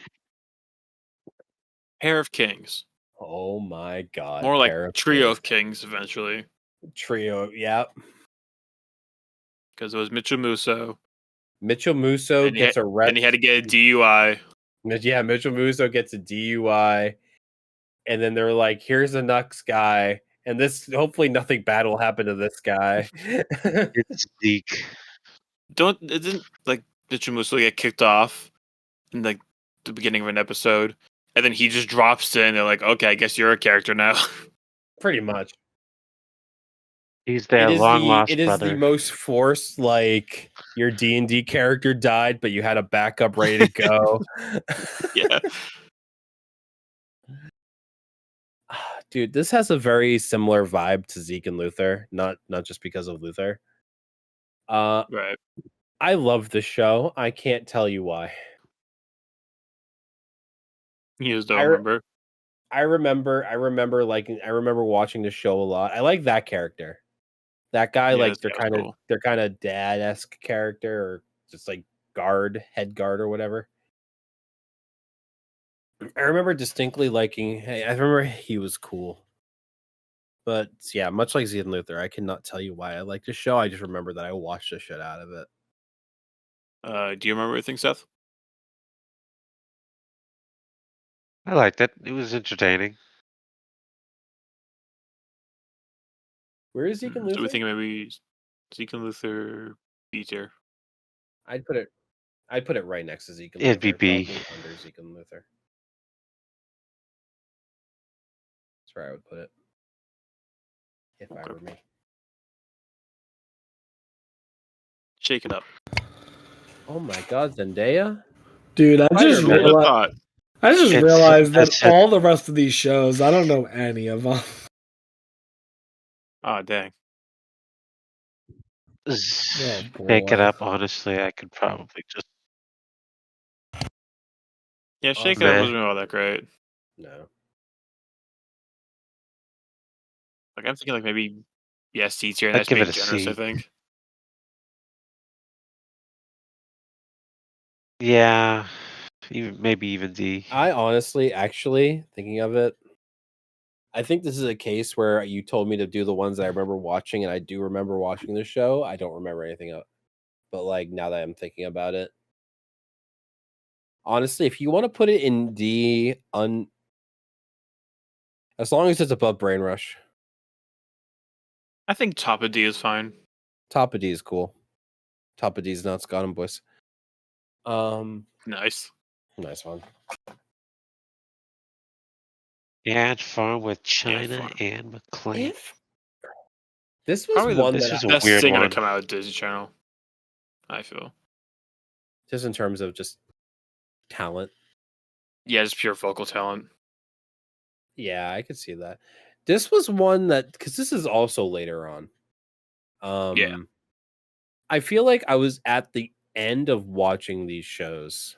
[SPEAKER 2] Pair of Kings.
[SPEAKER 3] Oh my god.
[SPEAKER 2] More like
[SPEAKER 3] Pair of
[SPEAKER 2] Trio
[SPEAKER 3] Kings.
[SPEAKER 2] of Kings eventually.
[SPEAKER 3] Trio, yeah.
[SPEAKER 2] Because it was Mitchell Musso.
[SPEAKER 3] Mitchell Musso
[SPEAKER 2] And
[SPEAKER 3] gets
[SPEAKER 2] and he had to get a DUI.
[SPEAKER 3] Yeah, Mitchell Musso gets a DUI, and then they're like, "Here's a Nux guy, and this hopefully nothing bad will happen to this guy."
[SPEAKER 4] It's Zeke.
[SPEAKER 2] Didn't like Mitchell Musso get kicked off in like the beginning of an episode, and then he just drops in. They're like, "Okay, I guess you're a character now."
[SPEAKER 3] Pretty much.
[SPEAKER 4] He's their long lost
[SPEAKER 3] the
[SPEAKER 4] brother.
[SPEAKER 3] most forced, like your D&D character died, but you had a backup ready to go.
[SPEAKER 2] Yeah.
[SPEAKER 3] Dude, this has a very similar vibe to Zeke and Luther, not just because of Luther.
[SPEAKER 2] Right.
[SPEAKER 3] I love the show. I can't tell you why.
[SPEAKER 2] You just don't remember.
[SPEAKER 3] I remember watching the show a lot. I like that character. That guy,
[SPEAKER 2] Yeah,
[SPEAKER 3] like
[SPEAKER 2] that was cool.
[SPEAKER 3] they're kind of dad-esque character, or just like head guard or whatever. I remember distinctly liking. Hey, I remember he was cool. But yeah, much like Zeke and Luther, I cannot tell you why I like the show. I just remember that I watched the shit out of it.
[SPEAKER 2] Do you remember anything, Seth?
[SPEAKER 4] I liked it. It was entertaining.
[SPEAKER 3] Where is Zeke and Luther?
[SPEAKER 2] So we think maybe Zeke and Luther B tier.
[SPEAKER 3] I'd put it right next to Zeke and
[SPEAKER 4] It'd
[SPEAKER 3] Luther.
[SPEAKER 4] be B.
[SPEAKER 3] Probably under Zeke and Luther. That's where I would put it. If I were me.
[SPEAKER 2] Shake it up.
[SPEAKER 3] Oh my god, Zendaya?
[SPEAKER 1] Dude, I just
[SPEAKER 3] Spider-Man.
[SPEAKER 1] realized
[SPEAKER 4] It's-
[SPEAKER 1] that
[SPEAKER 4] that's it.
[SPEAKER 1] all the rest of these shows, I don't know any of them.
[SPEAKER 2] Oh dang.
[SPEAKER 4] Pick it
[SPEAKER 3] boy.
[SPEAKER 4] up. Honestly, I could probably just.
[SPEAKER 2] Yeah, Shake It
[SPEAKER 4] man.
[SPEAKER 2] Up wasn't all that great.
[SPEAKER 3] No.
[SPEAKER 2] Like I'm thinking like maybe C tier.
[SPEAKER 4] I'd
[SPEAKER 2] That's
[SPEAKER 4] give
[SPEAKER 2] being
[SPEAKER 4] it a
[SPEAKER 2] generous,
[SPEAKER 4] C.
[SPEAKER 2] I think.
[SPEAKER 4] Yeah, maybe even D.
[SPEAKER 3] I honestly, actually, thinking of it, I think this is a case where you told me to do the ones that I remember watching, and I do remember watching the show. I don't remember anything else. But like now that I'm thinking about it, honestly, if you want to put it in D, as long as it's above Brain Rush,
[SPEAKER 2] I think top of D is fine.
[SPEAKER 3] top of D is cool. Top of D is not Scott and Boys.
[SPEAKER 2] Nice.
[SPEAKER 3] Nice one.
[SPEAKER 4] Ant Farm with China
[SPEAKER 2] Farm.
[SPEAKER 4] and McClain.
[SPEAKER 3] This was
[SPEAKER 2] Probably the
[SPEAKER 3] one
[SPEAKER 4] this
[SPEAKER 3] that
[SPEAKER 4] was a
[SPEAKER 2] Best
[SPEAKER 4] weird
[SPEAKER 2] singer
[SPEAKER 4] one.
[SPEAKER 2] to come out of Disney Channel. I feel.
[SPEAKER 3] just in terms of just talent.
[SPEAKER 2] Yeah, just pure vocal talent.
[SPEAKER 3] Yeah, I could see that. This was one that, because this is also later on.
[SPEAKER 2] Yeah.
[SPEAKER 3] I feel like I was at the end of watching these shows.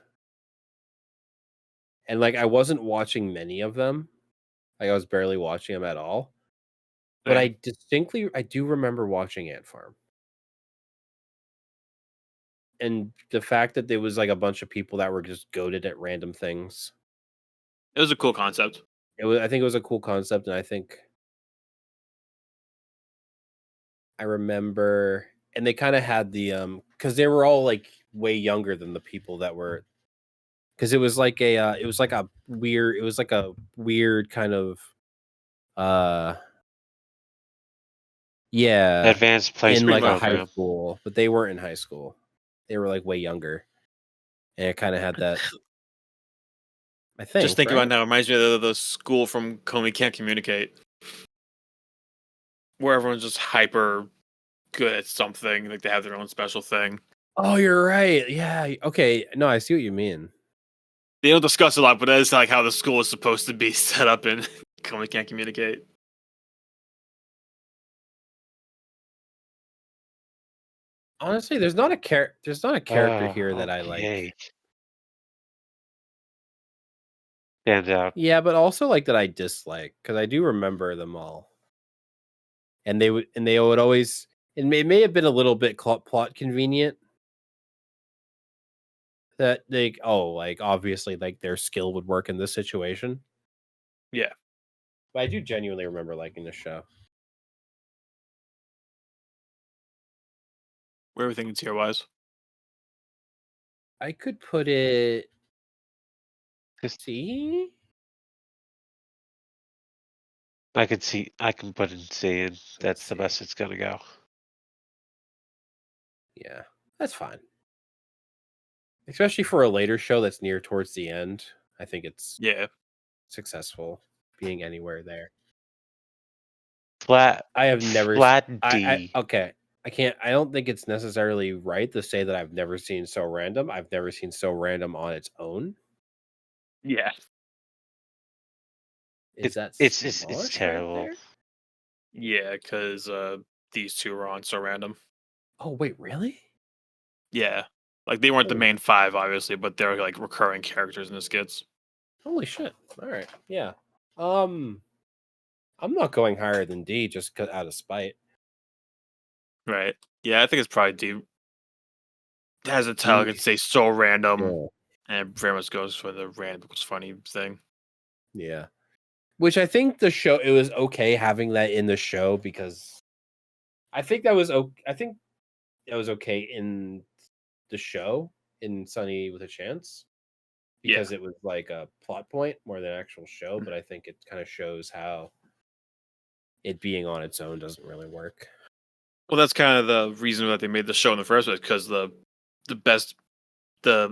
[SPEAKER 3] And like I wasn't watching many of them. Like I was barely watching them at all. But I do remember watching Ant Farm. And the fact that there was like a bunch of people that were just goated at random things.
[SPEAKER 2] It was a cool concept.
[SPEAKER 3] I think it was a cool concept, and I think I remember, and they kind of had the because they were all like way younger than the people that were, because it was like a weird kind of yeah,
[SPEAKER 4] Advanced
[SPEAKER 3] in
[SPEAKER 4] placement
[SPEAKER 3] like a
[SPEAKER 4] program.
[SPEAKER 3] high school, but they weren't in high school. They were like way younger, and it kind of had that. I think.
[SPEAKER 2] Just thinking
[SPEAKER 3] right?
[SPEAKER 2] about it now, it reminds me of the school from Comey Can't Communicate, where everyone's just hyper good at something. Like they have their own special thing.
[SPEAKER 3] Oh, you're right. Yeah. Okay. No, I see what you mean.
[SPEAKER 2] They don't discuss a lot, but that's like how the school is supposed to be set up in Comey Can't Communicate.
[SPEAKER 3] Honestly, there's not a character here that I like.
[SPEAKER 4] Okay. stands out.
[SPEAKER 3] Yeah, but also like that I dislike because I do remember them all, and they would always. It may have been a little bit plot convenient that like obviously like their skill would work in this situation.
[SPEAKER 2] Yeah.
[SPEAKER 3] But I do genuinely remember liking the show.
[SPEAKER 2] Where are we thinking tier wise?
[SPEAKER 3] I could put it.
[SPEAKER 4] Just-
[SPEAKER 3] See,
[SPEAKER 4] I can put in C, and that's the
[SPEAKER 3] see.
[SPEAKER 4] best it's gonna go.
[SPEAKER 3] Yeah, that's fine. Especially for a later show that's near towards the end, I think it's
[SPEAKER 2] Yeah.
[SPEAKER 3] successful being anywhere there.
[SPEAKER 4] Flat.
[SPEAKER 3] I have never
[SPEAKER 4] flat
[SPEAKER 3] I
[SPEAKER 4] D.
[SPEAKER 3] okay. I don't think it's necessarily right to say that I've never seen So Random. I've never seen So Random on its own.
[SPEAKER 2] Yeah.
[SPEAKER 3] Is that
[SPEAKER 4] It's
[SPEAKER 3] smallish right
[SPEAKER 4] terrible.
[SPEAKER 3] there?
[SPEAKER 2] Yeah, because these two were on So Random.
[SPEAKER 3] Oh wait, really?
[SPEAKER 2] Yeah. Like they weren't the
[SPEAKER 3] Oh.
[SPEAKER 2] main five, obviously, but they're like recurring characters in the skits.
[SPEAKER 3] Holy shit! All right, yeah. I'm not going higher than D just out of spite.
[SPEAKER 2] Right. Yeah, I think it's probably D. It has a title, I could say So Random, and it very much goes for the random equals funny thing.
[SPEAKER 3] Yeah. Which I think it was okay having that in the show because I think that was okay in the show in Sunny with a Chance because it was like a plot point more than an actual show, but I think it kind of shows how it being on its own doesn't really work.
[SPEAKER 2] Well, that's kind of the reason that they made the show in the first place, because the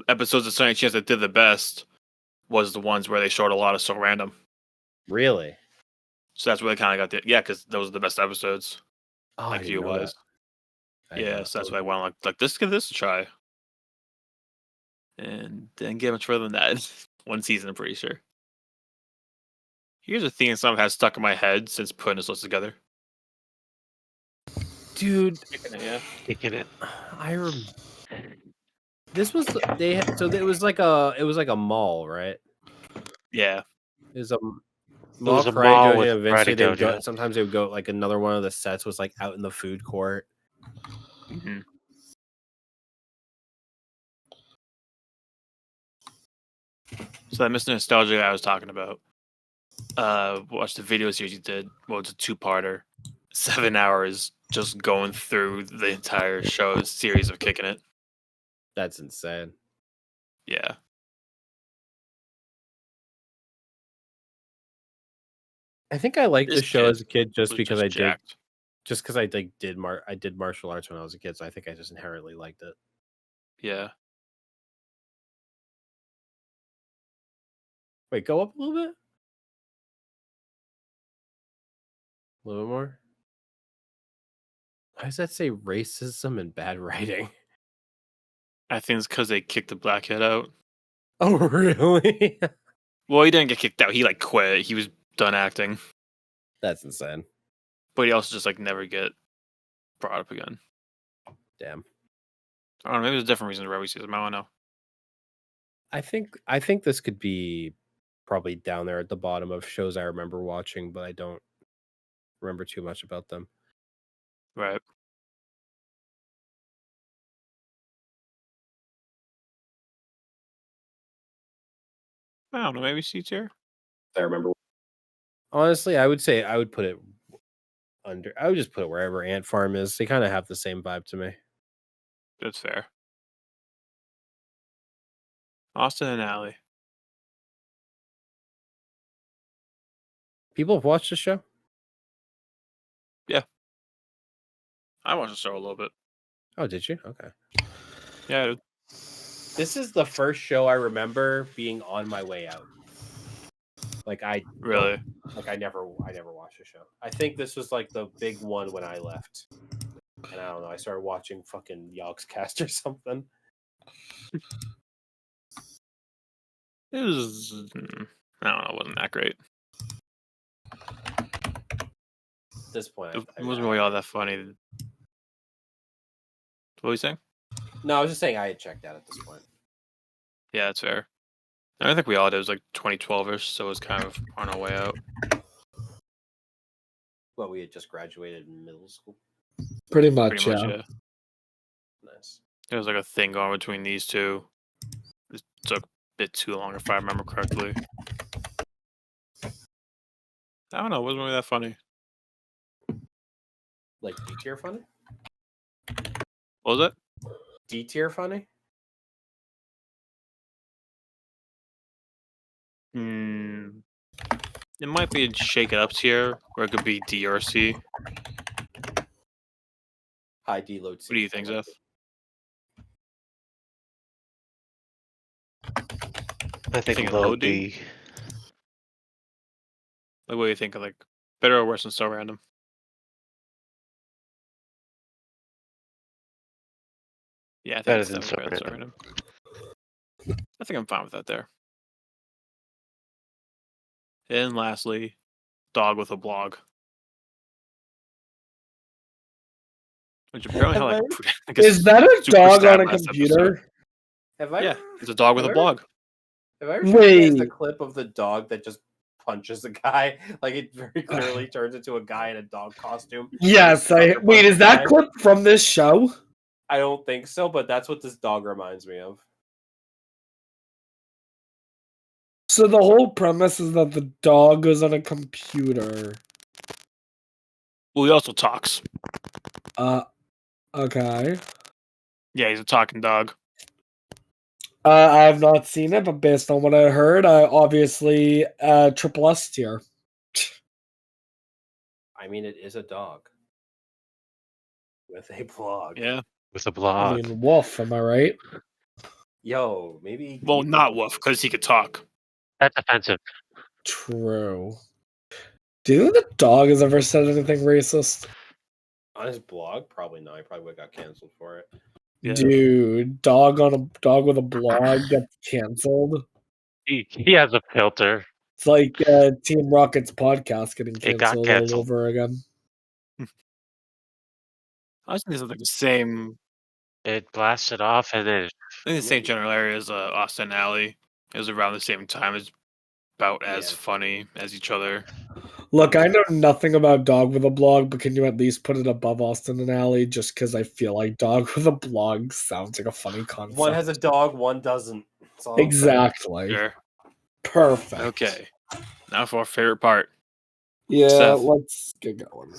[SPEAKER 2] episodes of Sunny Chance that did the best was the ones where they showed a lot of So Random.
[SPEAKER 3] Really?
[SPEAKER 2] So that's where they kind of got because those are the best episodes.
[SPEAKER 3] Oh,
[SPEAKER 2] Like
[SPEAKER 3] I
[SPEAKER 2] view
[SPEAKER 3] didn't know
[SPEAKER 2] wise.
[SPEAKER 3] that.
[SPEAKER 2] Yeah, so that's why I went like this, give this a try. And didn't get much further than that. One season, I'm pretty sure. Here's a theme song has stuck in my head since putting this list together.
[SPEAKER 3] Dude,
[SPEAKER 2] Yeah.
[SPEAKER 4] Kicking it.
[SPEAKER 3] This was it was like a mall, right?
[SPEAKER 2] Yeah.
[SPEAKER 3] It was a
[SPEAKER 4] was a
[SPEAKER 3] Karate
[SPEAKER 4] mall
[SPEAKER 3] Dojo,
[SPEAKER 4] with
[SPEAKER 3] and eventually
[SPEAKER 4] Karate Dojo.
[SPEAKER 3] sometimes they would go like another one of the sets was like out in the food court.
[SPEAKER 2] Mm-hmm. So that Mr. Nostalgia I was talking about. Watch the video series you did. Well, it's a 2-parter. 7 hours just going through the entire show's series of Kicking It.
[SPEAKER 3] That's insane.
[SPEAKER 2] Yeah.
[SPEAKER 3] I think I liked
[SPEAKER 2] This
[SPEAKER 3] the show
[SPEAKER 2] kid
[SPEAKER 3] as a kid just
[SPEAKER 2] was
[SPEAKER 3] because
[SPEAKER 2] just jacked.
[SPEAKER 3] I did martial arts when I was a kid, so I think I just inherently liked it.
[SPEAKER 2] Yeah.
[SPEAKER 3] Wait, go up a little bit? A little bit more? Why does that say racism and bad writing?
[SPEAKER 2] I think it's because they kicked the black kid out.
[SPEAKER 3] Oh, really?
[SPEAKER 2] Well, he didn't get kicked out. He like quit. He was done acting.
[SPEAKER 3] That's insane.
[SPEAKER 2] But he also just like never get brought up again.
[SPEAKER 3] Damn.
[SPEAKER 2] I don't know. Maybe there's a different reason why we see him. I don't know.
[SPEAKER 3] I think this could be probably down there at the bottom of shows I remember watching, but I don't remember too much about them.
[SPEAKER 2] Right. I don't know. Maybe C tier.
[SPEAKER 3] I remember. Honestly, I would put it under. I would just put it wherever Ant Farm is. They kind of have the same vibe to me.
[SPEAKER 2] That's fair. Austin and Alley.
[SPEAKER 3] People have watched the show.
[SPEAKER 2] I watched the show a little bit.
[SPEAKER 3] Oh, did you? Okay.
[SPEAKER 2] Yeah, dude.
[SPEAKER 3] This is the first show I remember being on my way out. Like I never watched the show. I think this was like the big one when I left. And I don't know, I started watching fucking Yogscast or something.
[SPEAKER 2] It was, I don't know, it wasn't that great.
[SPEAKER 3] At this point,
[SPEAKER 2] It wasn't really all that funny. What were you saying?
[SPEAKER 3] No, I was just saying I had checked out at this point.
[SPEAKER 2] Yeah, that's fair. I think we all did. It was like 2012ish, so it was kind of on our way out.
[SPEAKER 3] Well, we had just graduated in middle school.
[SPEAKER 1] Pretty much,
[SPEAKER 2] Pretty much, yeah.
[SPEAKER 3] Nice.
[SPEAKER 2] There was like a thing going between these two. It took a bit too long, if I remember correctly. I don't know. It wasn't really that funny.
[SPEAKER 3] Like D tier funny?
[SPEAKER 2] What was it?
[SPEAKER 3] D tier funny?
[SPEAKER 2] It might be a Shake It Up tier, or it could be D or C.
[SPEAKER 3] High D, low C.
[SPEAKER 2] What do you think, Zeth?
[SPEAKER 4] I think
[SPEAKER 2] Thinking
[SPEAKER 4] low
[SPEAKER 2] low D?
[SPEAKER 4] D.
[SPEAKER 2] Like, what do you think? Like, better or worse than So Random? Yeah, I think
[SPEAKER 4] Better
[SPEAKER 2] it's
[SPEAKER 4] than
[SPEAKER 2] definitely
[SPEAKER 4] So
[SPEAKER 2] better than So
[SPEAKER 4] Random.
[SPEAKER 2] Random. I think I'm fine with that there. And lastly, Dog with a Blog. Which apparently had like a
[SPEAKER 1] Is that a
[SPEAKER 2] super
[SPEAKER 1] dog
[SPEAKER 2] stat
[SPEAKER 1] on a
[SPEAKER 2] last
[SPEAKER 1] computer?
[SPEAKER 2] episode.
[SPEAKER 3] Have I?
[SPEAKER 2] Yeah, it's a dog with a
[SPEAKER 3] have I ever-
[SPEAKER 2] blog.
[SPEAKER 3] Have I ever shown you guys the
[SPEAKER 1] Wait.
[SPEAKER 3] clip of the dog that just punches a guy? Like it very clearly turns into a guy in a dog costume.
[SPEAKER 1] Yes,
[SPEAKER 3] Like,
[SPEAKER 1] I
[SPEAKER 3] sucker
[SPEAKER 1] wait,
[SPEAKER 3] punch
[SPEAKER 1] is that
[SPEAKER 3] guy.
[SPEAKER 1] clip from this show?
[SPEAKER 3] I don't think so, but that's what this dog reminds me of.
[SPEAKER 1] So the whole premise is that the dog is on a computer.
[SPEAKER 2] Well, he also talks.
[SPEAKER 1] Okay.
[SPEAKER 2] Yeah, he's a talking dog.
[SPEAKER 1] I have not seen it, but based on what I heard, obviously triple S tier.
[SPEAKER 3] I mean, it is a dog with a blog.
[SPEAKER 2] Yeah.
[SPEAKER 4] With a
[SPEAKER 1] I
[SPEAKER 4] blog.
[SPEAKER 1] mean, wolf, am I right?
[SPEAKER 3] Yo, maybe.
[SPEAKER 2] Well, not Wolf, because he could talk.
[SPEAKER 4] That's offensive.
[SPEAKER 1] True. Do you think the dog has ever said anything racist?
[SPEAKER 3] On his blog, probably not. He probably would have got canceled for it.
[SPEAKER 2] Yeah.
[SPEAKER 1] Dude, dog with a blog gets canceled.
[SPEAKER 4] He has a filter.
[SPEAKER 1] It's like Team Rocket's podcast getting
[SPEAKER 4] It got
[SPEAKER 1] canceled all
[SPEAKER 4] canceled.
[SPEAKER 1] over again.
[SPEAKER 2] I think it's like the same.
[SPEAKER 4] It blasted off and then
[SPEAKER 2] I think the same general area as Austin Alley. It was around the same time. It's about as
[SPEAKER 3] Yeah.
[SPEAKER 2] funny as each other.
[SPEAKER 1] Look, I know nothing about Dog with a Blog, but can you at least put it above Austin and Alley? Just because I feel like Dog with a Blog sounds like a funny concept.
[SPEAKER 3] One has a dog, one doesn't. That's all I'm saying.
[SPEAKER 1] Exactly.
[SPEAKER 2] Sure.
[SPEAKER 1] Perfect.
[SPEAKER 2] Okay. Now for our favorite part.
[SPEAKER 1] Yeah,
[SPEAKER 2] Seth.
[SPEAKER 1] let's get going.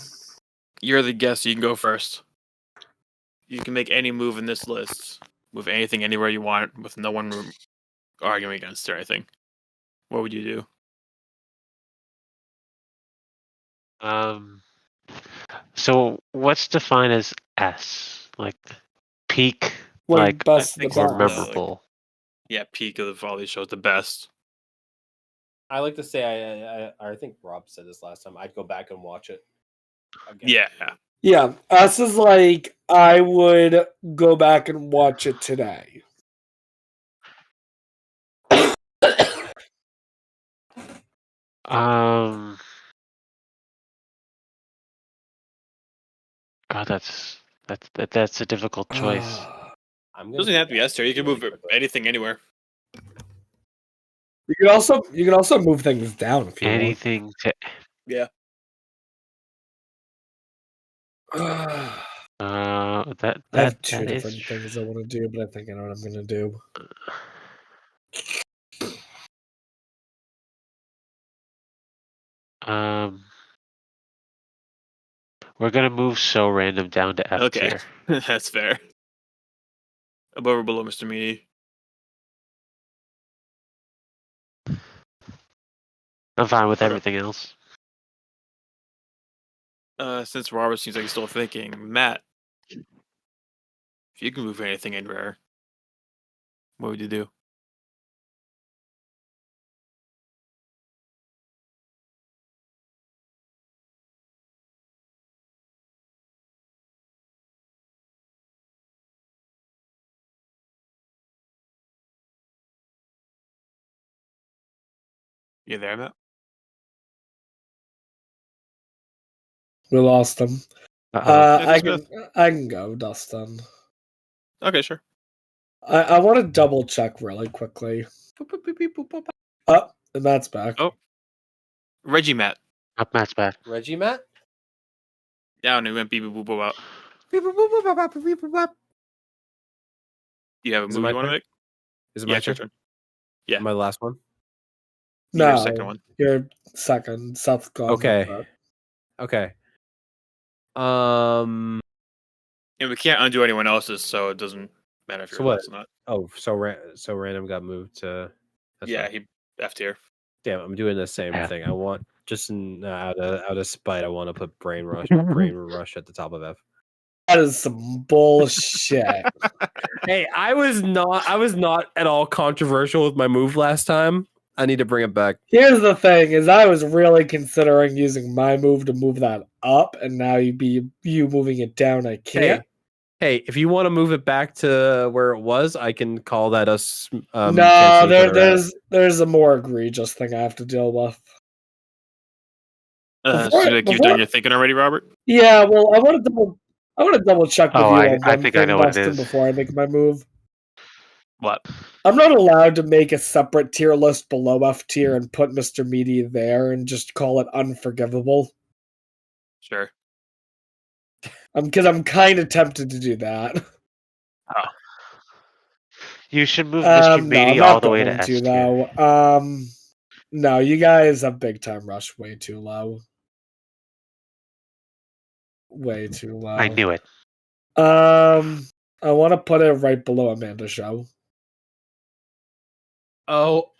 [SPEAKER 2] You're the guest. You can go first. You can make any move in this list with anything anywhere you want, with no one arguing against it or anything. What would you do?
[SPEAKER 4] So what's defined as S? Like peak,
[SPEAKER 1] Like, best
[SPEAKER 2] I
[SPEAKER 1] of
[SPEAKER 2] think
[SPEAKER 1] the
[SPEAKER 4] or
[SPEAKER 2] so,
[SPEAKER 1] best.
[SPEAKER 4] memorable?
[SPEAKER 2] Yeah, peak of all these shows, the best.
[SPEAKER 3] I like to say, I think Rob said this last time. I'd go back and watch it again.
[SPEAKER 2] Yeah.
[SPEAKER 1] Yeah, us is like, I would go back and watch it today.
[SPEAKER 4] God, that's a difficult choice.
[SPEAKER 3] I'm
[SPEAKER 2] It
[SPEAKER 3] gonna
[SPEAKER 2] doesn't
[SPEAKER 3] do
[SPEAKER 2] have to be
[SPEAKER 3] that
[SPEAKER 2] S tier. You can
[SPEAKER 3] really
[SPEAKER 2] move
[SPEAKER 3] quickly.
[SPEAKER 2] anything anywhere.
[SPEAKER 1] You can also move things down if you
[SPEAKER 4] Anything to
[SPEAKER 2] Yeah.
[SPEAKER 1] want.
[SPEAKER 4] that
[SPEAKER 1] I have
[SPEAKER 4] that
[SPEAKER 1] two
[SPEAKER 4] that
[SPEAKER 1] different
[SPEAKER 4] is
[SPEAKER 1] things I want to do, but I think I know what I'm going to do.
[SPEAKER 4] we're gonna move So Random down to F
[SPEAKER 2] Okay.
[SPEAKER 4] tier.
[SPEAKER 2] That's fair. Above or below Mr. Meany?
[SPEAKER 4] I'm fine with
[SPEAKER 2] Okay.
[SPEAKER 4] everything else.
[SPEAKER 2] Since Robert seems like he's still thinking, Matt, if you can move anything anywhere, what would you do? You there, Matt?
[SPEAKER 1] We lost him.
[SPEAKER 4] Uh-oh.
[SPEAKER 2] Yeah,
[SPEAKER 1] I
[SPEAKER 2] Smith.
[SPEAKER 1] can go, Dustin.
[SPEAKER 2] Okay, sure.
[SPEAKER 1] I want to double check really quickly. Oh, and Matt's back.
[SPEAKER 2] Oh. Reggie Matt.
[SPEAKER 4] Up Matt's back.
[SPEAKER 3] Reggie Matt?
[SPEAKER 2] Down and went beep boop boop out. Do you have a
[SPEAKER 3] Is it
[SPEAKER 2] movie
[SPEAKER 3] my
[SPEAKER 2] you want to
[SPEAKER 3] turn?
[SPEAKER 2] make?
[SPEAKER 3] Is it
[SPEAKER 2] Yeah,
[SPEAKER 3] my
[SPEAKER 2] it's your
[SPEAKER 3] turn?
[SPEAKER 2] turn. Yeah.
[SPEAKER 3] My last one?
[SPEAKER 2] Your
[SPEAKER 1] No,
[SPEAKER 2] second one.
[SPEAKER 1] your second. Seth gone.
[SPEAKER 3] Okay. Okay.
[SPEAKER 2] And we can't undo anyone else's, so it doesn't matter if
[SPEAKER 3] So
[SPEAKER 2] you're
[SPEAKER 3] what?
[SPEAKER 2] or not.
[SPEAKER 3] Oh, so random got moved to. That's
[SPEAKER 2] Yeah,
[SPEAKER 3] fine.
[SPEAKER 2] he F tier.
[SPEAKER 3] Damn, I'm doing the same
[SPEAKER 4] Yeah.
[SPEAKER 3] thing. I want just out of spite. I want to put brain rush at the top of F.
[SPEAKER 1] That is some bullshit.
[SPEAKER 3] Hey, I was not at all controversial with my move last time. I need to bring it back.
[SPEAKER 1] Here's the thing: is I was really considering using my move to move that up, and now you moving it down. I can't.
[SPEAKER 3] Hey, if you want to move it back to where it was, I can call that us.
[SPEAKER 1] No,
[SPEAKER 3] canceling each other out.
[SPEAKER 1] there's a more egregious thing I have to deal with.
[SPEAKER 2] So like you've done your thinking already, Robert?
[SPEAKER 1] Yeah, well, I want to double check with
[SPEAKER 4] Oh,
[SPEAKER 1] you
[SPEAKER 4] I
[SPEAKER 1] on one
[SPEAKER 4] think I
[SPEAKER 1] thing,
[SPEAKER 4] know what it
[SPEAKER 1] Dustin,
[SPEAKER 4] is.
[SPEAKER 1] before I make my move.
[SPEAKER 2] What?
[SPEAKER 1] I'm not allowed to make a separate tier list below F tier and put Mr. Meaty there and just call it unforgivable.
[SPEAKER 2] Sure.
[SPEAKER 1] Because I'm kind of tempted to do that.
[SPEAKER 4] You should move Mr. Meaty all the way to S tier.
[SPEAKER 1] though. No, you guys have Big Time Rush way too low. Way too low.
[SPEAKER 4] I knew it.
[SPEAKER 1] I want to put it right below Amanda Show.
[SPEAKER 3] Oh.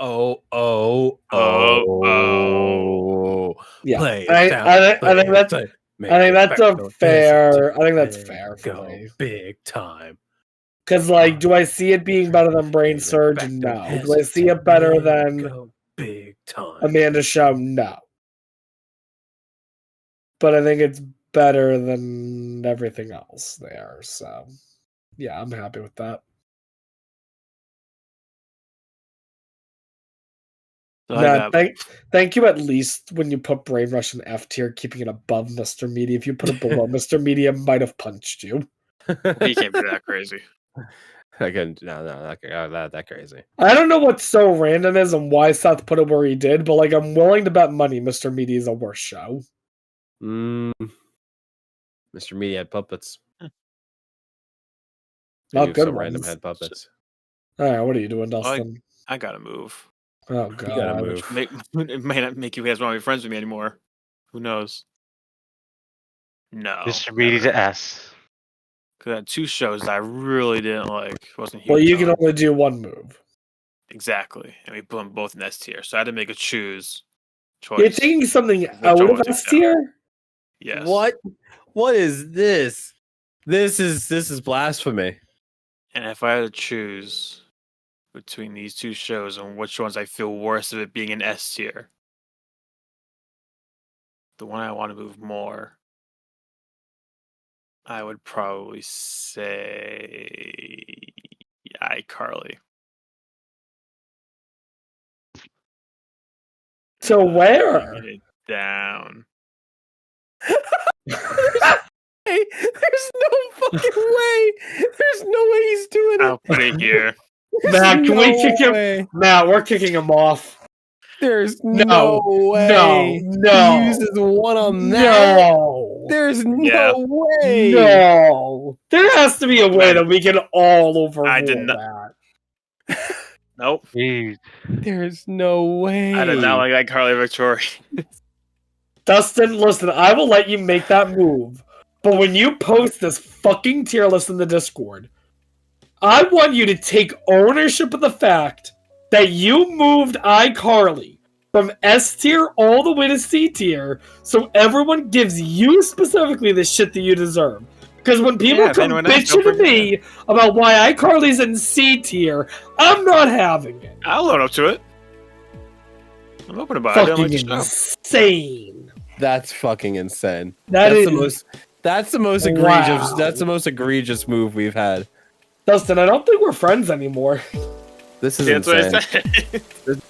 [SPEAKER 1] Yeah,
[SPEAKER 3] Play
[SPEAKER 1] I
[SPEAKER 3] it down, play
[SPEAKER 1] think
[SPEAKER 3] it
[SPEAKER 1] that's
[SPEAKER 3] down, make
[SPEAKER 1] I think
[SPEAKER 3] it
[SPEAKER 1] that's
[SPEAKER 3] back,
[SPEAKER 1] a
[SPEAKER 3] don't
[SPEAKER 1] fair.
[SPEAKER 3] hesitate,
[SPEAKER 1] I think that's
[SPEAKER 3] there
[SPEAKER 1] fair
[SPEAKER 3] you
[SPEAKER 1] for
[SPEAKER 3] go,
[SPEAKER 1] me.
[SPEAKER 3] big time.
[SPEAKER 1] Because, like, do I see it being better than Brain
[SPEAKER 3] Bring it
[SPEAKER 1] Surge?
[SPEAKER 3] back, don't
[SPEAKER 1] No. Do I
[SPEAKER 3] hesitate,
[SPEAKER 1] see it better
[SPEAKER 3] there you
[SPEAKER 1] than
[SPEAKER 3] go, big time.
[SPEAKER 1] Amanda Show? No. But I think it's better than everything else there. So, yeah, I'm happy with that.
[SPEAKER 2] So
[SPEAKER 1] Nah, thank you at least when you put Brain Rush in F tier, keeping it above Mr. Meaty. If you put it below Mr. Meaty, I might have punched you.
[SPEAKER 2] he can't be that crazy.
[SPEAKER 3] Again, no, that crazy.
[SPEAKER 1] I don't know what So Random is and why Seth put it where he did, but like I'm willing to bet money Mr. Meaty is a worse show.
[SPEAKER 3] Mr. Meaty had puppets.
[SPEAKER 1] Not
[SPEAKER 3] Maybe
[SPEAKER 1] good
[SPEAKER 3] some random
[SPEAKER 1] ones.
[SPEAKER 3] had puppets.
[SPEAKER 1] Alright, what are you doing, Dustin?
[SPEAKER 2] I gotta move.
[SPEAKER 1] Oh god.
[SPEAKER 3] You gotta move.
[SPEAKER 2] It may not make you guys want to be friends with me anymore. Who knows? No.
[SPEAKER 4] Mr. Meaty to S.
[SPEAKER 2] Because I had two shows that I really didn't like. Wasn't huge
[SPEAKER 1] Well, you can
[SPEAKER 2] on.
[SPEAKER 1] only do one move.
[SPEAKER 2] Exactly. And we put them both in S tier. So I had to make a choice.
[SPEAKER 1] You're taking something
[SPEAKER 2] Which
[SPEAKER 1] out
[SPEAKER 2] one
[SPEAKER 1] of
[SPEAKER 2] would you
[SPEAKER 1] S
[SPEAKER 2] take
[SPEAKER 1] tier?
[SPEAKER 2] Yes.
[SPEAKER 3] What is this? This is blasphemy.
[SPEAKER 2] And if I had to choose between these two shows and which ones I feel worse of it being in S tier, the one I want to move more, I would probably say iCarly.
[SPEAKER 1] So where?
[SPEAKER 2] Bring it down.
[SPEAKER 3] Hey, there's no fucking way. There's no way he's doing it.
[SPEAKER 2] I'll put it here.
[SPEAKER 1] Matt, can we kick him?
[SPEAKER 3] way.
[SPEAKER 1] Matt, we're kicking him off.
[SPEAKER 3] There's
[SPEAKER 1] No,
[SPEAKER 3] no way.
[SPEAKER 1] no.
[SPEAKER 3] He uses one on that.
[SPEAKER 1] No.
[SPEAKER 3] There's no
[SPEAKER 2] Yeah.
[SPEAKER 3] way.
[SPEAKER 1] No. There has to be a way that we can all overrule
[SPEAKER 2] I did not-
[SPEAKER 1] that.
[SPEAKER 2] Nope.
[SPEAKER 4] Jeez.
[SPEAKER 3] There's no way.
[SPEAKER 2] I did not like iCarly Victoria.
[SPEAKER 1] Dustin, listen, I will let you make that move. But when you post this fucking tier list in the Discord, I want you to take ownership of the fact that you moved iCarly from S tier all the way to C tier, so everyone gives you specifically the shit that you deserve. Because when people
[SPEAKER 2] if
[SPEAKER 1] come
[SPEAKER 2] anyone else,
[SPEAKER 1] bitching
[SPEAKER 2] go
[SPEAKER 1] to
[SPEAKER 2] for
[SPEAKER 1] me about why iCarly's in C tier, I'm not having it.
[SPEAKER 2] I'll own up to it. I'm open about it. I don't like
[SPEAKER 1] Fucking
[SPEAKER 2] the show.
[SPEAKER 1] insane.
[SPEAKER 3] That's fucking insane.
[SPEAKER 1] That
[SPEAKER 3] That's
[SPEAKER 1] is
[SPEAKER 3] the most. That's the most egregious.
[SPEAKER 1] Wow.
[SPEAKER 3] That's the most egregious move we've had.
[SPEAKER 1] Dustin, I don't think we're friends anymore.
[SPEAKER 3] This is
[SPEAKER 2] Yeah, that's what I
[SPEAKER 3] insane.
[SPEAKER 2] said.